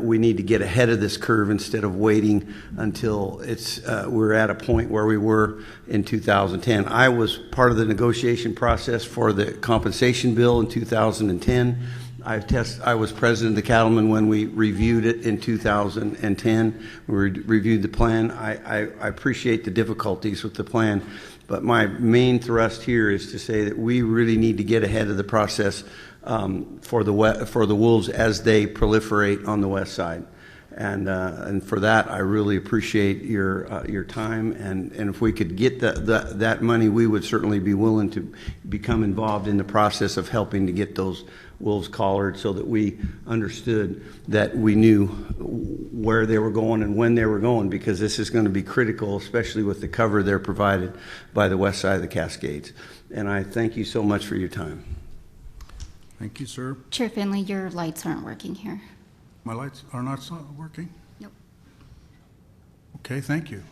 we need to get ahead of this curve instead of waiting until we're at a point where we were in 2010. I was part of the negotiation process for the compensation bill in 2010. I was president of the cattlemen when we reviewed it in 2010. We reviewed the plan. I appreciate the difficulties with the plan, but my main thrust here is to say that we really need to get ahead of the process for the wolves as they proliferate on the west side, and for that I really appreciate your time, and if we could get that money, we would certainly be willing to become involved in the process of helping to get those wolves collared, so that we understood that we knew where they were going and when they were going, because this is going to be critical, especially with the cover they're provided by the west side of the Cascades. And I thank you so much for your time. Thank you, sir. Chair Finley, your lights aren't working here. My lights are not working? Nope. Okay, thank you.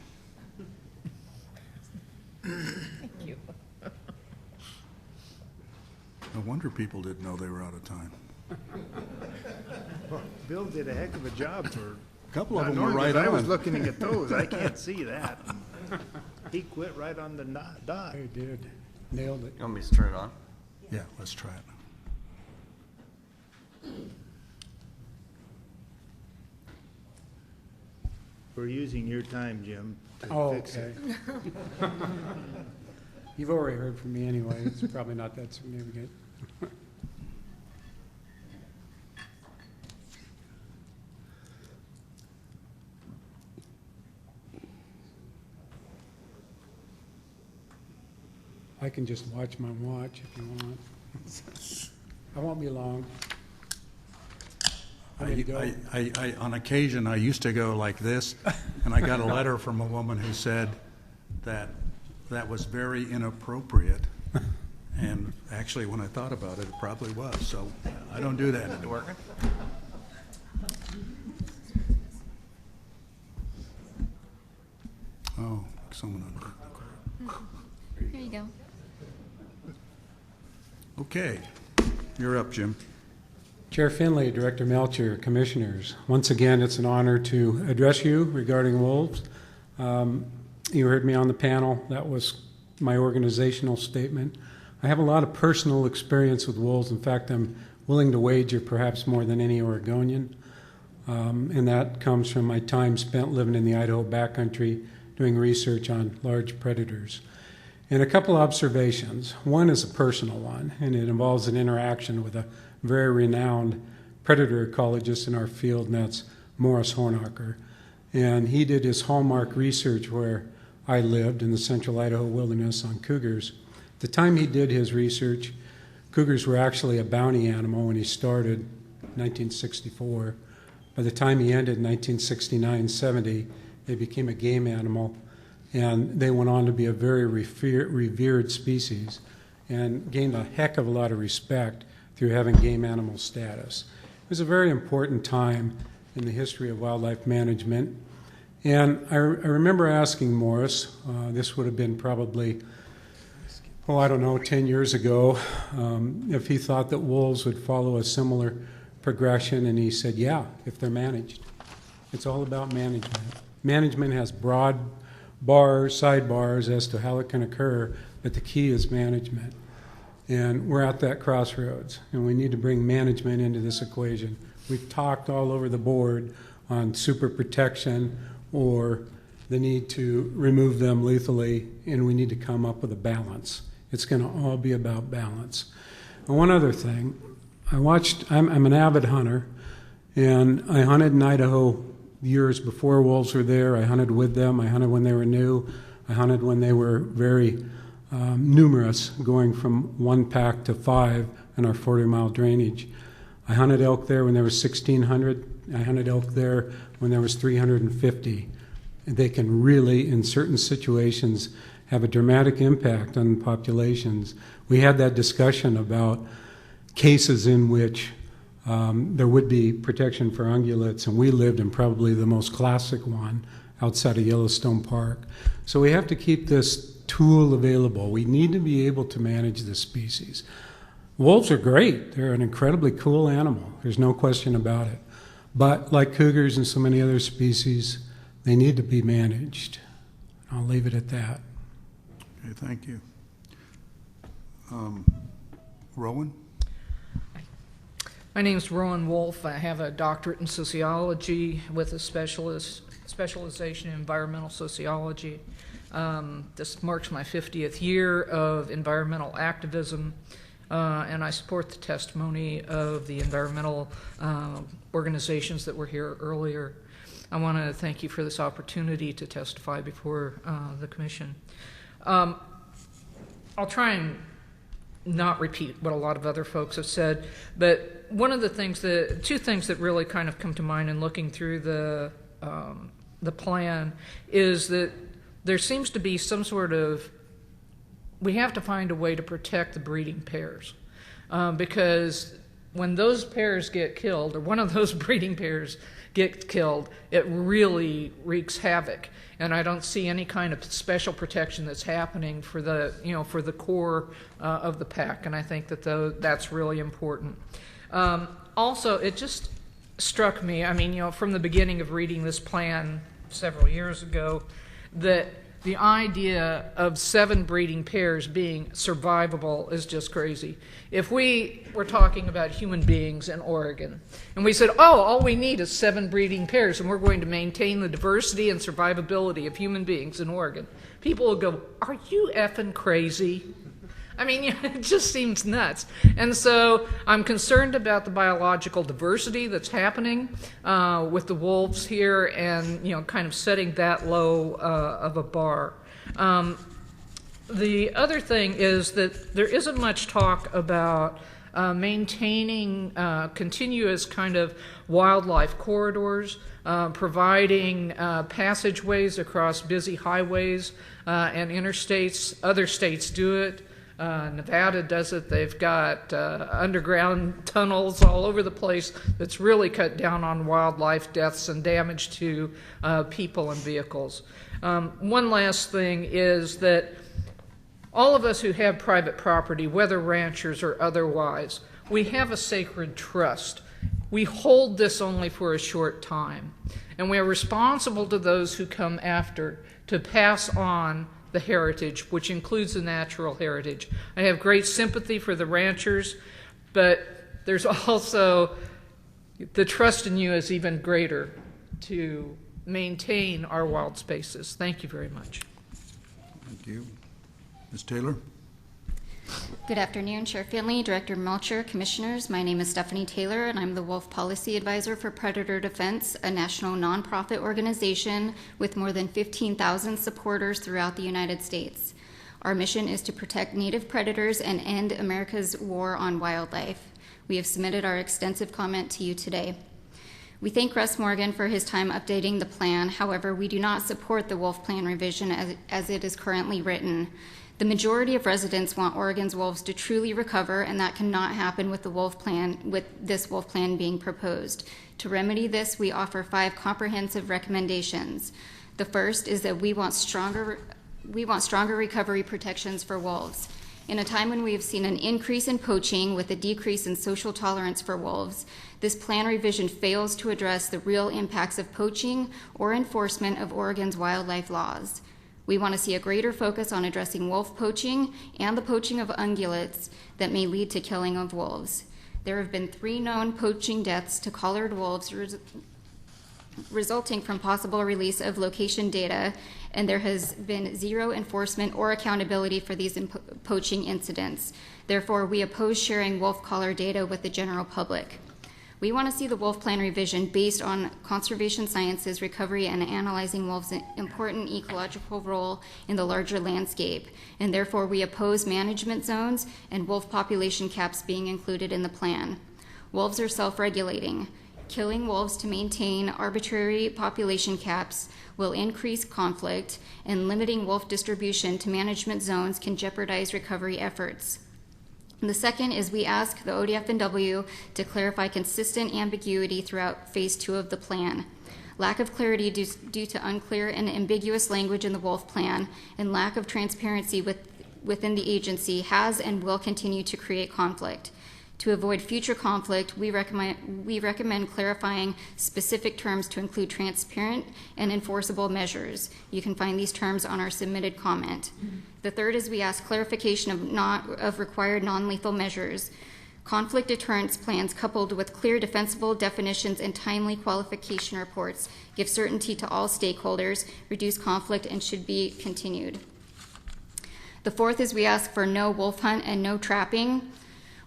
Thank you. No wonder people didn't know they were out of time. Well, Bill did a heck of a job for. A couple of them were right I on. was looking at those. I can't see that. He quit right on the dot. He did. Nailed it. You want me to turn it on? Yeah, let's try it. We're using your time, Jim, to fix it. Okay. You've already heard from me anyway. It's probably not that significant. I can just watch my watch if you want. I won't be long. On occasion, I used to go like this, and I got a letter from a woman who said that was very inappropriate. And actually, when I thought about it, it probably was. So I don't do that anymore. Oh, someone unhooked the cord. Here you go. Okay, you're up, Jim. Chair Finley, Director Melcher, Commissioners, once again, it's an honor to address you regarding wolves. You heard me on the panel. That was my organizational statement. I have a lot of personal experience with wolves. In fact, I'm willing to wager perhaps more than any Oregonian. And that comes from my time spent living in the Idaho backcountry doing research on large predators. And a couple observations. One is a personal one, and it involves an interaction with a very renowned predator ecologist in our field, and that's Morris Hornacher. And he did his hallmark research where I lived in the central Idaho wilderness on cougars. At the time he did his research, cougars were actually a bounty animal when he started in 1964. By the time he ended in 1969-70, they became a game animal, and they went on to be a very revered species and gained a heck of a lot of respect through having game animal status. It was a very important time in the history of wildlife management. And I remember asking Morris, this would have been probably, 10 years ago, if he thought that wolves would follow a similar progression, and he said, yeah, if they're managed. It's all about management. Management has broad sidebars as to how it can occur, but the key is management. And we're at that crossroads, and we need to bring management into this equation. We've talked all over the board on super protection or the need to remove them lethally, and we need to come up with a balance. It's going to all be about balance. And one other thing, I'm an avid hunter, and I hunted in Idaho years before wolves were there. I hunted with them. I hunted when they were new. I hunted when they were very numerous, going from 1 pack to 5 in our 40-mile drainage. I hunted elk there when there was 1,600. I hunted elk there when there was 350. And they can really, in certain situations, have a dramatic impact on populations. We had that discussion about cases in which there would be protection for ungulates, and we lived in probably the most classic one outside of Yellowstone Park. So we have to keep this tool available. We need to be able to manage this species. Wolves are great. They're an incredibly cool animal. There's no question about it. But like cougars and so many other species, they need to be managed. I'll leave it at that. Okay, thank you. Rowan? My name's Rowan Wolf. I have a doctorate in sociology with a specialization in environmental sociology. This marks my 50th year of environmental activism, and I support the testimony of the environmental organizations that were here earlier. I want to thank you for this opportunity to testify before the Commission. I'll try and not repeat what a lot of other folks have said, but one of the things two things that really kind of come to mind in looking through the plan is that there seems to be some sort of, we have to find a way to protect the breeding pairs, because when those pairs get killed, or one of those breeding pairs gets killed, it really wreaks havoc. And I don't see any kind of special protection that's happening for the, for the core of the pack. And I think that that's really important. Also, it just struck me, from the beginning of reading this plan several years ago, that the idea of 7 breeding pairs being survivable is just crazy. If we were talking about human beings in Oregon, and we said, all we need is 7 breeding pairs, and we're going to maintain the diversity and survivability of human beings in Oregon, people will go, are you effing crazy? It just seems nuts. And so I'm concerned about the biological diversity that's happening with the wolves here, and kind of setting that low of a bar. The other thing is that there isn't much talk about maintaining continuous kind of wildlife corridors, providing passageways across busy highways and interstates. Other states do it. Nevada does it. They've got underground tunnels all over the place that's really cut down on wildlife deaths and damage to people and vehicles. One last thing is that all of us who have private property, whether ranchers or otherwise, we have a sacred trust. We hold this only for a short time, and we are responsible to those who come after to pass on the heritage, which includes the natural heritage. I have great sympathy for the ranchers, but there's also the trust in you is even greater to maintain our wild spaces. Thank you very much. Thank you. Ms. Taylor? Good afternoon, Chair Finley, Director Melcher, Commissioners. My name is Stephanie Taylor, and I'm the Wolf Policy Advisor for Predator Defense, a national nonprofit organization with more than 15,000 supporters throughout the United States. Our mission is to protect native predators and end America's war on wildlife. We have submitted our extensive comment to you today. We thank Russ Morgan for his time updating the plan. However, we do not support the wolf plan revision as it is currently written. The majority of residents want Oregon's wolves to truly recover, and that cannot happen with this wolf plan being proposed. To remedy this, we offer 5 comprehensive recommendations. The first is that we want stronger recovery protections for wolves. In a time when we have seen an increase in poaching with a decrease in social tolerance for wolves, this plan revision fails to address the real impacts of poaching or enforcement of Oregon's wildlife laws. We want to see a greater focus on addressing wolf poaching and the poaching of ungulates that may lead to killing of wolves. There have been 3 known poaching deaths to collared wolves resulting from possible release of location data, and there has been 0 enforcement or accountability for these poaching incidents. Therefore, we oppose sharing wolf collar data with the general public. We want to see the wolf plan revision based on conservation sciences, recovery, and analyzing wolves' important ecological role in the larger landscape, and therefore we oppose management zones and wolf population caps being included in the plan. Wolves are self-regulating. Killing wolves to maintain arbitrary population caps will increase conflict, and limiting wolf distribution to management zones can jeopardize recovery efforts. And the second is we ask the ODFW to clarify consistent ambiguity throughout Phase 2 of the plan. Lack of clarity due to unclear and ambiguous language in the wolf plan and lack of transparency within the agency has and will continue to create conflict. To avoid future conflict, we recommend clarifying specific terms to include transparent and enforceable measures. You can find these terms on our submitted comment. The third is we ask clarification of required non-lethal measures. Conflict deterrence plans coupled with clear defensible definitions and timely qualification reports give certainty to all stakeholders, reduce conflict, and should be continued. The fourth is we ask for no wolf hunt and no trapping.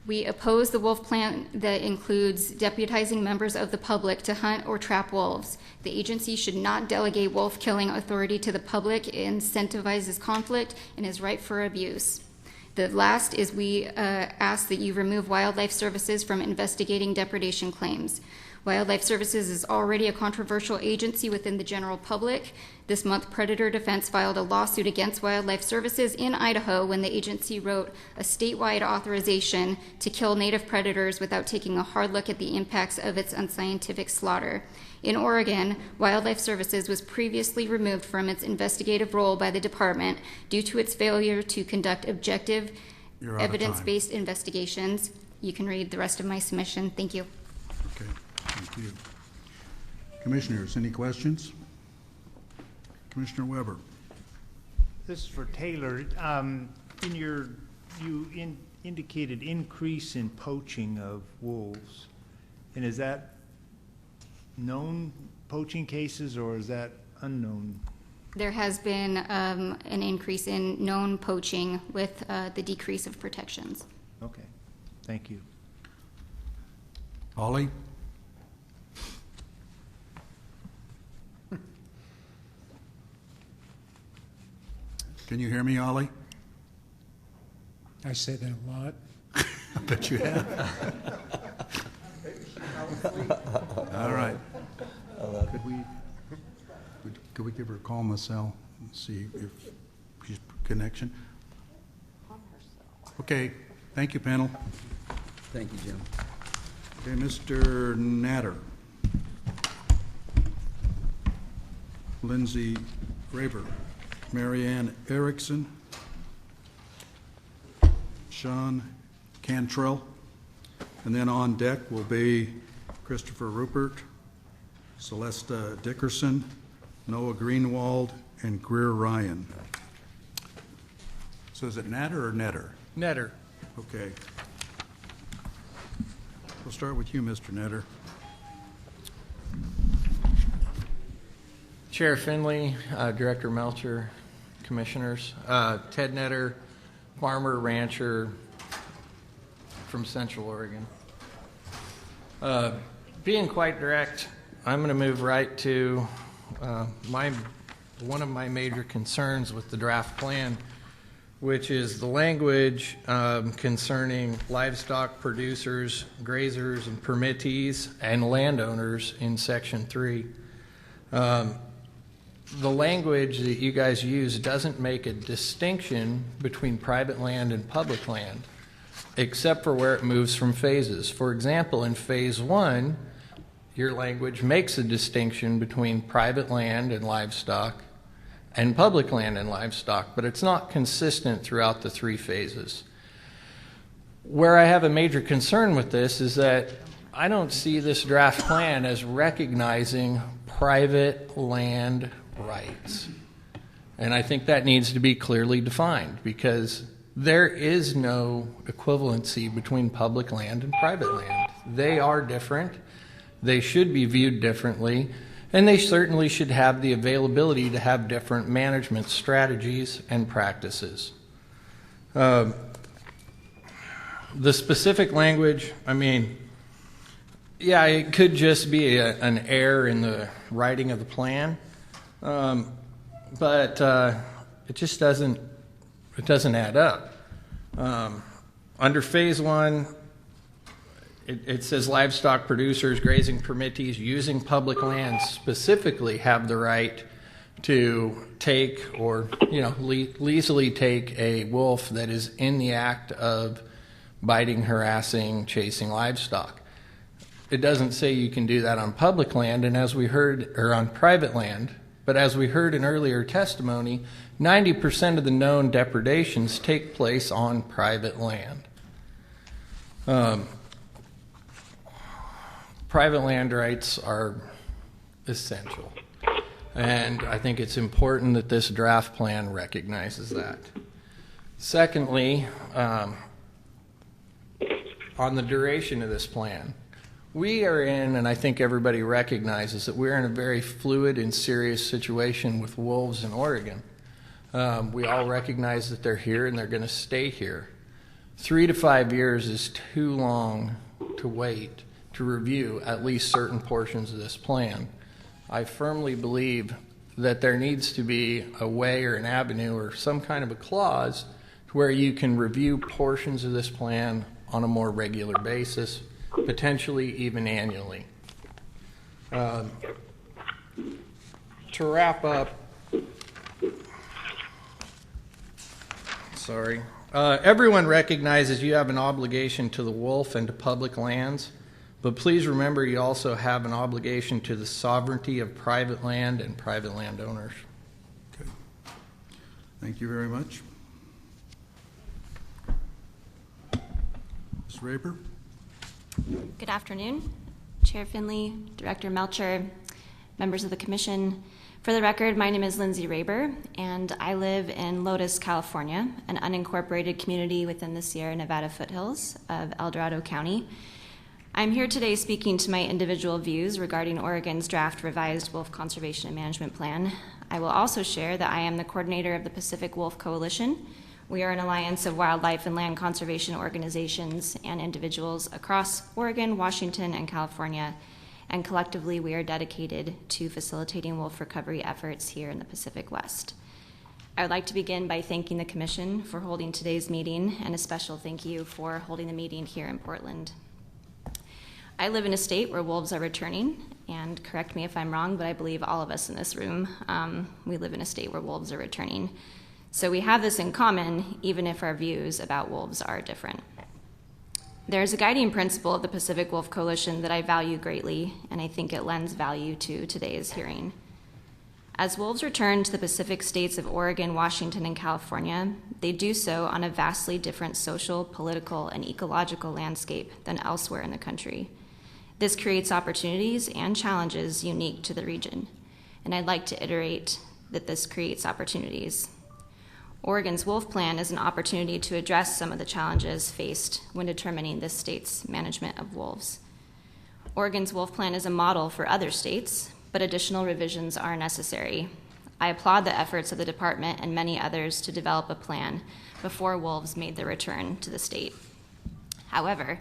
We oppose the wolf plan that includes deputizing members of the public to hunt or trap wolves. The agency should not delegate wolf killing authority to the public. It incentivizes conflict and is ripe for abuse. The last is we ask that you remove Wildlife Services from investigating depredation claims. Wildlife Services is already a controversial agency within the general public. This month, Predator Defense filed a lawsuit against Wildlife Services in Idaho when the agency wrote a statewide authorization to kill native predators without taking a hard look at the impacts of its unscientific slaughter. In Oregon, Wildlife Services was previously removed from its investigative role by the department due to its failure to conduct objective, evidence-based investigations. You can read the rest of my submission. Thank you. Okay, thank you. Commissioners, any questions? Commissioner Weber. This is for Taylor. You indicated increase in poaching of wolves, and is that known poaching cases or is that unknown? There has been an increase in known poaching with the decrease of protections. Okay, thank you. Ollie? Can you hear me, Ollie? I say that a lot. I bet you have. All right. Could we give her a call, Marcel, and see if she's connection? Okay. Thank you, panel. Thank you, Jim. Okay, Mr. Natter. Lindsay Graber. Marianne Erickson. Sean Cantrell. And then on deck will be Christopher Rupert, Celesta Dickerson, Noah Greenwald, and Greer Ryan. So is it Natter or Netter? Netter. Okay. We'll start with you, Mr. Netter. Chair Finley, Director Melcher, Commissioners. Ted Netter, farmer, rancher from Central Oregon. Being quite direct, I'm going to move right to one of my major concerns with the draft plan, which is the language concerning livestock producers, grazers, and permittees, and landowners in Section 3. The language that you guys use doesn't make a distinction between private land and public land, except for where it moves from phases. For example, in Phase 1, your language makes a distinction between private land and livestock and public land and livestock, but it's not consistent throughout the three phases. Where I have a major concern with this is that I don't see this draft plan as recognizing private land rights. And I think that needs to be clearly defined because there is no equivalency between public land and private land. They are different. They should be viewed differently, and they certainly should have the availability to have different management strategies and practices. The specific language, I mean, yeah, it could just be an error in the writing of the plan, but it just doesn't add up. Under Phase 1, it says livestock producers, grazing permittees using public lands specifically have the right to take or, easily take a wolf that is in the act of biting, harassing, chasing livestock. It doesn't say you can do that on public land, and as we heard, or on private land, but as we heard in earlier testimony, 90% of the known depredations take place on private land. Private land rights are essential, and I think it's important that this draft plan recognizes that. Secondly, on the duration of this plan, we are in, and I think everybody recognizes that we're in a very fluid and serious situation with wolves in Oregon. We all recognize that they're here and they're going to stay here. 3 to 5 years is too long to wait to review at least certain portions of this plan. I firmly believe that there needs to be a way or an avenue or some kind of a clause where you can review portions of this plan on a more regular basis, potentially even annually. To wrap up, everyone recognizes you have an obligation to the wolf and to public lands, but please remember you also have an obligation to the sovereignty of private land and private landowners. Okay. Thank you very much. Ms. Raber? Good afternoon, Chair Finley, Director Melcher, members of the Commission. For the record, my name is Lindsay Raber, and I live in Lotus, California, an unincorporated community within the Sierra Nevada foothills of El Dorado County. I'm here today speaking to my individual views regarding Oregon's draft revised wolf conservation and management plan. I will also share that I am the coordinator of the Pacific Wolf Coalition. We are an alliance of wildlife and land conservation organizations and individuals across Oregon, Washington, and California, and collectively we are dedicated to facilitating wolf recovery efforts here in the Pacific West. I would like to begin by thanking the Commission for holding today's meeting, and a special thank you for holding the meeting here in Portland. I live in a state where wolves are returning, and correct me if I'm wrong, but I believe all of us in this room, we live in a state where wolves are returning. So we have this in common, even if our views about wolves are different. There is a guiding principle of the Pacific Wolf Coalition that I value greatly, and I think it lends value to today's hearing. As wolves return to the Pacific states of Oregon, Washington, and California, they do so on a vastly different social, political, and ecological landscape than elsewhere in the country. This creates opportunities and challenges unique to the region, and I'd like to iterate that this creates opportunities. Oregon's wolf plan is an opportunity to address some of the challenges faced when determining this state's management of wolves. Oregon's wolf plan is a model for other states, but additional revisions are necessary. I applaud the efforts of the department and many others to develop a plan before wolves made their return to the state. However,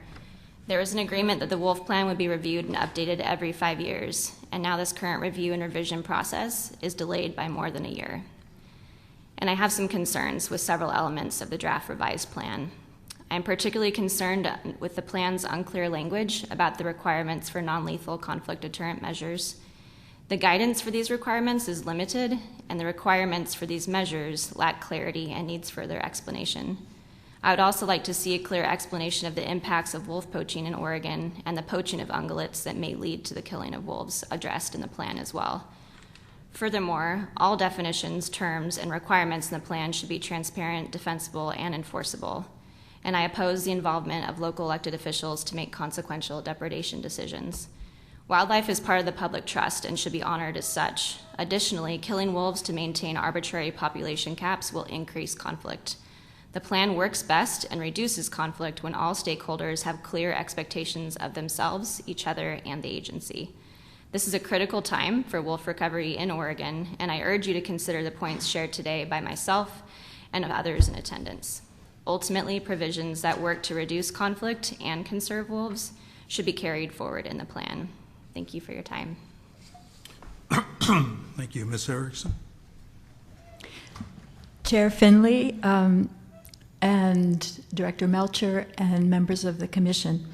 there was an agreement that the wolf plan would be reviewed and updated every 5 years, and now this current review and revision process is delayed by more than a year. And I have some concerns with several elements of the draft revised plan. I'm particularly concerned with the plan's unclear language about the requirements for non-lethal conflict deterrent measures. The guidance for these requirements is limited, and the requirements for these measures lack clarity and needs further explanation. I would also like to see a clear explanation of the impacts of wolf poaching in Oregon and the poaching of ungulates that may lead to the killing of wolves addressed in the plan as well. Furthermore, all definitions, terms, and requirements in the plan should be transparent, defensible, and enforceable. And I oppose the involvement of local elected officials to make consequential depredation decisions. Wildlife is part of the public trust and should be honored as such. Additionally, killing wolves to maintain arbitrary population caps will increase conflict. The plan works best and reduces conflict when all stakeholders have clear expectations of themselves, each other, and the agency. This is a critical time for wolf recovery in Oregon, and I urge you to consider the points shared today by myself and others in attendance. Ultimately, provisions that work to reduce conflict and conserve wolves should be carried forward in the plan. Thank you for your time. Thank you. Ms. Erickson? Chair Finley and Director Melcher and members of the Commission.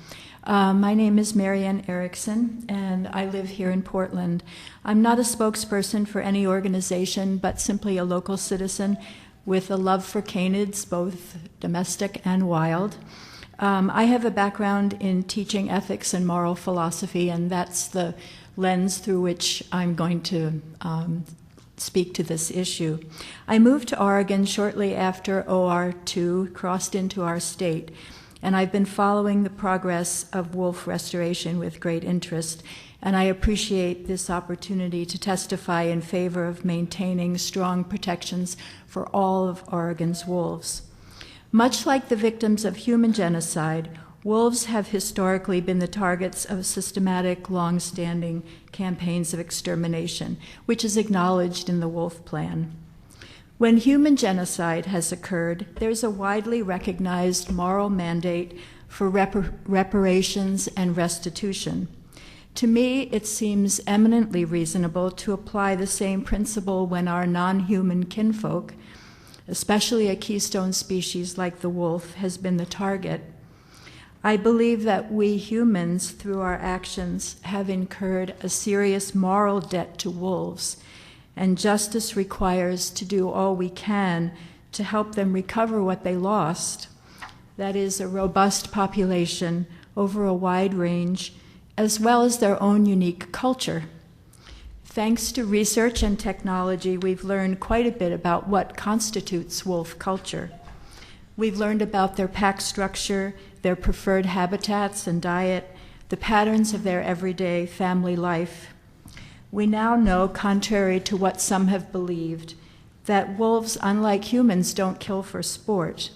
My name is Marianne Erickson, and I live here in Portland. I'm not a spokesperson for any organization, but simply a local citizen with a love for canids, both domestic and wild. I have a background in teaching ethics and moral philosophy, and that's the lens through which I'm going to speak to this issue. I moved to Oregon shortly after OR2 crossed into our state, and I've been following the progress of wolf restoration with great interest, and I appreciate this opportunity to testify in favor of maintaining strong protections for all of Oregon's wolves. Much like the victims of human genocide, wolves have historically been the targets of systematic, long-standing campaigns of extermination, which is acknowledged in the Wolf Plan. When human genocide has occurred, there's a widely recognized moral mandate for reparations and restitution. To me, it seems eminently reasonable to apply the same principle when our non-human kinfolk, especially a keystone species like the wolf, has been the target. I believe that we humans, through our actions, have incurred a serious moral debt to wolves, and justice requires to do all we can to help them recover what they lost. That is, a robust population over a wide range, as well as their own unique culture. Thanks to research and technology, we've learned quite a bit about what constitutes wolf culture. We've learned about their pack structure, their preferred habitats and diet, the patterns of their everyday family life. We now know, contrary to what some have believed, that wolves, unlike humans, don't kill for sport.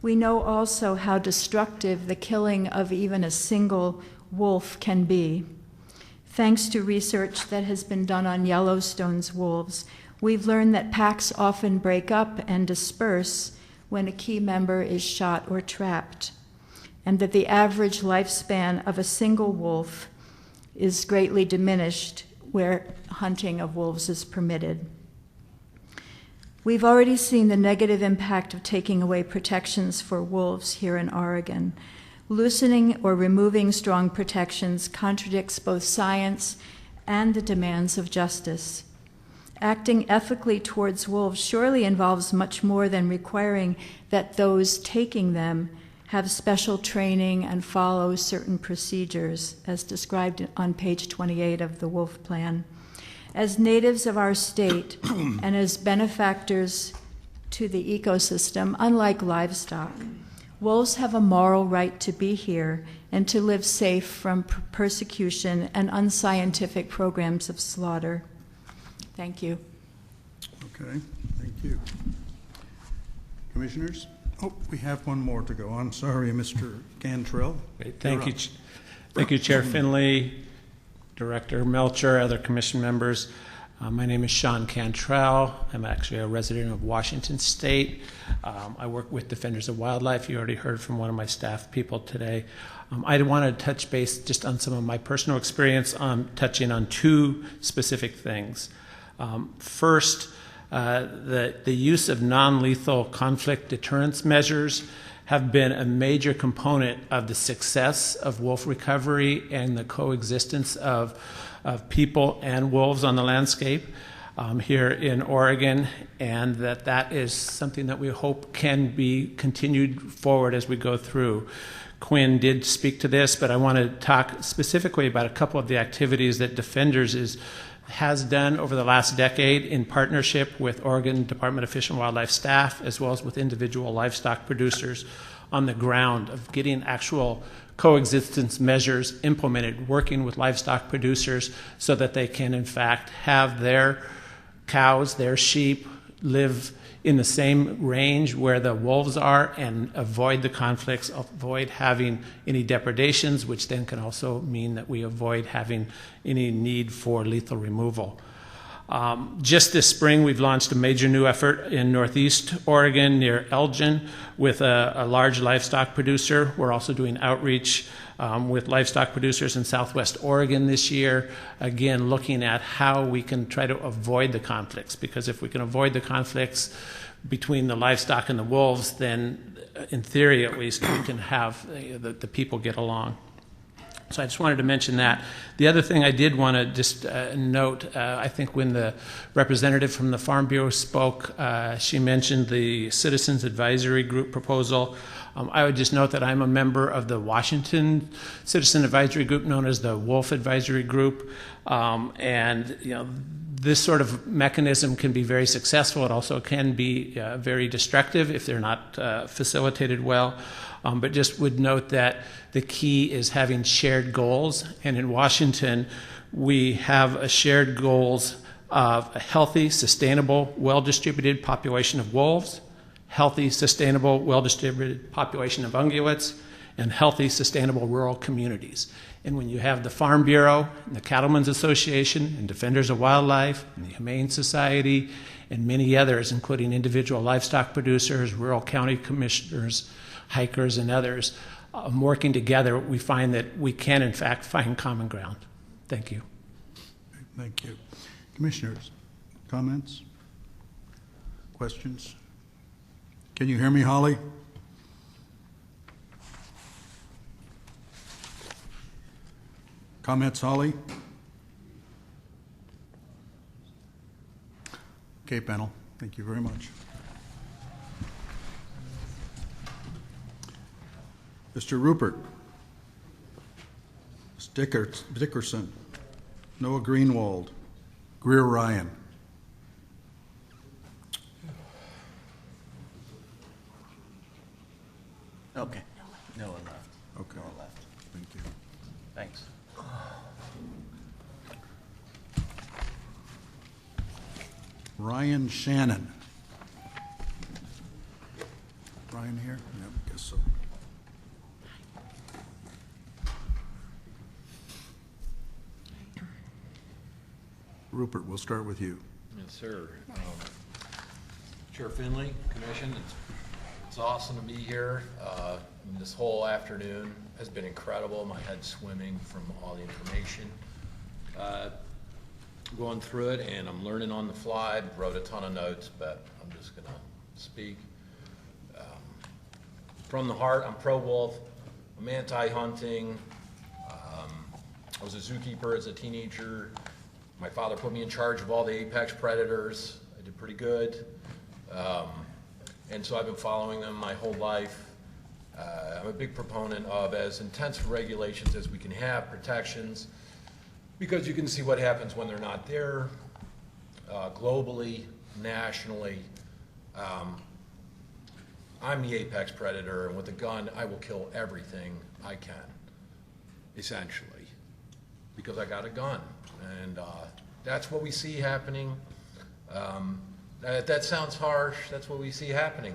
We know also how destructive the killing of even a single wolf can be. Thanks to research that has been done on Yellowstone's wolves, we've learned that packs often break up and disperse when a key member is shot or trapped, and that the average lifespan of a single wolf is greatly diminished where hunting of wolves is permitted. We've already seen the negative impact of taking away protections for wolves here in Oregon. Loosening or removing strong protections contradicts both science and the demands of justice. Acting ethically towards wolves surely involves much more than requiring that those taking them have special training and follow certain procedures, as described on page 28 of the Wolf Plan. As natives of our state and as benefactors to the ecosystem, unlike livestock, wolves have a moral right to be here and to live safe from persecution and unscientific programs of slaughter. Thank you. Okay, thank you. Commissioners? Oh, we have one more to go. I'm sorry, Mr. Cantrell. Great. Thank you, Chair Finley, Director Melcher, other commission members. My name is Sean Cantrell. I'm actually a resident of Washington State. I work with Defenders of Wildlife. You already heard from one of my staff people today. I want to touch base just on some of my personal experience, touching on two specific things. First, the use of non-lethal conflict deterrence measures have been a major component of the success of wolf recovery and the coexistence of people and wolves on the landscape here in Oregon, and that is something that we hope can be continued forward as we go through. Quinn did speak to this, but I want to talk specifically about a couple of the activities that Defenders has done over the last decade in partnership with Oregon Department of Fish and Wildlife staff, as well as with individual livestock producers on the ground, of getting actual coexistence measures implemented, working with livestock producers so that they can in fact have their cows, their sheep live in the same range where the wolves are and avoid the conflicts, avoid having any depredations, which then can also mean that we avoid having any need for lethal removal. Just this spring, we've launched a major new effort in Northeast Oregon near Elgin with a large livestock producer. We're also doing outreach with livestock producers in Southwest Oregon this year, again, looking at how we can try to avoid the conflicts, because if we can avoid the conflicts between the livestock and the wolves, then in theory at least, we can have the people get along. So I just wanted to mention that. The other thing I did want to just note, I think when the representative from the Farm Bureau spoke, she mentioned the Citizens Advisory Group proposal. I would just note that I'm a member of the Washington Citizen Advisory Group, known as the Wolf Advisory Group, and this sort of mechanism can be very successful. It also can be very destructive if they're not facilitated well. But just would note that the key is having shared goals. And in Washington, we have a shared goals of a healthy, sustainable, well-distributed population of wolves, healthy, sustainable, well-distributed population of ungulates, and healthy, sustainable rural communities. And when you have the Farm Bureau, and the Cattlemen's Association, and Defenders of Wildlife, and the Humane Society, and many others, including individual livestock producers, rural county commissioners, hikers, and others, working together, we find that we can, in fact, find common ground. Thank you. Thank you. Commissioners, comments? Questions? Can you hear me, Holly? Comments, Holly? Okay, panel. Thank you very much. Mr. Rupert. Dickerson. Noah Greenwald. Greer Ryan. Okay. Noah left. Okay. Noah left. Thank you. Thanks. Ryan Shannon. Ryan here? Yep, guess so. Rupert, we'll start with you. Yes, sir. Chair Finley, Commission, it's awesome to be here. This whole afternoon has been incredible. My head's swimming from all the information. Going through it, and I'm learning on the fly. Wrote a ton of notes, but I'm just going to speak. From the heart, I'm pro-wolf. I'm anti-hunting. I was a zookeeper as a teenager. My father put me in charge of all the apex predators. I did pretty good. And so I've been following them my whole life. I'm a big proponent of as intense regulations as we can have, protections, because you can see what happens when they're not there, globally, nationally. I'm the apex predator, and with a gun, I will kill everything I can, essentially, because I got a gun. And that's what we see happening. That sounds harsh. That's what we see happening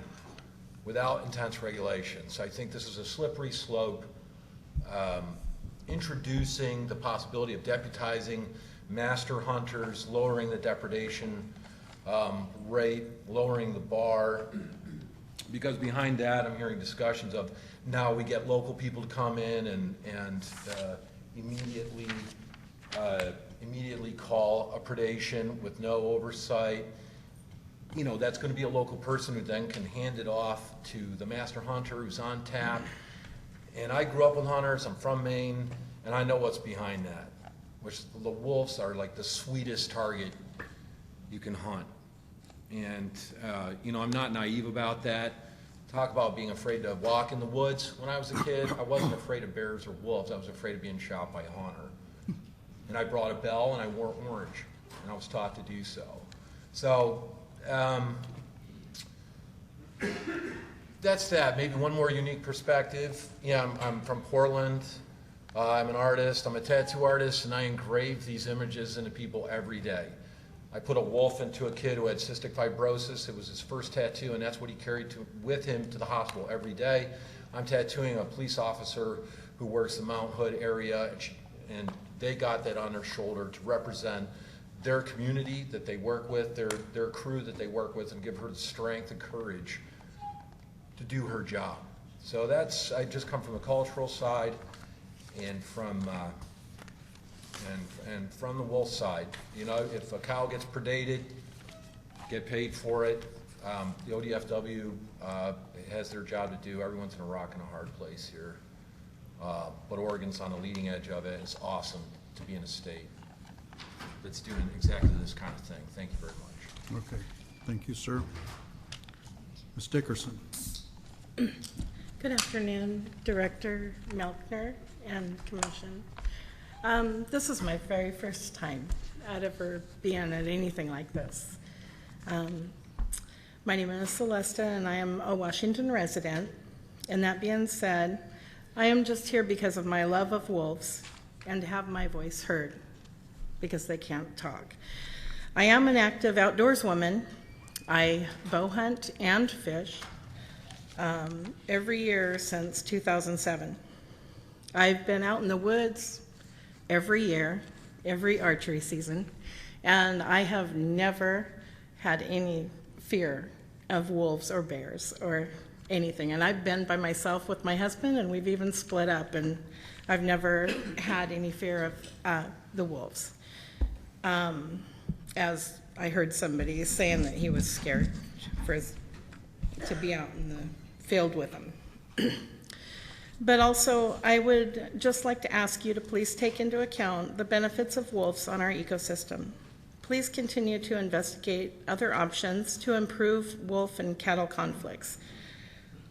without intense regulations. I think this is a slippery slope, introducing the possibility of deputizing master hunters, lowering the depredation rate, lowering the bar. Because behind that, I'm hearing discussions of now we get local people to come in and immediately call a predation with no oversight. You know, that's going to be a local person who then can hand it off to the master hunter who's on tap. And I grew up with hunters. I'm from Maine, and I know what's behind that, which the wolves are like the sweetest target you can hunt. And, you know, I'm not naive about that. Talk about being afraid to walk in the woods. When I was a kid, I wasn't afraid of bears or wolves. I was afraid of being shot by a hunter. And I brought a bell and I wore orange, and I was taught to do so. So that's that. Maybe one more unique perspective. Yeah, I'm from Portland. I'm an artist. I'm a tattoo artist, and I engrave these images into people every day. I put a wolf into a kid who had cystic fibrosis. It was his first tattoo, and that's what he carried with him to the hospital every day. I'm tattooing a police officer who works the Mount Hood area, and they got that on their shoulder to represent their community that they work with, their crew that they work with, and give her the strength and courage to do her job. So that's, I just come from the cultural side and from the wolf side. You know, if a cow gets predated, get paid for it. The ODFW has their job to do. Everyone's in a rock and a hard place here. But Oregon's on the leading edge of it. It's awesome to be in a state that's doing exactly this kind of thing. Thank you very much. Okay, thank you, sir. Ms. Dickerson. Good afternoon, Director Melchner and Commission. This is my very first time I'd ever been at anything like this. My name is Celesta, and I am a Washington resident. And that being said, I am just here because of my love of wolves and to have my voice heard because they can't talk. I am an active outdoors woman. I bow hunt and fish every year since 2007. I've been out in the woods every year, every archery season, and I have never had any fear of wolves or bears or anything. And I've been by myself with my husband, and we've even split up, and I've never had any fear of the wolves. As I heard somebody saying that he was scared to be out in the field with them. But also, I would just like to ask you to please take into account the benefits of wolves on our ecosystem. Please continue to investigate other options to improve wolf and cattle conflicts.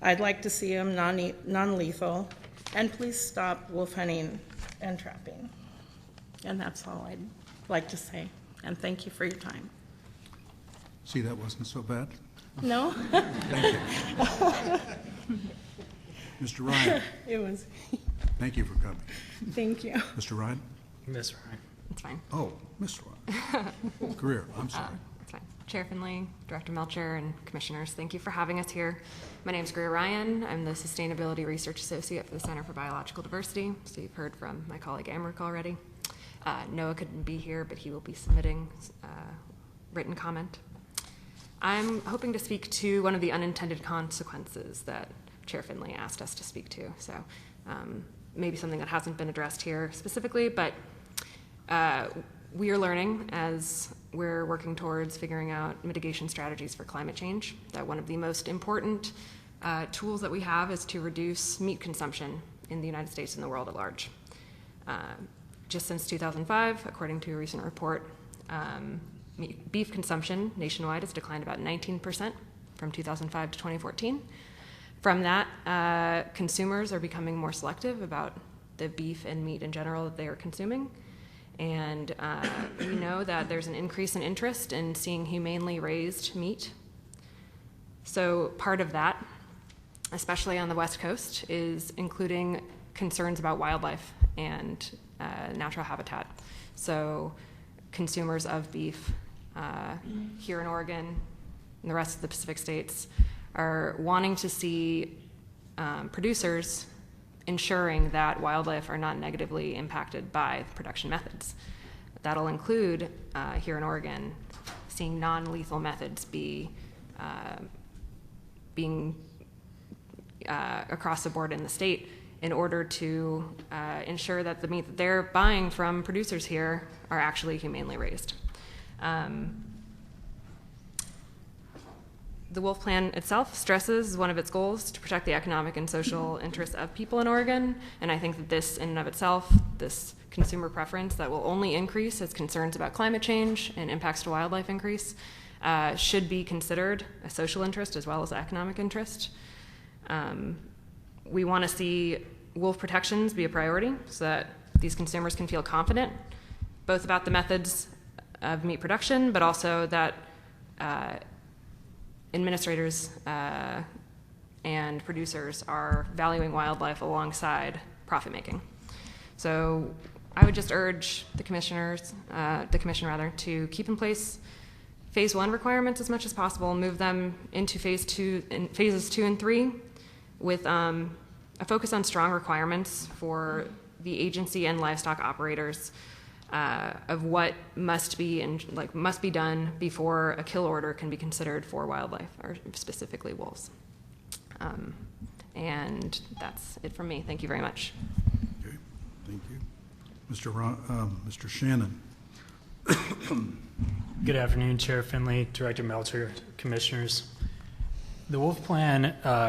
I'd like to see them non-lethal, and please stop wolf hunting and trapping. And that's all I'd like to say, and thank you for your time. See, that wasn't so bad. No? Thank you. Mr. Ryan. It was. Thank you for coming. Thank you. Mr. Ryan? Miss Ryan. It's fine. Oh, Mr. Ryan. Greer, I'm sorry. It's fine. Chair Finley, Director Melcher, and Commissioners, thank you for having us here. My name is Greer Ryan. I'm the Sustainability Research Associate for the Center for Biological Diversity. So you've heard from my colleague Amric already. Noah couldn't be here, but he will be submitting written comment. I'm hoping to speak to one of the unintended consequences that Chair Finley asked us to speak to. So maybe something that hasn't been addressed here specifically, but we are learning as we're working towards figuring out mitigation strategies for climate change, that one of the most important tools that we have is to reduce meat consumption in the United States and the world at large. Just since 2005, according to a recent report, beef consumption nationwide has declined about 19% from 2005 to 2014. From that, consumers are becoming more selective about the beef and meat in general that they are consuming. And we know that there's an increase in interest in seeing humanely raised meat. So part of that, especially on the West Coast, is including concerns about wildlife and natural habitat. So consumers of beef here in Oregon and the rest of the Pacific states are wanting to see producers ensuring that wildlife are not negatively impacted by the production methods. That'll include, here in Oregon, seeing non-lethal methods being across the board in the state in order to ensure that the meat that they're buying from producers here are actually humanely raised. The Wolf Plan itself stresses one of its goals to protect the economic and social interests of people in Oregon, and I think that this in and of itself, this consumer preference that will only increase as concerns about climate change and impacts to wildlife increase, should be considered a social interest as well as economic interest. We want to see wolf protections be a priority so that these consumers can feel confident both about the methods of meat production, but also that administrators and producers are valuing wildlife alongside profit making. So I would just urge the commission to keep in place phase 1 requirements as much as possible, move them into phases 2 and 3 with a focus on strong requirements for the agency and livestock operators of what must be done before a kill order can be considered for wildlife, or specifically wolves. And that's it from me. Thank you very much. Okay, thank you. Mr. Shannon. Good afternoon, Chair Finley, Director Melcher, Commissioners. The wolf plan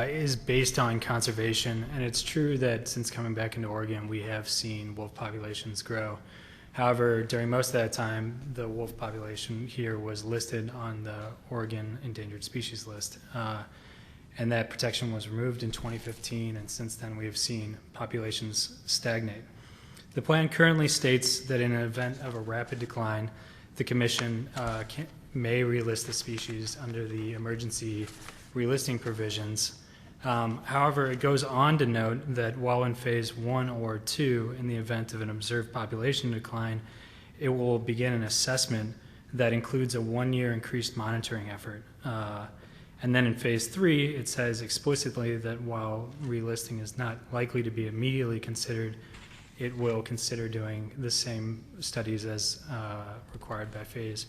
is based on conservation, and it's true that since coming back into Oregon, we have seen wolf populations grow. However, during most of that time, the wolf population here was listed on the Oregon Endangered Species List, and that protection was removed in 2015, and since then we have seen populations stagnate. The plan currently states that in an event of a rapid decline, the Commission may relist the species under the emergency relisting provisions. However, it goes on to note that while in phase 1 or 2, in the event of an observed population decline, it will begin an assessment that includes a 1-year increased monitoring effort. And then in phase 3, it says explicitly that while relisting is not likely to be immediately considered, it will consider doing the same studies as required by phase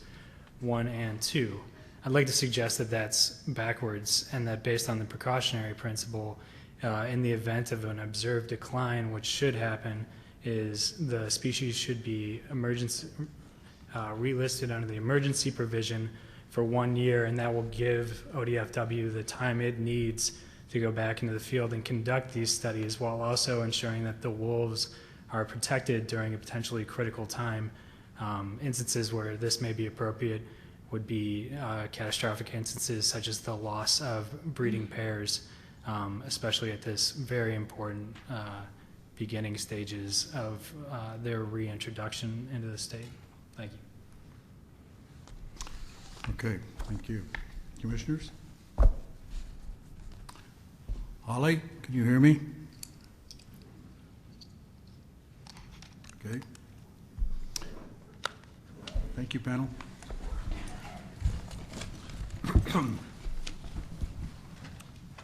1 and 2. I'd like to suggest that that's backwards, and that based on the precautionary principle, in the event of an observed decline, what should happen is the species should be relisted under the emergency provision for 1 year, and that will give ODFW the time it needs to go back into the field and conduct these studies while also ensuring that the wolves are protected during a potentially critical time. Instances where this may be appropriate would be catastrophic instances such as the loss of breeding pairs, especially at this very important beginning stages of their reintroduction into the state. Thank you. Okay, thank you. Commissioners? Holly, can you hear me? Okay. Thank you, panel.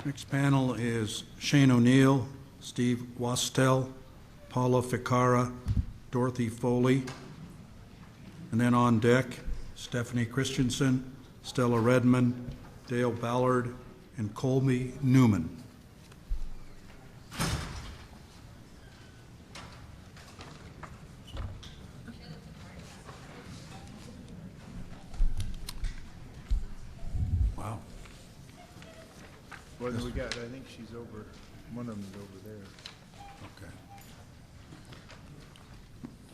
Next panel is Shane O'Neill, Steve Wastel, Paula Ficara, Dorothy Foley, and then on deck, Stephanie Christensen, Stella Redmond, Dale Ballard, and Colby Newman. Wow. What do we got? I think she's over, one of them's over there. Okay.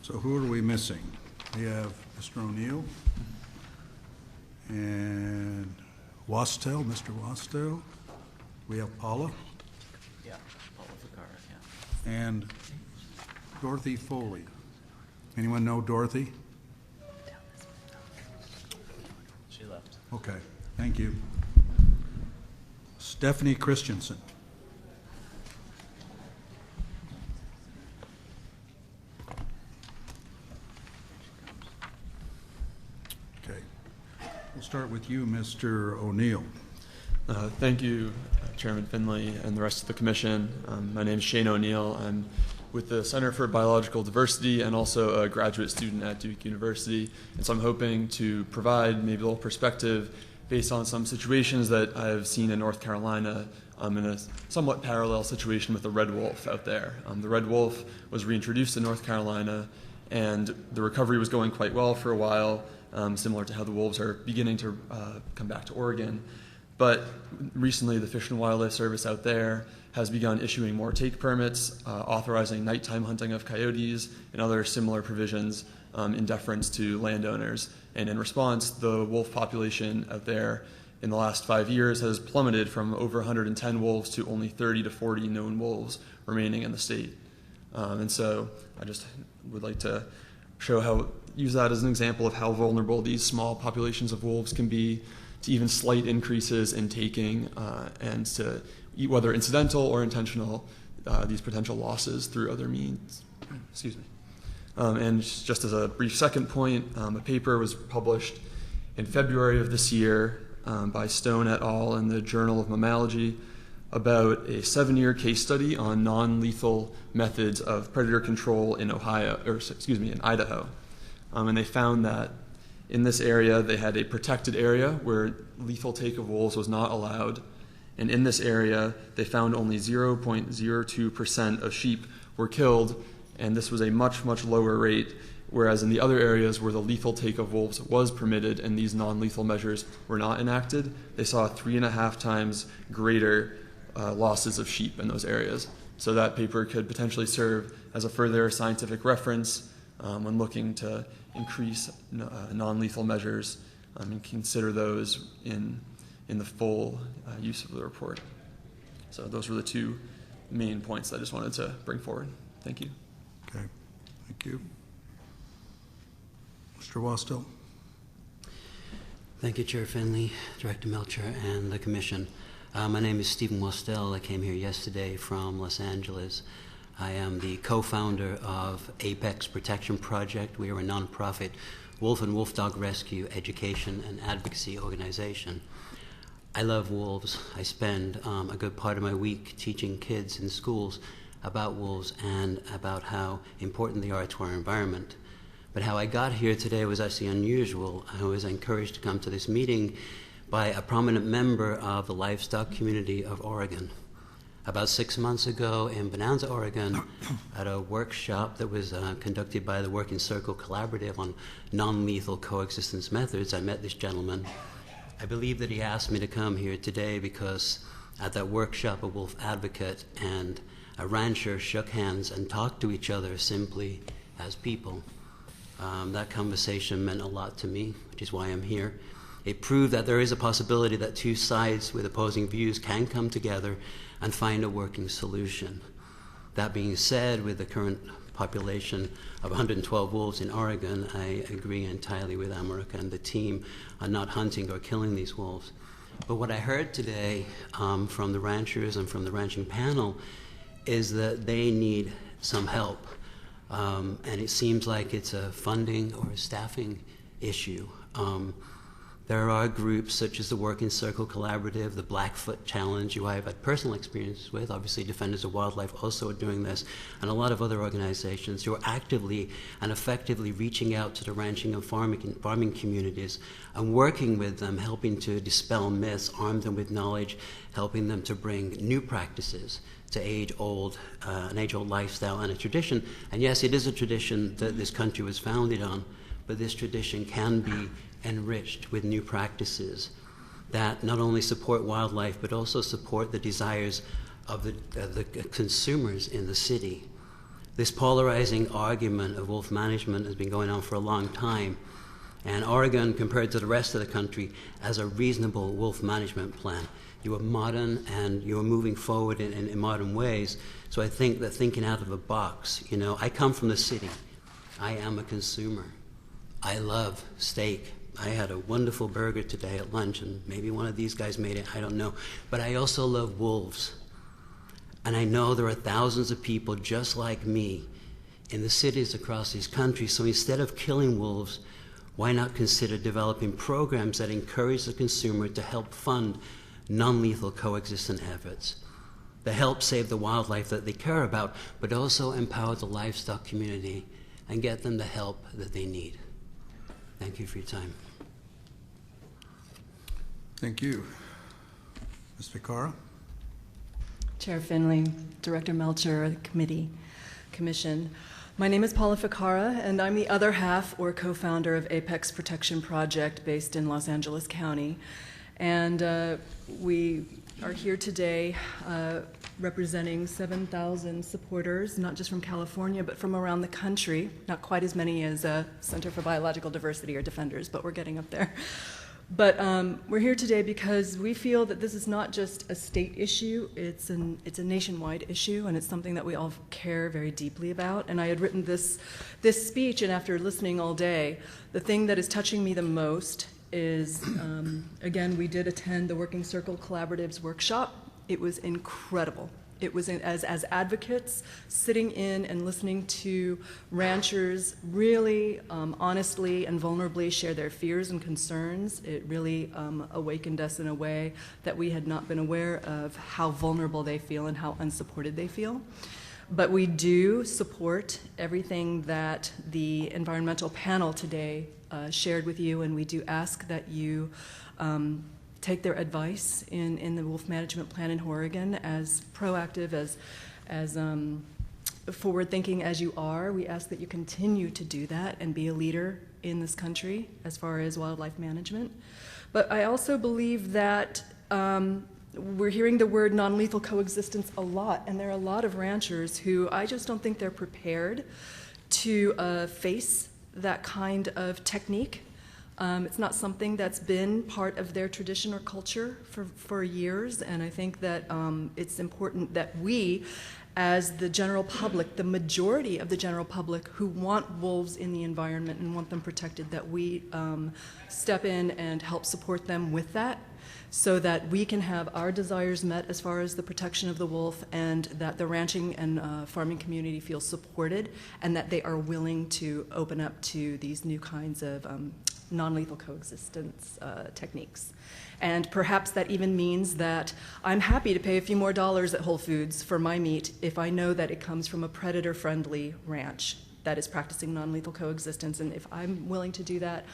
So who are we missing? We have Mr. O'Neill and Wastel, Mr. Wastel. We have Paula. Yeah, Paula Ficara, yeah. And Dorothy Foley. Anyone know Dorothy? She left. Okay, thank you. Stephanie Christensen. Okay. We'll start with you, Mr. O'Neill. Thank you, Chairman Finley and the rest of the Commission. My name is Shane O'Neill. I'm with the Center for Biological Diversity and also a graduate student at Duke University. And so I'm hoping to provide maybe a little perspective based on some situations that I've seen in North Carolina in a somewhat parallel situation with the red wolf out there. The red wolf was reintroduced in North Carolina, and the recovery was going quite well for a while, similar to how the wolves are beginning to come back to Oregon. But recently, the Fish and Wildlife Service out there has begun issuing more take permits, authorizing nighttime hunting of coyotes and other similar provisions in deference to landowners. And in response, the wolf population out there in the last 5 years has plummeted from over 110 wolves to only 30 to 40 known wolves remaining in the state. And so I just would like to use that as an example of how vulnerable these small populations of wolves can be to even slight increases in taking and to, whether incidental or intentional, these potential losses through other means. Excuse me. And just as a brief second point, a paper was published in February of this year by Stone et al. In the Journal of Mammalogy about a 7-year case study on non-lethal methods of predator control in in Idaho. And they found that in this area, they had a protected area where lethal take of wolves was not allowed. And in this area, they found only 0.02% of sheep were killed. And this was a much, much lower rate whereas in the other areas where the lethal take of wolves was permitted and these non-lethal measures were not enacted, they saw 3.5 times greater losses of sheep in those areas. So that paper could potentially serve as a further scientific reference when looking to increase non-lethal measures and consider those in the full use of the report. So those were the two main points that I just wanted to bring forward. Thank you. Okay, thank you. Mr. Wastel. Thank you, Chair Finley, Director Melcher, and the Commission. My name is Stephen Wastel. I came here yesterday from Los Angeles. I am the co-founder of Apex Protection Project. We are a nonprofit wolf and wolf dog rescue education and advocacy organization. I love wolves. I spend a good part of my week teaching kids in schools about wolves and about how important they are to our environment. But how I got here today was actually unusual. I was encouraged to come to this meeting by a prominent member of the livestock community of Oregon. About 6 months ago in Bonanza, Oregon, at a workshop that was conducted by the Working Circle Collaborative on non-lethal coexistence methods, I met this gentleman. I believe that he asked me to come here today because at that workshop, a wolf advocate and a rancher shook hands and talked to each other simply as people. That conversation meant a lot to me, which is why I'm here. It proved that there is a possibility that two sides with opposing views can come together and find a working solution. That being said, with the current population of 112 wolves in Oregon, I agree entirely with America and the team on not hunting or killing these wolves. But what I heard today from the ranchers and from the ranching panel is that they need some help. And it seems like it's a funding or a staffing issue. There are groups such as the Working Circle Collaborative, the Blackfoot Challenge, who I've had personal experience with. Obviously, Defenders of Wildlife also are doing this, and a lot of other organizations who are actively and effectively reaching out to the ranching and farming communities and working with them, helping to dispel myths, arm them with knowledge, helping them to bring new practices to an age-old lifestyle and a tradition. And yes, it is a tradition that this country was founded on, but this tradition can be enriched with new practices that not only support wildlife, but also support the desires of the consumers in the city. This polarizing argument of wolf management has been going on for a long time, and Oregon, compared to the rest of the country, has a reasonable wolf management plan. You are modern and you are moving forward in modern ways. So I think that thinking out of the box, I come from the city. I am a consumer. I love steak. I had a wonderful burger today at lunch, and maybe one of these guys made it, I don't know. But I also love wolves. And I know there are thousands of people just like me in the cities across these countries. So instead of killing wolves, why not consider developing programs that encourage the consumer to help fund non-lethal coexistence efforts, that help save the wildlife that they care about, but also empower the livestock community and get them the help that they need. Thank you for your time. Thank you. Ms. Ficarra? Chair Finley, Director Melcher, Commission. My name is Paula Ficarra, and I'm the other half or co-founder of Apex Protection Project based in Los Angeles County. And we are here today representing 7,000 supporters, not just from California, but from around the country. Not quite as many as Center for Biological Diversity or Defenders, but we're getting up there. But we're here today because we feel that this is not just a state issue, it's a nationwide issue, and it's something that we all care very deeply about. And I had written this speech, and after listening all day, the thing that is touching me the most is, again, we did attend the Working Circle Collaborative's workshop. It was incredible. It was as advocates, sitting in and listening to ranchers really honestly and vulnerably share their fears and concerns. It really awakened us in a way that we had not been aware of how vulnerable they feel and how unsupported they feel. But we do support everything that the environmental panel today shared with you, and we do ask that you take their advice in the wolf management plan in Oregon as proactive, as forward-thinking as you are, we ask that you continue to do that and be a leader in this country as far as wildlife management. But I also believe that we're hearing the word non-lethal coexistence a lot, and there are a lot of ranchers who I just don't think they're prepared to face that kind of technique. It's not something that's been part of their tradition or culture for years, and I think that it's important that we, as the general public, the majority of the general public who want wolves in the environment and want them protected, that we step in and help support them with that, so that we can have our desires met as far as the protection of the wolf, and that the ranching and farming community feels supported, and that they are willing to open up to these new kinds of non-lethal coexistence techniques. And perhaps that even means that I'm happy to pay a few more dollars at Whole Foods for my meat if I know that it comes from a predator-friendly ranch that is practicing non-lethal coexistence. And if I'm willing to do that,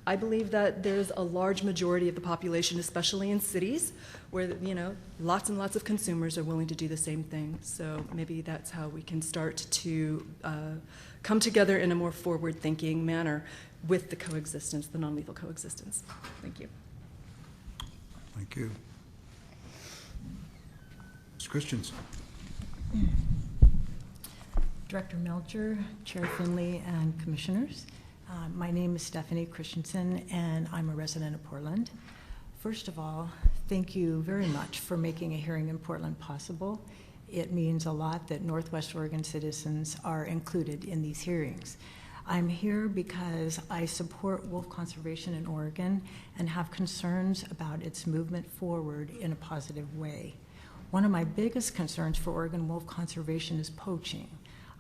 I believe that there's a large majority of the population, especially in cities, where lots and lots of consumers are willing to do the same thing. So maybe that's how we can start to come together in a more forward-thinking manner with the coexistence, the non-lethal coexistence. Thank you. Thank you. Ms. Christensen. Director Melcher, Chair Finley, and Commissioners. My name is Stephanie Christensen, and I'm a resident of Portland. First of all, thank you very much for making a hearing in Portland possible. It means a lot that Northwest Oregon citizens are included in these hearings. I'm here because I support wolf conservation in Oregon and have concerns about its movement forward in a positive way. One of my biggest concerns for Oregon wolf conservation is poaching.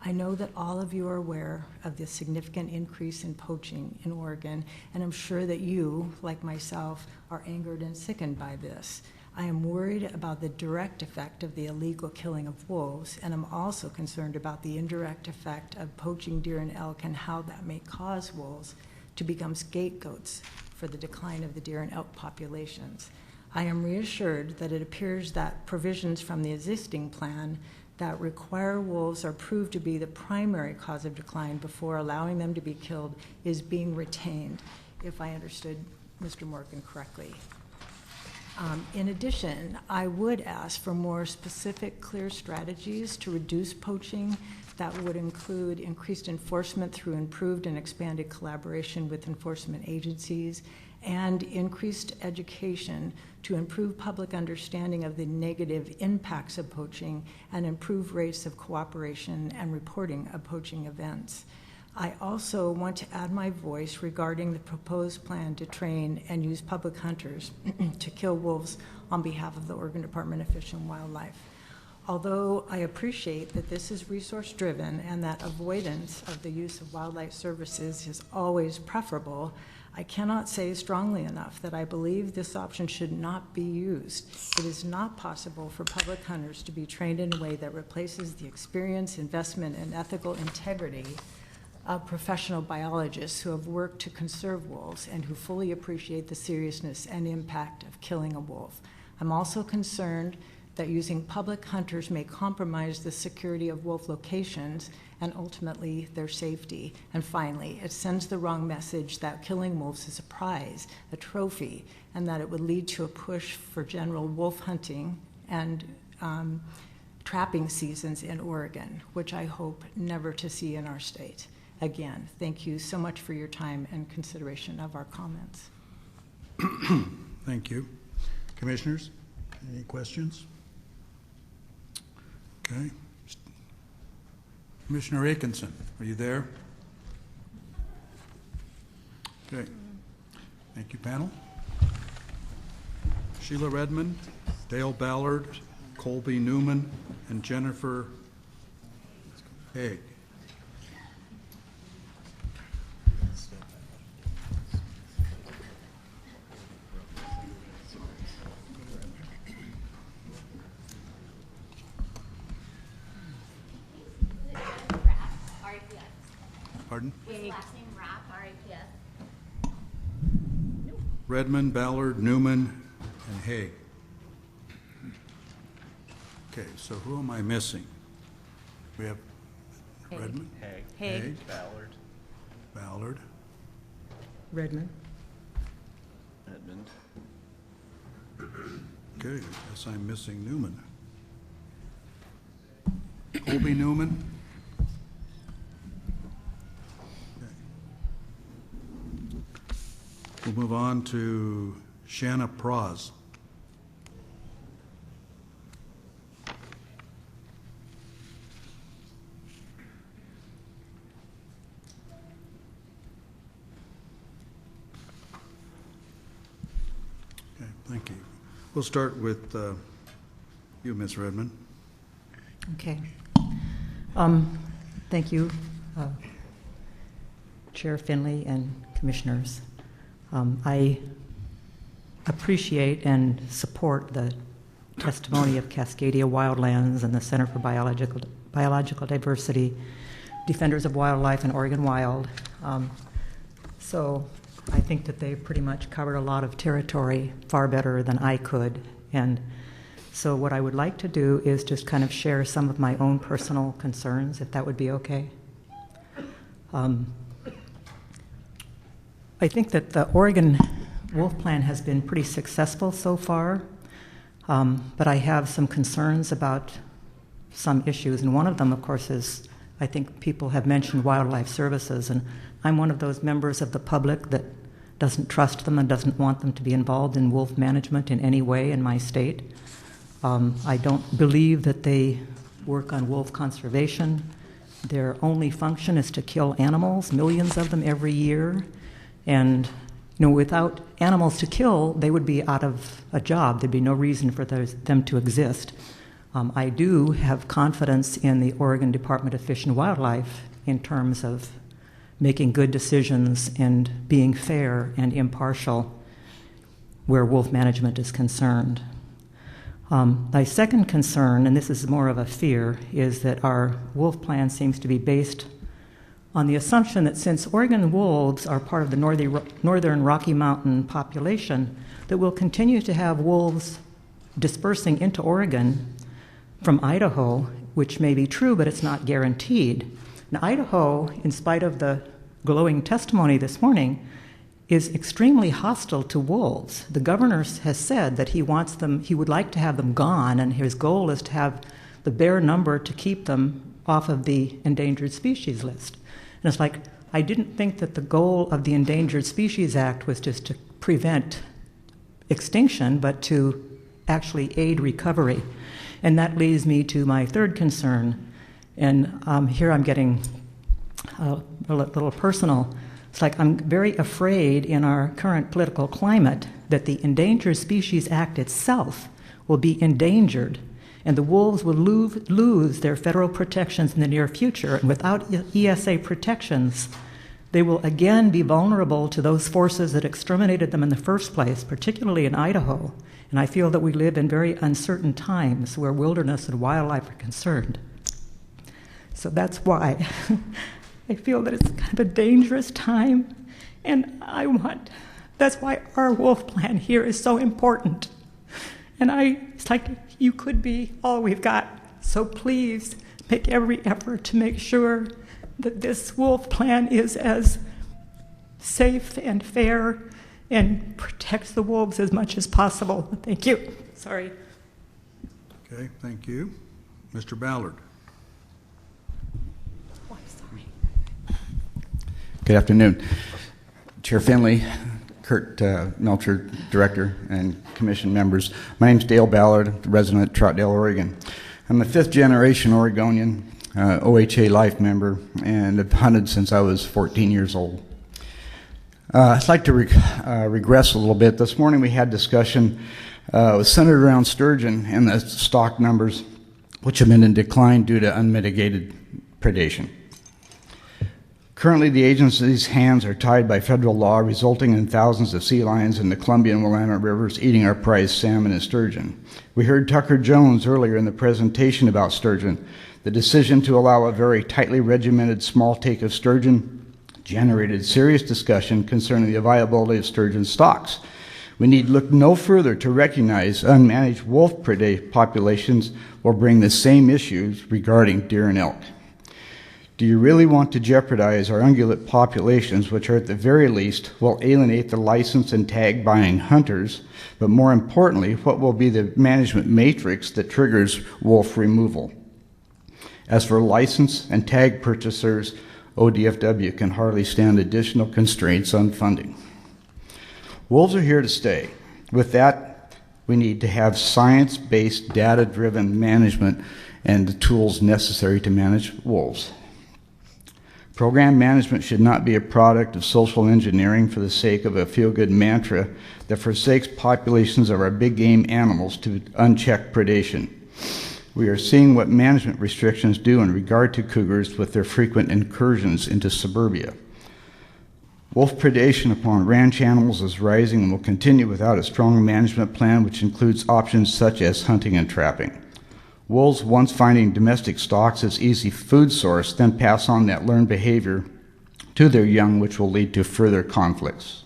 I know that all of you are aware of the significant increase in poaching in Oregon, and I'm sure that you, like myself, are angered and sickened by this. I am worried about the direct effect of the illegal killing of wolves, and I'm also concerned about the indirect effect of poaching deer and elk and how that may cause wolves to become scapegoats for the decline of the deer and elk populations. I am reassured that it appears that provisions from the existing plan that require wolves are proved to be the primary cause of decline before allowing them to be killed is being retained, if I understood Mr. Morgan correctly. In addition, I would ask for more specific, clear strategies to reduce poaching that would include increased enforcement through improved and expanded collaboration with enforcement agencies, and increased education to improve public understanding of the negative impacts of poaching and improve rates of cooperation and reporting of poaching events. I also want to add my voice regarding the proposed plan to train and use public hunters to kill wolves on behalf of the Oregon Department of Fish and Wildlife. Although I appreciate that this is resource-driven and that avoidance of the use of wildlife services is always preferable, I cannot say strongly enough that I believe this option should not be used. It is not possible for public hunters to be trained in a way that replaces the experience, investment, and ethical integrity of professional biologists who have worked to conserve wolves and who fully appreciate the seriousness and impact of killing a wolf. I'm also concerned that using public hunters may compromise the security of wolf locations and ultimately their safety. And finally, it sends the wrong message that killing wolves is a prize, a trophy, and that it would lead to a push for general wolf hunting and trapping seasons in Oregon, which I hope never to see in our state. Again, thank you so much for your time and consideration of our comments. Thank you. Commissioners, any questions? Okay. Commissioner Atkinson, are you there? Okay. Thank you, panel. Sheila Redmond, Dale Ballard, Colby Newman, and Jennifer Haig. Pardon? His last name Rapp, R-A-P-F. Redmond, Ballard, Newman, and Haig. Okay, so who am I missing? We have Redmond? Haig. Ballard? Redmond. Edmund. Okay, I guess I'm missing Newman. Colby Newman? Okay. We'll move on to Shanna Praz. Okay, thank you. We'll start with you, Ms. Redmond. Okay. Thank you, Chair Finley and Commissioners. I appreciate and support the testimony of Cascadia Wildlands and the Center for Biological Diversity, Defenders of Wildlife, and Oregon Wild. So I think that they pretty much covered a lot of territory far better than I could. And so what I would like to do is just kind of share some of my own personal concerns, if that would be okay. I think that the Oregon Wolf Plan has been pretty successful so far, but I have some concerns about some issues. And one of them, of course, is I think people have mentioned wildlife services, and I'm one of those members of the public that doesn't trust them and doesn't want them to be involved in wolf management in any way in my state. I don't believe that they work on wolf conservation. Their only function is to kill animals, millions of them every year. And without animals to kill, they would be out of a job. There'd be no reason for them to exist. I do have confidence in the Oregon Department of Fish and Wildlife in terms of making good decisions and being fair and impartial where wolf management is concerned. My second concern, and this is more of a fear, is that our wolf plan seems to be based on the assumption that since Oregon wolves are part of the northern Rocky Mountain population, that we'll continue to have wolves dispersing into Oregon from Idaho, which may be true, but it's not guaranteed. Now, Idaho, in spite of the glowing testimony this morning, is extremely hostile to wolves. The governor has said that he would like to have them gone, and his goal is to have the bare number to keep them off of the endangered species list. And it's like, I didn't think that the goal of the Endangered Species Act was just to prevent extinction, but to actually aid recovery. And that leads me to my third concern. And here I'm getting a little personal. It's like I'm very afraid in our current political climate that the Endangered Species Act itself will be endangered, and the wolves will lose their federal protections in the near future. And without ESA protections, they will again be vulnerable to those forces that exterminated them in the first place, particularly in Idaho. And I feel that we live in very uncertain times where wilderness and wildlife are concerned. So that's why I feel that it's kind of a dangerous time, and that's why our wolf plan here is so important. And it's like, you could be all we've got. So please make every effort to make sure that this wolf plan is as safe and fair and protects the wolves as much as possible. Thank you. Sorry. Okay, thank you. Mr. Ballard. Oh, I'm sorry. Good afternoon. Chair Finley, Kurt Melcher, Director, and Commission members. My name is Dale Ballard, resident of Troutdale, Oregon. I'm a fifth-generation Oregonian, OHA Life member, and have hunted since I was 14 years old. I'd like to regress a little bit. This morning we had discussion was centered around sturgeon and the stock numbers, which have been in decline due to unmitigated predation. Currently, the agency's hands are tied by federal law, resulting in thousands of sea lions in the Columbia and Willamette rivers eating our prized salmon and sturgeon. We heard Tucker Jones earlier in the presentation about sturgeon. The decision to allow a very tightly regimented small take of sturgeon generated serious discussion concerning the viability of sturgeon stocks. We need look no further to recognize unmanaged wolf populations will bring the same issues regarding deer and elk. Do you really want to jeopardize our ungulate populations, which are at the very least will alienate the license and tag buying hunters, but more importantly, what will be the management matrix that triggers wolf removal? As for license and tag purchasers, ODFW can hardly stand additional constraints on funding. Wolves are here to stay. With that, we need to have science-based, data-driven management and the tools necessary to manage wolves. Program management should not be a product of social engineering for the sake of a feel-good mantra that forsakes populations of our big game animals to unchecked predation. We are seeing what management restrictions do in regard to cougars with their frequent incursions into suburbia. Wolf predation upon ranch animals is rising and will continue without a strong management plan which includes options such as hunting and trapping. Wolves, once finding domestic stocks as easy food source, then pass on that learned behavior to their young, which will lead to further conflicts.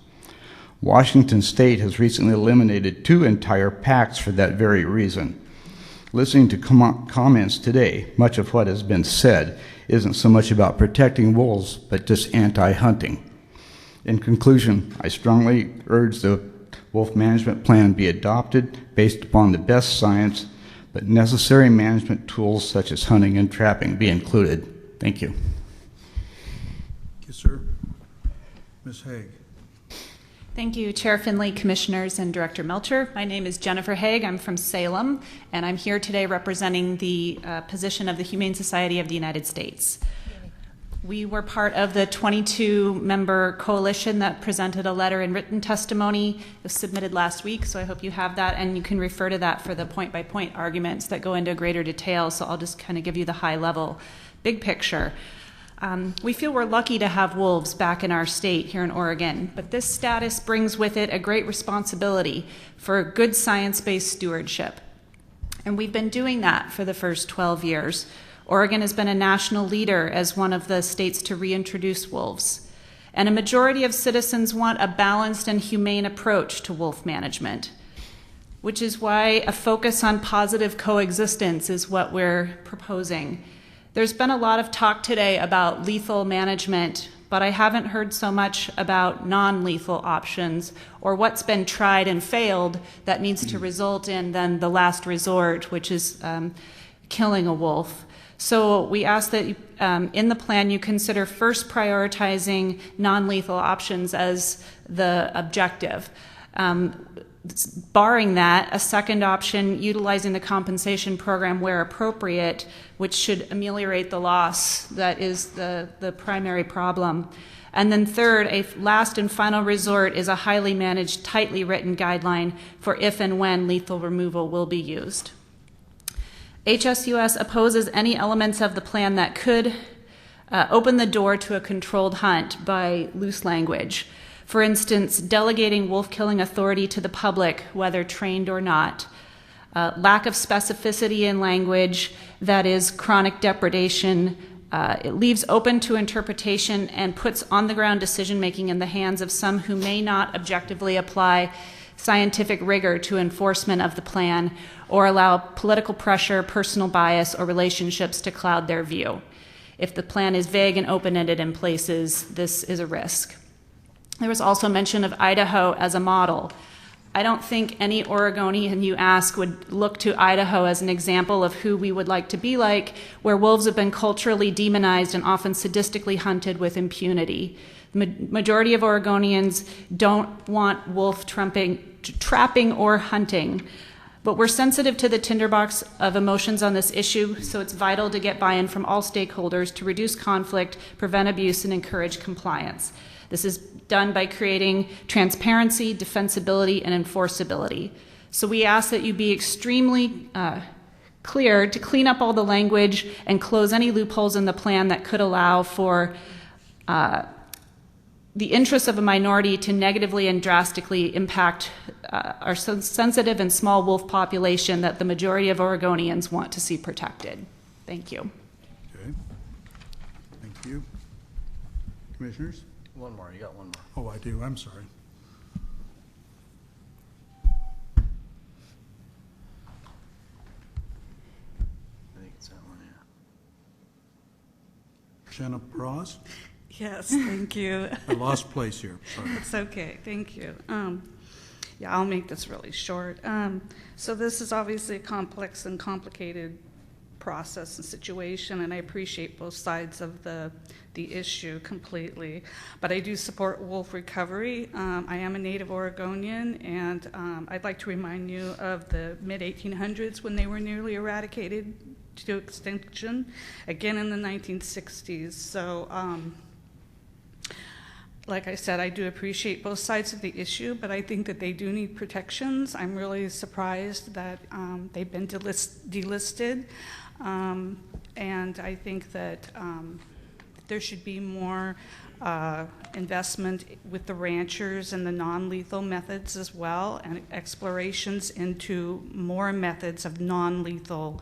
Washington State has recently eliminated 2 entire packs for that very reason. Listening to comments today, much of what has been said isn't so much about protecting wolves, but just anti-hunting. In conclusion, I strongly urge the wolf management plan be adopted based upon the best science, but necessary management tools such as hunting and trapping be included. Thank you. Thank you, sir. Ms. Haig. Thank you, Chair Finley, Commissioners, and Director Melcher. My name is Jennifer Haig. I'm from Salem, and I'm here today representing the position of the Humane Society of the United States. We were part of the 22-member coalition that presented a letter and written testimony. It was submitted last week, so I hope you have that, and you can refer to that for the point-by-point arguments that go into greater detail, so I'll just kind of give you the high-level, big picture. We feel we're lucky to have wolves back in our state here in Oregon, but this status brings with it a great responsibility for good science-based stewardship. And we've been doing that for the first 12 years. Oregon has been a national leader as one of the states to reintroduce wolves. And a majority of citizens want a balanced and humane approach to wolf management, which is why a focus on positive coexistence is what we're proposing. There's been a lot of talk today about lethal management, but I haven't heard so much about non-lethal options or what's been tried and failed that needs to result in then the last resort, which is killing a wolf. So we ask that in the plan you consider first prioritizing non-lethal options as the objective. Barring that, a second option, utilizing the compensation program where appropriate, which should ameliorate the loss that is the primary problem. And then third, a last and final resort is a highly managed, tightly written guideline for if and when lethal removal will be used. HSUS opposes any elements of the plan that could open the door to a controlled hunt by loose language. For instance, delegating wolf killing authority to the public, whether trained or not. Lack of specificity in language, that is chronic depredation. It leaves open to interpretation and puts on-the-ground decision-making in the hands of some who may not objectively apply scientific rigor to enforcement of the plan or allow political pressure, personal bias, or relationships to cloud their view. If the plan is vague and open-ended in places, this is a risk. There was also mention of Idaho as a model. I don't think any Oregonian you ask would look to Idaho as an example of who we would like to be like, where wolves have been culturally demonized and often sadistically hunted with impunity. The majority of Oregonians don't want wolf trapping or hunting. But we're sensitive to the tinderbox of emotions on this issue, so it's vital to get buy-in from all stakeholders to reduce conflict, prevent abuse, and encourage compliance. This is done by creating transparency, defensibility, and enforceability. So we ask that you be extremely clear to clean up all the language and close any loopholes in the plan that could allow for the interests of a minority to negatively and drastically impact our sensitive and small wolf population that the majority of Oregonians want to see protected. Thank you. Okay. Thank you. Commissioners? One more. You got one more. Oh, I do. I'm sorry. I think it's that one, Shanna Bras? Yes, thank you. I lost place here, sorry. It's okay, thank you. Yeah, I'll make this really short. So this is obviously a complex and complicated process and situation, and I appreciate both sides of the issue completely. But I do support wolf recovery. I am a native Oregonian, and I'd like to remind you of the mid-1800s when they were nearly eradicated to extinction, again in the 1960s. So, like I said, I do appreciate both sides of the issue, but I think that they do need protections. I'm really surprised that they've been delisted, and I think that there should be more investment with the ranchers and the non-lethal methods as well, and explorations into more methods of non-lethal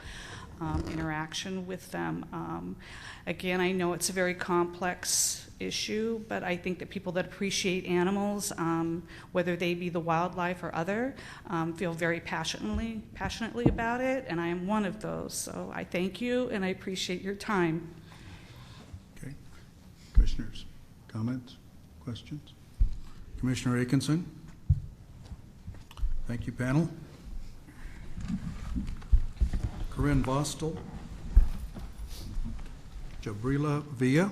interaction with them. Again, I know it's a very complex issue, but I think that people that appreciate animals, whether they be the wildlife or other, feel very passionately about it, and I am one of those. So I thank you, and I appreciate your time. Okay. Commissioners, comments, questions? Commissioner Atkinson? Thank you, panel. Corinne Vostel, Jabrila Villa,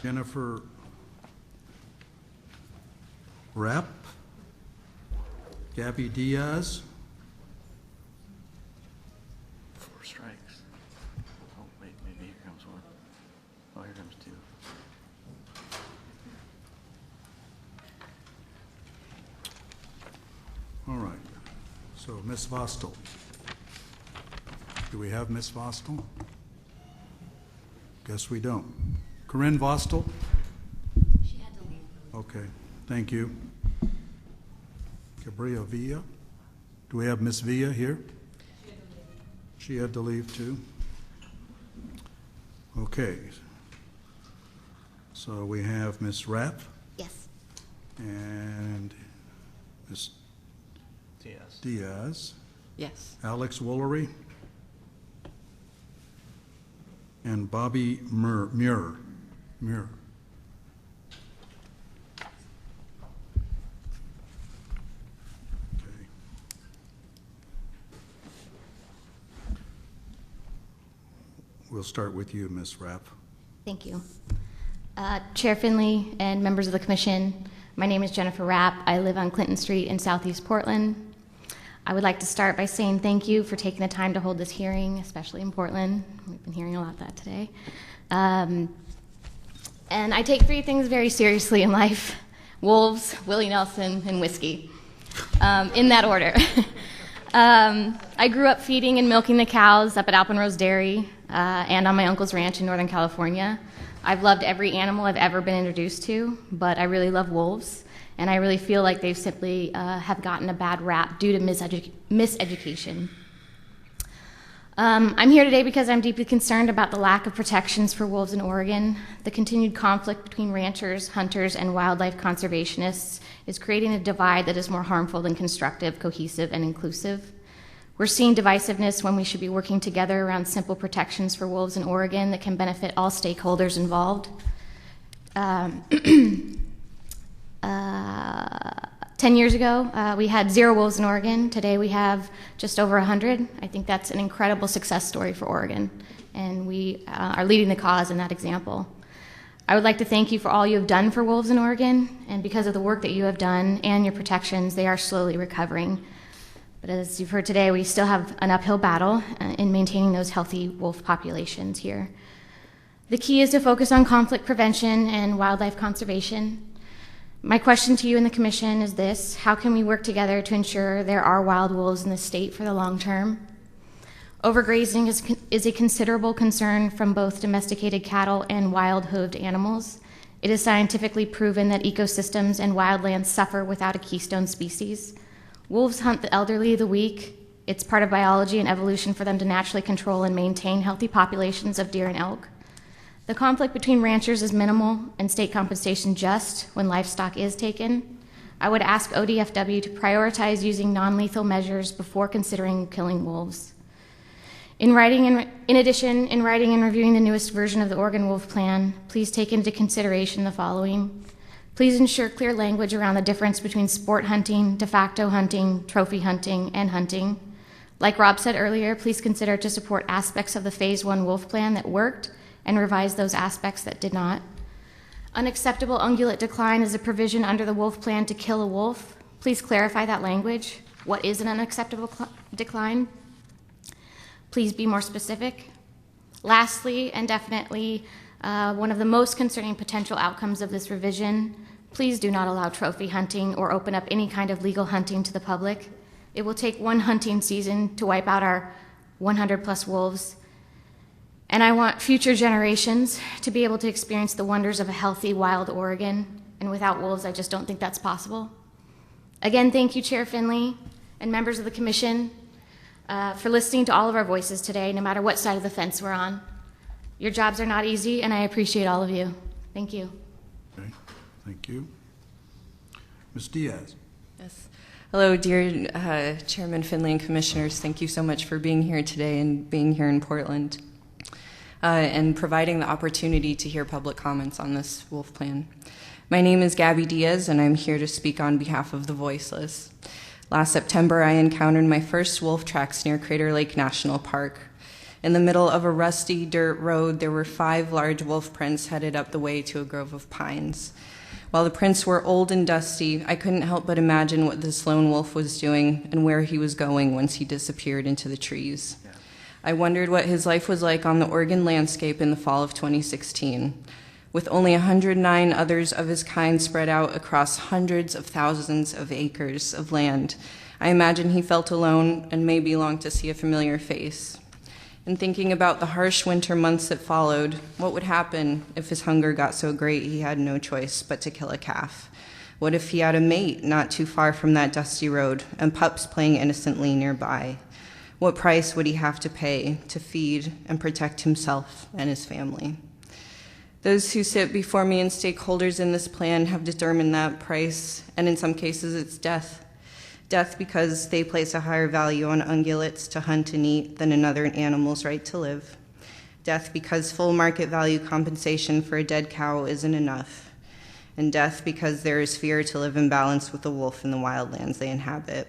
Jennifer Rapp, Gabby Diaz, 4 strikes. Oh, wait, maybe here comes one. Oh, here comes 2. All right. So, Ms. Vostel. Do we have Ms. Vostel? Guess we don't. Corinne Vostel? She had to leave. Okay, thank you. Gabriela Villa? Do we have Ms. Villa here? She had to leave too. Okay. So we have Ms. Rapp Yes. and Ms. Diaz. Yes. Alex Woolery. And Bobby Muir. Okay. We'll start with you, Ms. Rapp. Thank you. Chair Finley and members of the commission, my name is Jennifer Rapp. I live on Clinton Street in Southeast Portland. I would like to start by saying thank you for taking the time to hold this hearing, especially in Portland. We've been hearing a lot of that today. And I take 3 things very seriously in life: wolves, Willie Nelson, and whiskey, in that order. I grew up feeding and milking the cows up at Alpenrose Dairy and on my uncle's ranch in Northern California. I've loved every animal I've ever been introduced to, but I really love wolves. And I really feel like they've simply have gotten a bad rap due to miseducation. I'm here today because I'm deeply concerned about the lack of protections for wolves in Oregon. The continued conflict between ranchers, hunters, and wildlife conservationists is creating a divide that is more harmful than constructive, cohesive, and inclusive. We're seeing divisiveness when we should be working together around simple protections for wolves in Oregon that can benefit all stakeholders involved. 10 years ago, we had 0 wolves in Oregon. Today we have just over 100. I think that's an incredible success story for Oregon, and we are leading the cause in that example. I would like to thank you for all you have done for wolves in Oregon, and because of the work that you have done and your protections, they are slowly recovering. But as you've heard today, we still have an uphill battle in maintaining those healthy wolf populations here. The key is to focus on conflict prevention and wildlife conservation. My question to you and the commission is this: how can we work together to ensure there are wild wolves in the state for the long term? Overgrazing is a considerable concern from both domesticated cattle and wild hooved animals. It is scientifically proven that ecosystems and wildlands suffer without a keystone species. Wolves hunt the elderly, the weak. It's part of biology and evolution for them to naturally control and maintain healthy populations of deer and elk. The conflict between ranchers is minimal and state compensation just when livestock is taken. I would ask ODFW to prioritize using non-lethal measures before considering killing wolves. In addition, in writing and reviewing the newest version of the Oregon Wolf Plan, please take into consideration the following. Please ensure clear language around the difference between sport hunting, de facto hunting, trophy hunting, and hunting. Like Rob said earlier, please consider to support aspects of the Phase 1 Wolf Plan that worked and revise those aspects that did not. Unacceptable ungulate decline is a provision under the Wolf Plan to kill a wolf. Please clarify that language. What is an unacceptable decline? Please be more specific. Lastly, and definitely one of the most concerning potential outcomes of this revision, please do not allow trophy hunting or open up any kind of legal hunting to the public. It will take one hunting season to wipe out our 100 plus wolves. And I want future generations to be able to experience the wonders of a healthy, wild Oregon. And without wolves, I just don't think that's possible. Again, thank you, Chair Finley and members of the Commission, for listening to all of our voices today, no matter what side of the fence we're on. Your jobs are not easy, and I appreciate all of you. Thank you. Okay, thank you. Ms. Diaz. Yes. Hello, dear Chairman Finley and Commissioners. Thank you so much for being here today and being here in Portland and providing the opportunity to hear public comments on this wolf plan. My name is Gabby Diaz, and I'm here to speak on behalf of the voiceless. Last September, I encountered my first wolf tracks near Crater Lake National Park. In the middle of a rusty dirt road, there were 5 large wolf prints headed up the way to a grove of pines. While the prints were old and dusty, I couldn't help but imagine what this lone wolf was doing and where he was going once he disappeared into the trees. I wondered what his life was like on the Oregon landscape in the fall of 2016. With only 109 others of his kind spread out across hundreds of thousands of acres of land, I imagine he felt alone and maybe longed to see a familiar face. In thinking about the harsh winter months that followed, what would happen if his hunger got so great he had no choice but to kill a calf? What if he had a mate not too far from that dusty road and pups playing innocently nearby? What price would he have to pay to feed and protect himself and his family? Those who sit before me and stakeholders in this plan have determined that price, and in some cases it's death. Death because they place a higher value on ungulates to hunt and eat than another animal's right to live. Death because full market value compensation for a dead cow isn't enough. And death because there is fear to live in balance with the wolf in the wildlands they inhabit.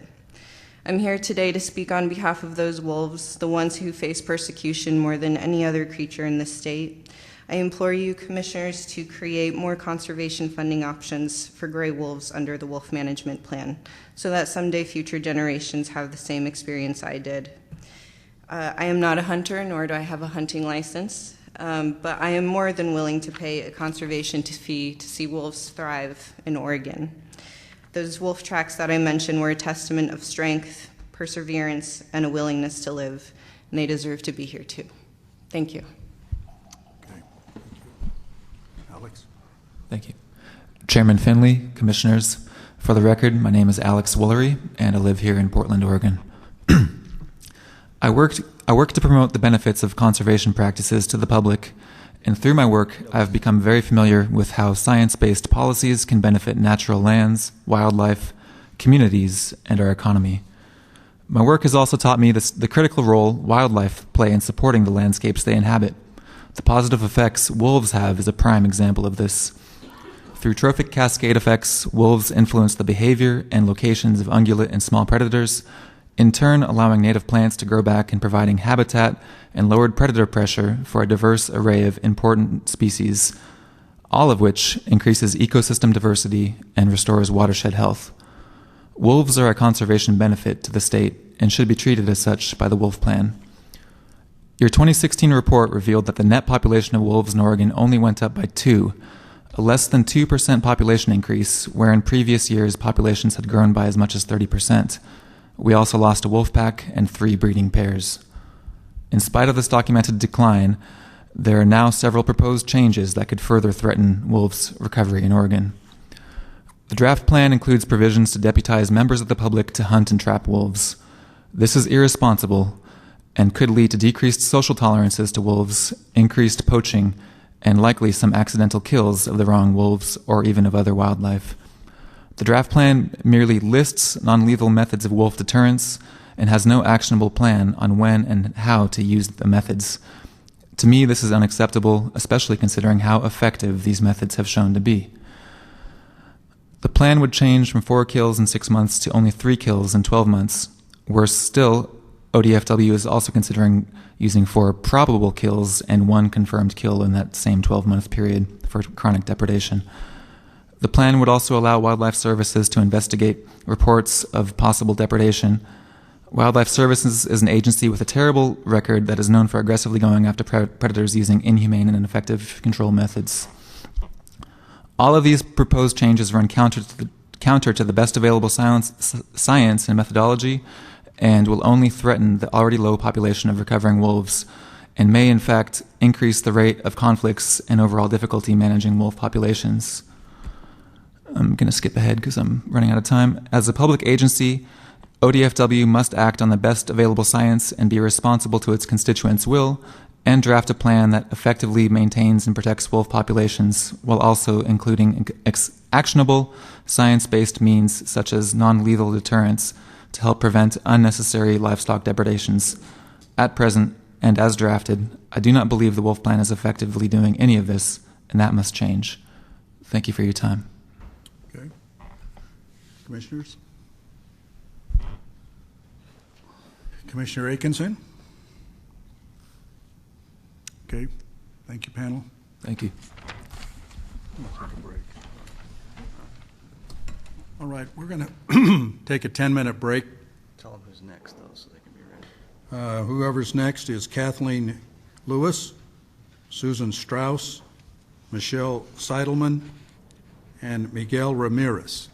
I'm here today to speak on behalf of those wolves, the ones who face persecution more than any other creature in this state. I implore you, Commissioners, to create more conservation funding options for gray wolves under the Wolf Management Plan so that someday future generations have the same experience I did. I am not a hunter, nor do I have a hunting license, but I am more than willing to pay a conservation fee to see wolves thrive in Oregon. Those wolf tracks that I mentioned were a testament of strength, perseverance, and a willingness to live, and they deserve to be here too. Thank you. Alex. Thank you. Chairman Finley, Commissioners, for the record, my name is Alex Woolery, and I live here in Portland, Oregon. I work to promote the benefits of conservation practices to the public, and through my work, I've become very familiar with how science-based policies can benefit natural lands, wildlife, communities, and our economy. My work has also taught me the critical role wildlife play in supporting the landscapes they inhabit. The positive effects wolves have is a prime example of this. Through trophic cascade effects, wolves influence the behavior and locations of ungulate and small predators, in turn allowing native plants to grow back and providing habitat and lowered predator pressure for a diverse array of important species, all of which increases ecosystem diversity and restores watershed health. Wolves are a conservation benefit to the state and should be treated as such by the Wolf Plan. Your 2016 report revealed that the net population of wolves in Oregon only went up by 2, a less than 2% population increase, where in previous years populations had grown by as much as 30%. We also lost a wolf pack and 3 breeding pairs. In spite of this documented decline, there are now several proposed changes that could further threaten wolves' recovery in Oregon. The draft plan includes provisions to deputize members of the public to hunt and trap wolves. This is irresponsible and could lead to decreased social tolerances to wolves, increased poaching, and likely some accidental kills of the wrong wolves or even of other wildlife. The draft plan merely lists non-lethal methods of wolf deterrence and has no actionable plan on when and how to use the methods. To me, this is unacceptable, especially considering how effective these methods have shown to be. The plan would change from 4 kills in 6 months to only 3 kills in 12 months. Worse still, ODFW is also considering using 4 probable kills and 1 confirmed kill in that same 12-month period for chronic depredation. The plan would also allow Wildlife Services to investigate reports of possible depredation. Wildlife Services is an agency with a terrible record that is known for aggressively going after predators using inhumane and ineffective control methods. All of these proposed changes run counter to the best available science and methodology, and will only threaten the already low population of recovering wolves, and may in fact increase the rate of conflicts and overall difficulty managing wolf populations. I'm going to skip ahead because I'm running out of time. As a public agency, ODFW must act on the best available science and be responsible to its constituents' will, and draft a plan that effectively maintains and protects wolf populations while also including actionable science-based means such as non-lethal deterrence to help prevent unnecessary livestock depredations. At present, and as drafted, I do not believe the wolf plan is effectively doing any of this, and that must change. Thank you for your time. Okay. Commissioners? Commissioner Atkinson? Okay. Thank you, panel. Thank you. All right, we're going to take a 10-minute break. Tell them who's next, though, so they can be ready. Whoever's next is Kathleen Lewis, Susan Strauss, Michelle Seidelman, and Miguel Ramirez.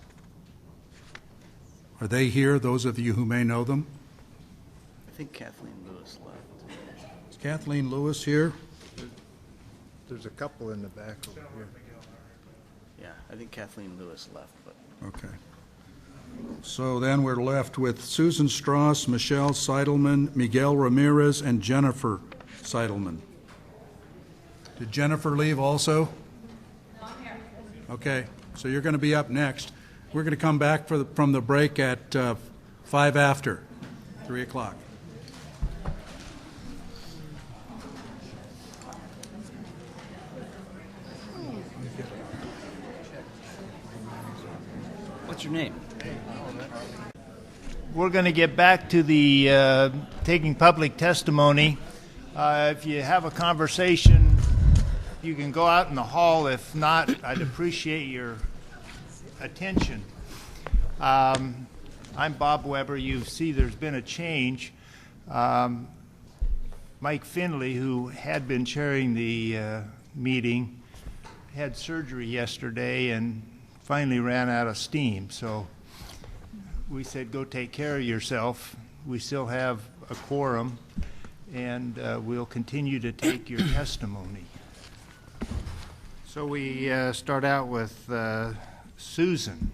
Are they here, those of you who may know them? I think Kathleen Lewis left. Is Kathleen Lewis here? There's a couple in the back over here. Yeah, I think Kathleen Lewis left, but. Okay. So then we're left with Susan Strauss, Michelle Seidelman, Miguel Ramirez, and Jennifer Seidelman. Did Jennifer leave also? No, I'm here. Okay, so you're going to be up next. We're going to come back from the break at 5 after, 3 o'clock. What's your name? We're going to get back to the taking public testimony. If you have a conversation, you can go out in the hall. If not, I'd appreciate your attention. I'm Bob Weber. You see there's been a change. Mike Finley, who had been chairing the meeting, had surgery yesterday and finally ran out of steam. So we said, go take care of yourself. We still have a quorum, and we'll continue to take your testimony. So we start out with Susan.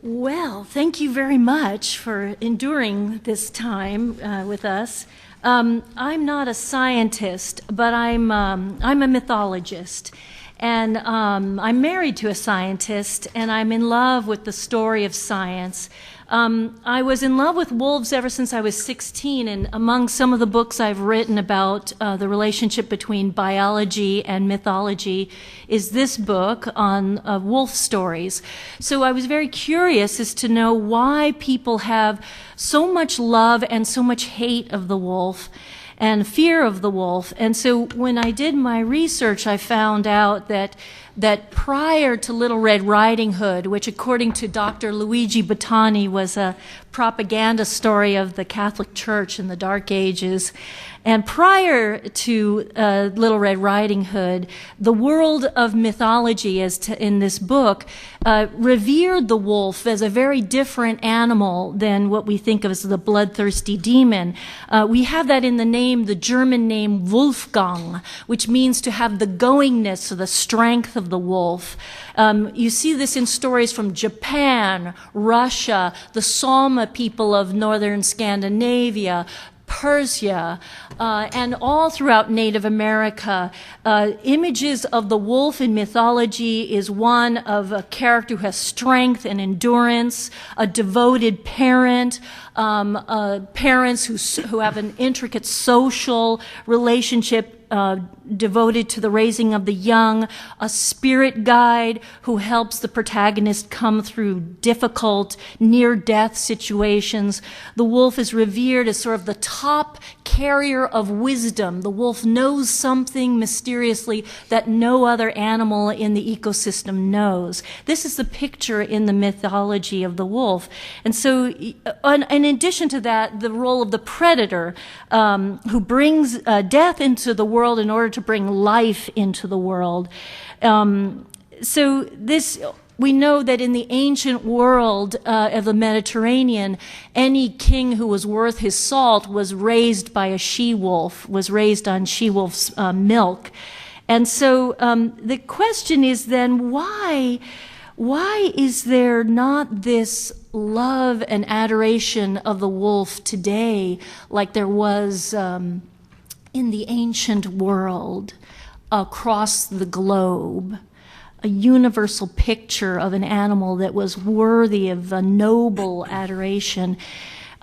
Well, thank you very much for enduring this time with us. I'm not a scientist, but I'm a mythologist. And I'm married to a scientist, and I'm in love with the story of science. I was in love with wolves ever since I was 16, and among some of the books I've written about the relationship between biology and mythology is this book on wolf stories. So I was very curious as to know why people have so much love and so much hate of the wolf and fear of the wolf. And so when I did my research, I found out that prior to Little Red Riding Hood, which according to Dr. Luigi Bottani was a propaganda story of the Catholic Church in the Dark Ages, and prior to Little Red Riding Hood, the world of mythology, in this book, revered the wolf as a very different animal than what we think of as the bloodthirsty demon. We have that in the name, the German name Wolfgang, which means to have the goingness or the strength of the wolf. You see this in stories from Japan, Russia, the Salma people of northern Scandinavia, Persia, and all throughout Native America, images of the wolf in mythology is one of a character who has strength and endurance, a devoted parent, parents who have an intricate social relationship devoted to the raising of the young, a spirit guide who helps the protagonist come through difficult near-death situations. The wolf is revered as sort of the top carrier of wisdom. The wolf knows something mysteriously that no other animal in the ecosystem knows. This is the picture in the mythology of the wolf. And so, in addition to that, the role of the predator, who brings death into the world in order to bring life into the world. So this, we know that in the ancient world of the Mediterranean, any king who was worth his salt was raised by a she-wolf, was raised on she-wolf's milk. And so the question is then, why is there not this love and adoration of the wolf today like there was in the ancient world across the globe? A universal picture of an animal that was worthy of a noble adoration.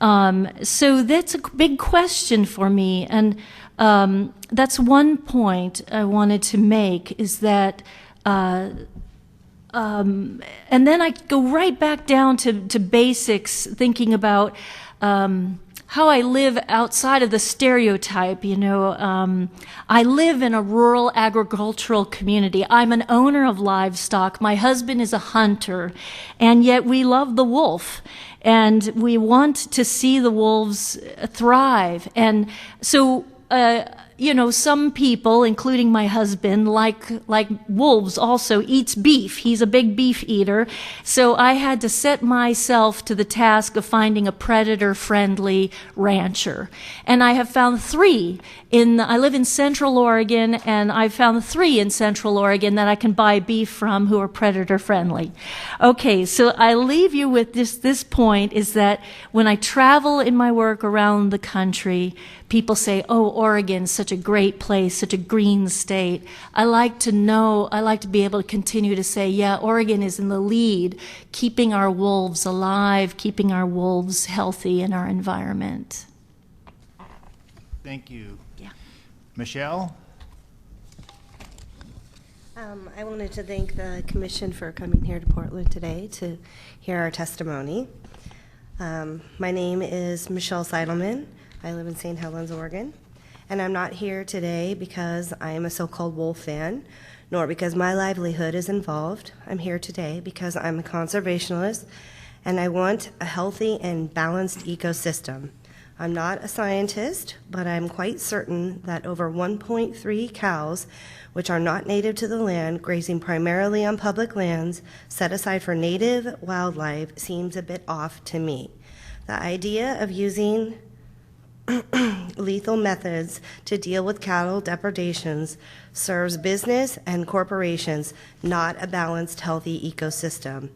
So that's a big question for me, and that's one point I wanted to make, is that and then I go right back down to basics, thinking about how I live outside of the stereotype. You know, I live in a rural agricultural community. I'm an owner of livestock. My husband is a hunter, and yet we love the wolf, and we want to see the wolves thrive. And so, you know, some people, including my husband, like wolves also, eats beef. He's a big beef eater. So I had to set myself to the task of finding a predator-friendly rancher. And I have found three. I live in Central Oregon, and I've found three in Central Oregon that I can buy beef from who are predator-friendly. Okay, so I leave you with this point, is that when I travel in my work around the country, people say, oh, Oregon's such a great place, such a green state. I like to be able to continue to say, yeah, Oregon is in the lead, keeping our wolves alive, keeping our wolves healthy in our environment. Thank you. Yeah. Michelle? I wanted to thank the commission for coming here to Portland today to hear our testimony. My name is Michelle Seidelman. I live in St. Helens, Oregon, and I'm not here today because I am a so-called wolf fan, nor because my livelihood is involved. I'm here today because I'm a conservationist, and I want a healthy and balanced ecosystem. I'm not a scientist, but I'm quite certain that over 1.3 cows, which are not native to the land, grazing primarily on public lands set aside for native wildlife, seems a bit off to me. The idea of using lethal methods to deal with cattle depredations serves business and corporations, not a balanced, healthy ecosystem.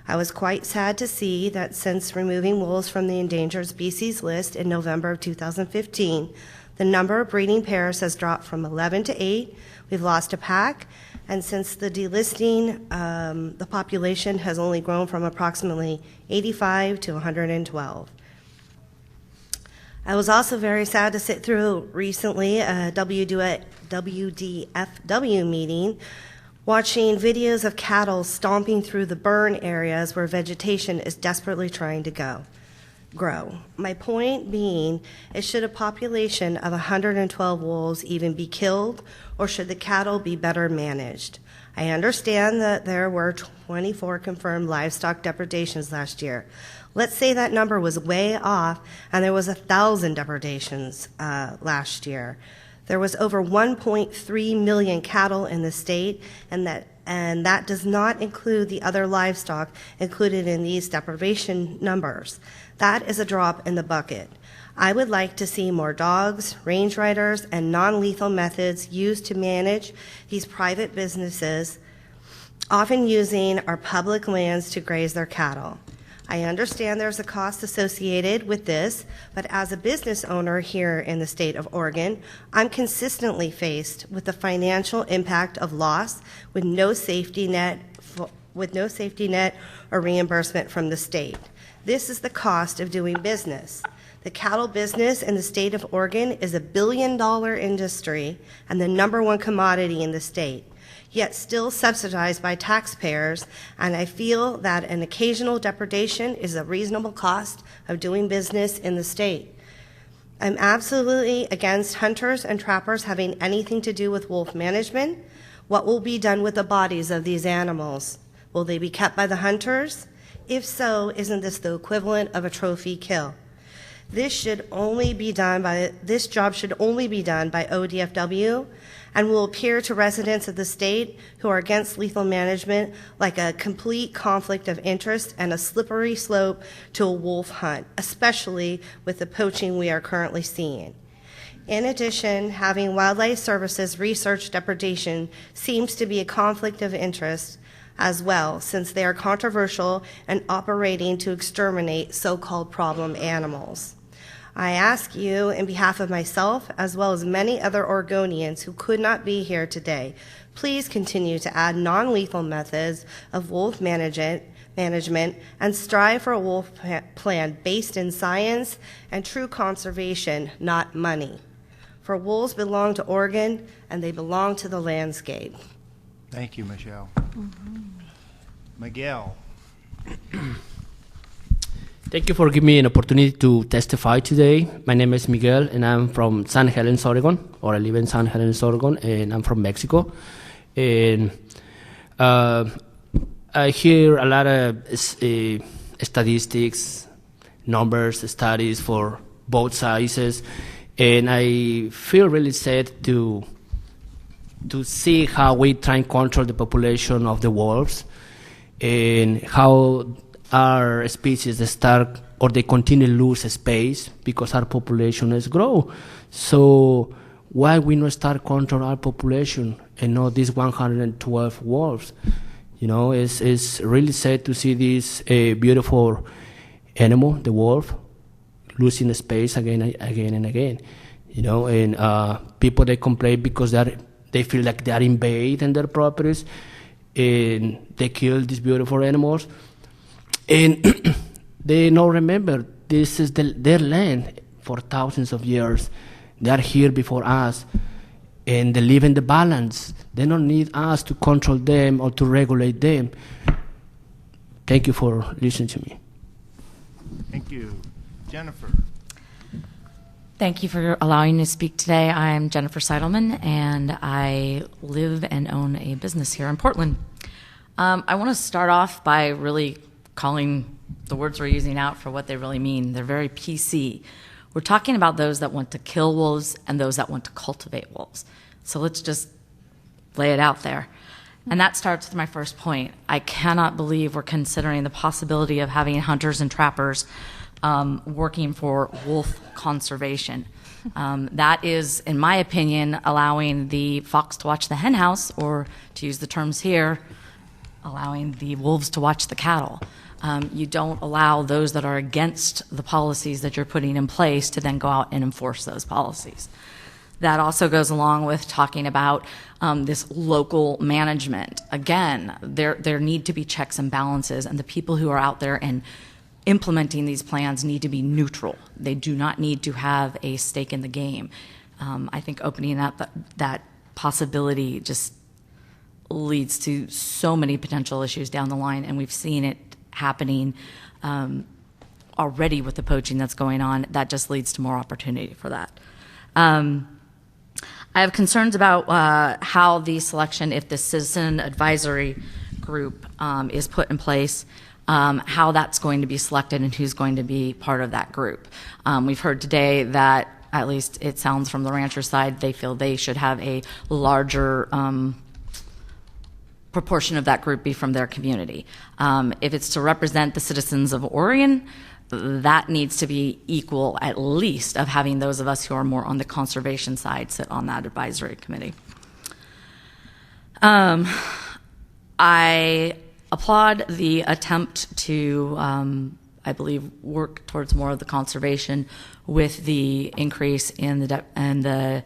I was quite sad to see that since removing wolves from the endangered species list in November of 2015, the number of breeding pairs has dropped from 11 to 8. We've lost a pack, and since the delisting, the population has only grown from approximately 85 to 112. I was also very sad to sit through recently a WDFW meeting, watching videos of cattle stomping through the burn areas where vegetation is desperately trying to grow. My point being, should a population of 112 wolves even be killed, or should the cattle be better managed? I understand that there were 24 confirmed livestock depredations last year. Let's say that number was way off and there was 1,000 depredations last year. There was over 1.3 million cattle in the state, and that does not include the other livestock included in these deprivation numbers. That is a drop in the bucket. I would like to see more dogs, range riders, and non-lethal methods used to manage these private businesses, often using our public lands to graze their cattle. I understand there's a cost associated with this, but as a business owner here in the state of Oregon, I'm consistently faced with the financial impact of loss with no safety net or reimbursement from the state. This is the cost of doing business. The cattle business in the state of Oregon is a $1 billion industry and the #1 commodity in the state, yet still subsidized by taxpayers, and I feel that an occasional depredation is a reasonable cost of doing business in the state. I'm absolutely against hunters and trappers having anything to do with wolf management. What will be done with the bodies of these animals? Will they be kept by the hunters? If so, isn't this the equivalent of a trophy kill? This job should only be done by ODFW and will appear to residents of the state who are against lethal management like a complete conflict of interest and a slippery slope to a wolf hunt, especially with the poaching we are currently seeing. In addition, having Wildlife Services research depredation seems to be a conflict of interest as well, since they are controversial and operating to exterminate so-called problem animals. I ask you, in behalf of myself, as well as many other Oregonians who could not be here today, please continue to add non-lethal methods of wolf management and strive for a wolf plan based in science and true conservation, not money. For wolves belong to Oregon, and they belong to the landscape. Thank you, Michelle. Miguel. Thank you for giving me an opportunity to testify today. My name is Miguel, and I'm from San Helens, Oregon, or I live in San Helens, Oregon, and I'm from Mexico. And I hear a lot of statistics, numbers, studies for both sizes, and I feel really sad to see how we try and control the population of the wolves and how our species start or they continue to lose space because our population is grow. So why we not start control our population and not these 112 wolves? You know, it's really sad to see this beautiful animal, the wolf, losing space again and again. You know, and people they complain because they feel like they are invading their properties and they kill these beautiful animals. And they don't remember this is their land for thousands of years. They are here before us, and they live in the balance. They don't need us to control them or to regulate them. Thank you for listening to me. Thank you. Jennifer. Thank you for allowing me to speak today. I'm Jennifer Seidelman, and I live and own a business here in Portland. I want to start off by really calling the words we're using out for what they really mean. They're very PC. We're talking about those that want to kill wolves and those that want to cultivate wolves. So let's just lay it out there. And that starts with my first point. I cannot believe we're considering the possibility of having hunters and trappers working for wolf conservation. That is, in my opinion, allowing the fox to watch the hen house, or to use the terms here, allowing the wolves to watch the cattle. You don't allow those that are against the policies that you're putting in place to then go out and enforce those policies. That also goes along with talking about this local management. Again, there need to be checks and balances, and the people who are out there and implementing these plans need to be neutral. They do not need to have a stake in the game. I think opening up that possibility just leads to so many potential issues down the line, and we've seen it happening already with the poaching that's going on. That just leads to more opportunity for that. I have concerns about how the selection, if the citizen advisory group is put in place, how that's going to be selected and who's going to be part of that group. We've heard today that, at least it sounds from the rancher side, they feel they should have a larger proportion of that group be from their community. If it's to represent the citizens of Oregon, that needs to be equal, at least, of having those of us who are more on the conservation side sit on that advisory committee. I applaud the attempt to, I believe, work towards more of the conservation with the increase in the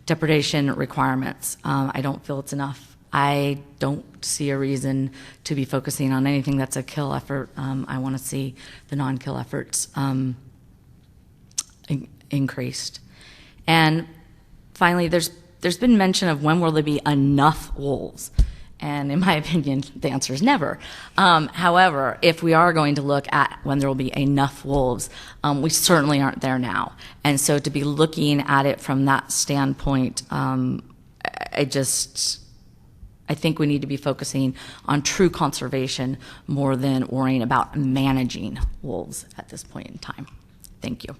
depredation requirements. I don't feel it's enough. I don't see a reason to be focusing on anything that's a kill effort. I want to see the non-kill efforts increased. And finally, there's been mention of when will there be enough wolves? And in my opinion, the answer is never. However, if we are going to look at when there will be enough wolves, we certainly aren't there now. And so to be looking at it from that standpoint, I think we need to be focusing on true conservation more than worrying about managing wolves at this point in time. Thank you.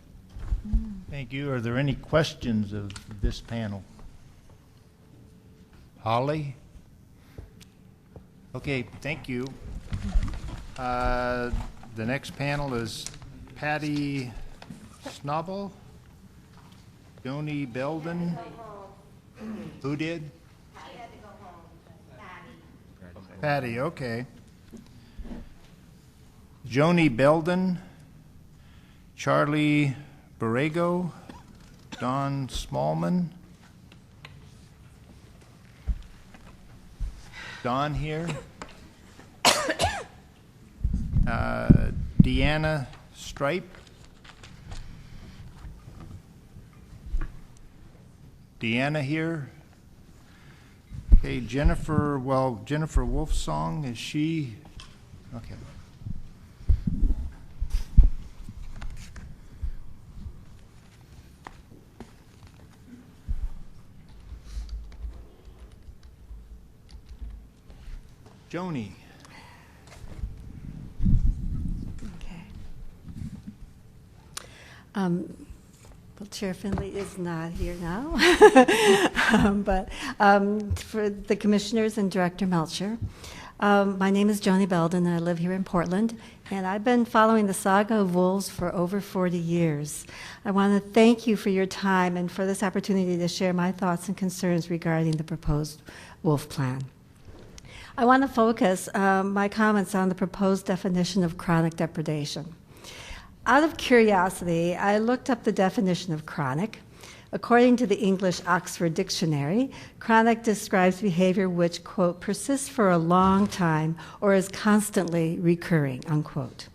Thank you. Are there any questions of this panel? Holly? Okay, thank you. The next panel is Patty Snobble, Joni Belden. Who did? Patty, okay. Joni Belden, Charlie Borrego, Don Smallman. Don here. Deanna Stripe. Deanna here. Okay, Jennifer Wolfsong, is she? Okay. Joni. Okay. Well, Chair Finley is not here now, but for the commissioners and Director Melcher, my name is Joni Belden, and I live here in Portland, and I've been following the saga of wolves for over 40 years. I want to thank you for your time and for this opportunity to share my thoughts and concerns regarding the proposed wolf plan. I want to focus my comments on the proposed definition of chronic depredation. Out of curiosity, I looked up the definition of chronic. According to the English Oxford Dictionary, chronic describes behavior which, quote, persists for a long time or is constantly recurring, unquote.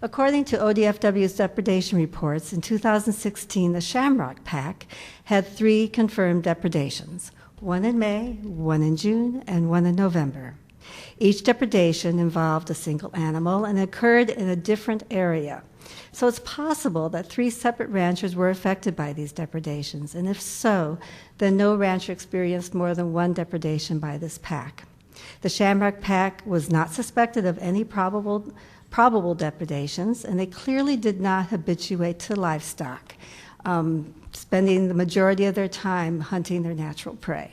According to ODFW's depredation reports, in 2016, the Shamrock Pack had 3 confirmed depredations. 1 in May, 1 in June, and 1 in November. Each depredation involved a single animal and occurred in a different area. So it's possible that 3 separate ranchers were affected by these depredations, and if so, then no rancher experienced more than 1 depredation by this pack. The Shamrock Pack was not suspected of any probable depredations, and they clearly did not habituate to livestock, spending the majority of their time hunting their natural prey.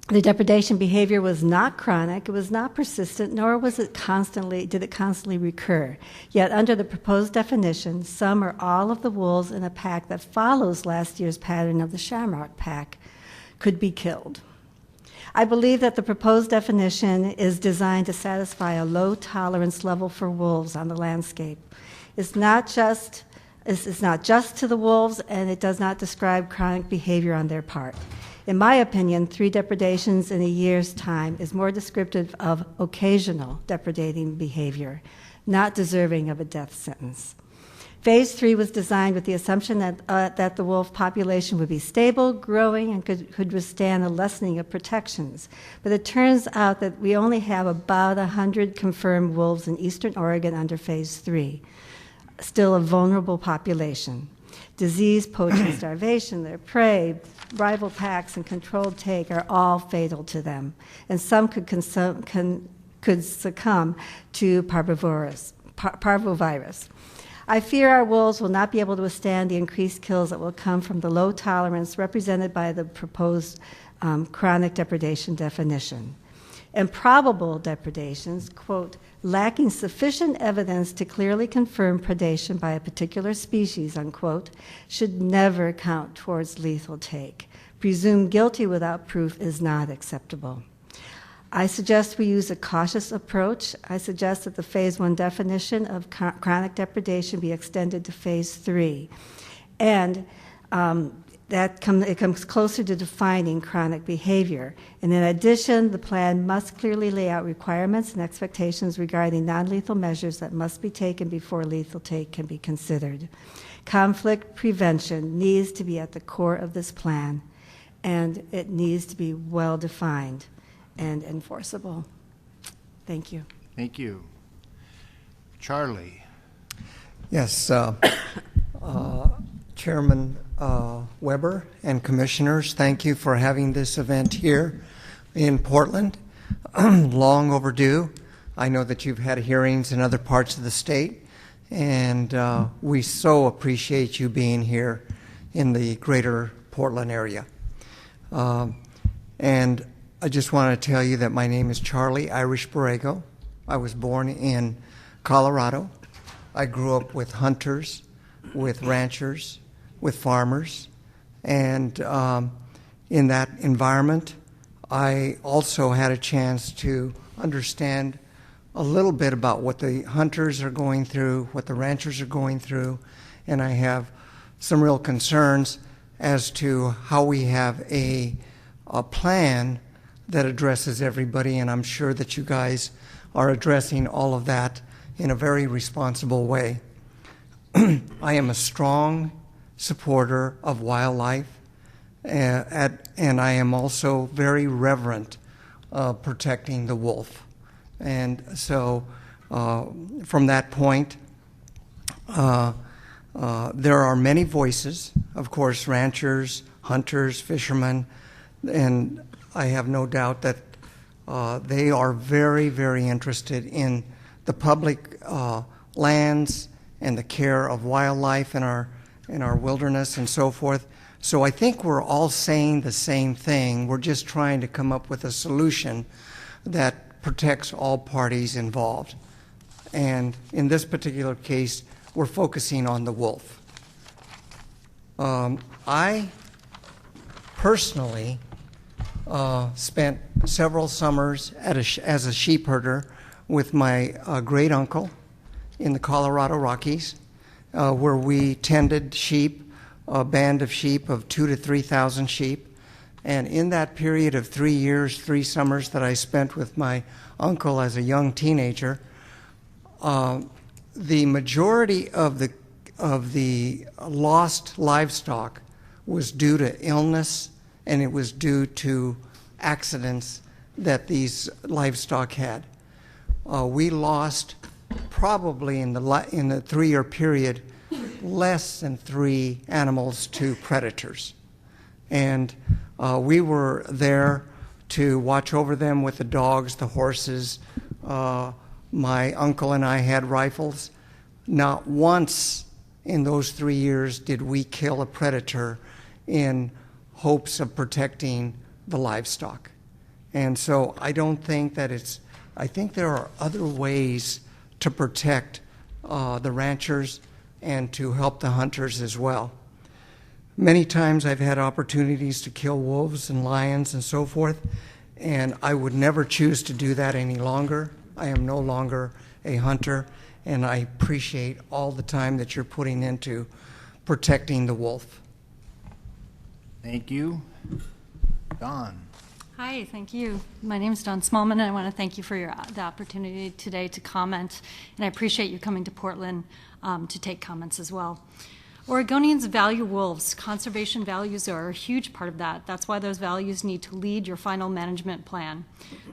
The depredation behavior was not chronic, it was not persistent, nor did it constantly recur. Yet under the proposed definition, some or all of the wolves in a pack that follows last year's pattern of the Shamrock Pack could be killed. I believe that the proposed definition is designed to satisfy a low tolerance level for wolves on the landscape. It's not just to the wolves, and it does not describe chronic behavior on their part. In my opinion, 3 depredations in a year's time is more descriptive of occasional depredating behavior, not deserving of a death sentence. Phase 3 was designed with the assumption that the wolf population would be stable, growing, and could withstand a lessening of protections. But it turns out that we only have about 100 confirmed wolves in eastern Oregon under Phase 3, still a vulnerable population. Disease, poaching, starvation, their prey, rival packs, and controlled take are all fatal to them, and some could succumb to parvovirus. I fear our wolves will not be able to withstand the increased kills that will come from the low tolerance represented by the proposed chronic depredation definition. And probable depredations, quote, lacking sufficient evidence to clearly confirm predation by a particular species, unquote, should never count towards lethal take. Presumed guilty without proof is not acceptable. I suggest we use a cautious approach. I suggest that the Phase 1 definition of chronic depredation be extended to Phase 3. And it comes closer to defining chronic behavior. And in addition, the plan must clearly lay out requirements and expectations regarding non-lethal measures that must be taken before lethal take can be considered. Conflict prevention needs to be at the core of this plan, and it needs to be well defined and enforceable. Thank you. Thank you. Charlie. Yes, Chairman Weber and Commissioners, thank you for having this event here in Portland. Long overdue. I know that you've had hearings in other parts of the state, and we so appreciate you being here in the greater Portland area. And I just want to tell you that my name is Charlie Irish Borrego. I was born in Colorado. I grew up with hunters, with ranchers, with farmers, and in that environment, I also had a chance to understand a little bit about what the hunters are going through, what the ranchers are going through, and I have some real concerns as to how we have a plan that addresses everybody, and I'm sure that you guys are addressing all of that in a very responsible way. I am a strong supporter of wildlife, and I am also very reverent protecting the wolf. And so from that point, there are many voices, of course, ranchers, hunters, fishermen, and I have no doubt that they are very, very interested in the public lands and the care of wildlife in our wilderness and so forth. So I think we're all saying the same thing. We're just trying to come up with a solution that protects all parties involved. And in this particular case, we're focusing on the wolf. I personally spent several summers as a sheep herder with my great uncle in the Colorado Rockies, where we tended sheep, a band of sheep of 2,000 to 3,000 sheep. And in that period of 3 years, 3 summers that I spent with my uncle as a young teenager, the majority of the lost livestock was due to illness, and it was due to accidents that these livestock had. We lost probably in the 3-year period less than 3 animals to predators. And we were there to watch over them with the dogs, the horses. My uncle and I had rifles. Not once in those 3 years did we kill a predator in hopes of protecting the livestock. And so I don't think that I think there are other ways to protect the ranchers and to help the hunters as well. Many times I've had opportunities to kill wolves and lions and so forth, and I would never choose to do that any longer. I am no longer a hunter, and I appreciate all the time that you're putting into protecting the wolf. Thank you. Dawn. Hi, thank you. My name is Dawn Smallman, and I want to thank you for the opportunity today to comment, and I appreciate you coming to Portland to take comments as well. Oregonians value wolves. Conservation values are a huge part of that. That's why those values need to lead your final management plan.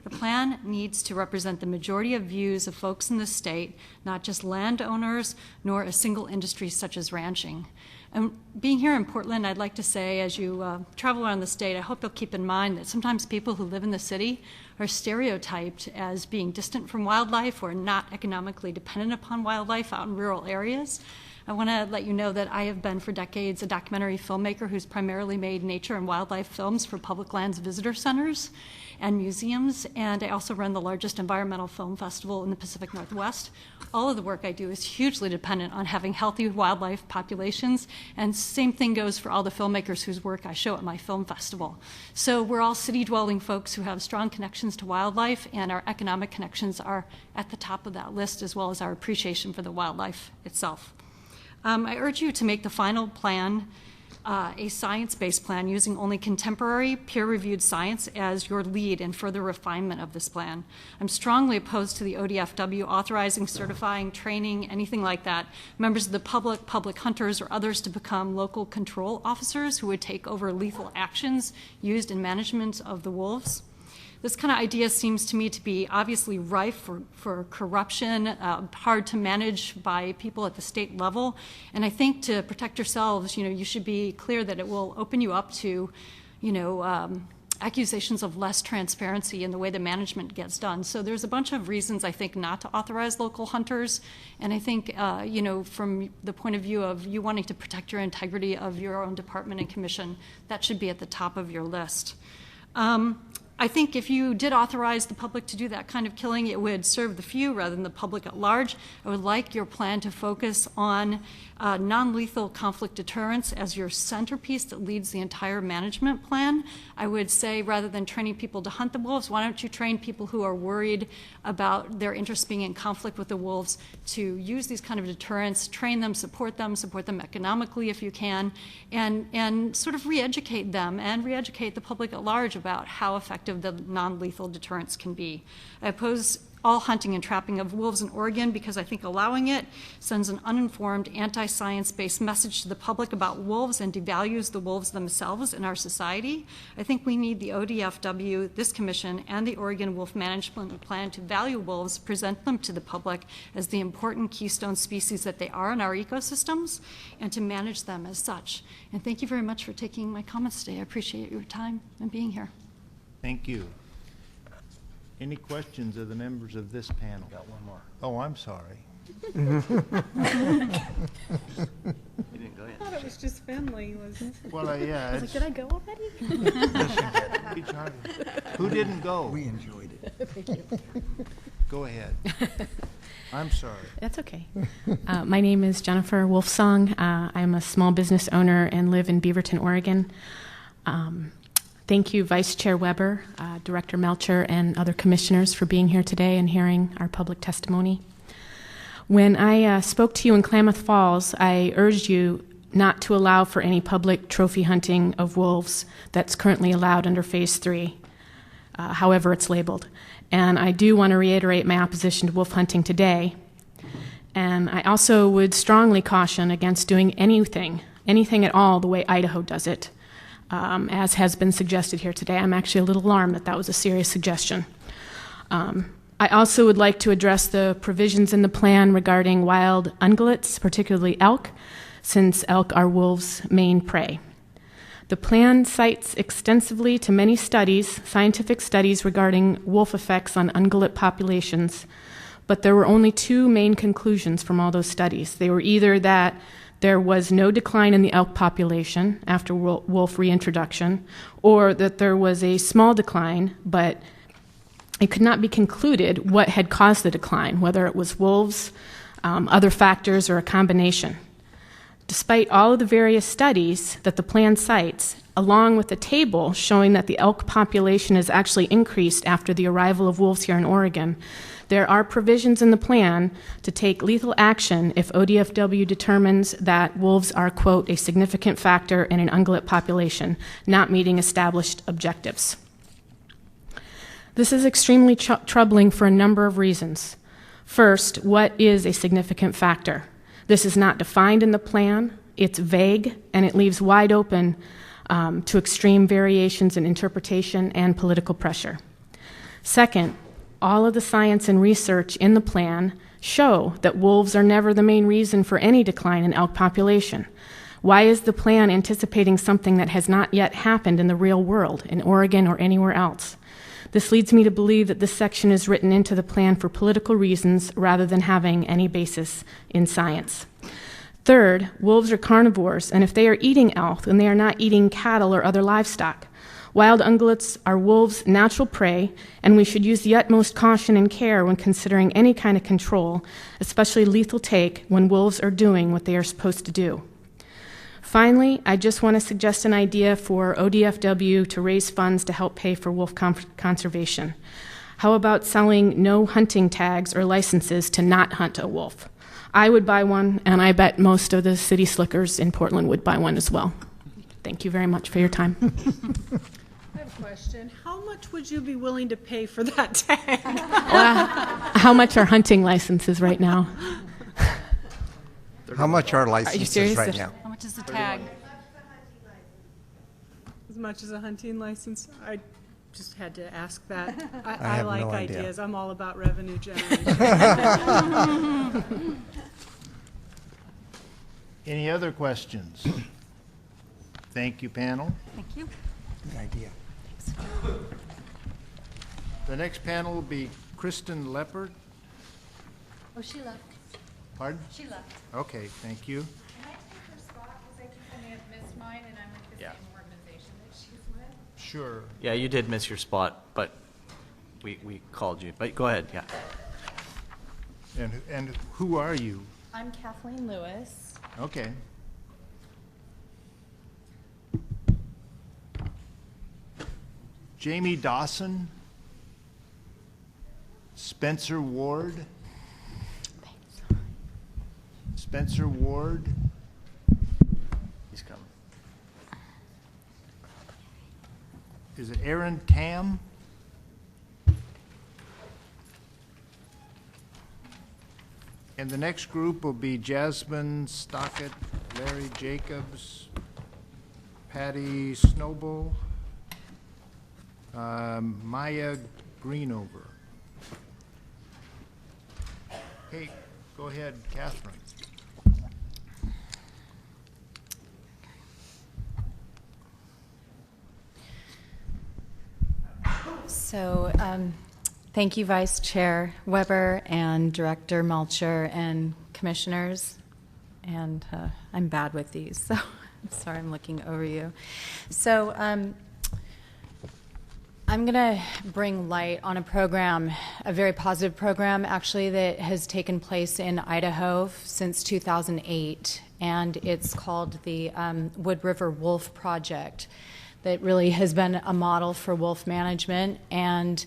The plan needs to represent the majority of views of folks in the state, not just landowners, nor a single industry such as ranching. And being here in Portland, I'd like to say, as you travel around the state, I hope you'll keep in mind that sometimes people who live in the city are stereotyped as being distant from wildlife or not economically dependent upon wildlife out in rural areas. I want to let you know that I have been for decades a documentary filmmaker who's primarily made nature and wildlife films for public lands visitor centers and museums, and I also run the largest environmental film festival in the Pacific Northwest. All of the work I do is hugely dependent on having healthy wildlife populations, and same thing goes for all the filmmakers whose work I show at my film festival. So we're all city-dwelling folks who have strong connections to wildlife, and our economic connections are at the top of that list, as well as our appreciation for the wildlife itself. I urge you to make the final plan a science-based plan using only contemporary, peer-reviewed science as your lead in further refinement of this plan. I'm strongly opposed to the ODFW authorizing, certifying, training, anything like that, members of the public, public hunters, or others to become local control officers who would take over lethal actions used in management of the wolves. This kind of idea seems to me to be obviously rife for corruption, hard to manage by people at the state level. And I think to protect yourselves, you should be clear that it will open you up to, accusations of less transparency in the way the management gets done. So there's a bunch of reasons, I think, not to authorize local hunters. And I think, from the point of view of you wanting to protect your integrity of your own department and commission, that should be at the top of your list. I think if you did authorize the public to do that kind of killing, it would serve the few rather than the public at large. I would like your plan to focus on non-lethal conflict deterrence as your centerpiece that leads the entire management plan. I would say rather than training people to hunt the wolves, why don't you train people who are worried about their interests being in conflict with the wolves to use these kind of deterrents, train them, support them economically if you can, and sort of re-educate them and re-educate the public at large about how effective the non-lethal deterrents can be. I oppose all hunting and trapping of wolves in Oregon because I think allowing it sends an uninformed, anti-science-based message to the public about wolves and devalues the wolves themselves in our society. I think we need the ODFW, this commission, and the Oregon Wolf Management Plan to value wolves, present them to the public as the important keystone species that they are in our ecosystems, and to manage them as such. And thank you very much for taking my comments today. I appreciate your time and being here. Thank you. Any questions of the members of this panel? Got one more. Oh, I'm sorry. You didn't go yet. I thought it was just Finley. Well, yeah. I was like, did I go already? Who didn't go? We enjoyed it. Thank you. Go ahead. I'm sorry. That's okay. My name is Jennifer Wolfsong. I'm a small business owner and live in Beaverton, Oregon. Thank you, Vice Chair Weber, Director Melcher, and other commissioners for being here today and hearing our public testimony. When I spoke to you in Klamath Falls, I urged you not to allow for any public trophy hunting of wolves that's currently allowed under Phase 3, however it's labeled. And I do want to reiterate my opposition to wolf hunting today. And I also would strongly caution against doing anything at all the way Idaho does it. As has been suggested here today. I'm actually a little alarmed that was a serious suggestion. I also would like to address the provisions in the plan regarding wild ungulates, particularly elk, since elk are wolves' main prey. The plan cites extensively to many studies, scientific studies regarding wolf effects on ungulate populations, but there were only two main conclusions from all those studies. They were either that there was no decline in the elk population after wolf reintroduction, or that there was a small decline, but it could not be concluded what had caused the decline, whether it was wolves, other factors, or a combination. Despite all of the various studies that the plan cites, along with a table showing that the elk population has actually increased after the arrival of wolves here in Oregon, there are provisions in the plan to take lethal action if ODFW determines that wolves are, quote, a significant factor in an ungulate population, not meeting established objectives. This is extremely troubling for a number of reasons. First, what is a significant factor? This is not defined in the plan, it's vague, and it leaves wide open to extreme variations in interpretation and political pressure. Second, all of the science and research in the plan show that wolves are never the main reason for any decline in elk population. Why is the plan anticipating something that has not yet happened in the real world, in Oregon or anywhere else? This leads me to believe that this section is written into the plan for political reasons rather than having any basis in science. Third, wolves are carnivores, and if they are eating elk, then they are not eating cattle or other livestock. Wild ungulates are wolves' natural prey, and we should use the utmost caution and care when considering any kind of control, especially lethal take, when wolves are doing what they are supposed to do. Finally, I just want to suggest an idea for ODFW to raise funds to help pay for wolf conservation. How about selling no hunting tags or licenses to not hunt a wolf? I would buy one, and I bet most of the city slickers in Portland would buy one as well. Thank you very much for your time. I have a question. How much would you be willing to pay for that tag? How much are hunting licenses right now? How much are Are you licenses serious? right now? How much is the tag? As much as a hunting license? I just had to ask that. I have like no idea. ideas. I'm all about revenue generation. Any other questions? Thank you, panel. Thank you. Good idea. The next panel will be Kristen Leopard. Oh, she left. Pardon? She left. Okay, thank you. Can I take her spot? Because I think I may have missed mine, and I'm with the Yeah. same organization that she's with. Sure. Yeah, you did miss your spot, but we called you. But go ahead, yeah. And who are you? I'm Kathleen Lewis. Okay. Jamie Dawson. Spencer Ward. Spencer Ward. He's coming. Is it Aaron Tam? And the next group will be Jasmine Stockett, Larry Jacobs, Patty Snowball, Maya Greenover. Hey, go ahead, Catherine. So, thank you, Vice Chair Weber and Director Melcher and commissioners. And I'm bad with these, so I'm sorry I'm looking over you. So, I'm going to bring light on a program, a very positive program, actually, that has taken place in Idaho since 2008. And it's called the Wood River Wolf Project. That really has been a model for wolf management, and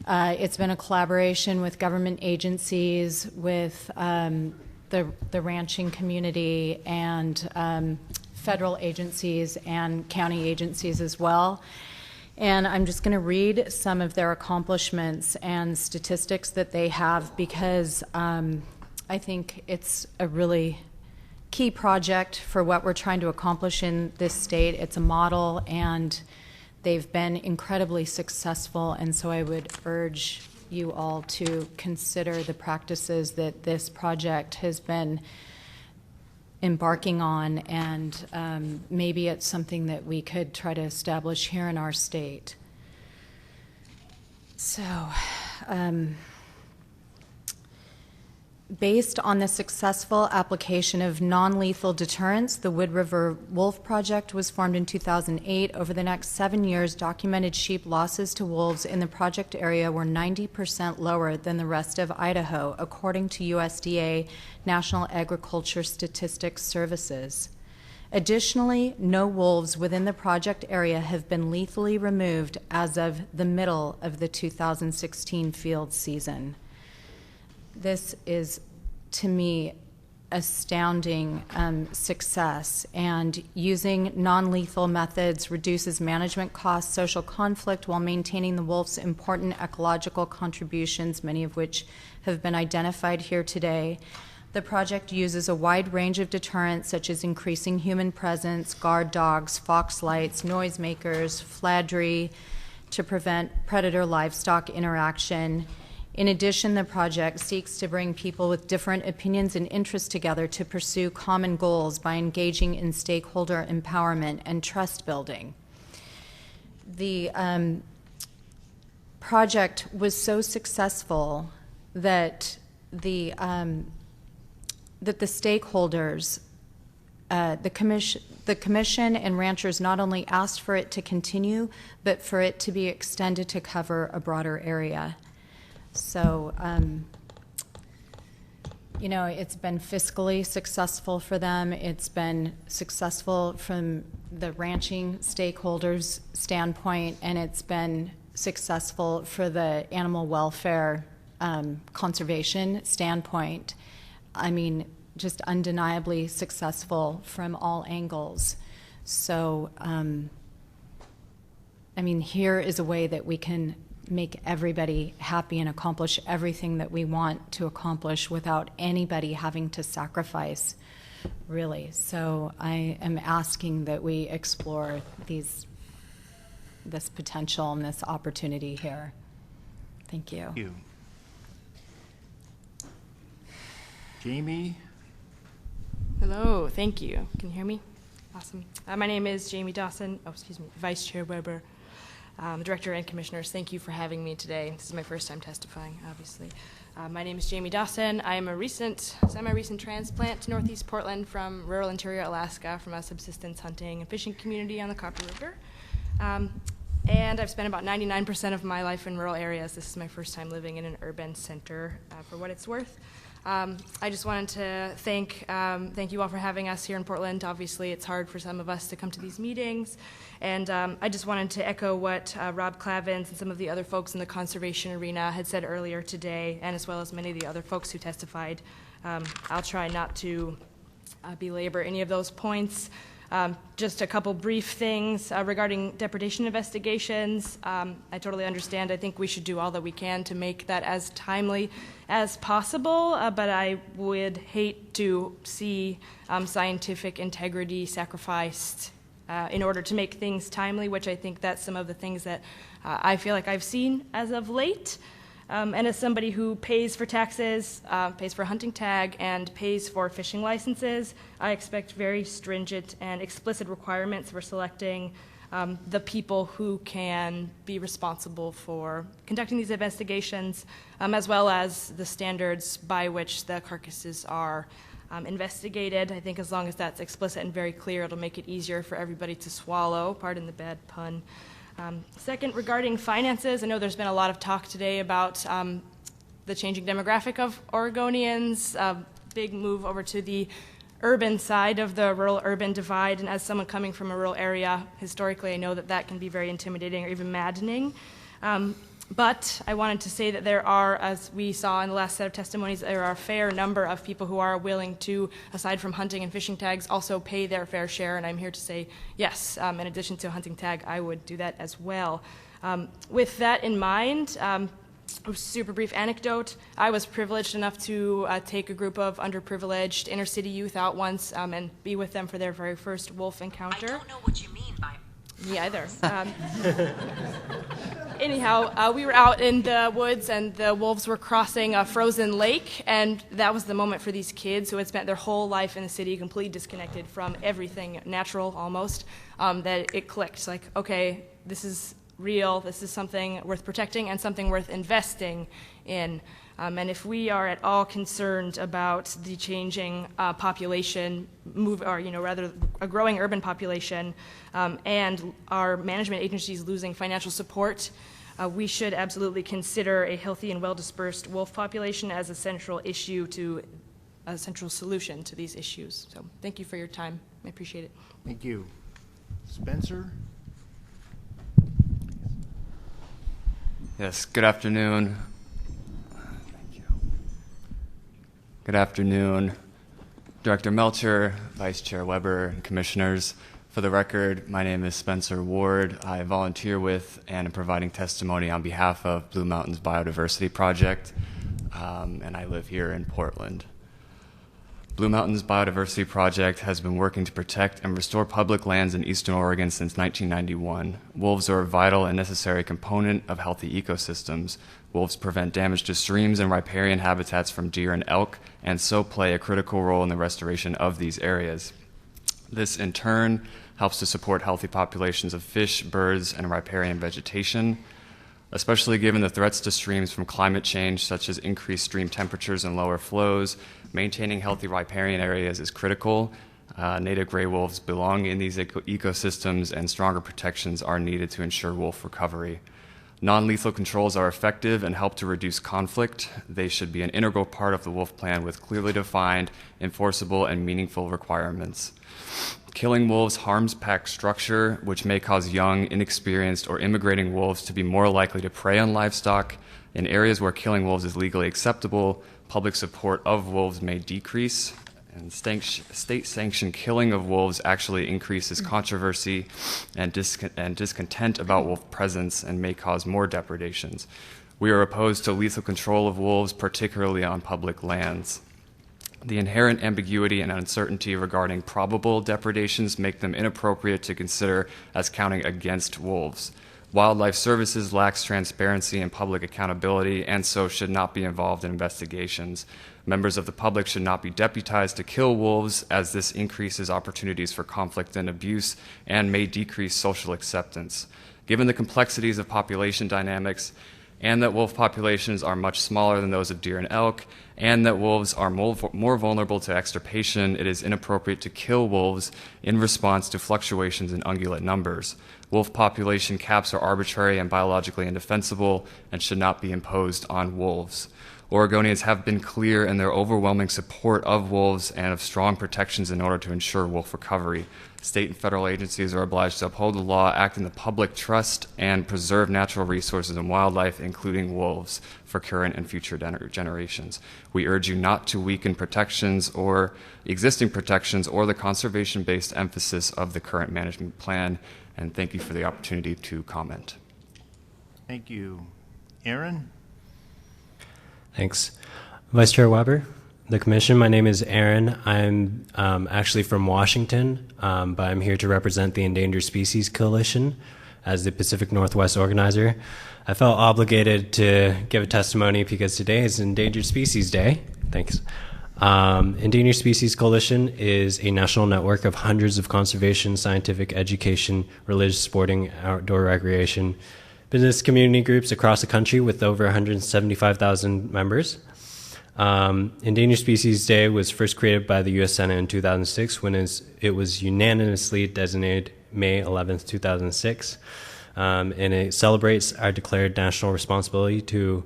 it's been a collaboration with government agencies, with the ranching community, and federal agencies and county agencies as well. And I'm just going to read some of their accomplishments and statistics that they have, because I think it's a really key project for what we're trying to accomplish in this state. It's a model, and they've been incredibly successful, and so I would urge you all to consider the practices that this project has been embarking on, and maybe it's something that we could try to establish here in our state. So, based on the successful application of non-lethal deterrence, the Wood River Wolf Project was formed in 2008. Over the next 7 years, documented sheep losses to wolves in the project area were 90% lower than the rest of Idaho, according to USDA National Agriculture Statistics Services. Additionally, no wolves within the project area have been lethally removed as of the middle of the 2016 field season. This is, to me, astounding success, and using non-lethal methods reduces management costs, social conflict, while maintaining the wolf's important ecological contributions, many of which have been identified here today. The project uses a wide range of deterrents, such as increasing human presence, guard dogs, fox lights, noisemakers, fladry, to prevent predator livestock interaction. In addition, the project seeks to bring people with different opinions and interests together to pursue common goals by engaging in stakeholder empowerment and trust building. The project was so successful that the stakeholders the commission and ranchers not only asked for it to continue, but for it to be extended to cover a broader area. So, you know, it's been fiscally successful for them. It's been successful from the ranching stakeholders' standpoint, and it's been successful for the animal welfare conservation standpoint. I mean, just undeniably successful from all angles. So, I mean, here is a way that we can make everybody happy and accomplish everything that we want to accomplish without anybody having to sacrifice, really. So I am asking that we explore this potential and this opportunity here. Thank you. Thank you. Jamie? Hello, thank you. Can you hear me? Awesome. My name is Jamie Dawson. Oh, excuse me, Vice Chair Weber. Director and Commissioners, thank you for having me today. This is my first time testifying, obviously. My name is Jamie Dawson. I am a semi-recent transplant to Northeast Portland from rural interior Alaska from a subsistence hunting and fishing community on the Copper River. And I've spent about 99% of my life in rural areas. This is my first time living in an urban center, for what it's worth. I just wanted to thank you all for having us here in Portland. Obviously, it's hard for some of us to come to these meetings. And I just wanted to echo what Rob Clavins and some of the other folks in the conservation arena had said earlier today, and as well as many of the other folks who testified. I'll try not to belabor any of those points. Just a couple brief things regarding depredation investigations. I totally understand. I think we should do all that we can to make that as timely as possible, but I would hate to see scientific integrity sacrificed in order to make things timely, which I think that's some of the things that I feel like I've seen as of late. And as somebody who pays for taxes, pays for a hunting tag, and pays for fishing licenses, I expect very stringent and explicit requirements for selecting the people who can be responsible for conducting these investigations, as well as the standards by which the carcasses are investigated. I think as long as that's explicit and very clear, it'll make it easier for everybody to swallow, pardon the bad pun. Second, regarding finances, I know there's been a lot of talk today about the changing demographic of Oregonians, big move over to the urban side of the rural-urban divide, and as someone coming from a rural area, historically I know that that can be very intimidating or even maddening. But I wanted to say that there are, as we saw in the last set of testimonies, there are a fair number of people who are willing to, aside from hunting and fishing tags, also pay their fair share, and I'm here to say yes, in addition to a hunting tag, I would do that as well. With that in mind, a super brief anecdote. I was privileged enough to take a group of underprivileged inner-city youth out once and be with them for their very first wolf encounter. I don't know what you mean by me either. Anyhow, we were out in the woods and the wolves were crossing a frozen lake, and that was the moment for these kids who had spent their whole life in the city completely disconnected from everything natural almost, that it clicked. Like, okay, this is real, this is something worth protecting and something worth investing in. And if we are at all concerned about the changing population, rather a growing urban population, and our management agencies losing financial support, we should absolutely consider a healthy and well-dispersed wolf population as a central solution to these issues. So thank you for your time. I appreciate it. Thank you. Spencer? Yes, good afternoon. Good afternoon, Director Melcher, Vice Chair Weber, and Commissioners. For the record, my name is Spencer Ward. I volunteer with and am providing testimony on behalf of Blue Mountains Biodiversity Project, and I live here in Portland. Blue Mountains Biodiversity Project has been working to protect and restore public lands in eastern Oregon since 1991. Wolves are a vital and necessary component of healthy ecosystems. Wolves prevent damage to streams and riparian habitats from deer and elk, and so play a critical role in the restoration of these areas. This, in turn, helps to support healthy populations of fish, birds, and riparian vegetation. Especially given the threats to streams from climate change, such as increased stream temperatures and lower flows, maintaining healthy riparian areas is critical. Native gray wolves belong in these ecosystems, and stronger protections are needed to ensure wolf recovery. Non-lethal controls are effective and help to reduce conflict. They should be an integral part of the wolf plan with clearly defined, enforceable, and meaningful requirements. Killing wolves harms pack structure, which may cause young, inexperienced, or immigrating wolves to be more likely to prey on livestock. In areas where killing wolves is legally acceptable, public support of wolves may decrease, and state-sanctioned killing of wolves actually increases controversy and discontent about wolf presence and may cause more depredations. We are opposed to lethal control of wolves, particularly on public lands. The inherent ambiguity and uncertainty regarding probable depredations make them inappropriate to consider as counting against wolves. Wildlife Services lacks transparency and public accountability, and so should not be involved in investigations. Members of the public should not be deputized to kill wolves, as this increases opportunities for conflict and abuse and may decrease social acceptance. Given the complexities of population dynamics, and that wolf populations are much smaller than those of deer and elk, and that wolves are more vulnerable to extirpation, it is inappropriate to kill wolves in response to fluctuations in ungulate numbers. Wolf population caps are arbitrary and biologically indefensible and should not be imposed on wolves. Oregonians have been clear in their overwhelming support of wolves and of strong protections in order to ensure wolf recovery. State and federal agencies are obliged to uphold the law, act in the public trust, and preserve natural resources and wildlife, including wolves, for current and future generations. We urge you not to weaken protections or existing protections or the conservation-based emphasis of the current management plan, and thank you for the opportunity to comment. Thank you. Aaron? Thanks. Vice Chair Weber, the Commission, my name is Aaron. I'm actually from Washington, but I'm here to represent the Endangered Species Coalition as the Pacific Northwest organizer. I felt obligated to give a testimony because today is Endangered Species Day. Thanks. Endangered Species Coalition is a national network of hundreds of conservation, scientific, education, religious, sporting, outdoor recreation, business community groups across the country with over 175,000 members. Endangered Species Day was first created by the U.S. Senate in 2006 when it was unanimously designated May 11th, 2006. And it celebrates our declared national responsibility to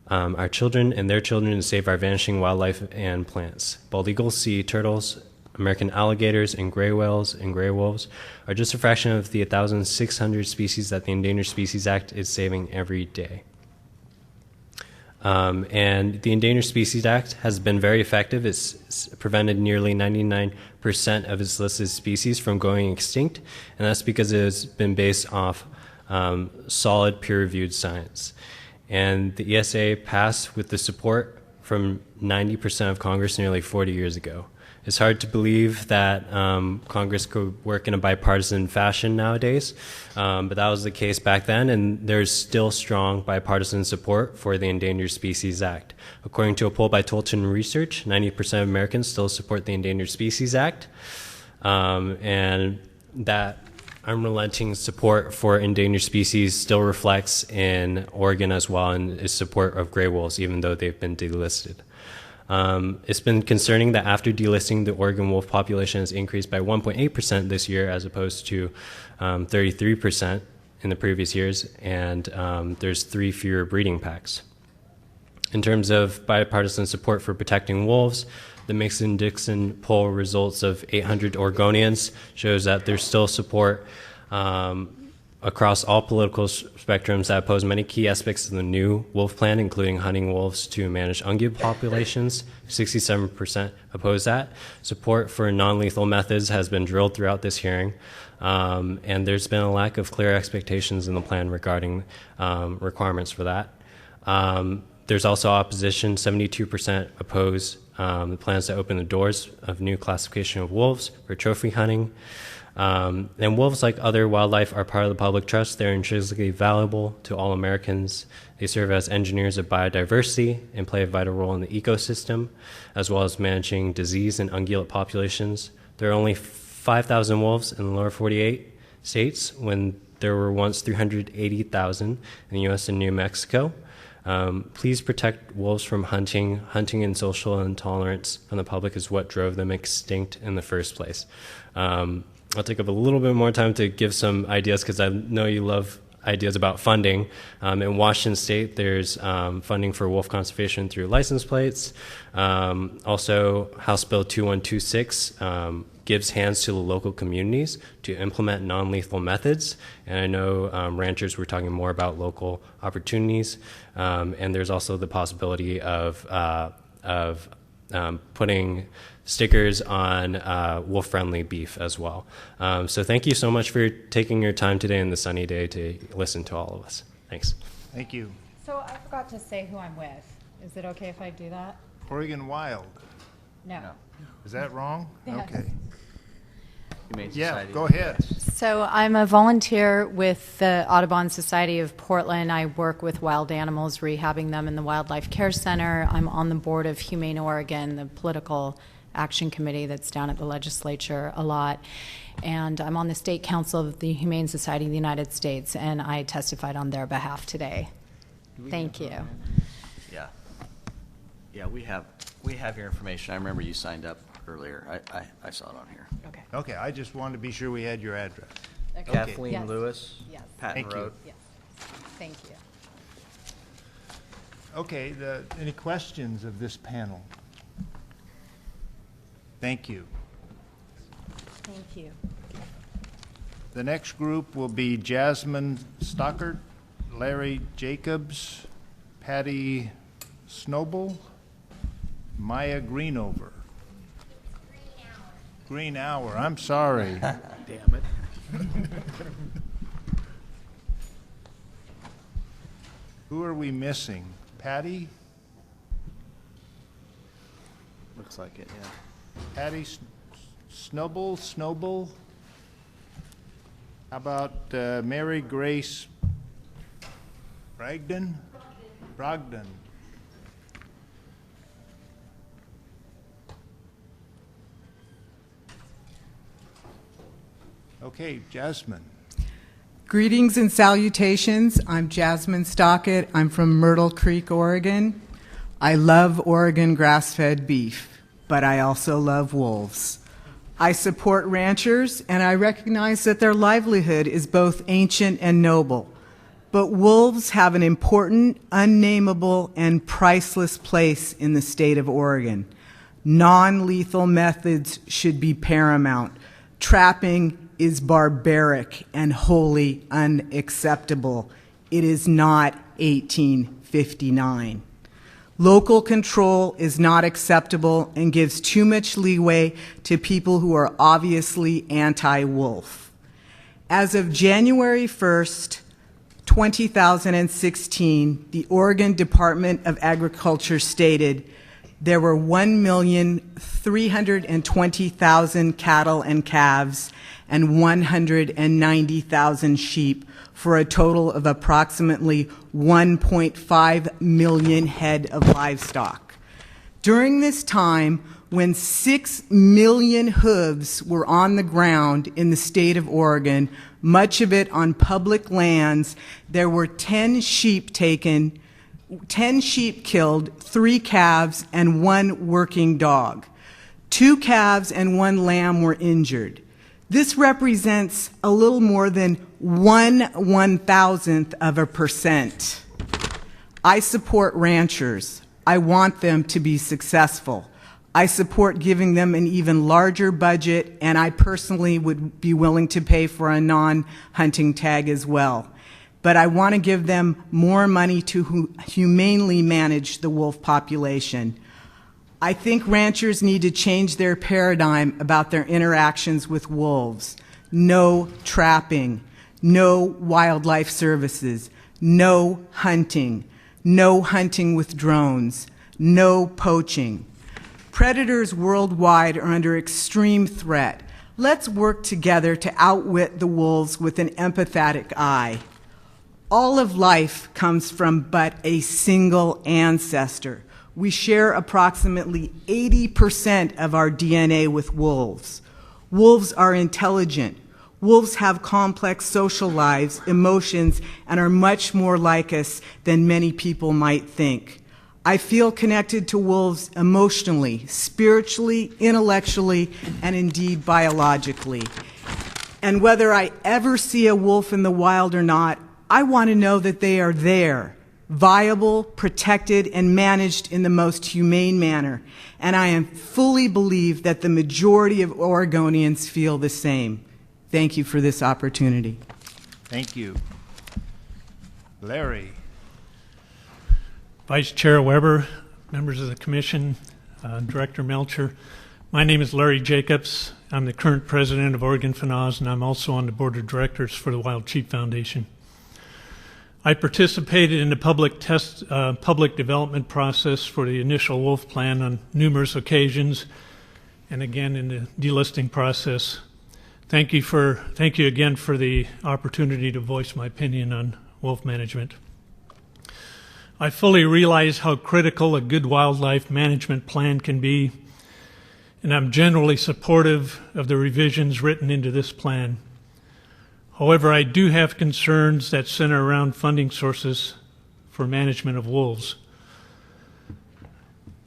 our children and their children to save our vanishing wildlife and plants. Bald eagles, sea turtles, American alligators, and gray whales and gray wolves are just a fraction of the 1,600 species that the Endangered Species Act is saving every day. And the Endangered Species Act has been very effective. It's prevented nearly 99% of its listed species from going extinct, and that's because it has been based off solid peer-reviewed science. And the ESA passed with the support from 90% of Congress nearly 40 years ago. It's hard to believe that Congress could work in a bipartisan fashion nowadays, but that was the case back then, and there's still strong bipartisan support for the Endangered Species Act. According to a poll by Tolton Research, 90% of Americans still support the Endangered Species Act, and that unrelenting support for endangered species still reflects in Oregon as well, and its support of gray wolves, even though they've been delisted. It's been concerning that after delisting, the Oregon wolf population has increased by 1.8% this year as opposed to 33% in the previous years, and there's 3 fewer breeding packs. In terms of bipartisan support for protecting wolves, the Mason-Dixon poll results of 800 Oregonians shows that there's still support across all political spectrums that oppose many key aspects of the new wolf plan, including hunting wolves to manage ungulate populations. 67% oppose that. Support for non-lethal methods has been drilled throughout this hearing, and there's been a lack of clear expectations in the plan regarding requirements for that. There's also opposition. 72% oppose the plans to open the doors of new classification of wolves for trophy hunting. And wolves, like other wildlife, are part of the public trust. They're intrinsically valuable to all Americans. They serve as engineers of biodiversity and play a vital role in the ecosystem, as well as managing disease and ungulate populations. There are only 5,000 wolves in the lower 48 states when there were once 380,000 in the U.S. and New Mexico. Please protect wolves from hunting. Hunting and social intolerance from the public is what drove them extinct in the first place. I'll take up a little bit more time to give some ideas because I know you love ideas about funding. In Washington State, there's funding for wolf conservation through license plates. Also, House Bill 2126 gives hands to the local communities to implement non-lethal methods. And I know ranchers were talking more about local opportunities. And there's also the possibility of putting stickers on wolf-friendly beef as well. So thank you so much for taking your time today in the sunny day to listen to all of us. Thanks. Thank you. So I forgot to say who I'm with. Is it okay if I do that? Oregon Wild. No. Is that wrong? Yes. Okay. Humane Yeah, Society. go ahead. So I'm a volunteer with the Audubon Society of Portland. I work with wild animals, rehabbing them in the Wildlife Care Center. I'm on the board of Humane Oregon, the political action committee that's down at the legislature a lot. And I'm on the state council of the Humane Society of the United States, and I testified on their behalf today. Thank you. Yeah. Yeah, we have your information. I remember you signed up earlier. I saw it on here. Okay. Okay, I just wanted to be sure we had your address. Okay. Kathleen Yes. Lewis, Yes. Patton Thank you. Road. Yes. Thank you. Okay, any questions of this panel? Thank you. Thank you. The next group will be Jasmine Stockert, Larry Jacobs, Patty Snowball, Maya Greenover. Green Hour, I'm sorry. Damn it. Who are we missing? Patty? Looks like it, yeah. Patty Snowball? How about Mary Grace Brogdon? Okay, Jasmine. Greetings and salutations. I'm Jasmine Stockett. I'm from Myrtle Creek, Oregon. I love Oregon grass-fed beef, but I also love wolves. I support ranchers, and I recognize that their livelihood is both ancient and noble. But wolves have an important, unnameable, and priceless place in the state of Oregon. Non-lethal methods should be paramount. Trapping is barbaric and wholly unacceptable. It is not 1859. Local control is not acceptable and gives too much leeway to people who are obviously anti-wolf. As of January 1st, 2016, the Oregon Department of Agriculture stated there were 1,320,000 cattle and calves and 190,000 sheep, for a total of approximately 1.5 million head of livestock. During this time, when 6 million hooves were on the ground in the state of Oregon, much of it on public lands, there were 10 sheep taken, 10 sheep killed, 3 calves, and 1 working dog. 2 calves and 1 lamb were injured. This represents a little more than 1/1000%. I support ranchers. I want them to be successful. I support giving them an even larger budget, and I personally would be willing to pay for a non-hunting tag as well. But I want to give them more money to humanely manage the wolf population. I think ranchers need to change their paradigm about their interactions with wolves. No trapping, no wildlife services, no hunting with drones, no poaching. Predators worldwide are under extreme threat. Let's work together to outwit the wolves with an empathetic eye. All of life comes from but a single ancestor. We share approximately 80% of our DNA with wolves. Wolves are intelligent. Wolves have complex social lives, emotions, and are much more like us than many people might think. I feel connected to wolves emotionally, spiritually, intellectually, and indeed biologically. And whether I ever see a wolf in the wild or not, I want to know that they are there, viable, protected, and managed in the most humane manner. And I am fully believe that the majority of Oregonians feel the same. Thank you for this opportunity. Thank you. Larry. Vice Chair Weber, members of the Commission, Director Melcher. My name is Larry Jacobs. I'm the current president of Oregon FNAWS, and I'm also on the board of directors for the Wild Sheep Foundation. I participated in the public development process for the initial wolf plan on numerous occasions, and again in the delisting process. Thank you again for the opportunity to voice my opinion on wolf management. I fully realize how critical a good wildlife management plan can be, and I'm generally supportive of the revisions written into this plan. However, I do have concerns that center around funding sources for management of wolves.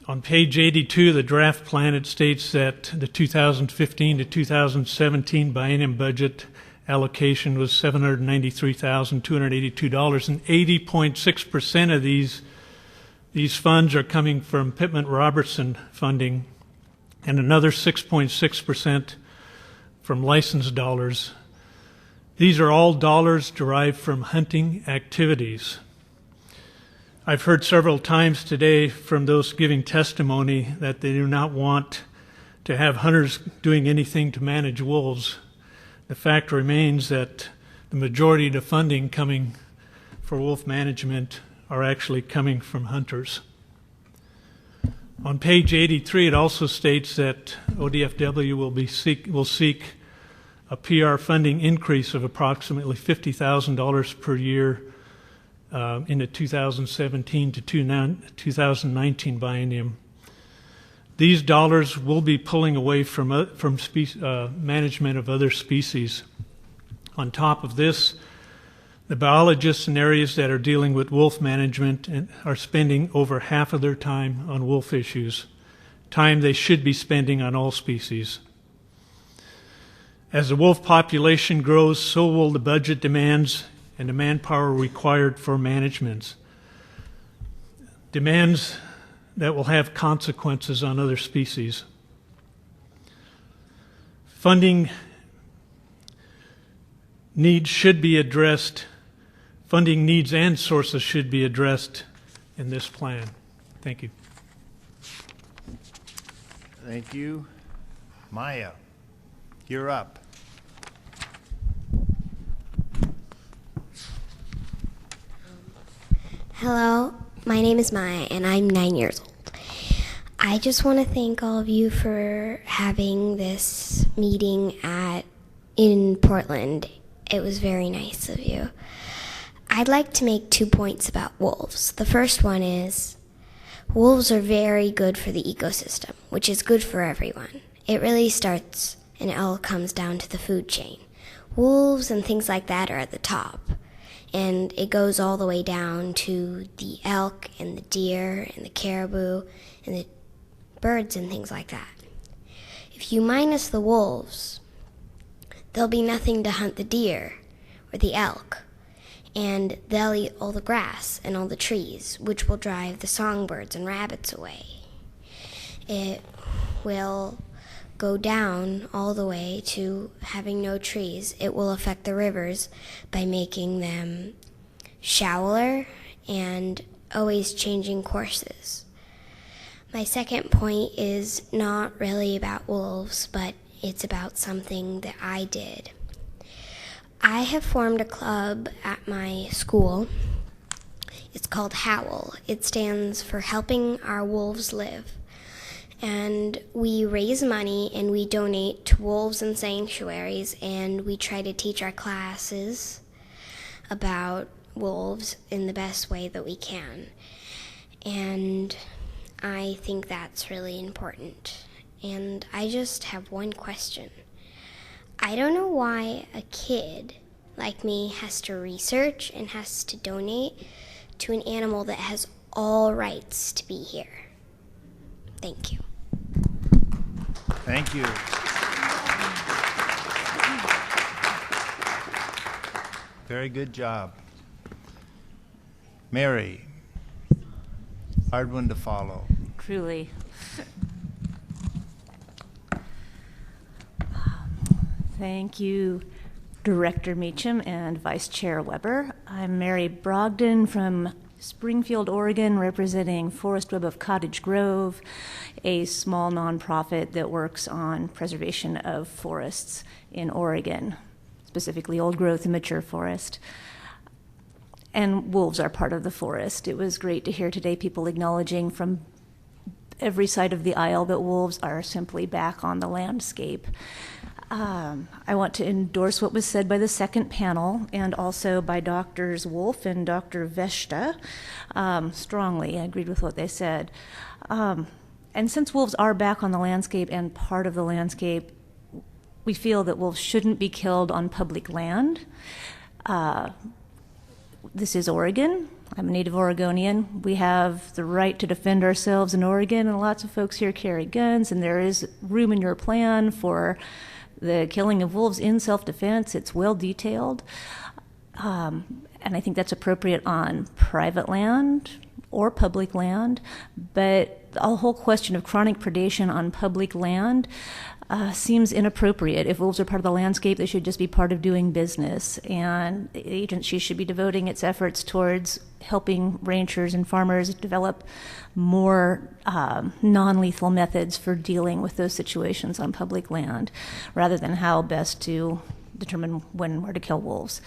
On page 82 of the draft plan, it states that the 2015 to 2017 biennium budget allocation was $793,282, and 80.6% of these funds are coming from Pittman-Robertson funding, and another 6.6% from licensed dollars. These are all dollars derived from hunting activities. I've heard several times today from those giving testimony that they do not want to have hunters doing anything to manage wolves. The fact remains that the majority of the funding coming for wolf management are actually coming from hunters. On page 83, it also states that ODFW will seek a PR funding increase of approximately $50,000 per year in the 2017 to 2019 biennium. These dollars will be pulling away from management of other species. On top of this, the biologists in areas that are dealing with wolf management are spending over half of their time on wolf issues, time they should be spending on all species. As the wolf population grows, so will the budget demands and the manpower required for management. Demands that will have consequences on other species. Funding needs should be addressed. Funding needs and sources should be addressed in this plan. Thank you. Thank you. Maya, you're up. Hello, my name is Maya, and I'm 9 years old. I just want to thank all of you for having this meeting in Portland. It was very nice of you. I'd like to make 2 points about wolves. The first one is wolves are very good for the ecosystem, which is good for everyone. It really starts and it all comes down to the food chain. Wolves and things like that are at the top. And it goes all the way down to the elk and the deer and the caribou and the birds and things like that. If you minus the wolves, there'll be nothing to hunt the deer or the elk, and they'll eat all the grass and all the trees, which will drive the songbirds and rabbits away. It will go down all the way to having no trees. It will affect the rivers by making them shallower and always changing courses. My second point is not really about wolves, but it's about something that I did. I have formed a club at my school. It's called HOWL. It stands for Helping Our Wolves Live. And we raise money and we donate to wolves and sanctuaries, and we try to teach our classes about wolves in the best way that we can. And I think that's really important. And I just have one question. I don't know why a kid like me has to research and has to donate to an animal that has all rights to be here. Thank you. Thank you. Very good job. Mary, hard one to follow. Truly. Thank you, Director Meacham and Vice Chair Weber. I'm Mary Brogdon from Springfield, Oregon, representing Forest Web of Cottage Grove, a small nonprofit that works on preservation of forests in Oregon, specifically old growth and mature forest. And wolves are part of the forest. It was great to hear today people acknowledging from every side of the aisle that wolves are simply back on the landscape. I want to endorse what was said by the second panel and also by Drs. Wolf and Dr. Veshta. Strongly, I agreed with what they said. And since wolves are back on the landscape and part of the landscape, we feel that wolves shouldn't be killed on public land. This is Oregon. I'm a native Oregonian. We have the right to defend ourselves in Oregon, and lots of folks here carry guns, and there is room in your plan for the killing of wolves in self-defense. It's well detailed. And I think that's appropriate on private land or public land. But the whole question of chronic predation on public land seems inappropriate. If wolves are part of the landscape, they should just be part of doing business. And the agency should be devoting its efforts towards helping ranchers and farmers develop more non-lethal methods for dealing with those situations on public land, rather than how best to determine when and where to kill wolves.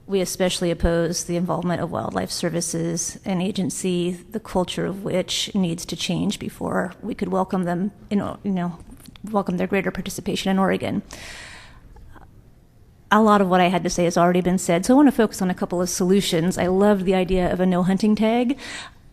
We especially oppose the involvement of wildlife services, an agency, the culture of which needs to change before we could welcome them, welcome their greater participation in Oregon. A lot of what I had to say has already been said, so I want to focus on a couple of solutions. I love the idea of a no hunting tag,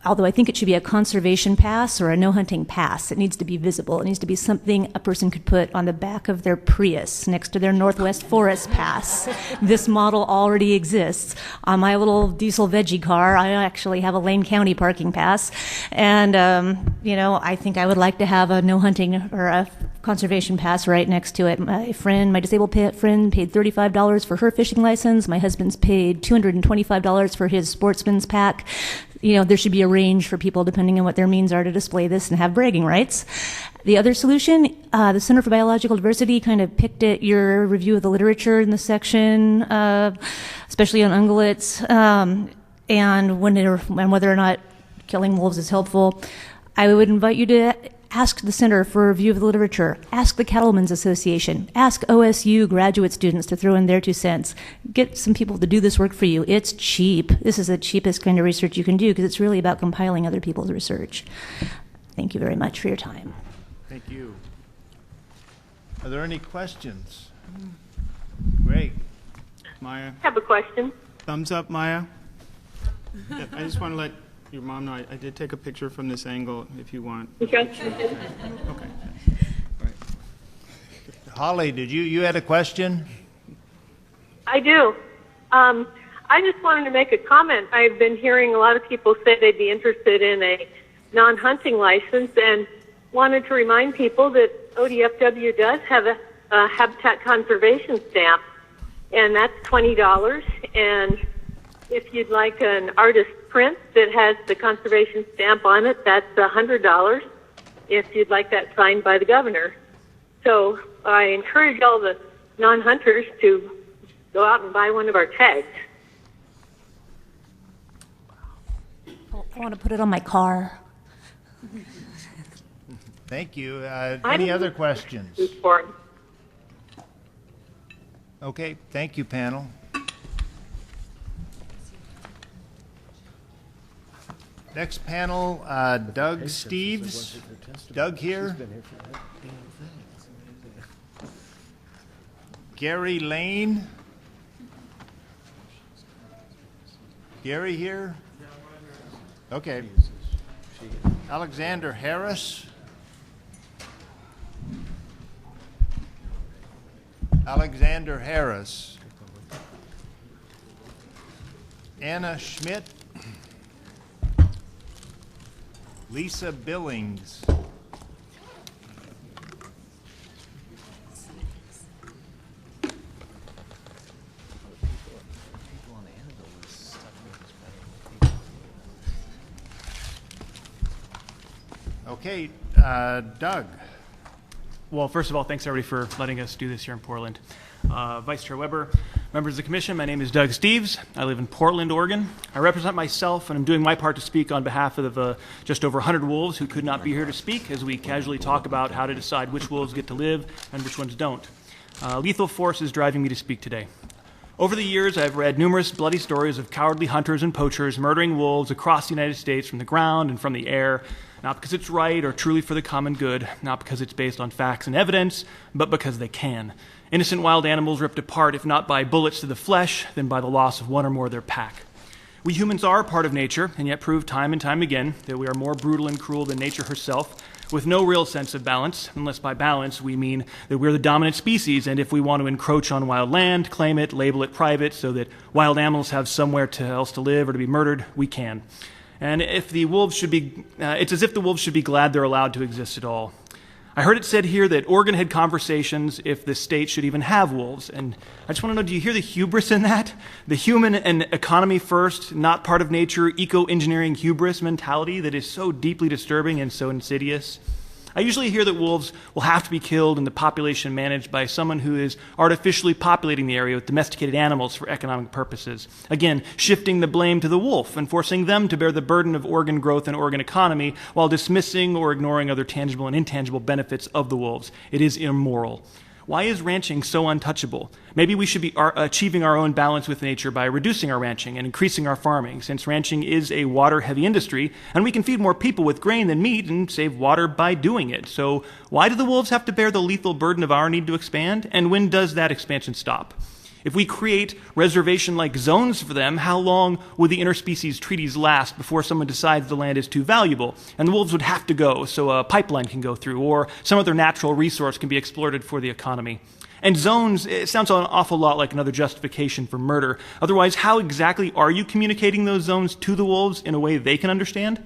although I think it should be a conservation pass or a no hunting pass. It needs to be visible. It needs to be something a person could put on the back of their Prius next to their Northwest Forest pass. This model already exists. On my little diesel veggie car, I actually have a Lane County parking pass. And, I think I would like to have a no hunting or a conservation pass right next to it. My disabled friend paid $35 for her fishing license. My husband's paid $225 for his sportsman's pack. There should be a range for people depending on what their means are to display this and have bragging rights. The other solution, the Center for Biological Diversity kind of picked at your review of the literature in the section, especially on ungulates, and whether or not killing wolves is helpful. I would invite you to ask the Center for Review of the Literature, ask the Cattlemen's Association, ask OSU graduate students to throw in their 2 cents. Get some people to do this work for you. It's cheap. This is the cheapest kind of research you can do because it's really about compiling other people's research. Thank you very much for your time. Thank you. Are there any questions? Great. Maya? I have a question. Thumbs up, Maya. I just want to let your mom know I did take a picture from this angle if you want. Okay. Okay. All right. Holly, did you had a question? I do. I just wanted to make a comment. I've been hearing a lot of people say they'd be interested in a non-hunting license and wanted to remind people that ODFW does have a habitat conservation stamp, and that's $20. And if you'd like an artist print that has the conservation stamp on it, that's $100 if you'd like that signed by the governor. So I encourage all the non-hunters to go out and buy one of our tags. I want to put it on my car. Thank you. Any other questions? Okay, thank you, panel. Next panel, Doug Steves. Doug here. Gary Lane. Gary here? Okay. Alexander Harris. Alexander Harris. Anna Schmidt. Lisa Billings. Okay, Doug. Well, first of all, thanks everybody for letting us do this here in Portland. Vice Chair Weber, members of the commission, my name is Doug Steves. I live in Portland, Oregon. I represent myself, and I'm doing my part to speak on behalf of just over 100 wolves who could not be here to speak as we casually talk about how to decide which wolves get to live and which ones don't. Lethal force is driving me to speak today. Over the years, I've read numerous bloody stories of cowardly hunters and poachers murdering wolves across the United States from the ground and from the air, not because it's right or truly for the common good, not because it's based on facts and evidence, but because they can. Innocent wild animals ripped apart, if not by bullets to the flesh, then by the loss of one or more of their pack. We humans are part of nature, and yet prove time and time again that we are more brutal and cruel than nature herself, with no real sense of balance, unless by balance we mean that we're the dominant species, and if we want to encroach on wild land, claim it, label it private, so that wild animals have somewhere else to live or to be murdered, we can. And if the wolves should be, it's as if the wolves should be glad they're allowed to exist at all. I heard it said here that Oregon had conversations if the state should even have wolves. And I just want to know, do you hear the hubris in that? The human and economy first, not part of nature, eco-engineering hubris mentality that is so deeply disturbing and so insidious. I usually hear that wolves will have to be killed and the population managed by someone who is artificially populating the area with domesticated animals for economic purposes. Again, shifting the blame to the wolf and forcing them to bear the burden of Oregon growth and Oregon economy while dismissing or ignoring other tangible and intangible benefits of the wolves. It is immoral. Why is ranching so untouchable? Maybe we should be achieving our own balance with nature by reducing our ranching and increasing our farming, since ranching is a water-heavy industry, and we can feed more people with grain than meat and save water by doing it. So why do the wolves have to bear the lethal burden of our need to expand? And when does that expansion stop? If we create reservation-like zones for them, how long would the interspecies treaties last before someone decides the land is too valuable? And the wolves would have to go so a pipeline can go through, or some other natural resource can be exploited for the economy. And zones, it sounds an awful lot like another justification for murder. Otherwise, how exactly are you communicating those zones to the wolves in a way they can understand?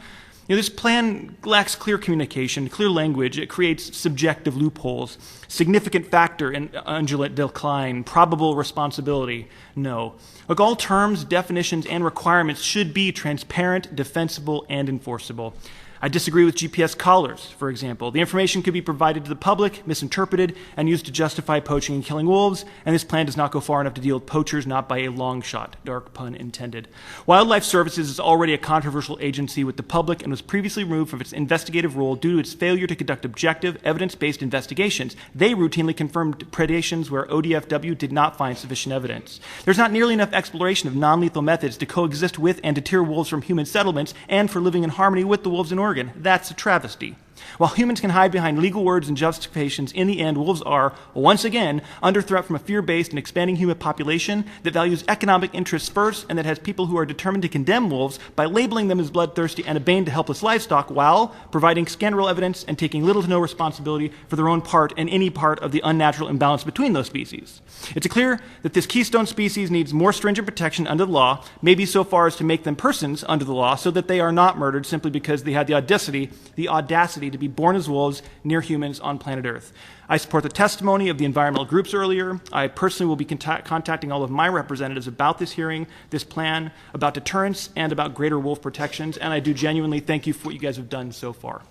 This plan lacks clear communication, clear language. It creates subjective loopholes, significant factor in undulate decline, probable responsibility. No. Look, all terms, definitions, and requirements should be transparent, defensible, and enforceable. I disagree with GPS collars, for example. The information could be provided to the public, misinterpreted, and used to justify poaching and killing wolves, and this plan does not go far enough to deal with poachers, not by a long shot. Dark pun intended. Wildlife Services is already a controversial agency with the public and was previously removed from its investigative role due to its failure to conduct objective, evidence-based investigations. They routinely confirmed predations where ODFW did not find sufficient evidence. There's not nearly enough exploration of non-lethal methods to coexist with and deter wolves from human settlements and for living in harmony with the wolves in Oregon. That's a travesty. While humans can hide behind legal words and justifications, in the end, wolves are, once again, under threat from a fear-based and expanding human population that values economic interests first and that has people who are determined to condemn wolves by labeling them as bloodthirsty and a bane to helpless livestock while providing scandal evidence and taking little to no responsibility for their own part and any part of the unnatural imbalance between those species. It's clear that this keystone species needs more stringent protection under the law, maybe so far as to make them persons under the law so that they are not murdered simply because they had the audacity to be born as wolves near humans on planet Earth. I support the testimony of the environmental groups earlier. I personally will be contacting all of my representatives about this hearing, this plan, about deterrence, and about greater wolf protections, and I do genuinely thank you for what you guys have done so far.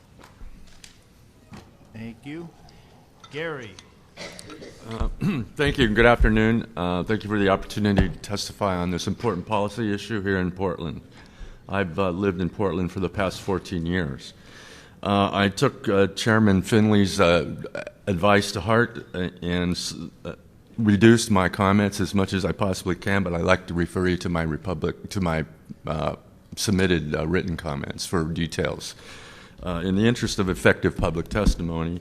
Thank you. Gary. Thank you. Good afternoon. Thank you for the opportunity to testify on this important policy issue here in Portland. I've lived in Portland for the past 14 years. I took Chairman Finley's advice to heart and reduced my comments as much as I possibly can, but I'd like to refer you to my submitted written comments for details. In the interest of effective public testimony,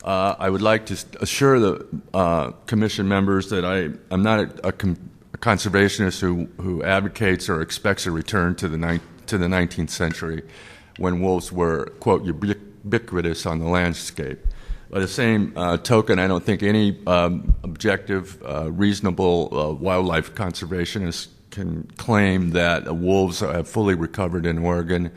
I would like to assure the commission members that I'm not a conservationist who advocates or expects a return to the 19th century when wolves were, quote, ubiquitous on the landscape. By the same token, I don't think any objective, reasonable wildlife conservationist can claim that wolves have fully recovered in Oregon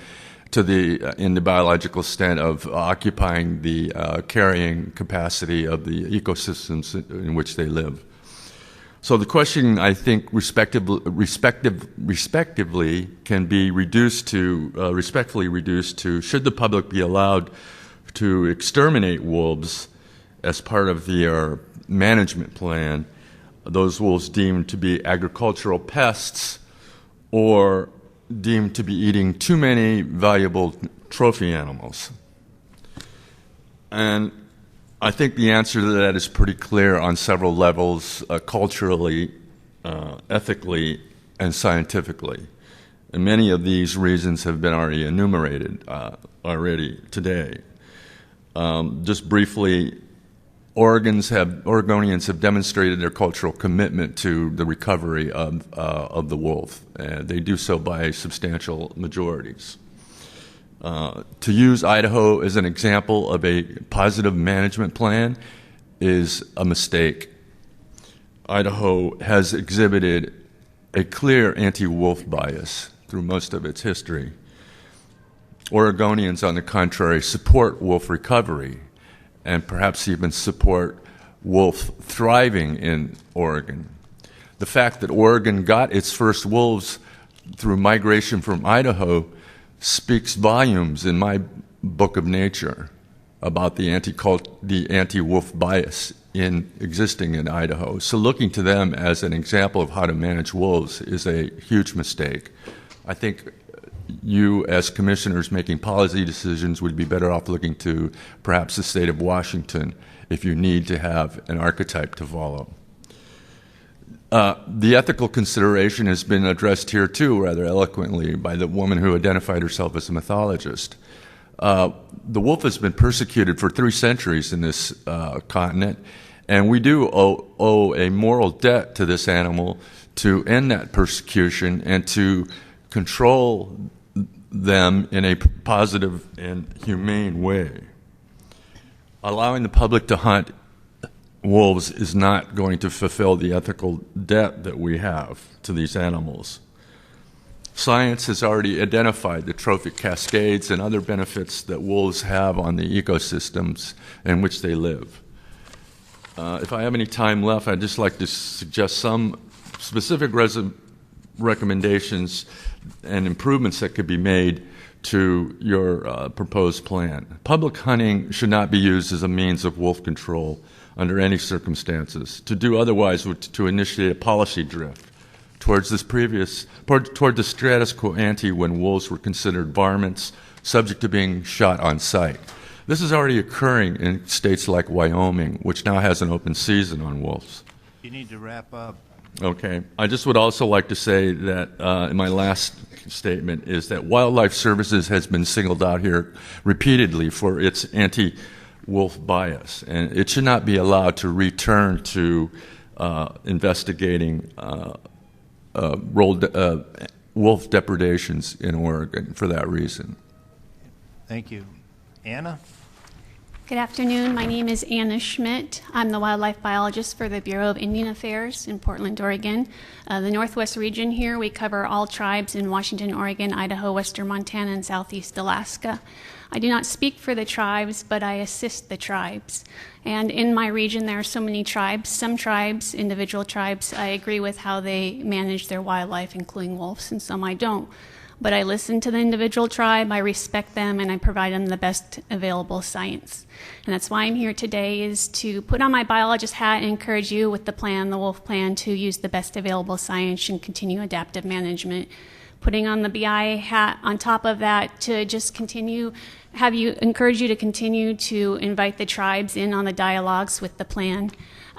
in the biological extent of occupying the carrying capacity of the ecosystems in which they live. So the question, I think, respectively can be respectfully reduced to, should the public be allowed to exterminate wolves as part of their management plan, those wolves deemed to be agricultural pests or deemed to be eating too many valuable trophy animals? And I think the answer to that is pretty clear on several levels, culturally, ethically, and scientifically. And many of these reasons have been already enumerated already today. Just briefly, Oregonians have demonstrated their cultural commitment to the recovery of the wolf. They do so by substantial majorities. To use Idaho as an example of a positive management plan is a mistake. Idaho has exhibited a clear anti-wolf bias through most of its history. Oregonians, on the contrary, support wolf recovery and perhaps even support wolf thriving in Oregon. The fact that Oregon got its first wolves through migration from Idaho speaks volumes in my book of nature about the anti-wolf bias existing in Idaho. So looking to them as an example of how to manage wolves is a huge mistake. I think you, as commissioners making policy decisions, would be better off looking to perhaps the state of Washington if you need to have an archetype to follow. The ethical consideration has been addressed here too, rather eloquently, by the woman who identified herself as a mythologist. The wolf has been persecuted for 3 centuries in this continent, and we do owe a moral debt to this animal to end that persecution and to control them in a positive and humane way. Allowing the public to hunt wolves is not going to fulfill the ethical debt that we have to these animals. Science has already identified the trophic cascades and other benefits that wolves have on the ecosystems in which they live. If I have any time left, I'd just like to suggest some specific recommendations and improvements that could be made to your proposed plan. Public hunting should not be used as a means of wolf control under any circumstances. To do otherwise would to initiate a policy drift toward the status quo ante when wolves were considered varmints subject to being shot on sight. This is already occurring in states like Wyoming, which now has an open season on wolves. You need to wrap up. Okay. I just would also like to say that in my last statement is that Wildlife Services has been singled out here repeatedly for its anti-wolf bias, and it should not be allowed to return to investigating wolf depredations in Oregon for that reason. Thank you. Anna? Good afternoon. My name is Anna Schmidt. I'm the wildlife biologist for the Bureau of Indian Affairs in Portland, Oregon. The Northwest region here, we cover all tribes in Washington, Oregon, Idaho, western Montana, and southeast Alaska. I do not speak for the tribes, but I assist the tribes. And in my region, there are so many tribes. Some tribes, individual tribes, I agree with how they manage their wildlife, including wolves, and some I don't. But I listen to the individual tribe, I respect them, and I provide them the best available science. And that's why I'm here today, is to put on my biologist hat and encourage you with the plan, the wolf plan, to use the best available science and continue adaptive management. Putting on the BI hat on top of that to just continue, encourage you to continue to invite the tribes in on the dialogues with the plan.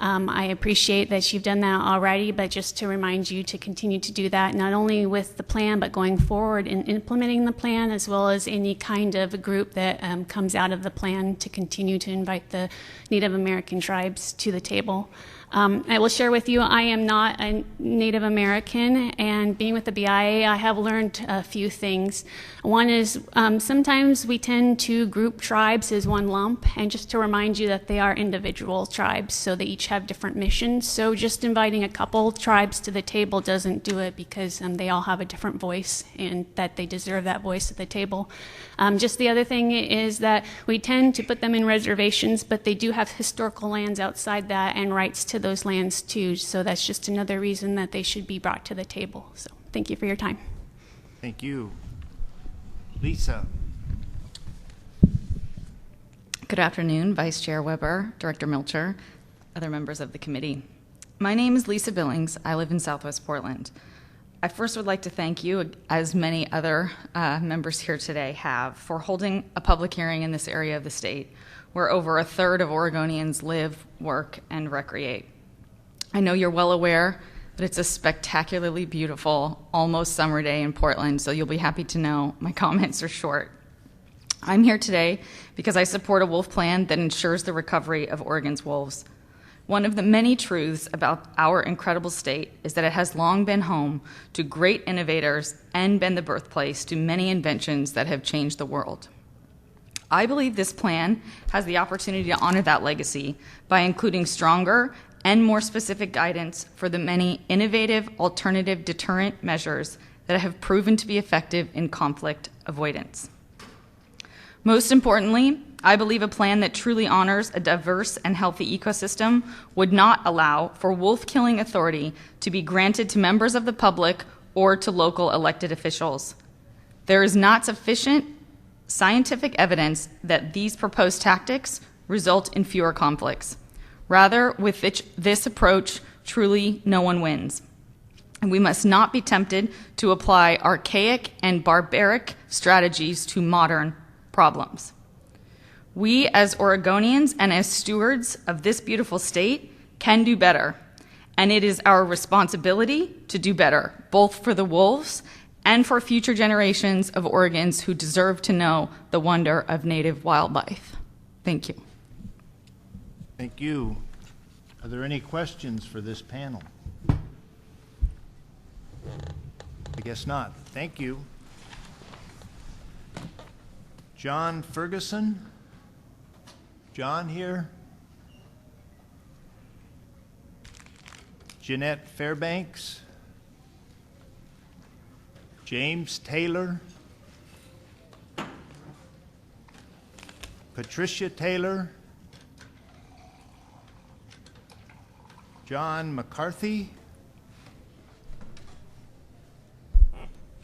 I appreciate that you've done that already, but just to remind you to continue to do that, not only with the plan, but going forward in implementing the plan, as well as any kind of a group that comes out of the plan, to continue to invite the Native American tribes to the table. I will share with you, I am not a Native American, and being with the BIA, I have learned a few things. One is sometimes we tend tend to group tribes as one lump, and just to remind you that they are individual tribes, so they each have different missions. So just inviting a couple tribes to the table doesn't do it, because they all have a different voice and that they deserve that voice at the table. Just the other thing is that we tend to put them in reservations, but they do have historical lands outside that and rights to those lands too. So that's just another reason that they should be brought to the table. So thank you for your time. Thank you. Lisa. Good afternoon, Vice Chair Weber, Director Milcher, other members of the committee. My name is Lisa Billings. I live in Southwest Portland. I first would like to thank you, as many other members here today have, for holding a public hearing in this area of the state where over a third of Oregonians live, work, and recreate. I know you're well aware that it's a spectacularly beautiful, almost summer day in Portland, so you'll be happy to know my comments are short. I'm here today because I support a wolf plan that ensures the recovery of Oregon's wolves. One of the many truths about our incredible state is that it has long been home to great innovators and been the birthplace to many inventions that have changed the world. I believe this plan has the opportunity to honor that legacy by including stronger and more specific guidance for the many innovative alternative deterrent measures that have proven to be effective in conflict avoidance. Most importantly, I believe a plan that truly honors a diverse and healthy ecosystem would not allow for wolf killing authority to be granted to members of the public or to local elected officials. There is not sufficient scientific evidence that these proposed tactics result in fewer conflicts. Rather, with this approach, truly no one wins. And we must not be tempted to apply archaic and barbaric strategies to modern problems. We, as Oregonians and as stewards of this beautiful state, can do better. And it is our responsibility to do better, both for the wolves and for future generations of Oregons who deserve to know the wonder of native wildlife. Thank you. Thank you. Are there any questions for this panel? I guess not. Thank you. John Ferguson? John here? Jeanette Fairbanks? James Taylor? Patricia Taylor? John McCarthy?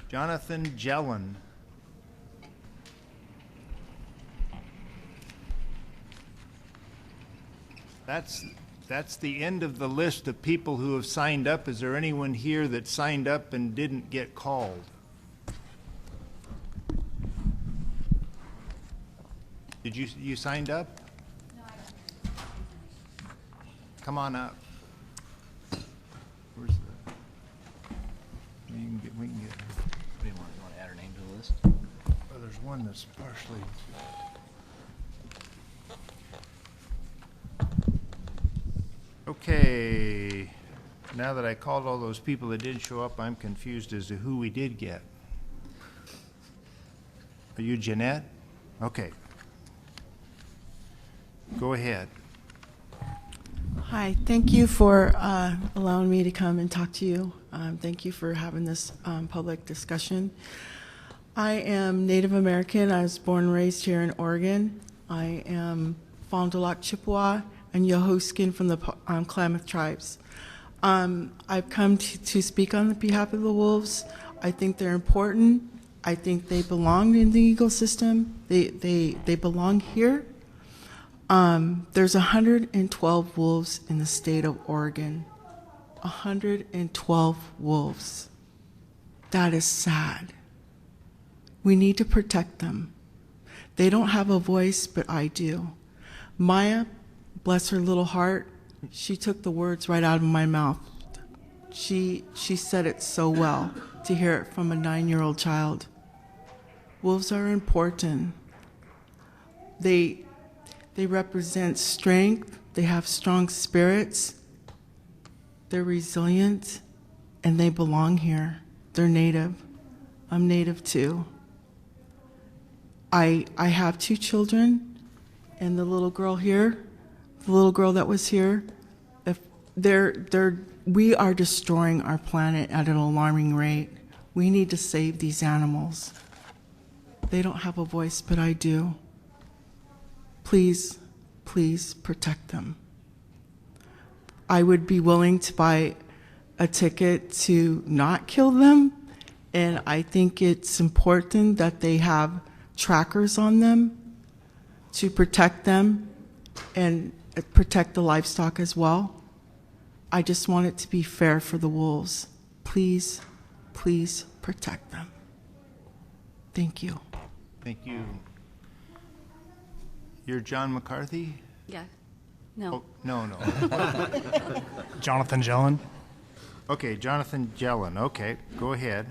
Jonathan Jellin? That's the end of the list of people who have signed up. Is there anyone here that signed up and didn't get called? Did you signed up? No, I don't. Come on up. Where's the? We can get. What do you want? You want to add her name to the list? Oh, there's one that's partially. Okay. Now that I called all those people that did show up, I'm confused as to who we did get. Are you Jeanette? Okay. Go ahead. Hi, thank you for allowing me to come and talk to you. Thank you for having this public discussion. I am Native American. I was born and raised here in Oregon. I am Fond du Lac Chippewa and Yohoskin from the Klamath tribes. I've come to speak on behalf of the wolves. I think they're important. I think they belong in the ecosystem. They belong here. There's 112 wolves in the state of Oregon. 112 wolves. That is sad. We need to protect them. They don't have a voice, but I do. Maya, bless her little heart, she took the words right out of my mouth. She said it so well, to hear it from a 9-year-old child. Wolves are important. They represent strength. They have strong spirits. They're resilient, and they belong here. They're native. I'm native too. I have 2 children, and the little girl here, the little girl that was here, if we are destroying our planet at an alarming rate. We need to save these animals. They don't have a voice, but I do. Please, please protect them. I would be willing to buy a ticket to not kill them, and I think it's important that they have trackers on them to protect them and protect the livestock as well. I just want it to be fair for the wolves. Please, please protect them. Thank you. Thank you. You're John McCarthy? Yeah. No. Oh, no. Jonathan Jellin. Okay, Jonathan Jellin. Okay, go ahead.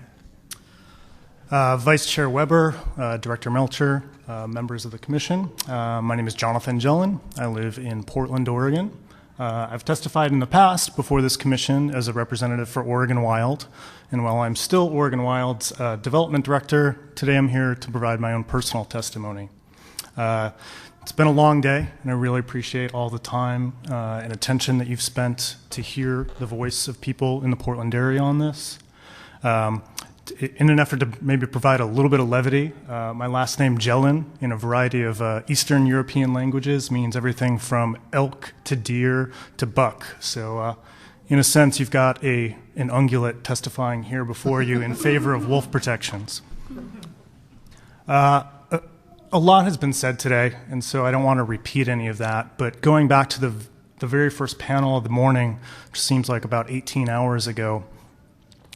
Vice Chair Weber, Director Melcher, members of the commission. My name is Jonathan Jellin. I live in Portland, Oregon. I've testified in the past before this commission as a representative for Oregon Wild, and while I'm still Oregon Wild's development director, today I'm here to provide my own personal testimony. It's been a long day, and I really appreciate all the time and attention that you've spent to hear the voice of people in the Portland area on this. In an effort to maybe provide a little bit of levity, my last name, Jellin, in a variety of Eastern European languages, means everything from elk to deer to buck. So in a sense, you've got an ungulate testifying here before you in favor of wolf protections. A lot has been said today, and so I don't want to repeat any of that, but going back to the very first panel of the morning, which seems like about 18 hours ago,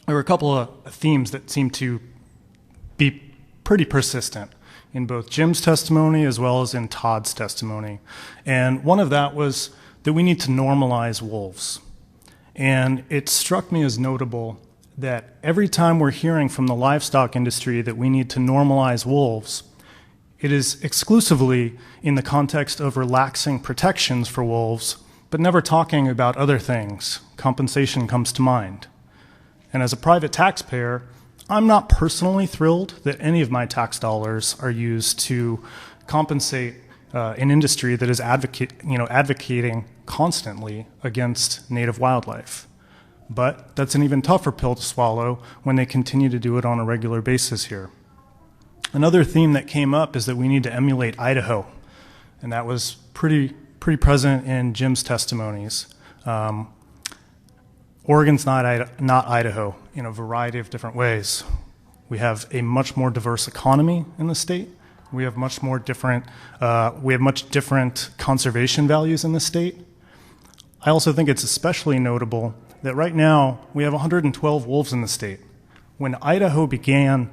there were a couple of themes that seemed to be pretty persistent in both Jim's testimony as well as in Todd's testimony. And one of that was that we need to normalize wolves. And it struck me as notable that every time we're hearing from the livestock industry that we need to normalize wolves, it is exclusively in the context of relaxing protections for wolves, but never talking about other things. Compensation comes to mind. And as a private taxpayer, I'm not personally thrilled that any of my tax dollars are used to compensate an industry that is advocating constantly against native wildlife. But that's an even tougher pill to swallow when they continue to do it on a regular basis here. Another theme that came up is that we need to emulate Idaho, and that was pretty present in Jim's testimonies. Oregon's not Idaho in a variety of different ways. We have a much more diverse economy in the state. We have much different conservation values in the state. I also think it's especially notable that right now we have 112 wolves in the state. When Idaho began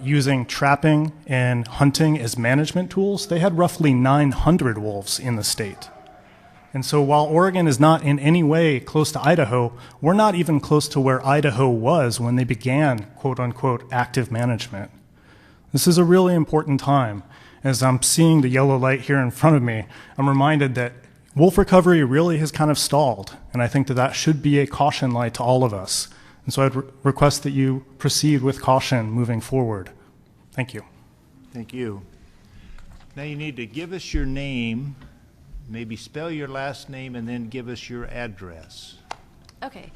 using trapping and hunting as management tools, they had roughly 900 wolves in the state. And so while Oregon is not in any way close to Idaho, we're not even close to where Idaho was when they began, quote unquote, active management. This is a really important time. As I'm seeing the yellow light here in front of me, I'm reminded that wolf recovery really has kind of stalled, and I think that that should be a caution light to all of us. And so I'd request that you proceed with caution moving forward. Thank you. Thank you. Now you need to give us your name, maybe spell your last name, and then give us your address. Okay.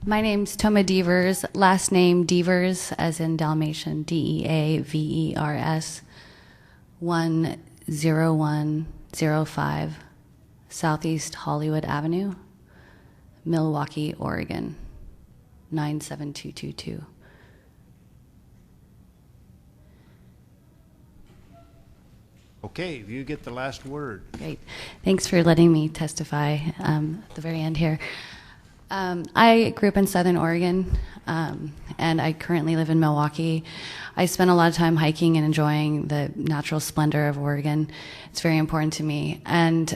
My name's Toma Devers, last name Devers, as in Dalmatian, Deavers, 10105 Southeast Hollywood Avenue, Milwaukee, Oregon, 97222. Okay, you get the last word. Great. Thanks for letting me testify at the very end here. I grew up in Southern Oregon, and I currently live in Milwaukee. I spend a lot of time hiking and enjoying the natural splendor of Oregon. It's very important to me. And,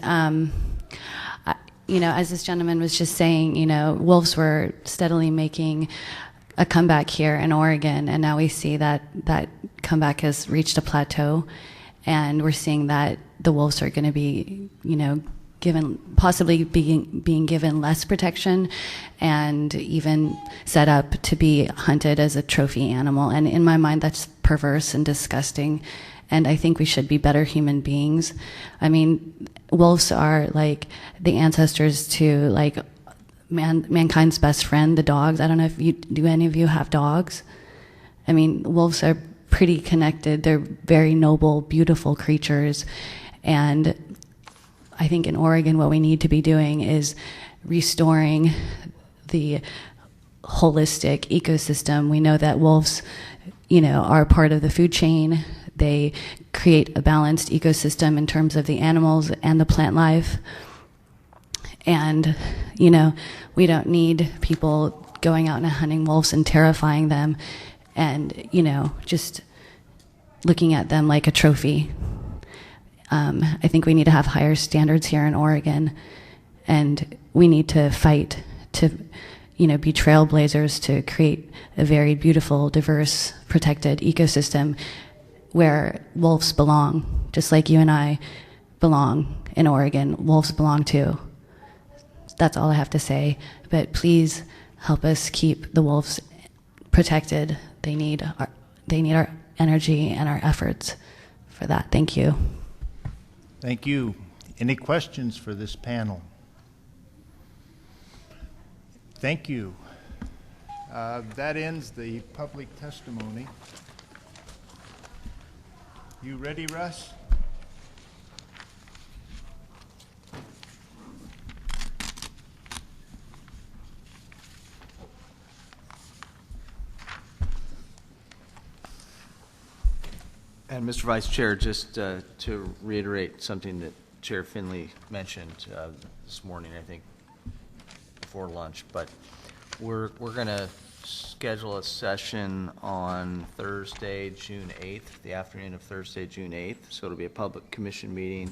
as this gentleman was just saying, wolves were steadily making a comeback here in Oregon, and now we see that that comeback has reached a plateau, and we're seeing that the wolves are going to be, possibly being given less protection and even set up to be hunted as a trophy animal. And in my mind, that's perverse and disgusting. and I think we should be better human beings. I mean, wolves are like the ancestors to like mankind's best friend, the dogs. I don't know if do any of you have dogs? I mean, wolves are pretty connected. They're very noble, beautiful creatures. And I think in Oregon, what we need to be doing is restoring the holistic ecosystem. We know that wolves, are part of the food chain. They create a balanced ecosystem in terms of the animals and the plant life. And, we don't need people going out and hunting wolves and terrifying them and, just looking at them like a trophy. I think we need to have higher standards here in Oregon, and we need to fight to, be trailblazers to create a very beautiful, diverse, protected ecosystem where wolves belong, just like you and I belong in Oregon. Wolves belong too. That's all I have to say. But please help us keep the wolves protected. They need our energy and our efforts for that. Thank you. Thank you. Any questions for this panel? Thank you. That ends the public testimony. You ready, Russ? And Mr. Vice Chair, just to reiterate something that Chair Finley mentioned this morning, I think, before lunch, but we're going to schedule a session on Thursday, June 8th, the afternoon of Thursday, June 8th. So it'll be a public commission meeting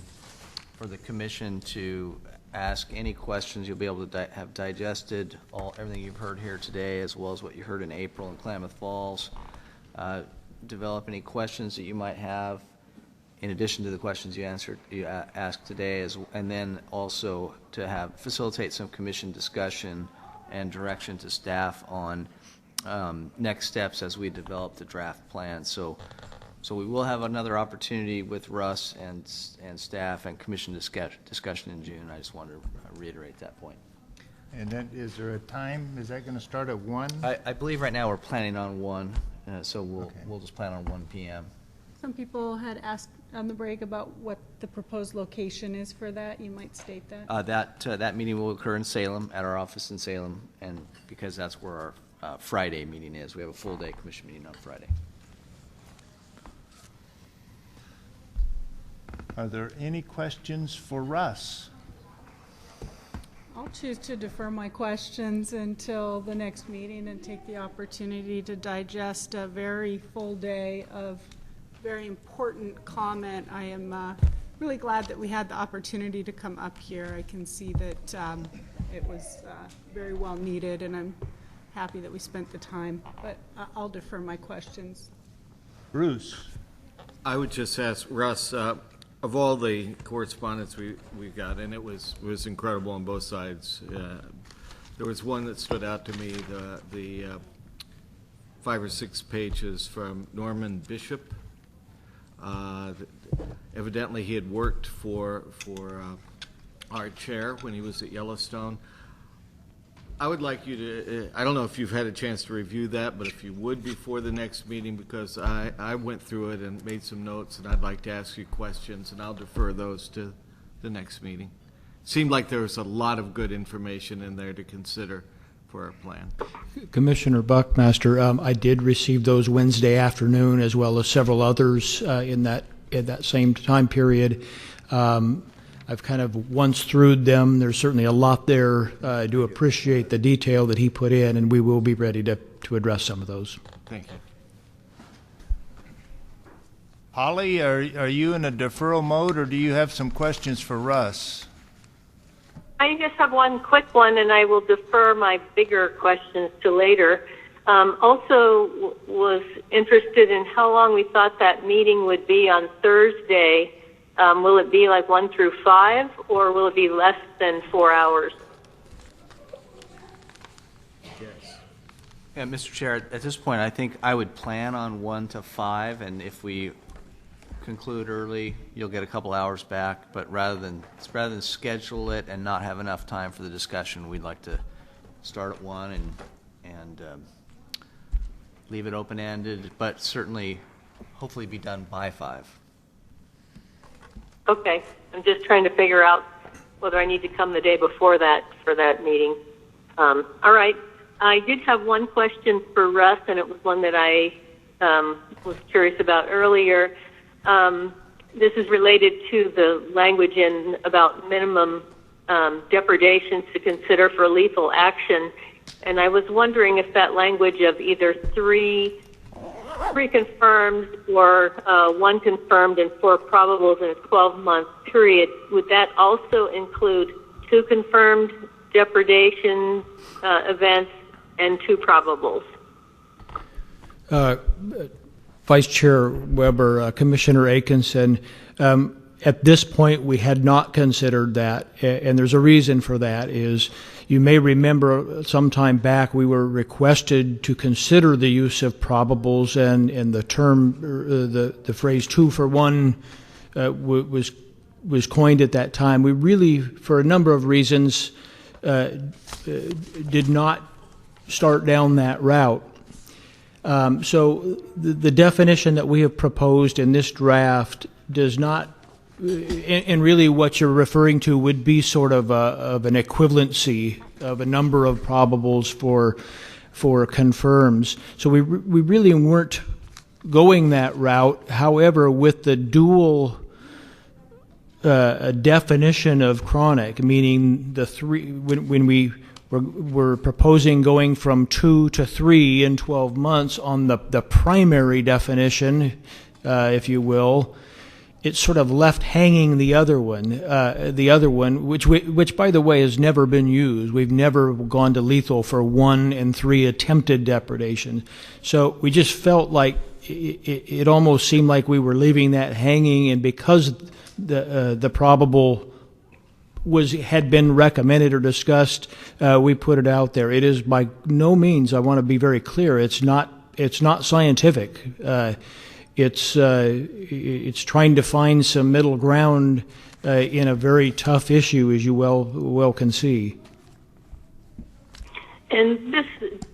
for the commission to ask any questions. You'll be able to have digested everything you've heard here today, as well as what you heard in April in Klamath Falls. Develop any questions that you might have in addition to the questions you asked today, and then also to facilitate some commission discussion and direction to staff on next steps as we develop the draft plan. So we will have another opportunity with Russ and staff and commission discussion in June. I just wanted to reiterate that point. And then, is there a time? Is that going to start at 1? I believe right now we're planning on 1, so we'll just plan on 1 p.m. Some people had asked on the break about what the proposed location is for that. You might state that. That meeting will occur in Salem, at our office in Salem, and because that's where our Friday meeting is. We have a full-day commission meeting on Friday. Are there any questions for Russ? I'll choose to defer my questions until the next meeting and take the opportunity to digest a very full day of very important comment. I am really glad that we had the opportunity to come up here. I can see that it was very well needed, and I'm happy that we spent the time, but I'll defer my questions. Bruce. I would just ask Russ, of all the correspondence we got, and it was incredible on both sides, there was one that stood out to me, the 5 or 6 pages from Norman Bishop. Evidently he had worked for our chair when he was at Yellowstone. I would like you to, I don't know if you've had a chance to review that, but if you would before the next meeting, because I went through it and made some notes, and I'd like to ask you questions, and I'll defer those to the next meeting. Seemed like there was a lot of good information in there to consider for our plan. Commissioner Buckmaster, I did receive those Wednesday afternoon, as well as several others in that same time period. I've kind of once through them. There's certainly a lot there. I do appreciate the detail that he put in, and we will be ready to address some of those. Thank you. Holly, are you in a deferral mode, or do you have some questions for Russ? I just have one quick one, and I will defer my bigger questions to later. Also was interested in how long we thought that meeting would be on Thursday. Will it be like 1 through 5, or will it be less than 4 hours? Yes. Yeah, Mr. Chair, at this point, I think I would plan on 1 to 5, and if we conclude early, you'll get a couple hours back, but rather than schedule it and not have enough time for the discussion, we'd like to start at 1 and leave it open-ended, but certainly, hopefully be done by 5. Okay. I'm just trying to figure out whether I need to come the day before that for that meeting. All right. I did have one question for Russ, and it was one that I was curious about earlier. This is related to the language about minimum depredations to consider for lethal action. And I was wondering if that language of either three confirmed or 1 confirmed and 4 probables in a 12-month period, would that also include 2 confirmed depredation events and 2 probables? Vice Chair Weber, Commissioner Atkinson, at this point we had not considered that, and there's a reason for that. Is you may remember some time back we were requested to consider the use of probables, and the term, the phrase 2 for 1 was coined at that time. We really, for a number of reasons, did not start down that route. So the definition that we have proposed in this draft does not, and really what you're referring to would be sort of an equivalency of a number of probables for confirms. So we really weren't going that route. However, with the dual definition of chronic, meaning the 3, when we're proposing going from 2 to 3 in 12 months on the primary definition, if you will, it's sort of left hanging the other one, which by the way has never been used. We've never gone to lethal for 1 and 3 attempted depredations. So we just felt like it almost seemed like we were leaving that hanging, and because the probable had been recommended or discussed, we put it out there. It is by no means, I want to be very clear, it's not scientific. It's trying to find some middle ground in a very tough issue, as you well can see. And this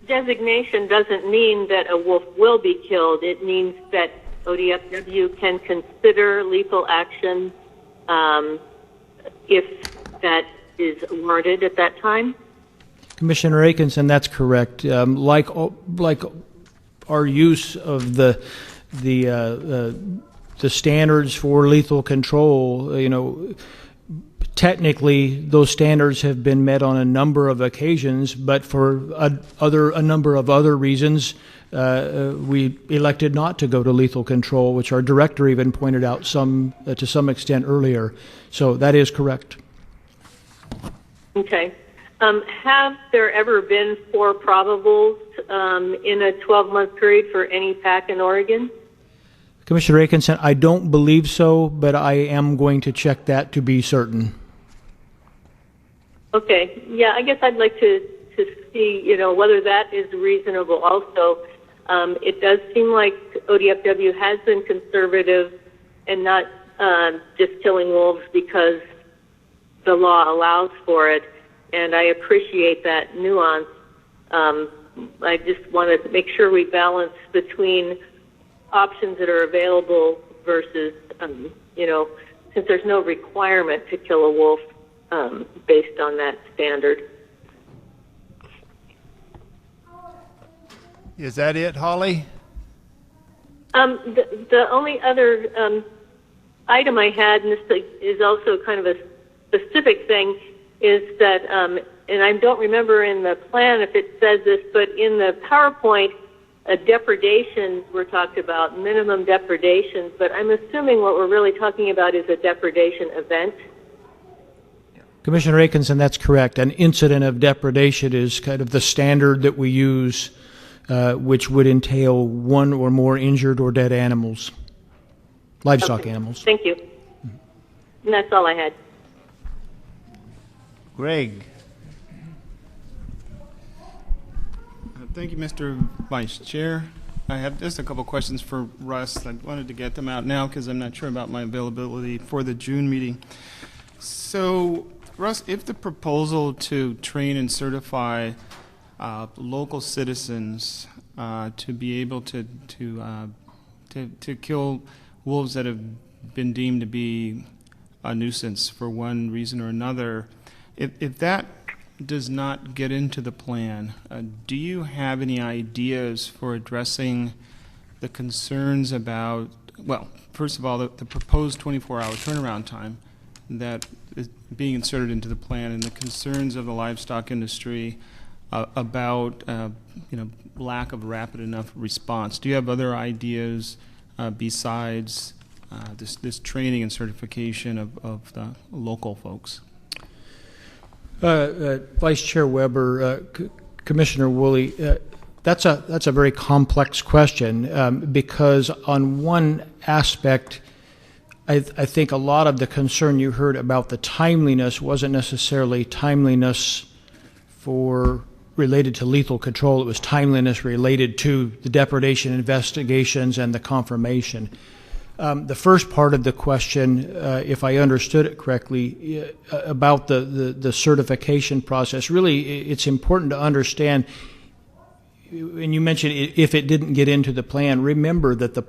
designation doesn't mean that a wolf will be killed. It means that ODFW can consider lethal action if that is warranted at that time? Commissioner Atkinson, that's correct. Like our use of the standards for lethal control, technically those standards have been met on a number of occasions, but for a number of other reasons, we elected not to go to lethal control, which our director even pointed out to some extent earlier. So that is correct. Okay. Have there ever been 4 probables in a 12-month period for any pack in Oregon? Commissioner Atkinson, I don't believe so, but I am going to check that to be certain. Okay. Yeah, I guess I'd like to see, whether that is reasonable also. It does seem like ODFW has been conservative and not just killing wolves because the law allows for it, and I appreciate that nuance. I just want to make sure we balance between options that are available versus, since there's no requirement to kill a wolf based on that standard. Is that it, Holly? The only other item I had, and this is also kind of a specific thing, is that, and I don't remember in the plan if it says this, but in the PowerPoint, depredations were talked about, minimum depredations, but I'm assuming what we're really talking about is a depredation event. Commissioner Atkinson, that's correct. An incident of depredation is kind of the standard that we use, which would entail 1 or more injured or dead animals, livestock animals. Thank you. And that's all I had. Greg. Thank you, Mr. Vice Chair. I have just a couple questions for Russ. I wanted to get them out now because I'm not sure about my availability for the June meeting. So, Russ, if the proposal to train and certify local citizens to be able to kill wolves that have been deemed to be a nuisance for one reason or another, if that does not get into the plan, do you have any ideas for addressing the concerns about, well, first of all, the proposed 24-hour turnaround time that is being inserted into the plan, and the concerns of the livestock industry about lack of rapid enough response? Do you have other ideas besides this training and certification of the local folks? Vice Chair Weber, Commissioner Woolley, that's a very complex question because on one aspect, I think a lot of the concern you heard about the timeliness wasn't necessarily timeliness related to lethal control. It was timeliness related to the depredation investigations and the confirmation. The first part of the question, if I understood it correctly, about the certification process, really it's important to understand, and you mentioned if it didn't get into the plan, remember that the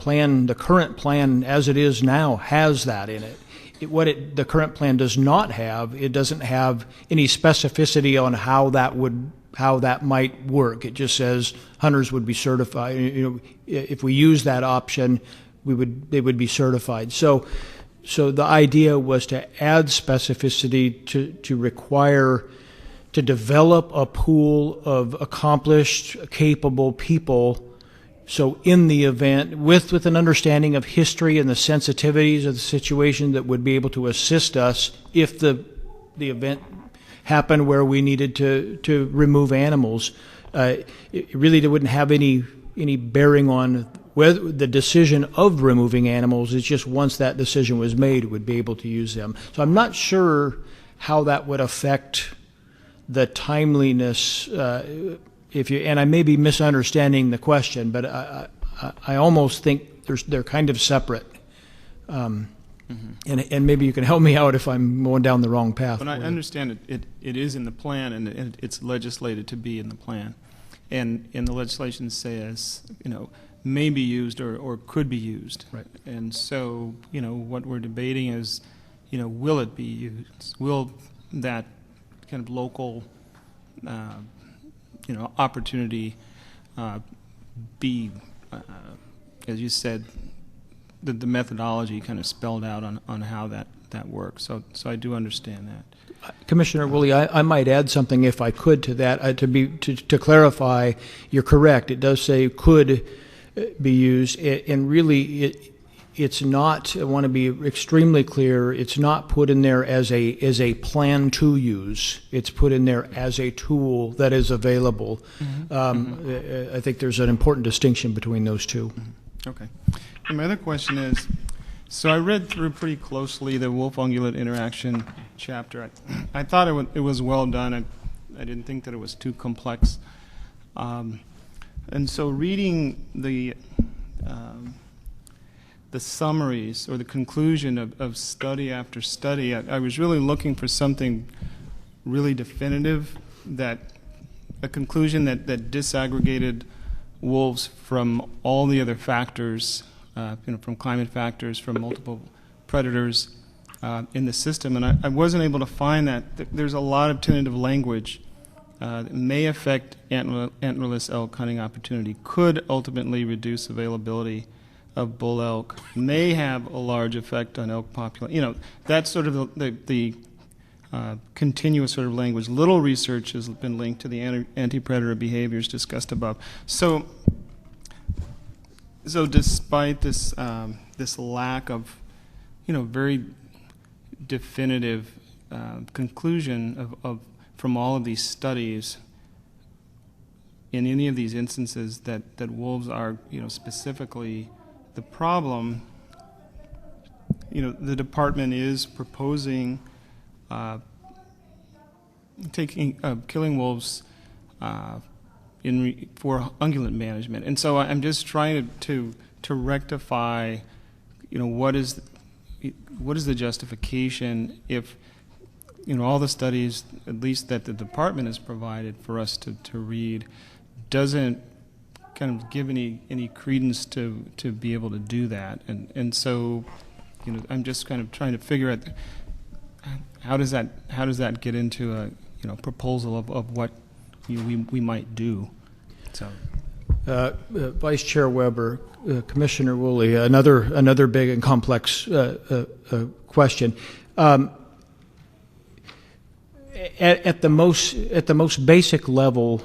current plan as it is now has that in it. The current plan does not have, it doesn't have any specificity on how that might work. It just says hunters would be certified. If we use that option, they would be certified. So the idea was to add specificity to require to develop a pool of accomplished, capable people. So in the event, with an understanding of history and the sensitivities of the situation, that would be able to assist us if the event happened where we needed to remove animals. It really wouldn't have any bearing on whether the decision of removing animals. Is just once that decision was made, it would be able to use them. So I'm not sure how that would affect the timeliness. And I may be misunderstanding the question, but I almost think they're kind of separate. And maybe you can help me out if I'm going down the wrong path. But I understand it is in the plan, and it's legislated to be in the plan. And the legislation says, may be used or could be used. Right. And so, what we're debating is, will it be used? Will that kind of local, opportunity be, as you said, the methodology kind of spelled out on how that works. So I do understand that. Commissioner Woolley, I might add something if I could to that. To clarify, you're correct. It does say could be used, and really it's not. I want to be extremely clear. It's not put in there as a plan to use. It's put in there as a tool that is available. I think there's an important distinction between those two. Okay. And my other question is, so I read through pretty closely the wolf-ungulate interaction chapter. I thought it was well done. I didn't think that it was too complex. And so reading the summaries or the conclusion of study after study, I was really looking for something really definitive, a conclusion that disaggregated wolves from all the other factors, from climate factors, from multiple predators in the system. And I wasn't able to find that. There's a lot of tentative language that may affect antlerless elk hunting opportunity, could ultimately reduce availability of bull elk, may have a large effect on elk population. That's sort of the continuous sort of language. Little research has been linked to the anti-predator behaviors discussed above. So despite this this lack of very definitive conclusion from all of these studies, in any of these instances that wolves are specifically the problem, the department is proposing killing wolves for ungulate management. And so I'm just trying to rectify, what is the justification if, all the studies, at least that the department has provided for us to read, doesn't kind of give any credence to be able to do that. And so, I'm just kind of trying to figure out how does that get into a proposal of what we might do. So, Vice Chair Weber, Commissioner Woolley, another big and complex question. At the most basic level,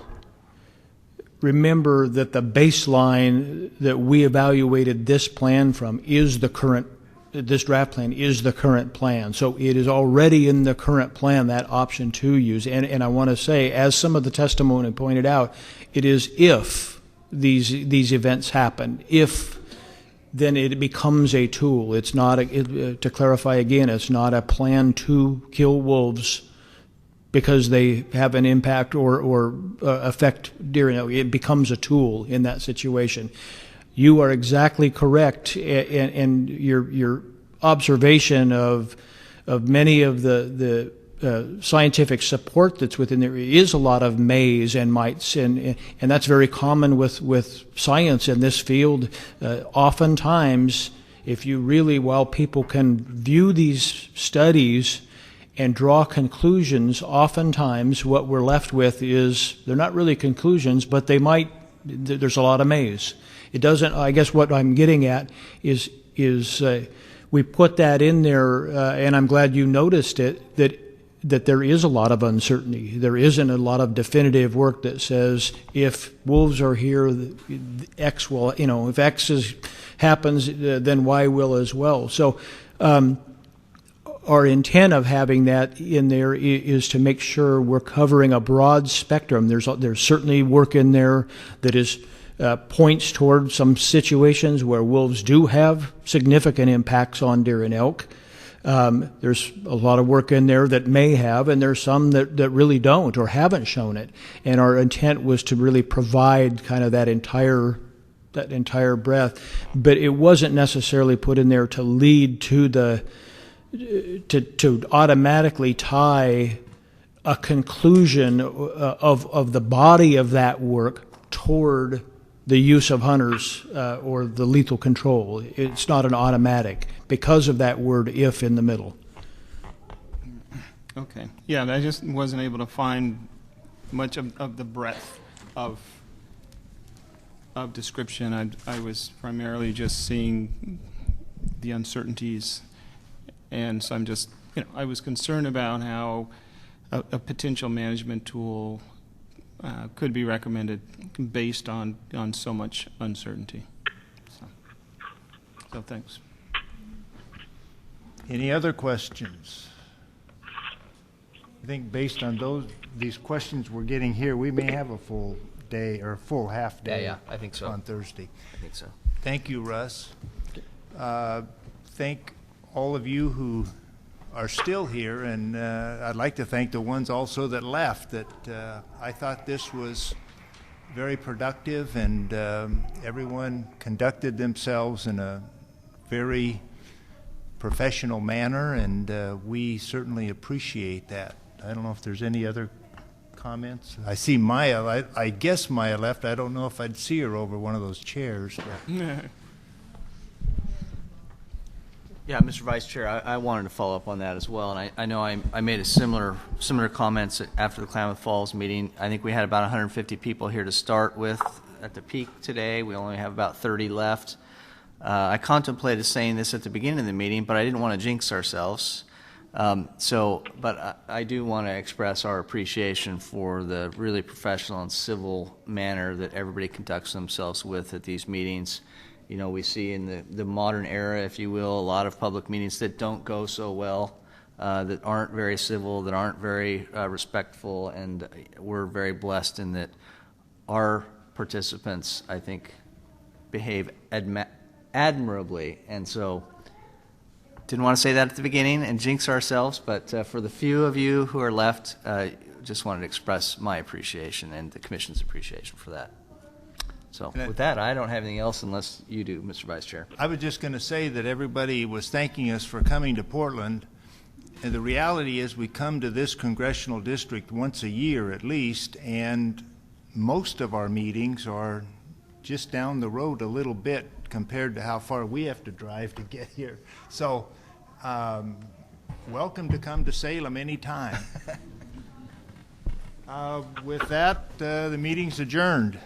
remember that the baseline that we evaluated this plan from is this draft plan is the current plan. So it is already in the current plan, that option to use. And I want to say, as some of the testimony pointed out, it is if these events happen, if then it becomes a tool. It's not, to clarify again, it's not a plan to kill wolves because they have an impact or affect deer. It becomes a tool in that situation. You are exactly correct, and your observation of many of the scientific support that's within there is a lot of maze and mites, and that's very common with science in this field. Oftentimes, if you really, while people can view these studies and draw conclusions, oftentimes what we're left with is, they're not really conclusions, but there's a lot of maze. It doesn't, I guess what I'm getting at is we put that in there, and I'm glad you noticed it, that there is a lot of uncertainty. There isn't a lot of definitive work that says if wolves are here, X will, if X happens, then Y will as well. So our intent of having that in there is to make sure we're covering a broad spectrum. There's certainly work in there that is points toward some situations where wolves do have significant impacts on deer and elk. There's a lot of work in there that may have, and there's some that really don't or haven't shown it. And our intent was to really provide kind of that entire breadth, but it wasn't necessarily put in there to lead to to automatically tie a conclusion of the body of that work toward the use of hunters or the lethal control. It's not an automatic because of that word "if" in the middle. Okay. Yeah, I just wasn't able to find much of the breadth of description. I was primarily just seeing the uncertainties, and so I'm just, I was concerned about how a potential management tool could be recommended based on so much uncertainty. So thanks. Any other questions? I think based on these questions we're getting here, we may have a full day or a full half day. Yeah, I think so. On Thursday. I think so. Thank you, Russ. Thank all of you who are still here, and I'd like to thank the ones also that left. That I thought this was very productive, and everyone conducted themselves in a very professional manner, and we certainly appreciate that. I don't know if there's any other comments. I see Maya. I guess Maya left. I don't know if I'd see her over one of those chairs. Yeah, Mr. Vice Chair, I wanted to follow up on that as well, and I know I made a similar comments after the Klamath Falls meeting. I think we had about 150 people here to start with at the peak today. We only have about 30 left. I contemplated saying this at the beginning of the meeting, but I didn't want to jinx ourselves. But I do want to express our appreciation for the really professional and civil manner that everybody conducts themselves with at these meetings. We see in the modern era, if you will, a lot of public meetings that don't go so well, that aren't very civil, that aren't very respectful, and we're very blessed in that our participants, I think, behave admirably. And so, didn't want to say that at the beginning and jinx ourselves, but for the few of you who are left, just wanted to express my appreciation and the Commission's appreciation for that. So with that, I don't have anything else unless you do, Mr. Vice Chair. I was just going to say that everybody was thanking us for coming to Portland, and the reality is we come to this congressional district once a year at least, and most of our meetings are just down the road a little bit compared to how far we have to drive to get here. So welcome to come to Salem anytime. With that, the meeting's adjourned.